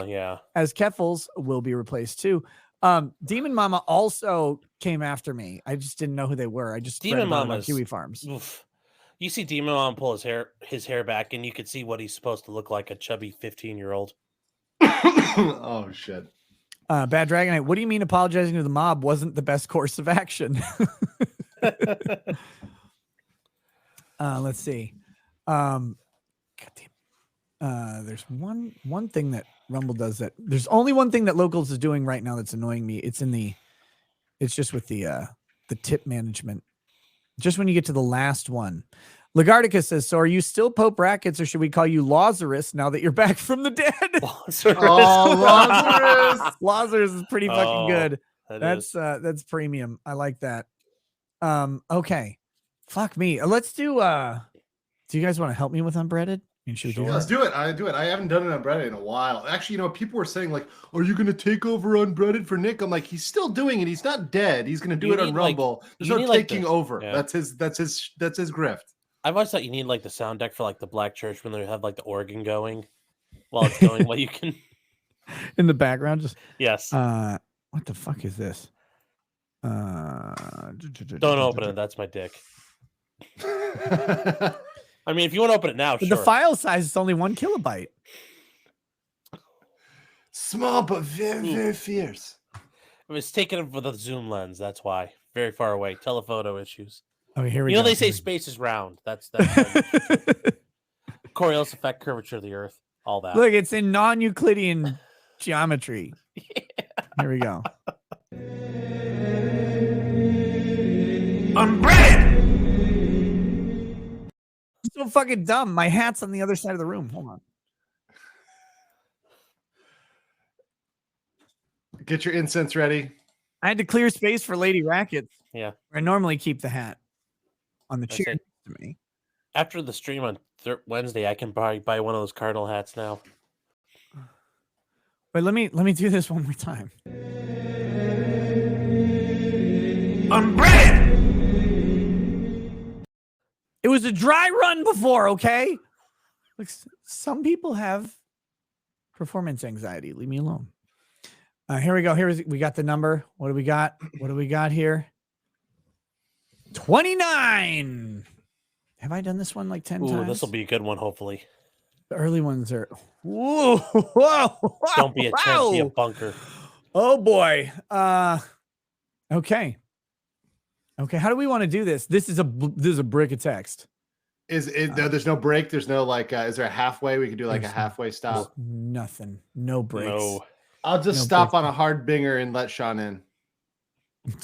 [SPEAKER 2] as Keffels, will be replaced too. Demon Mama also came after me. I just didn't know who they were. I just
[SPEAKER 8] Demon Mama
[SPEAKER 2] Kiwi Farms.
[SPEAKER 8] Oof. You see Demon Mama pull his hair back, and you could see what he's supposed to look like, a chubby 15-year-old.
[SPEAKER 11] Oh shit.
[SPEAKER 2] Bad Dragonite, what do you mean apologizing to the mob wasn't the best course of action? Let's see. There's one thing that Rumble does that. There's only one thing that Locals is doing right now that's annoying me. It's just with the tip management. Just when you get to the last one. Lagardica says, so are you still Pope Brackets or should we call you Lazarus now that you're back from the dead?
[SPEAKER 8] Lazarus.
[SPEAKER 11] Oh, Lazarus.
[SPEAKER 2] Lazarus is pretty fucking good.
[SPEAKER 8] That's
[SPEAKER 2] premium. I like that. Okay. Fuck me. Let's do you guys want to help me with Unbreaded? Should we do
[SPEAKER 11] Let's
[SPEAKER 2] that?
[SPEAKER 11] do it. I haven't done an Unbreaded in a while. Actually, people were saying like, "Are you going to take over Unbreaded for Nick?" I'm like, he's still doing it. He's not dead. He's going to do it on Rumble. There's no taking over. Yeah. That's his grift.
[SPEAKER 8] I've always thought you need like the sound deck for like the Black Church when they have like the organ going while it's going. While you can
[SPEAKER 2] in the background, just
[SPEAKER 8] yes.
[SPEAKER 2] What the fuck is this?
[SPEAKER 8] Don't open it. That's my dick. I mean, if you want to open it now,
[SPEAKER 2] but
[SPEAKER 8] sure.
[SPEAKER 2] The file size is only 1 kilobyte.
[SPEAKER 11] Small but very, very fierce.
[SPEAKER 8] It was taken with a zoom lens. That's why. Very far away. Telephoto issues.
[SPEAKER 2] Okay, here we
[SPEAKER 8] go.
[SPEAKER 2] go.
[SPEAKER 8] They say space is round. That's Coriolis effect, curvature of the Earth, all that.
[SPEAKER 2] Look, it's in non-Euclidean geometry. Yeah. Here we go.
[SPEAKER 1] Unbreaded.
[SPEAKER 2] So fucking dumb. My hat's on the other side of the room. Hold on.
[SPEAKER 11] Get your incense ready.
[SPEAKER 2] I had to clear space for Lady Rackets.
[SPEAKER 8] Yeah.
[SPEAKER 2] I normally keep the hat on the chair next to me.
[SPEAKER 8] After the stream on Wednesday, I can probably buy one of those cardinal hats now.
[SPEAKER 2] Wait, let me do this one more time.
[SPEAKER 1] Unbreaded.
[SPEAKER 2] It was a dry run before, okay? Like, some people have performance anxiety. Leave me alone. Here we go. We got the number. What do we got? What do we got here? 29. Have I done this one like 10 times?
[SPEAKER 8] This will be a good one, hopefully.
[SPEAKER 2] The early ones are. Whoa.
[SPEAKER 8] Don't be a tent, be a bunker.
[SPEAKER 2] Oh boy. Okay. How do we want to do this? This is a brick of text.
[SPEAKER 11] Is it? There's no break. There's no like. Is there a halfway? We could do like a halfway stop.
[SPEAKER 2] Nothing. No breaks.
[SPEAKER 8] No.
[SPEAKER 11] I'll just stop on a hard binger and let Sean in.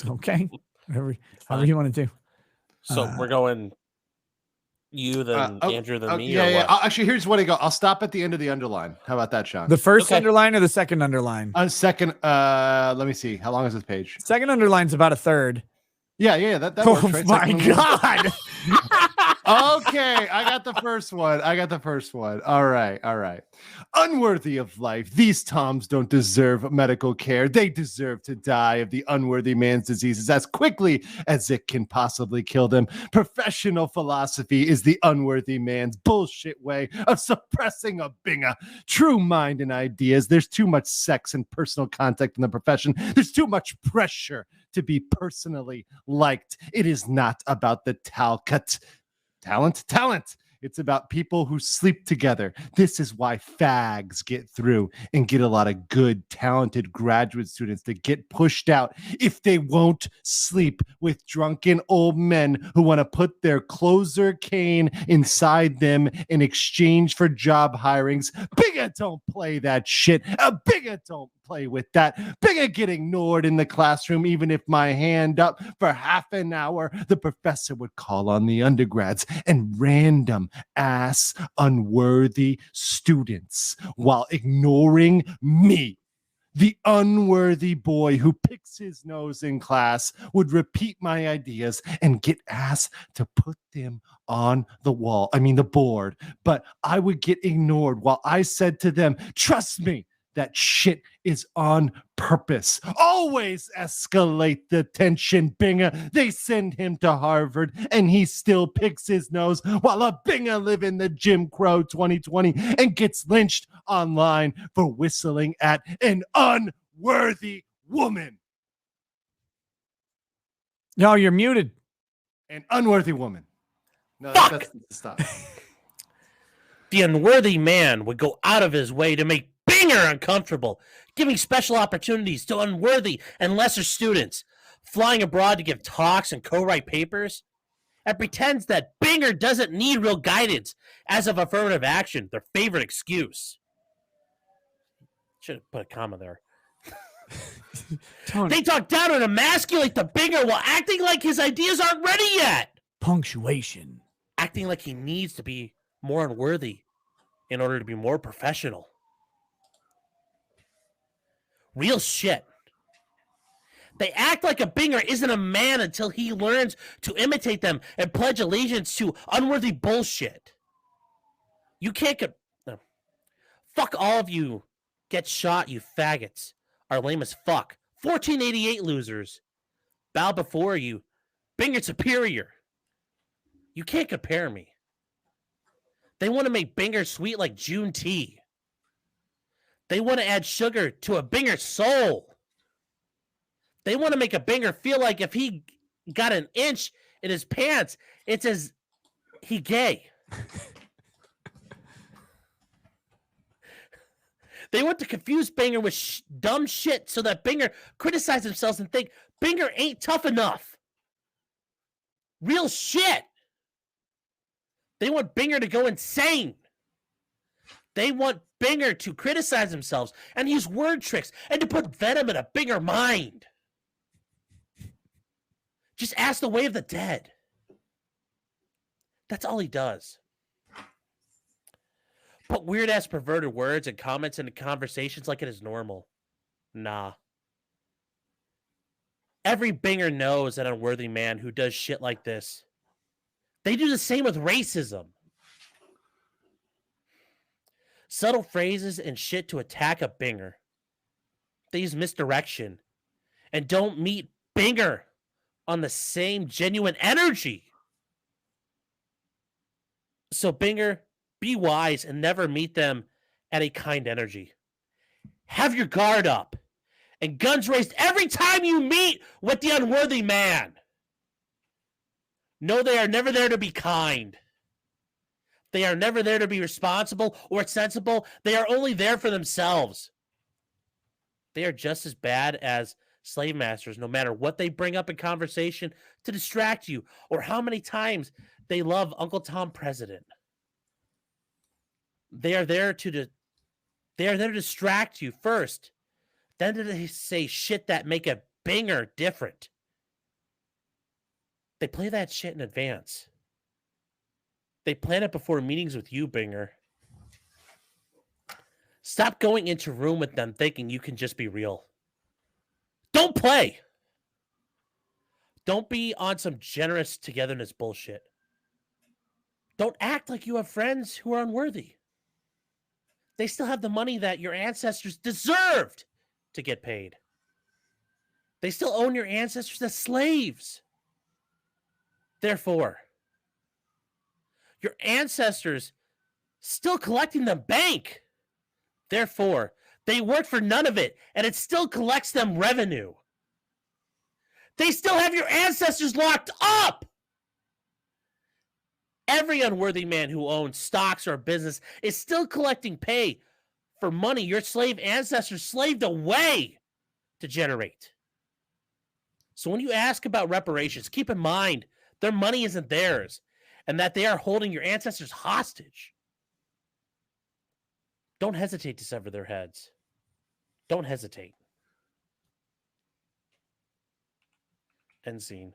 [SPEAKER 2] Okay. However you want to do.
[SPEAKER 8] So we're going. You then Andrew then me.
[SPEAKER 11] Yeah. Actually, here's what I go. I'll stop at the end of the underline. How about that, Sean?
[SPEAKER 2] The first underline or the second underline?
[SPEAKER 11] Second. Let me see. How long is this page?
[SPEAKER 2] Second underline's about a third.
[SPEAKER 11] Yeah. That works, right?
[SPEAKER 2] My God.
[SPEAKER 11] Okay, I got the first one. All right. Unworthy of life. These Toms don't deserve medical care. They deserve to die of the unworthy man's diseases as quickly as it can possibly kill them. Professional philosophy is the unworthy man's bullshit way of suppressing a binger. True mind and ideas. There's too much sex and personal contact in the profession. There's too much pressure to be personally liked. It is not about the talent. It's about people who sleep together. This is why fags get through and get a lot of good, talented graduate students that get pushed out if they won't sleep with drunken old men who want to put their closer cane inside them in exchange for job hirings. Bigot don't play that shit. A bigot don't play with that. Bigot get ignored in the classroom. Even if my hand up for half an hour, the professor would call on the undergrads and random ass unworthy students while ignoring me. The unworthy boy who picks his nose in class would repeat my ideas and get asked to put them on the board. But I would get ignored while I said to them, trust me, that shit is on purpose. Always escalate the tension, Binger. They send him to Harvard and he still picks his nose while a Binger live in the Jim Crow 2020 and gets lynched online for whistling at an unworthy woman.
[SPEAKER 2] No, you're muted.
[SPEAKER 11] An unworthy woman. No,
[SPEAKER 8] Fuck!
[SPEAKER 11] Stop.
[SPEAKER 8] The unworthy man would go out of his way to make Binger uncomfortable, giving special opportunities to unworthy and lesser students, flying abroad to give talks and co-write papers. and pretends that Binger doesn't need real guidance as of affirmative action, their favorite excuse. Should have put a comma there. They talk down and emasculate the Binger while acting like his ideas aren't ready yet.
[SPEAKER 2] Punctuation.
[SPEAKER 8] Acting like he needs to be more unworthy in order to be more professional. Real shit. They act like a Binger isn't a man until he learns to imitate them and pledge allegiance to unworthy bullshit. You can't get... Fuck all of you. Get shot, you faggots. Are lame as fuck. 1488 losers. Bow before you. Binger superior. You can't compare me. They want to make Binger sweet like June tea. They want to add sugar to a Binger soul. They want to make a Binger feel like if he got an inch in his pants, it's as he gay. They want to confuse Binger with dumb shit so that Binger criticize themselves and think Binger ain't tough enough. Real shit. They want Binger to go insane. They want Binger to criticize themselves and use word tricks and to put venom in a Binger mind. Just ask the way of the dead. That's all he does. Put weird-ass perverted words and comments into conversations like it is normal. Nah. Every Binger knows an unworthy man who does shit like this. They do the same with racism. Subtle phrases and shit to attack a Binger. They use misdirection and don't meet Binger on the same genuine energy. So Binger, be wise and never meet them at a kind energy. Have your guard up and guns raised every time you meet with the unworthy man. No, they are never there to be kind. They are never there to be responsible or sensible. They are only there for themselves. They are just as bad as slave masters, no matter what they bring up in conversation to distract you or how many times they love Uncle Tom President. They are there to distract you first. Then they say shit that make a Binger different. They play that shit in advance. They plan it before meetings with you, Binger. Stop going into a room with them thinking you can just be real. Don't play. Don't be on some generous togetherness bullshit. Don't act like you have friends who are unworthy. They still have the money that your ancestors deserved to get paid. They still own your ancestors as slaves. Therefore, your ancestors still collecting the bank. Therefore, they worked for none of it, and it still collects them revenue. They still have your ancestors locked up. Every unworthy man who owns stocks or a business is still collecting pay for money your slave ancestors slaved away to generate. So when you ask about reparations, keep in mind their money isn't theirs and that they are holding your ancestors hostage. Don't hesitate to sever their heads. Don't hesitate. End scene.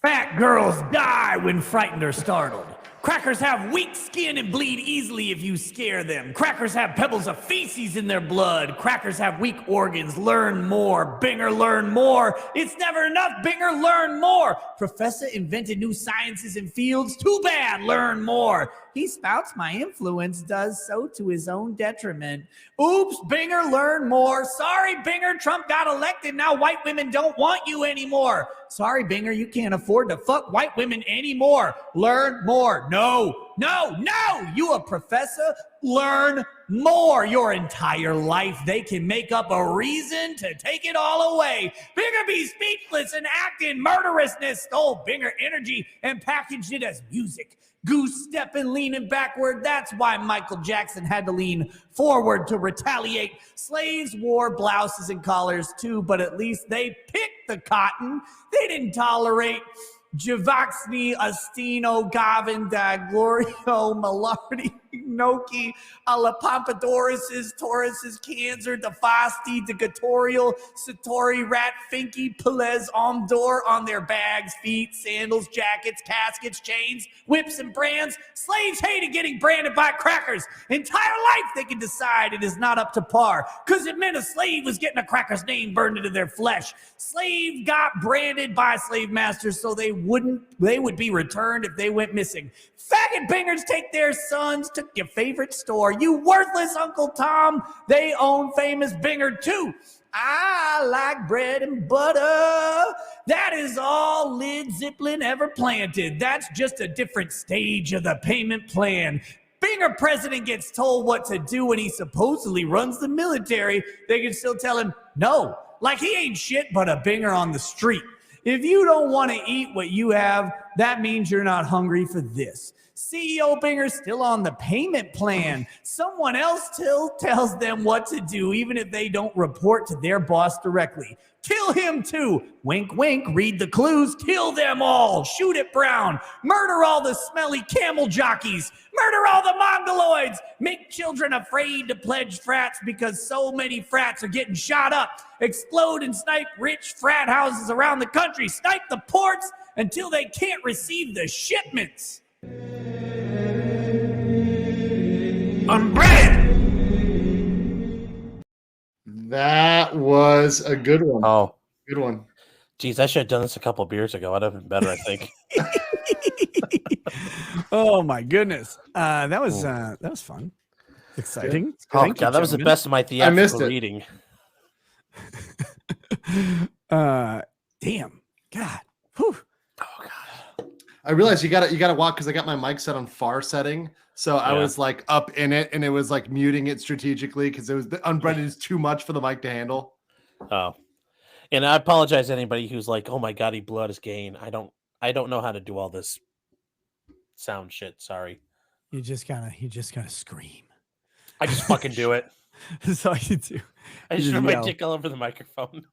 [SPEAKER 2] Fat girls die when frightened or startled. Crackers have weak skin and bleed easily if you scare them. Crackers have pebbles of feces in their blood. Crackers have weak organs. Learn more. Binger, learn more. It's never enough. Binger, learn more. Professor invented new sciences and fields. Too bad. Learn more. He spouts my influence, does so to his own detriment. Oops, Binger, learn more. Sorry, Binger, Trump got elected. Now white women don't want you anymore. Sorry, Binger, you can't afford to fuck white women anymore. Learn more. No. You a professor? Learn more. Your entire life, they can make up a reason to take it all away. Binger be speechless and act in murderousness. Stole Binger energy and packaged it as music. Goose stepping, leaning backward. That's why Michael Jackson had to lean forward to retaliate. Slaves wore blouses and collars too, but at least they picked the cotton. They didn't tolerate Javaxni, Astino, Gavin, Glorio, Malardi, Noki, Alla Pampadoruses, Tauruses, Cancer, Defasti, Degatorial, Satori, Rat, Finky, Pelez, Omdor on their bags, feet, sandals, jackets, caskets, chains, whips, and brands. Slaves hated getting branded by crackers. Entire life they can decide it is not up to par because it meant a slave was getting a cracker's name burned into their flesh. Slave got branded by slave masters so they would be returned if they went missing. Faggot bangers take their sons, took your favorite store. You worthless Uncle Tom, they own famous Binger too. I like bread and butter. That is all Lid Zeppelin ever planted. That's just a different stage of the payment plan. Binger president gets told what to do when he supposedly runs the military. They can still tell him no, like he ain't shit but a Binger on the street. If you don't want to eat what you have, that means you're not hungry for this. CEO Binger's still on the payment plan. Someone else still tells them what to do, even if they don't report to their boss directly. Kill him too. Wink, wink, read the clues. Kill them all. Shoot at Brown. Murder all the smelly camel jockeys. Murder all the mongoloids. Make children afraid to pledge frats because so many frats are getting shot up. Explode and snipe rich frat houses around the country. Snipe the ports until they can't receive the shipments. Unbread.
[SPEAKER 11] That was a good one.
[SPEAKER 8] Oh,
[SPEAKER 11] good one.
[SPEAKER 8] Geez, I should have done this a couple beers ago. I'd have been better, I think.
[SPEAKER 2] Oh my goodness, that was fun, exciting.
[SPEAKER 8] Oh
[SPEAKER 2] Thank
[SPEAKER 8] God,
[SPEAKER 2] you,
[SPEAKER 8] that was the
[SPEAKER 2] gentlemen.
[SPEAKER 8] best of my
[SPEAKER 11] I missed
[SPEAKER 8] theatrical
[SPEAKER 11] it.
[SPEAKER 8] reading.
[SPEAKER 2] Damn, God. Whew.
[SPEAKER 11] I realized you gotta walk because I got my mic set on far setting, so I was like up in it, and it was like muting it strategically because it was the unbreaded is too much for the mic to handle.
[SPEAKER 8] Oh, and I apologize to anybody who's like, "Oh my God, he blew out his gain." I don't know how to do all this sound shit. Sorry.
[SPEAKER 2] You just gotta scream.
[SPEAKER 8] I just fucking do it.
[SPEAKER 2] That's all you do.
[SPEAKER 8] I
[SPEAKER 2] You
[SPEAKER 8] just
[SPEAKER 2] just
[SPEAKER 8] rub my
[SPEAKER 2] yell.
[SPEAKER 8] dick all over the microphone.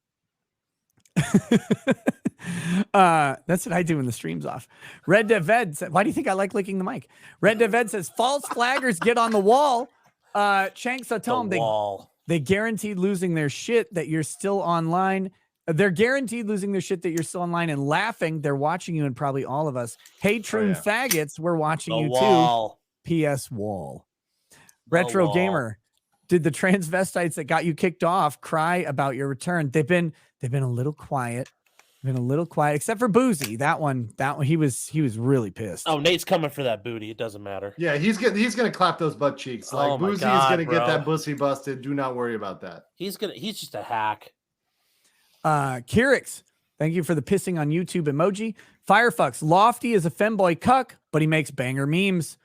[SPEAKER 2] That's what I do when the stream's off. Red Dev Ed said, why do you think I like licking the mic? Red Dev Ed says false flaggers get on the wall. Chanks, I tell them they guaranteed losing their shit that you're still online. They're guaranteed losing their shit that you're still online and laughing. They're watching you and probably all of us. Hey, Troon faggots, we're watching you
[SPEAKER 8] wall.
[SPEAKER 2] too. P.S. Wall. Retro
[SPEAKER 8] wall.
[SPEAKER 2] Gamer. Did the transvestites that got you kicked off cry about your return? They've been a little quiet. Except for Boozy. That one he was really pissed.
[SPEAKER 8] Oh, Nate's coming for that booty. It doesn't matter.
[SPEAKER 11] Yeah, he's gonna clap those butt cheeks. Like
[SPEAKER 8] Oh my
[SPEAKER 11] Boozy
[SPEAKER 8] God,
[SPEAKER 11] is gonna
[SPEAKER 8] bro.
[SPEAKER 11] get that pussy busted. Do not worry about that.
[SPEAKER 8] He's just a hack.
[SPEAKER 2] Kirix, thank you for the pissing on YouTube emoji. Firefox, Lofty is a femboy cuck, but he makes banger memes.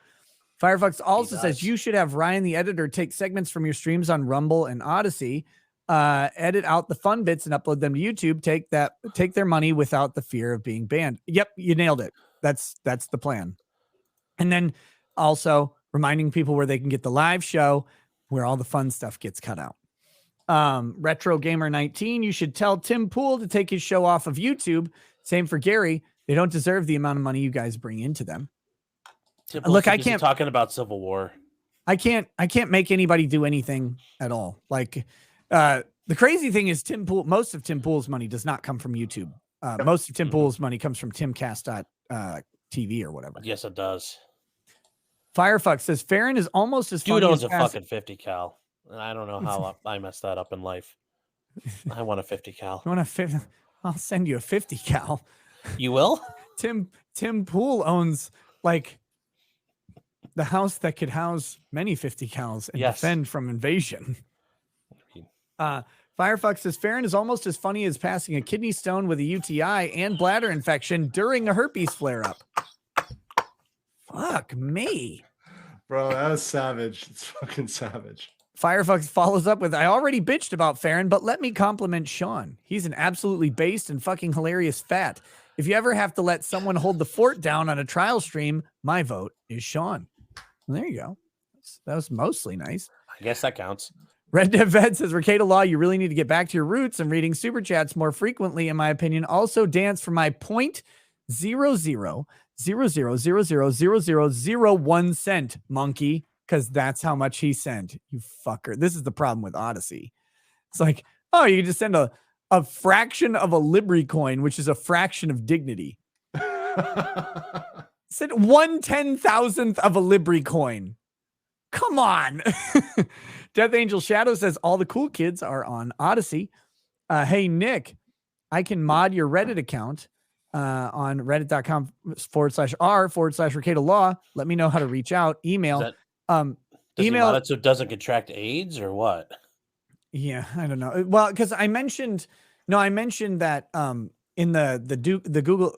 [SPEAKER 2] Firefox also says you should have Ryan, the editor, take segments from your streams on Rumble and Odyssey, edit out the fun bits and upload them to YouTube. Take their money without the fear of being banned. Yep, you nailed it. That's the plan. And then also reminding people where they can get the live show where all the fun stuff gets cut out. Retro Gamer 19, you should tell Tim Pool to take his show off of YouTube. Same for Gary. They don't deserve the amount of money you guys bring into them. Look, I can't
[SPEAKER 8] talking about Civil War.
[SPEAKER 2] I can't make anybody do anything at all. Like the crazy thing is most of Tim Pool's money does not come from YouTube. Most of Tim Pool's money comes from timcast.tv or whatever.
[SPEAKER 8] Yes, it does.
[SPEAKER 2] Firefox says Farron is almost as
[SPEAKER 8] Dude
[SPEAKER 2] funny
[SPEAKER 8] owns
[SPEAKER 2] as
[SPEAKER 8] a fucking 50 cal. And I don't know how I messed that up in life. I want a 50 cal.
[SPEAKER 2] You want a 50? I'll send you a 50 cal.
[SPEAKER 8] You will?
[SPEAKER 2] Tim Pool owns like the house that could house many 50 cals and defend from invasion. Firefox says Farron is almost as funny as passing a kidney stone with a UTI and bladder infection during a herpes flare-up. Fuck me.
[SPEAKER 11] Bro, that was savage. It's fucking savage.
[SPEAKER 2] Firefox follows up with, I already bitched about Farron, but let me compliment Sean. He's an absolutely based and fucking hilarious fat. If you ever have to let someone hold the fort down on a trial stream, my vote is Sean. Well, there you go. That was mostly nice.
[SPEAKER 8] I guess that counts.
[SPEAKER 2] Red Dev Vet says, Rekieta Law, you really need to get back to your roots and reading super chats more frequently, in my opinion. Also, dance for my point. $0.0000000001 monkey, because that's how much he sent. You fucker. This is the problem with Odyssey. It's like, oh, you can just send a fraction of a Libri coin, which is a fraction of dignity. Said 1/10,000th of a Libri coin. Come on. Death Angel Shadow says all the cool kids are on Odyssey. Hey, Nick, I can mod your Reddit account on reddit.com/r/Rekieta Law. Let me know how to reach out. Email.
[SPEAKER 8] Does
[SPEAKER 2] email
[SPEAKER 8] it so it doesn't contract AIDS or what?
[SPEAKER 2] Yeah, I don't know. Well, because I mentioned that in the Google,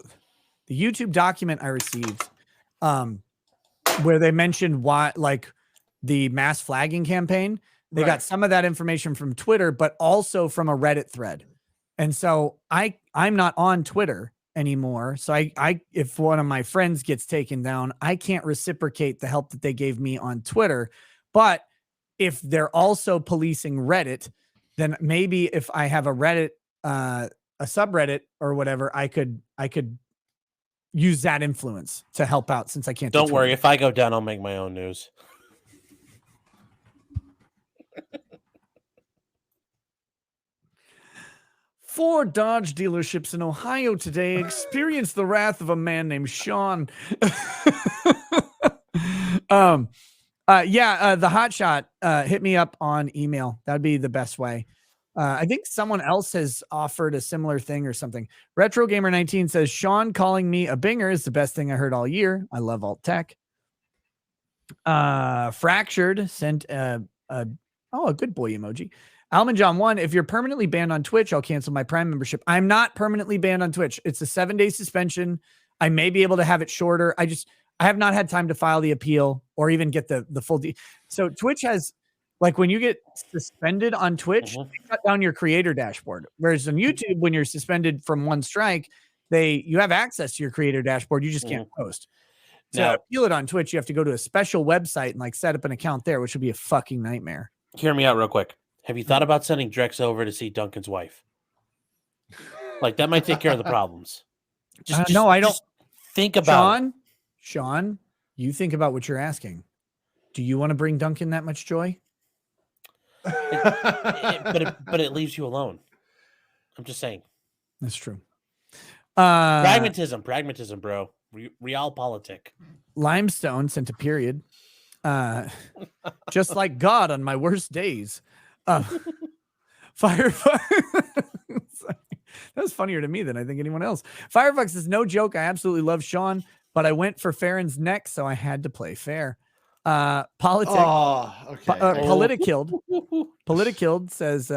[SPEAKER 2] the YouTube document I received, where they mentioned why, like, the mass flagging campaign, they got some of that information from Twitter, but also from a Reddit thread. And so I'm not on Twitter anymore. So I if one of my friends gets taken down, I can't reciprocate the help that they gave me on Twitter. But if they're also policing Reddit, then maybe if I have a Reddit, a subreddit or whatever, I could use that influence to help out, since I can't.
[SPEAKER 8] Don't worry. If I go down, I'll make my own news.
[SPEAKER 2] Four Dodge dealerships in Ohio today experienced the wrath of a man named Sean. The hotshot, hit me up on email. That'd be the best way. I think someone else has offered a similar thing or something. Retro Gamer 19 says Sean calling me a binger is the best thing I heard all year. I love alt tech. Fractured sent a good boy emoji. Almond John 1, if you're permanently banned on Twitch, I'll cancel my Prime membership. I'm not permanently banned on Twitch. It's a 7-day suspension. I may be able to have it shorter. I have not had time to file the appeal or even get the full So Twitch has, like, when you get suspended on Twitch, they cut down your creator dashboard. Whereas on YouTube, when you're suspended from one strike, you have access to your creator dashboard. You just can't post. To appeal it on Twitch, you have to go to a special website and, like, set up an account there, which would be a fucking nightmare.
[SPEAKER 8] Hear me out real quick. Have you thought about sending Drex over to see Duncan's wife? Like, that might take care of the problems.
[SPEAKER 2] No, I don't.
[SPEAKER 8] Just think about it.
[SPEAKER 2] Sean, you think about what you're asking. Do you want to bring Duncan that much joy?
[SPEAKER 8] But it leaves you alone. I'm just saying.
[SPEAKER 2] That's true.
[SPEAKER 8] Pragmatism, bro. Realpolitik.
[SPEAKER 2] Limestone sent a period. Just like God on my worst days. Firefox. That was funnier to me than I think anyone else. Firefox is no joke. I absolutely love Sean, but I went for Farron's neck, so I had to play fair. Politicilled says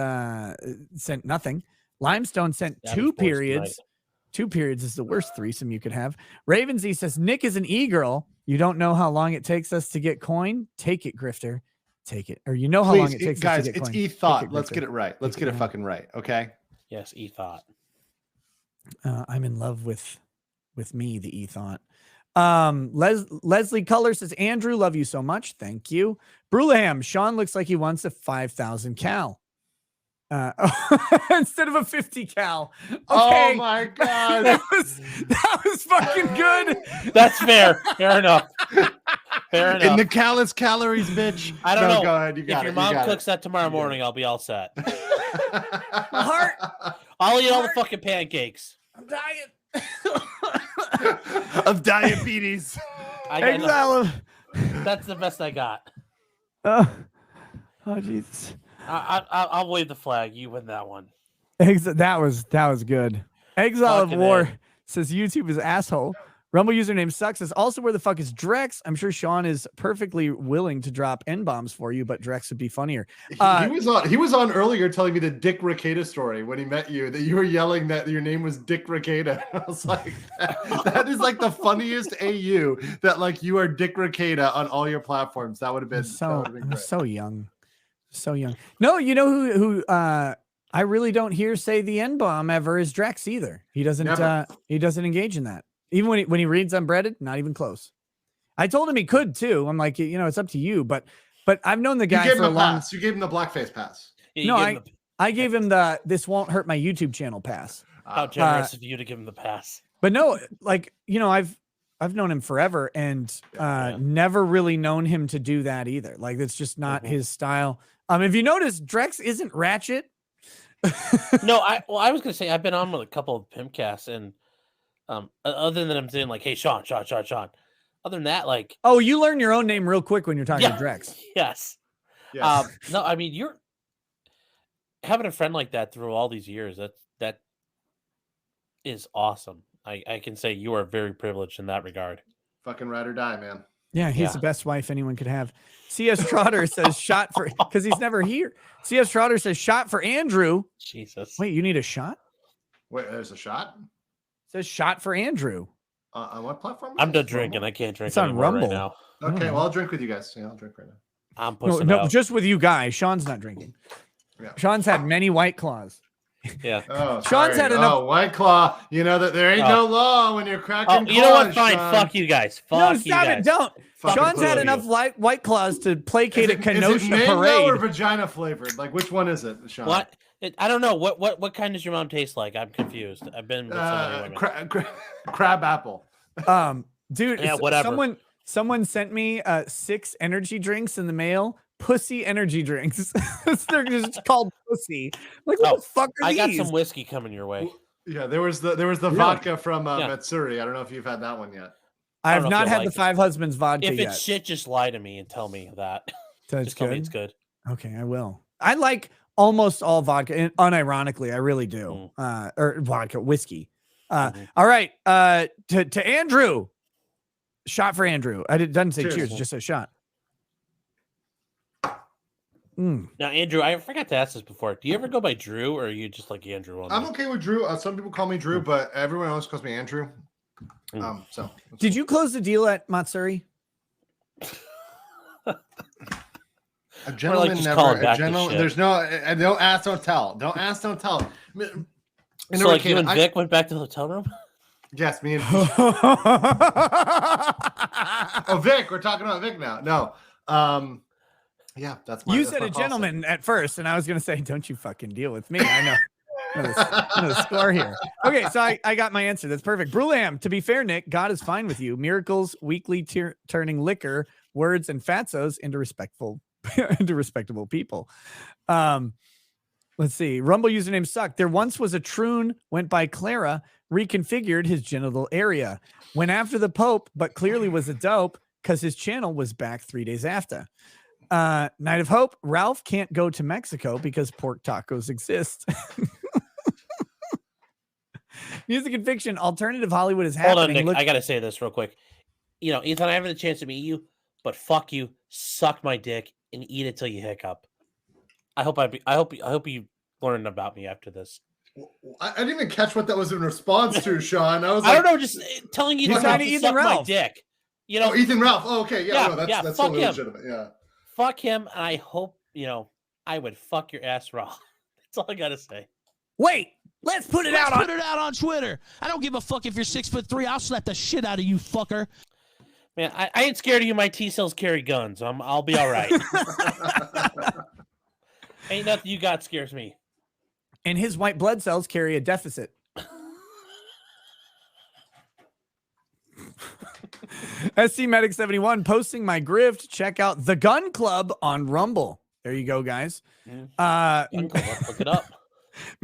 [SPEAKER 2] sent nothing. Limestone sent two periods. Tonight. 2 periods is the worst threesome you could have. Ravensy says Nick is an e-girl. You don't know how long it takes us to get coin? Take it, grifter. Take it. Or you know how long it takes
[SPEAKER 11] guys,
[SPEAKER 2] us to get coin.
[SPEAKER 11] It's e-thought. Let's get it right. Let's get it fucking right. Okay.
[SPEAKER 8] Yes, e-thought.
[SPEAKER 2] I'm in love with me, the e-thought. Leslie Color says, Andrew, love you so much. Thank you. Brulaham, Sean looks like he wants a 5,000 cal. Instead of a 50 cal. Okay.
[SPEAKER 11] Oh my god.
[SPEAKER 2] that was fucking good.
[SPEAKER 8] That's fair. Fair enough. Fair enough.
[SPEAKER 11] In the callous calories, bitch.
[SPEAKER 8] I don't know.
[SPEAKER 11] Go ahead. You got
[SPEAKER 8] if
[SPEAKER 11] it.
[SPEAKER 8] your mom cooks that tomorrow morning, I'll be all set.
[SPEAKER 2] My heart.
[SPEAKER 8] I'll eat all the fucking pancakes.
[SPEAKER 2] I'm dying.
[SPEAKER 11] Of diabetes.
[SPEAKER 2] Exile.
[SPEAKER 8] That's the best I got.
[SPEAKER 2] Oh, Jesus.
[SPEAKER 8] I'll wave the flag. You win that one.
[SPEAKER 2] That was good. Exile of War says YouTube is asshole. Rumble username sucks. Is also where the fuck is Drex? I'm sure Sean is perfectly willing to drop N-bombs for you, but Drex would be funnier.
[SPEAKER 11] He was on earlier telling me the Dick Rekieta story when he met you, that you were yelling that your name was Dick Rekieta. I was like, that is like the funniest AU, that like you are Dick Rekieta on all your platforms. That would have been
[SPEAKER 2] so young. So young. No, you know who I really don't hear say the N-bomb ever is Drex either. He doesn't engage in that. Even when he reads unbreaded, not even close. I told him he could too. I'm like, it's up to you. But I've known the guy for a long time.
[SPEAKER 11] You gave him the blackface pass.
[SPEAKER 2] Yeah, I gave him the this won't hurt my YouTube channel pass.
[SPEAKER 8] How generous of you to give him the pass.
[SPEAKER 2] But no, like, I've known him forever and never really known him to do that either. Like, it's just not his style. If you notice, Drex isn't ratchet.
[SPEAKER 8] No, I was gonna say I've been on with a couple of Pimpcasts, and other than I'm saying like, hey, Sean. Other than that, like,
[SPEAKER 2] oh, you learn your own name real quick when you're talking to Drex.
[SPEAKER 8] Yes. No, I mean, you're having a friend like that through all these years. That is awesome. I can say you are very privileged in that regard.
[SPEAKER 11] Fucking ride or die, man.
[SPEAKER 2] Yeah, he's the best wife anyone could have. C.S. Trotter says shot for, because he's never here. C.S. Trotter says shot for Andrew.
[SPEAKER 8] Jesus.
[SPEAKER 2] Wait, you need a shot?
[SPEAKER 11] Wait, there's a shot?
[SPEAKER 2] It says shot for Andrew.
[SPEAKER 11] On what platform?
[SPEAKER 8] I'm done drinking. I can't drink
[SPEAKER 2] it's on Rumble
[SPEAKER 8] right now.
[SPEAKER 11] Okay, well, I'll drink with you guys. Yeah, I'll drink right now.
[SPEAKER 8] I'm pushing
[SPEAKER 2] no, just with you guys. Sean's not drinking.
[SPEAKER 11] Yeah.
[SPEAKER 2] Sean's had many White Claws.
[SPEAKER 8] Yeah.
[SPEAKER 11] Oh,
[SPEAKER 2] Sean's had enough.
[SPEAKER 11] Oh, White Claw. You know that there ain't no law when you're cracking.
[SPEAKER 8] You know what?
[SPEAKER 11] claws,
[SPEAKER 8] Fine.
[SPEAKER 11] Sean.
[SPEAKER 8] Fuck you guys. Fuck
[SPEAKER 2] No,
[SPEAKER 8] you
[SPEAKER 2] stop
[SPEAKER 8] guys.
[SPEAKER 2] it. Don't.
[SPEAKER 11] Fucking
[SPEAKER 2] Sean's had
[SPEAKER 11] you.
[SPEAKER 2] enough White Claws to placate at Kenosha
[SPEAKER 11] Is it mango
[SPEAKER 2] Parade.
[SPEAKER 11] or vagina flavored? Like, which one is it, Sean?
[SPEAKER 8] What? I don't know. What kind does your mom taste like? I'm confused. I've been with so many women.
[SPEAKER 11] Crab apple.
[SPEAKER 2] Dude,
[SPEAKER 8] Yeah, whatever.
[SPEAKER 2] Someone sent me 6 energy drinks in the mail. Pussy energy drinks. They're just called pussy. Like, what the fuck are these?
[SPEAKER 8] I got some whiskey coming your way.
[SPEAKER 11] Yeah, there was the vodka from Matsuri. I don't know if you've had that one yet.
[SPEAKER 2] I have not had the Five Husbands vodka
[SPEAKER 8] If
[SPEAKER 2] yet.
[SPEAKER 8] it's shit, just lie to me and tell me that.
[SPEAKER 2] Just
[SPEAKER 8] tell me it's good.
[SPEAKER 2] Okay, I will. I like almost all vodka, and unironically, I really do. Or vodka, whiskey. All right, to Andrew. Shot for Andrew. It doesn't say cheers, just a shot.
[SPEAKER 8] Now, Andrew, I forgot to ask this before. Do you ever go by Drew, or are you just like Andrew?
[SPEAKER 11] I'm okay with Drew. Some people call me Drew, but everyone else calls me Andrew. So,
[SPEAKER 2] did you close the deal at Matsuri?
[SPEAKER 11] A gentleman
[SPEAKER 8] like
[SPEAKER 11] never. A gentleman. There's no. Don't ask, don't tell. Don't ask, don't tell.
[SPEAKER 8] So, like, you and Vic went back to the hotel room?
[SPEAKER 11] Yes, me and. Oh, Vic. We're talking about Vic now. No. Yeah, that's my.
[SPEAKER 2] You
[SPEAKER 11] that's
[SPEAKER 2] said
[SPEAKER 11] my
[SPEAKER 2] a
[SPEAKER 11] policy.
[SPEAKER 2] gentleman at first, and I was going to say, don't you fucking deal with me. I know. I know the score here. Okay, so I got my answer. That's perfect. Brulam, to be fair, Nick, God is fine with you. Miracles, weekly turning liquor, words, and fatzos into respectable people. Let's see. Rumble username sucked. There once was a troon, went by Clara, reconfigured his genital area. Went after the Pope, but clearly was a dope because his channel was back 3 days after. Night of Hope, Ralph can't go to Mexico because pork tacos exist. Music and fiction, alternative Hollywood is happening.
[SPEAKER 8] Hold on, Nick. I gotta say this real quick. You know, Ethan, I haven't had a chance to meet you, but fuck you, suck my dick and eat it till you hiccup. I hope you learned about me after this.
[SPEAKER 11] I didn't even catch what that was in response to, Sean. I was
[SPEAKER 8] I
[SPEAKER 11] like,
[SPEAKER 8] don't know, just telling you
[SPEAKER 2] He's
[SPEAKER 8] to
[SPEAKER 2] trying to Ethan
[SPEAKER 8] suck my
[SPEAKER 2] Ralph.
[SPEAKER 8] dick. You know,
[SPEAKER 11] Ethan Ralph. Oh, okay, yeah, no, that's
[SPEAKER 8] fuck
[SPEAKER 11] totally
[SPEAKER 8] him.
[SPEAKER 11] legitimate. Yeah.
[SPEAKER 8] Fuck him, and I hope I would fuck your ass raw. That's all I gotta say.
[SPEAKER 2] Wait, let's put it out
[SPEAKER 13] on Twitter. I don't give a fuck if you're 6'3". I'll slap the shit out of you, fucker.
[SPEAKER 8] Man, I ain't scared of you. My T cells carry guns. I'll be all right. Ain't nothing you got scares me.
[SPEAKER 2] And his white blood cells carry a deficit. SC Medic 71 posting my grift. Check out the Gun Club on Rumble. There you go, guys.
[SPEAKER 8] Look it up.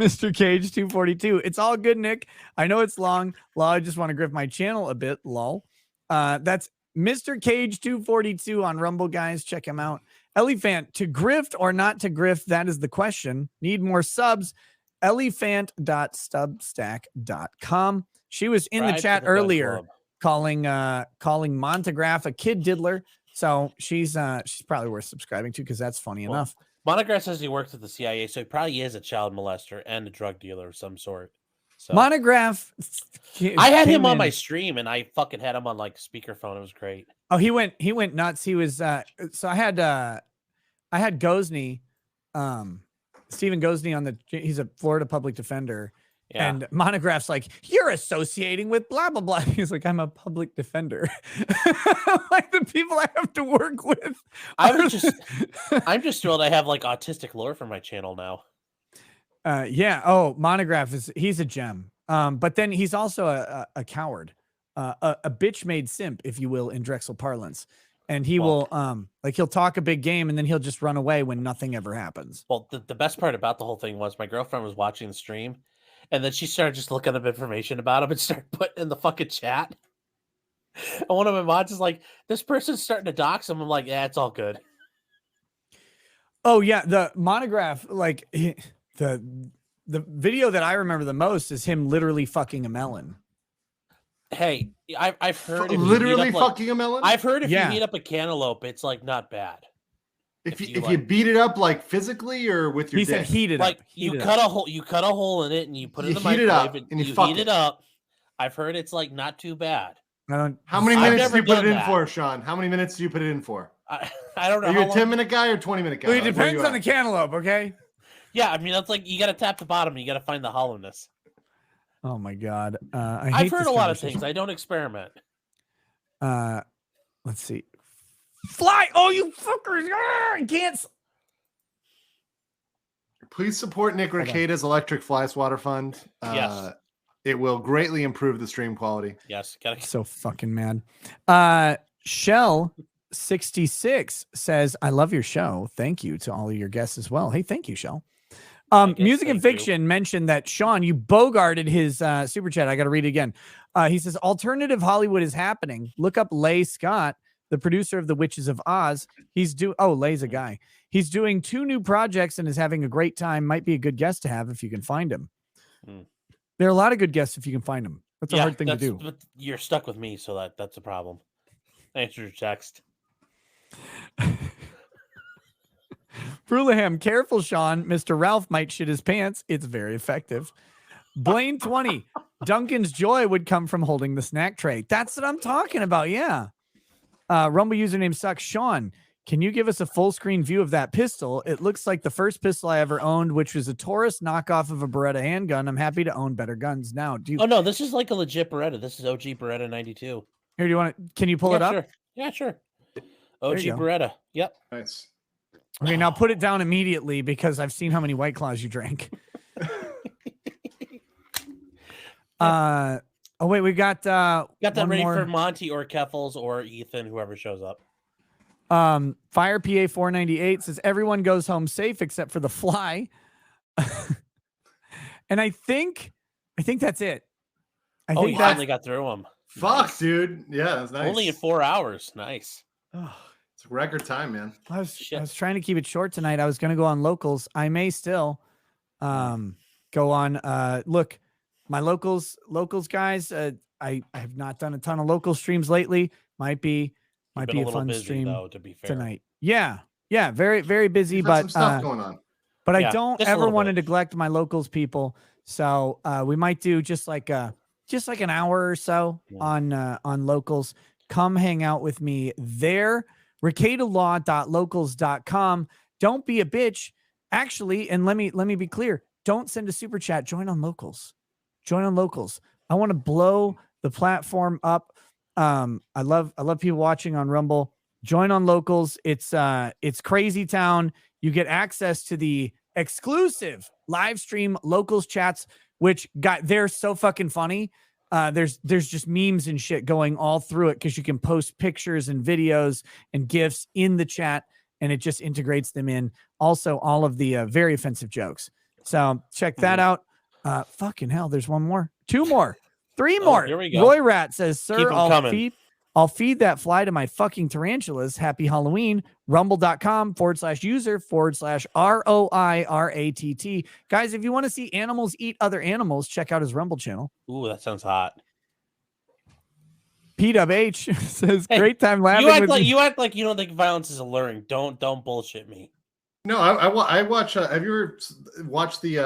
[SPEAKER 2] Mr. Cage 242. It's all good, Nick. I know it's long. Law, I just want to grift my channel a bit. Lol. That's Mr. Cage 242 on Rumble, guys. Check him out. Elephant, to grift or not to grift? That is the question. Need more subs. Elephant.substack.com. She was in the chat earlier calling Montagraph a kid diddler. So she's probably worth subscribing to because that's funny enough.
[SPEAKER 8] Monograss says he works at the CIA, so he probably is a child molester and a drug dealer of some sort. So
[SPEAKER 2] Monograph.
[SPEAKER 8] I had him on my stream, and I fucking had him on like speakerphone. It was great.
[SPEAKER 2] Oh, he went nuts. He was so I had Gosney, Stephen Gosney on he's a Florida public defender. Yeah. And Monograph's like, you're associating with blah, blah, blah. He's like, I'm a public defender. Like the people I have to work with.
[SPEAKER 8] I'm just thrilled I have like autistic lore for my channel now.
[SPEAKER 2] Yeah. Oh, Monograph he's a gem. But then he's also a coward, a bitch made simp, if you will, in Drexel parlance. And he will he'll talk a big game and then he'll just run away when nothing ever happens.
[SPEAKER 8] Well, the best part about the whole thing was my girlfriend was watching the stream, and then she started just looking up information about him and started putting in the fucking chat. And one of my mods is like, "This person's starting to dox him." I'm like, "Yeah, it's all good."
[SPEAKER 2] Oh yeah, the monograph, like the video that I remember the most is him literally fucking a melon.
[SPEAKER 8] Hey, I've heard
[SPEAKER 11] literally fucking a melon.
[SPEAKER 8] I've heard if you heat up a cantaloupe, it's like not bad.
[SPEAKER 11] If you beat it up like physically or with your
[SPEAKER 2] he
[SPEAKER 11] dick.
[SPEAKER 2] said heat it up.
[SPEAKER 8] You cut a hole in it and you put it in the microwave and you heat it up. I've heard it's like not too bad.
[SPEAKER 11] How many minutes do you put it in for, Sean? How many minutes do you put it in for?
[SPEAKER 8] I don't know.
[SPEAKER 11] Are you a 10-minute guy or 20-minute guy?
[SPEAKER 2] Well, it depends on the cantaloupe, okay?
[SPEAKER 8] Yeah, I mean that's like you got to tap the bottom. You got to find the hollowness.
[SPEAKER 2] Oh my god,
[SPEAKER 8] I've heard a lot of things. I don't experiment.
[SPEAKER 2] Let's see. Fly! Oh, you fuckers! I can't.
[SPEAKER 11] Please support Nick Rekieta's Electric Fly Swatter Fund.
[SPEAKER 8] Yes.
[SPEAKER 11] It will greatly improve the stream quality.
[SPEAKER 8] Yes.
[SPEAKER 2] So fucking mad. Shell66 says, I love your show. Thank you to all of your guests as well. Hey, thank you, Shell. Music and Fiction mentioned that, Sean, you bogarted his super chat. I got to read it again. He says, alternative Hollywood is happening. Look up Leigh Scott, the producer of The Witches of Oz. Leigh's a guy. He's doing 2 new projects and is having a great time. Might be a good guest to have if you can find him. There are a lot of good guests if you can find them. That's a hard thing to do.
[SPEAKER 8] But you're stuck with me, so that's a problem. Answer your text.
[SPEAKER 2] Brulaham, careful, Sean. Mr. Ralph might shit his pants. It's very effective. Blaine 20. Duncan's joy would come from holding the snack tray. That's what I'm talking about. Yeah. Rumble username sucks. Sean, can you give us a full screen view of that pistol? It looks like the first pistol I ever owned, which was a Taurus knockoff of a Beretta handgun. I'm happy to own better guns now.
[SPEAKER 8] Oh no, this is like a legit Beretta. This is OG Beretta 92.
[SPEAKER 2] Here, do you want to? Can you pull it up?
[SPEAKER 8] Sure. Yeah, sure. OG Beretta. Yep.
[SPEAKER 11] Nice.
[SPEAKER 2] Okay, now put it down immediately because I've seen how many White Claws you drank. Oh wait, we got
[SPEAKER 8] that ready
[SPEAKER 2] more
[SPEAKER 8] for Monty or Keffels or Ethan, whoever shows up.
[SPEAKER 2] Fire PA 498 says everyone goes home safe except for the fly. And I think that's it. I think
[SPEAKER 8] you finally got through them.
[SPEAKER 11] Fuck, dude. Yeah, that's nice.
[SPEAKER 8] Only in 4 hours. Nice.
[SPEAKER 11] It's record time, man.
[SPEAKER 2] I was trying to keep it short tonight. I was going to go on locals. I may still go on. Look, my locals guys. I have not done a ton of local streams lately. Might be a fun
[SPEAKER 8] busy,
[SPEAKER 2] stream
[SPEAKER 8] though, to be fair.
[SPEAKER 2] tonight. Yeah, very very busy,
[SPEAKER 11] You've
[SPEAKER 2] but
[SPEAKER 11] some stuff going on.
[SPEAKER 2] But
[SPEAKER 8] Yeah,
[SPEAKER 2] I don't
[SPEAKER 8] just a
[SPEAKER 2] ever
[SPEAKER 8] little
[SPEAKER 2] want to
[SPEAKER 8] bit.
[SPEAKER 2] neglect my locals people. So we might do just like an hour or so on locals. Come hang out with me there. RekietaLaw.locals.com. Don't be a bitch. Actually, and let me be clear. Don't send a super chat. Join on locals. Join on locals. I want to blow the platform up. I love people watching on Rumble. Join on locals. It's crazy town. You get access to the exclusive live stream locals chats, which they're so fucking funny. There's just memes and shit going all through it because you can post pictures and videos and GIFs in the chat, and it just integrates them in. Also, all of the very offensive jokes. So check that out. Fucking hell, there's one more, 2 more, 3 more.
[SPEAKER 8] Here we go.
[SPEAKER 2] Roy Rat says, "Sir,
[SPEAKER 8] Keep 'em coming.
[SPEAKER 2] I'll feed that fly to my fucking tarantulas. Happy Halloween." Rumble.com/user/ROIRATT. Guys, if you want to see animals eat other animals, check out his Rumble channel.
[SPEAKER 8] Ooh, that sounds hot.
[SPEAKER 2] PWH says, "Great time laughing."
[SPEAKER 8] You act like you don't think violence is alluring. Don't bullshit me.
[SPEAKER 11] No, I watch. Have you ever watched the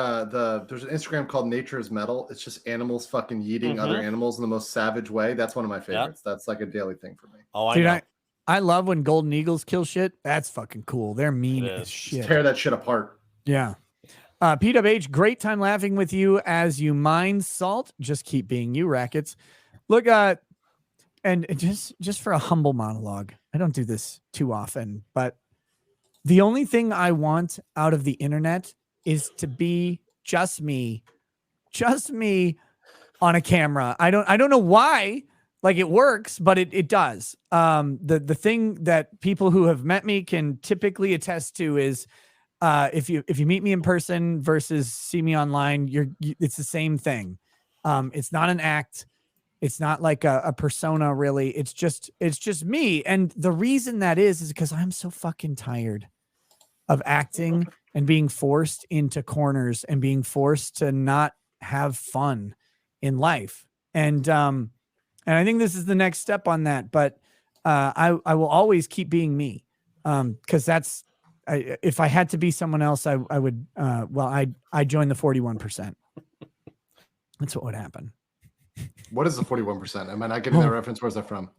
[SPEAKER 11] there's an Instagram called Nature is Metal. It's just animals fucking eating other animals in the most savage way. That's one of my favorites. That's like a daily thing for me.
[SPEAKER 8] Oh,
[SPEAKER 2] Dude,
[SPEAKER 8] I know.
[SPEAKER 2] I love when golden eagles kill shit. That's fucking cool. They're mean as shit.
[SPEAKER 11] Just tear that shit apart.
[SPEAKER 2] Yeah. PWH, great time laughing with you as you mine salt. Just keep being you, Rackets. Look, and just for a humble monologue, I don't do this too often, but the only thing I want out of the internet is to be just me on a camera. I don't know why. Like it works, but it does. The thing that people who have met me can typically attest to is if you meet me in person versus see me online, it's the same thing. It's not an act. It's not like a persona, really. It's just me. And the reason that is because I'm so fucking tired of acting and being forced into corners and being forced to not have fun in life. And I think this is the next step on that. But I will always keep being me, because if I had to be someone else, I would. I joined the 41%. That's what would happen.
[SPEAKER 11] What is the 41%? Am I not getting that reference? Where's that from?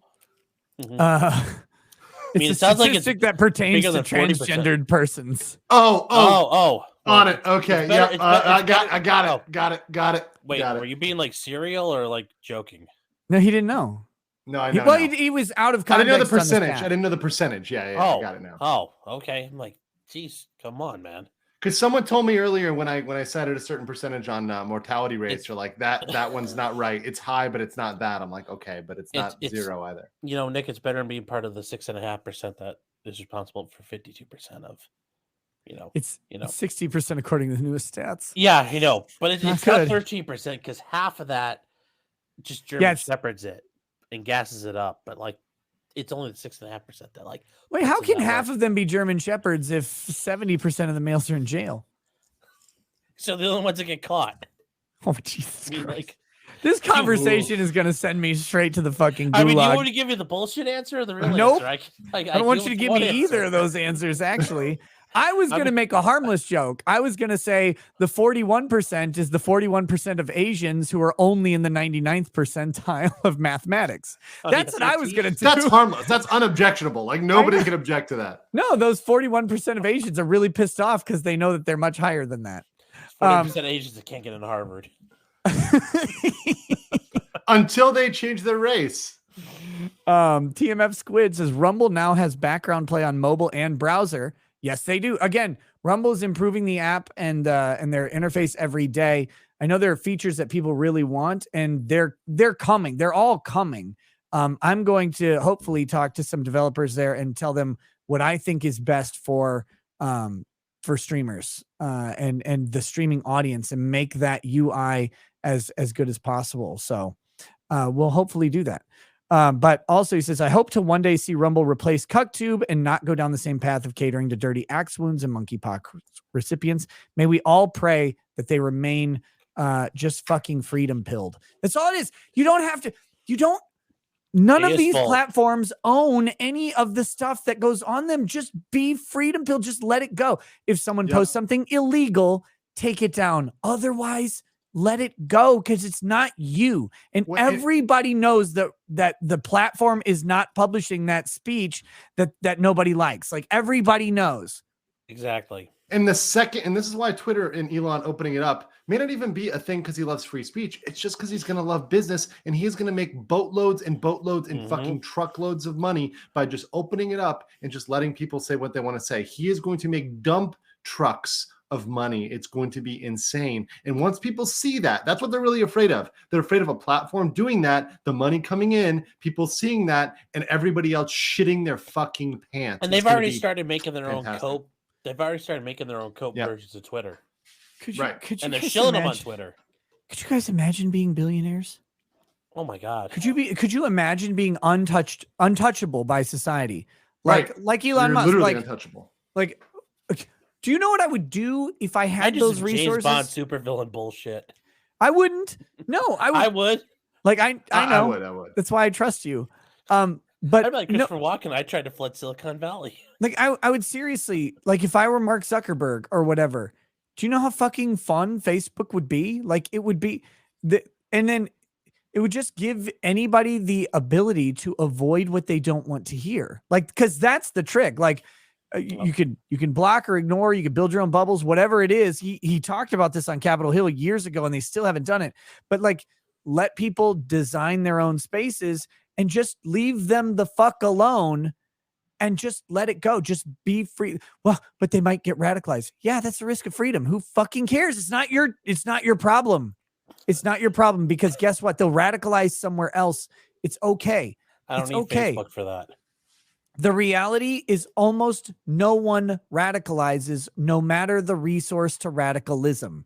[SPEAKER 2] It's a statistic that pertains to transgendered persons.
[SPEAKER 11] Oh, on it. Okay, I got it.
[SPEAKER 8] Wait, were you being like serial or like joking?
[SPEAKER 2] No, he didn't know.
[SPEAKER 11] No, I know.
[SPEAKER 2] Well, he was out of context.
[SPEAKER 11] I didn't know the percentage. I didn't know the percentage. Yeah, I got it now.
[SPEAKER 8] Oh, okay. I'm like, geez, come on, man.
[SPEAKER 11] Because someone told me earlier when I cited a certain percentage on mortality rates, you're like that one's not right. It's high, but it's not that. I'm like, okay, but it's not zero either.
[SPEAKER 8] You know, Nick, it's better than being part of the 6.5% that is responsible for 52% of.
[SPEAKER 2] It's 60% according to the newest stats.
[SPEAKER 8] Yeah, I know, but it's not 13% because half of that just German shepherds it and gasses it up, but like it's only the 6.5% that like.
[SPEAKER 2] Wait, how can half of them be German shepherds if 70% of the males are in jail?
[SPEAKER 8] So the only ones that get caught.
[SPEAKER 2] Oh Jesus Christ! This conversation is going to send me straight to the fucking gulag.
[SPEAKER 8] I mean, you want me to give you the bullshit answer or the real answer?
[SPEAKER 2] I don't want you to give me either of those answers. Actually, I was going to make a harmless joke. I was going to say the 41% is the 41% of Asians who are only in the 99th percentile of mathematics. That's what I was going to do.
[SPEAKER 11] That's harmless. That's unobjectionable. Like nobody can object to that.
[SPEAKER 2] No, those 41% of Asians are really pissed off because they know that they're much higher than that.
[SPEAKER 8] 40% of Asians that can't get into Harvard.
[SPEAKER 11] Until they change their race.
[SPEAKER 2] TMF Squid says Rumble now has background play on mobile and browser. Yes, they do. Again, Rumble is improving the app and their interface every day. I know there are features that people really want, and they're coming. They're all coming. I'm going to hopefully talk to some developers there and tell them what I think is best for streamers and the streaming audience, and make that UI as good as possible. So we'll hopefully do that. But also he says, I hope to one day see Rumble replace CuckTube and not go down the same path of catering to dirty axe wounds and monkeypox recipients. May we all pray that they remain just fucking freedom pilled. That's all it is. None of these platforms own any of the stuff that goes on them. Just be freedom pilled. Just let it go. If someone posts something illegal, take it down. Otherwise, let it go, because it's not you. And everybody knows that the platform is not publishing that speech that nobody likes. Like everybody knows.
[SPEAKER 8] Exactly.
[SPEAKER 11] And this is why Twitter and Elon opening it up may not even be a thing because he loves free speech. It's just because he's going to love business, and he's going to make boatloads and fucking truckloads of money by just opening it up and just letting people say what they want to say. He is going to make dump trucks of money. It's going to be insane. And once people see that, that's what they're really afraid of. They're afraid of a platform doing that, the money coming in, people seeing that, and everybody else shitting their fucking pants.
[SPEAKER 8] And they've already started making their own cope. They've already started making their own cope versions of Twitter.
[SPEAKER 2] And
[SPEAKER 8] they're shilling them on Twitter.
[SPEAKER 2] Could you guys imagine being billionaires?
[SPEAKER 8] Oh my God.
[SPEAKER 2] Could you imagine being untouchable by society? Like Elon Musk,
[SPEAKER 11] literally untouchable.
[SPEAKER 2] Like, do you know what I would do if I had those resources?
[SPEAKER 8] James Bond supervillain bullshit.
[SPEAKER 2] I wouldn't. No, I would.
[SPEAKER 8] I would.
[SPEAKER 2] Like I know.
[SPEAKER 11] I would.
[SPEAKER 2] That's why I trust you. But
[SPEAKER 8] I'd be like Christopher Walken. I tried to flood Silicon Valley.
[SPEAKER 2] Like I would seriously, like if I were Mark Zuckerberg or whatever, do you know how fucking fun Facebook would be? Like it would be and then it would just give anybody the ability to avoid what they don't want to hear. Like, because that's the trick. Like you can block or ignore, you can build your own bubbles, whatever it is. He talked about this on Capitol Hill years ago, and they still haven't done it. But like, let people design their own spaces and just leave them the fuck alone and just let it go. Just be free. Well, but they might get radicalized. Yeah, that's the risk of freedom. Who fucking cares? It's not your problem. It's not your problem because guess what? They'll radicalize somewhere else. It's okay.
[SPEAKER 8] I don't
[SPEAKER 2] it's
[SPEAKER 8] need
[SPEAKER 2] okay.
[SPEAKER 8] Facebook for that.
[SPEAKER 2] The reality is almost no one radicalizes, no matter the resource to radicalism.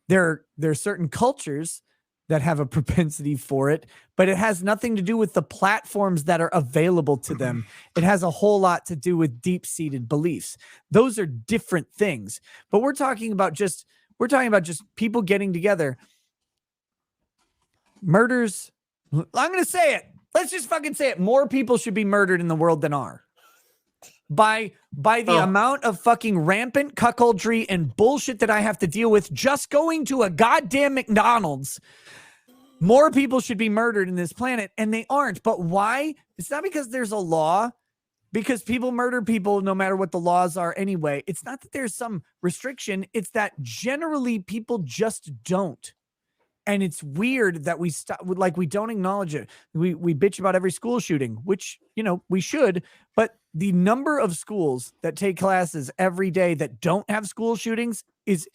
[SPEAKER 2] There are certain cultures that have a propensity for it, but it has nothing to do with the platforms that are available to them. It has a whole lot to do with deep-seated beliefs. Those are different things. But we're talking about just people getting together. Murders, I'm going to say it. Let's just fucking say it. More people should be murdered in the world than are. By the amount of fucking rampant cuckoldry and bullshit that I have to deal with just going to a goddamn McDonald's, more people should be murdered in this planet, and they aren't. But why? It's not because there's a law, because people murder people no matter what the laws are anyway. It's not that there's some restriction. It's that generally people just don't. And it's weird that we we don't acknowledge it. We bitch about every school shooting, which, we should, but the number of schools that take classes every day that don't have school shootings it's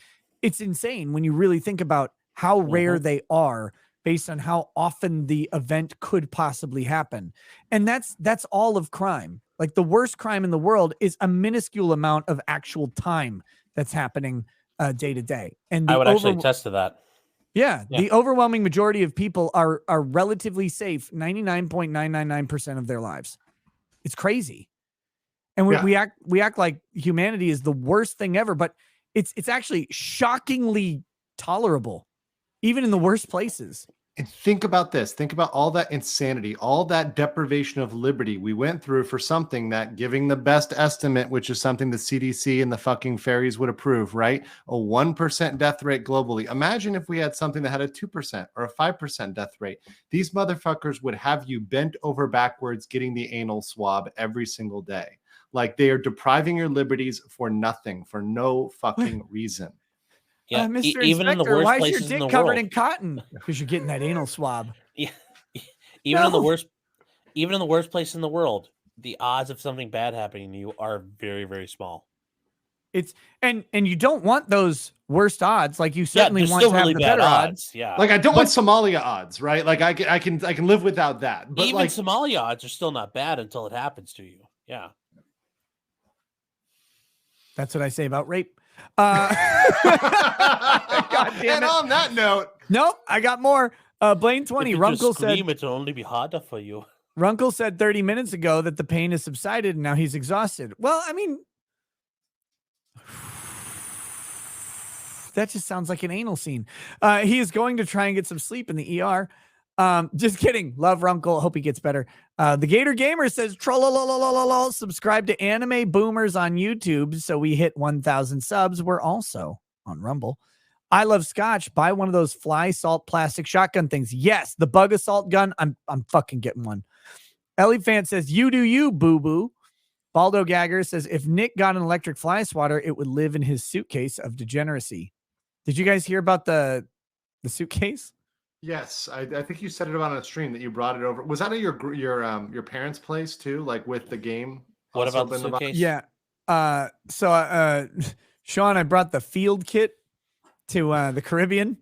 [SPEAKER 2] insane when you really think about how rare they are based on how often the event could possibly happen. And that's all of crime. Like the worst crime in the world is a minuscule amount of actual time that's happening day to day. And
[SPEAKER 8] I would actually attest to that.
[SPEAKER 2] Yeah, the overwhelming majority of people are relatively safe 99.999% of their lives. It's crazy. And we act like humanity is the worst thing ever, but it's actually shockingly tolerable, even in the worst places.
[SPEAKER 11] And think about this. Think about all that insanity, all that deprivation of liberty we went through for something that, giving the best estimate, which is something the CDC and the fucking fairies would approve, right? A 1% death rate globally. Imagine if we had something that had a 2% or a 5% death rate. These motherfuckers would have you bent over backwards getting the anal swab every single day. Like they are depriving your liberties for nothing, for no fucking reason.
[SPEAKER 8] Yeah,
[SPEAKER 2] Mr.
[SPEAKER 8] even
[SPEAKER 2] Inspector,
[SPEAKER 8] in the worst
[SPEAKER 2] why is your
[SPEAKER 8] places in
[SPEAKER 2] dick
[SPEAKER 8] the
[SPEAKER 2] covered
[SPEAKER 8] world.
[SPEAKER 2] in cotton? Because you're getting that anal swab.
[SPEAKER 8] Yeah, even in the worst place in the world, the odds of something bad happening to you are very, very small.
[SPEAKER 2] It's and you don't want those worst odds. Like you certainly want to have
[SPEAKER 8] really
[SPEAKER 2] the
[SPEAKER 8] bad
[SPEAKER 2] better odds.
[SPEAKER 8] Yeah,
[SPEAKER 11] Like I don't want Somalia odds, right? Like I can live without that. But
[SPEAKER 8] even
[SPEAKER 11] like
[SPEAKER 8] Somalia odds are still not bad until it happens to you. Yeah,
[SPEAKER 2] that's what I say about rape. God damn
[SPEAKER 11] and
[SPEAKER 2] it.
[SPEAKER 11] on that note,
[SPEAKER 2] Nope, I got more. Blaine 20.
[SPEAKER 8] if you
[SPEAKER 2] Runkle
[SPEAKER 8] just scream,
[SPEAKER 2] said
[SPEAKER 8] it'll only be harder for you.
[SPEAKER 2] Runkle said 30 minutes ago that the pain has subsided and now he's exhausted. Well, I mean, that just sounds like an anal scene. He is going to try and get some sleep in the ER. Just kidding. Love Runkle. Hope he gets better. The Gator Gamer says, subscribe to Anime Boomers on YouTube so we hit 1,000 subs. We're also on Rumble. I love Scotch. Buy one of those fly salt plastic shotgun things. Yes, the bug assault gun. I'm fucking getting one. Ellie Fan says, you do you, boo-boo. Baldo Gagger says, if Nick got an electric fly swatter, it would live in his suitcase of degeneracy. Did you guys hear about the suitcase?
[SPEAKER 11] yes, I think you said it about on a stream that you brought it over. Was that at your parents' place too? Like with the game?
[SPEAKER 8] What
[SPEAKER 11] also
[SPEAKER 8] about the
[SPEAKER 11] in box?
[SPEAKER 8] suitcase?
[SPEAKER 2] Yeah. So Sean, I brought the field kit to the Caribbean,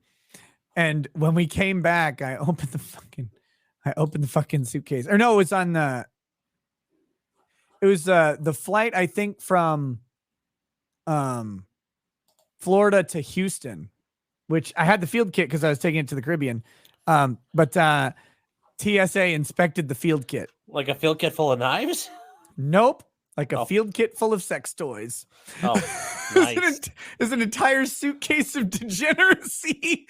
[SPEAKER 2] and when we came back, I opened the fucking suitcase. Or no, it was on the flight, I think, from Florida to Houston, which I had the field kit because I was taking it to the Caribbean. But TSA inspected the field kit.
[SPEAKER 8] Like a field kit full of knives?
[SPEAKER 2] Nope. Like a field kit full of sex toys.
[SPEAKER 8] Oh, nice.
[SPEAKER 2] There's an entire suitcase of degeneracy.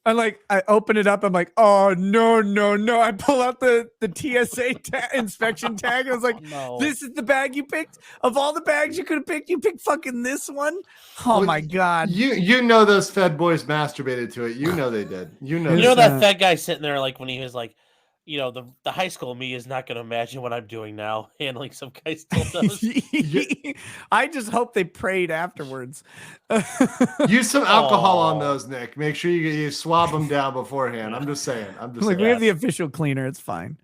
[SPEAKER 2] And I open it up. I'm like, oh, no. I pull out the TSA inspection tag. I was like, This is the bag you picked? Of all the bags you could have picked, you picked fucking this one? Oh, my God.
[SPEAKER 11] You know those Fed boys masturbated to it. You know they did. You know
[SPEAKER 8] that Fed guy sitting there like when he was like, the high school me is not going to imagine what I'm doing now, handling some guy's dildos.
[SPEAKER 2] I just hope they prayed afterwards.
[SPEAKER 11] Use some alcohol on those, Nick. Make sure you swab them down beforehand. I'm just saying.
[SPEAKER 2] We have the official cleaner. It's fine.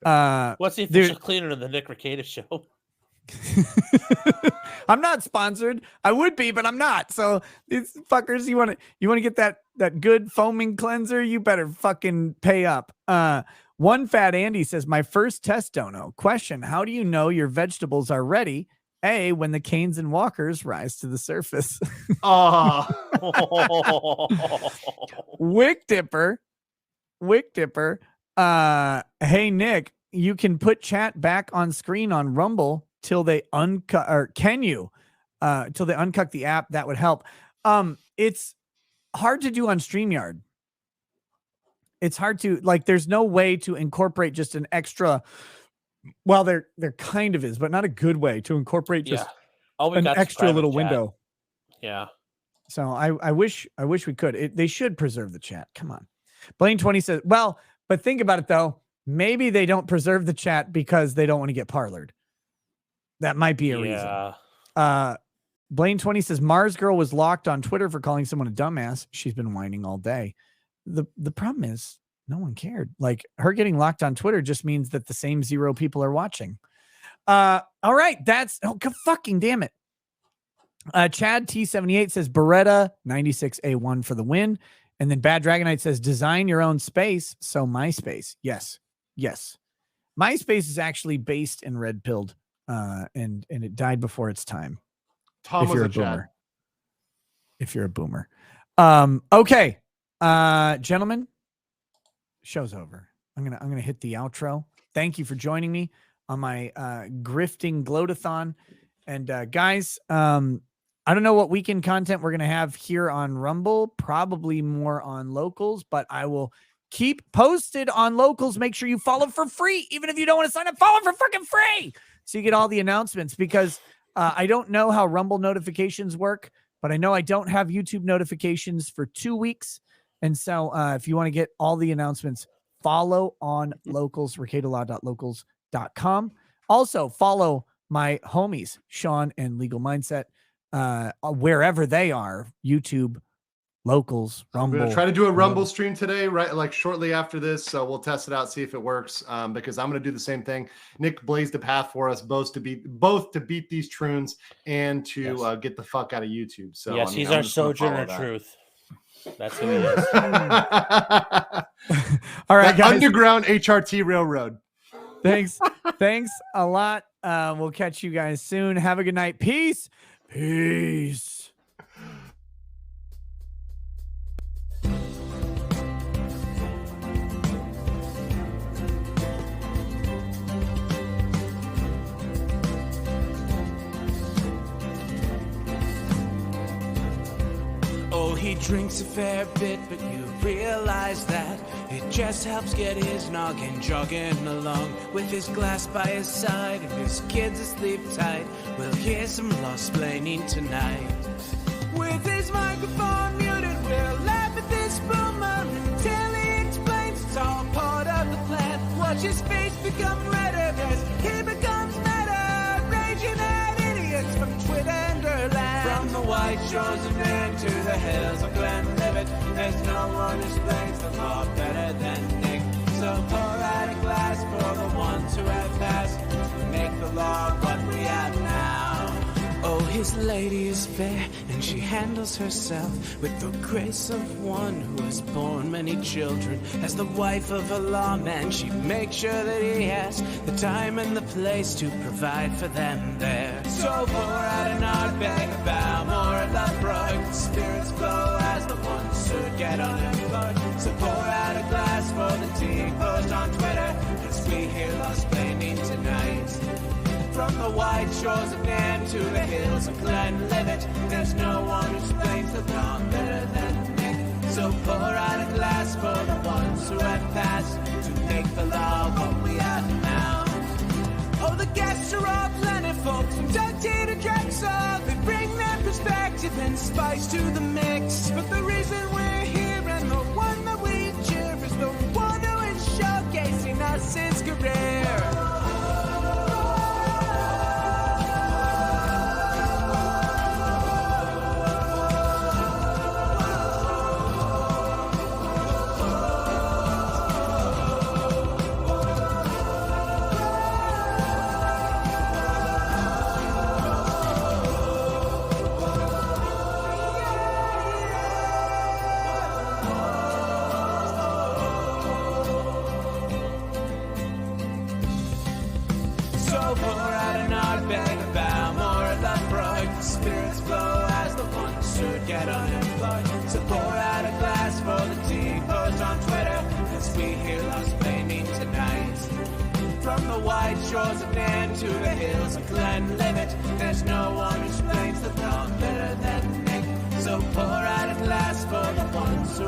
[SPEAKER 8] What's the official cleaner in the Nick Rekieta show?
[SPEAKER 2] I'm not sponsored. I would be, but I'm not. So these fuckers, you want to get that good foaming cleanser? You better fucking pay up. One Fat Andy says, my first test dono question: how do you know your vegetables are ready? A, when the canes and walkers rise to the surface.
[SPEAKER 11] Oh,
[SPEAKER 2] Wick Dipper. Hey Nick, you can put chat back on screen on Rumble till they uncut, or can you? Till they uncut the app, that would help. It's hard to do on StreamYard. It's hard to, like, there's no way to incorporate just an extra. Well, there kind of is, but not a good way to incorporate just an extra little window.
[SPEAKER 8] Yeah.
[SPEAKER 2] So I wish we could. They should preserve the chat. Come on. Blaine 20 says, well, but think about it though. Maybe they don't preserve the chat because they don't want to get parlored. That might be a reason. Blaine 20 says, Mars Girl was locked on Twitter for calling someone a dumbass. She's been whining all day. The problem is no one cared. Like, her getting locked on Twitter just means that the same 0 people are watching. All right. That's fucking damn it. Chad T78 says Beretta 96A1 for the win. And then Bad Dragonite says design your own space. So MySpace. Yes. MySpace is actually based in Red Pilled. And it died before its time.
[SPEAKER 11] Tom
[SPEAKER 2] if
[SPEAKER 11] was
[SPEAKER 2] you're
[SPEAKER 11] a
[SPEAKER 2] a boomer.
[SPEAKER 11] Chad.
[SPEAKER 2] If you're a boomer. Okay. Gentlemen, show's over. I'm gonna hit the outro. Thank you for joining me on my grifting gloatathon. And guys, I don't know what weekend content we're gonna have here on Rumble. Probably more on locals, but I will keep posted on locals. Make sure you follow for free, even if you don't want to sign up. Follow for fucking free, so you get all the announcements. Because I don't know how Rumble notifications work, but I know I don't have YouTube notifications for 2 weeks. And so if you want to get all the announcements, follow on locals, rekietalaw.locals.com. Also follow my homies, Sean and Legal Mindset, wherever they are, YouTube, locals, Rumble.
[SPEAKER 11] I'm going to try to do a Rumble stream today, right? Like shortly after this. So we'll test it out, see if it works. Because I'm going to do the same thing. Nick blazed a path for us both to beat these troons and to get the fuck out of YouTube. So
[SPEAKER 8] yes, he's our sojourner truth. That's who he is.
[SPEAKER 2] All right, guys.
[SPEAKER 11] Underground HRT Railroad.
[SPEAKER 2] Thanks a lot. We'll catch you guys soon. Have a good night. Peace.
[SPEAKER 14] Oh, he drinks a fair bit, but you realize that it just helps get his noggin jogging along. With his glass by his side and his kids asleep tight, we'll hear some lost-plaining tonight. With his microphone muted, we'll laugh at this boomer until he explains it's all part of the plan. Watch his face become redder as he becomes meta, raging at idiots from Twitterland. From the white shores of Maine to the hills of Glenlivet, there's no one who explains the law better than Nick. So pour out a glass for the ones who have passed to make the law what we have now. Oh, his lady is fair, and she handles herself with the grace of one who has borne many children. As the wife of a lawman, she makes sure that he has the time and the place to provide for them there. So pour out an Ardbeg, a Balmore, a Lubrook, spirits glow as the ones who get unemployed. So pour out a glass for the tea post on Twitter, as we hear lost-plaining tonight. From the white shores of Nam to the hills of Glenlivet, there's no one who explains the law better than Nick. So pour out a glass for the ones who have passed to make the law what we have now. Oh, the guests are all plentiful, from Dundee to Drexel. They bring their perspective and spice to the mix. But the reason we're here and the one that we cheer is the one who is showcasing us his career. we hear lost flaming tonight. From the wide shores of Nan to the hills of Glenlivet, there's no one who explains the thought better than Nick. So pour out a glass for the ones who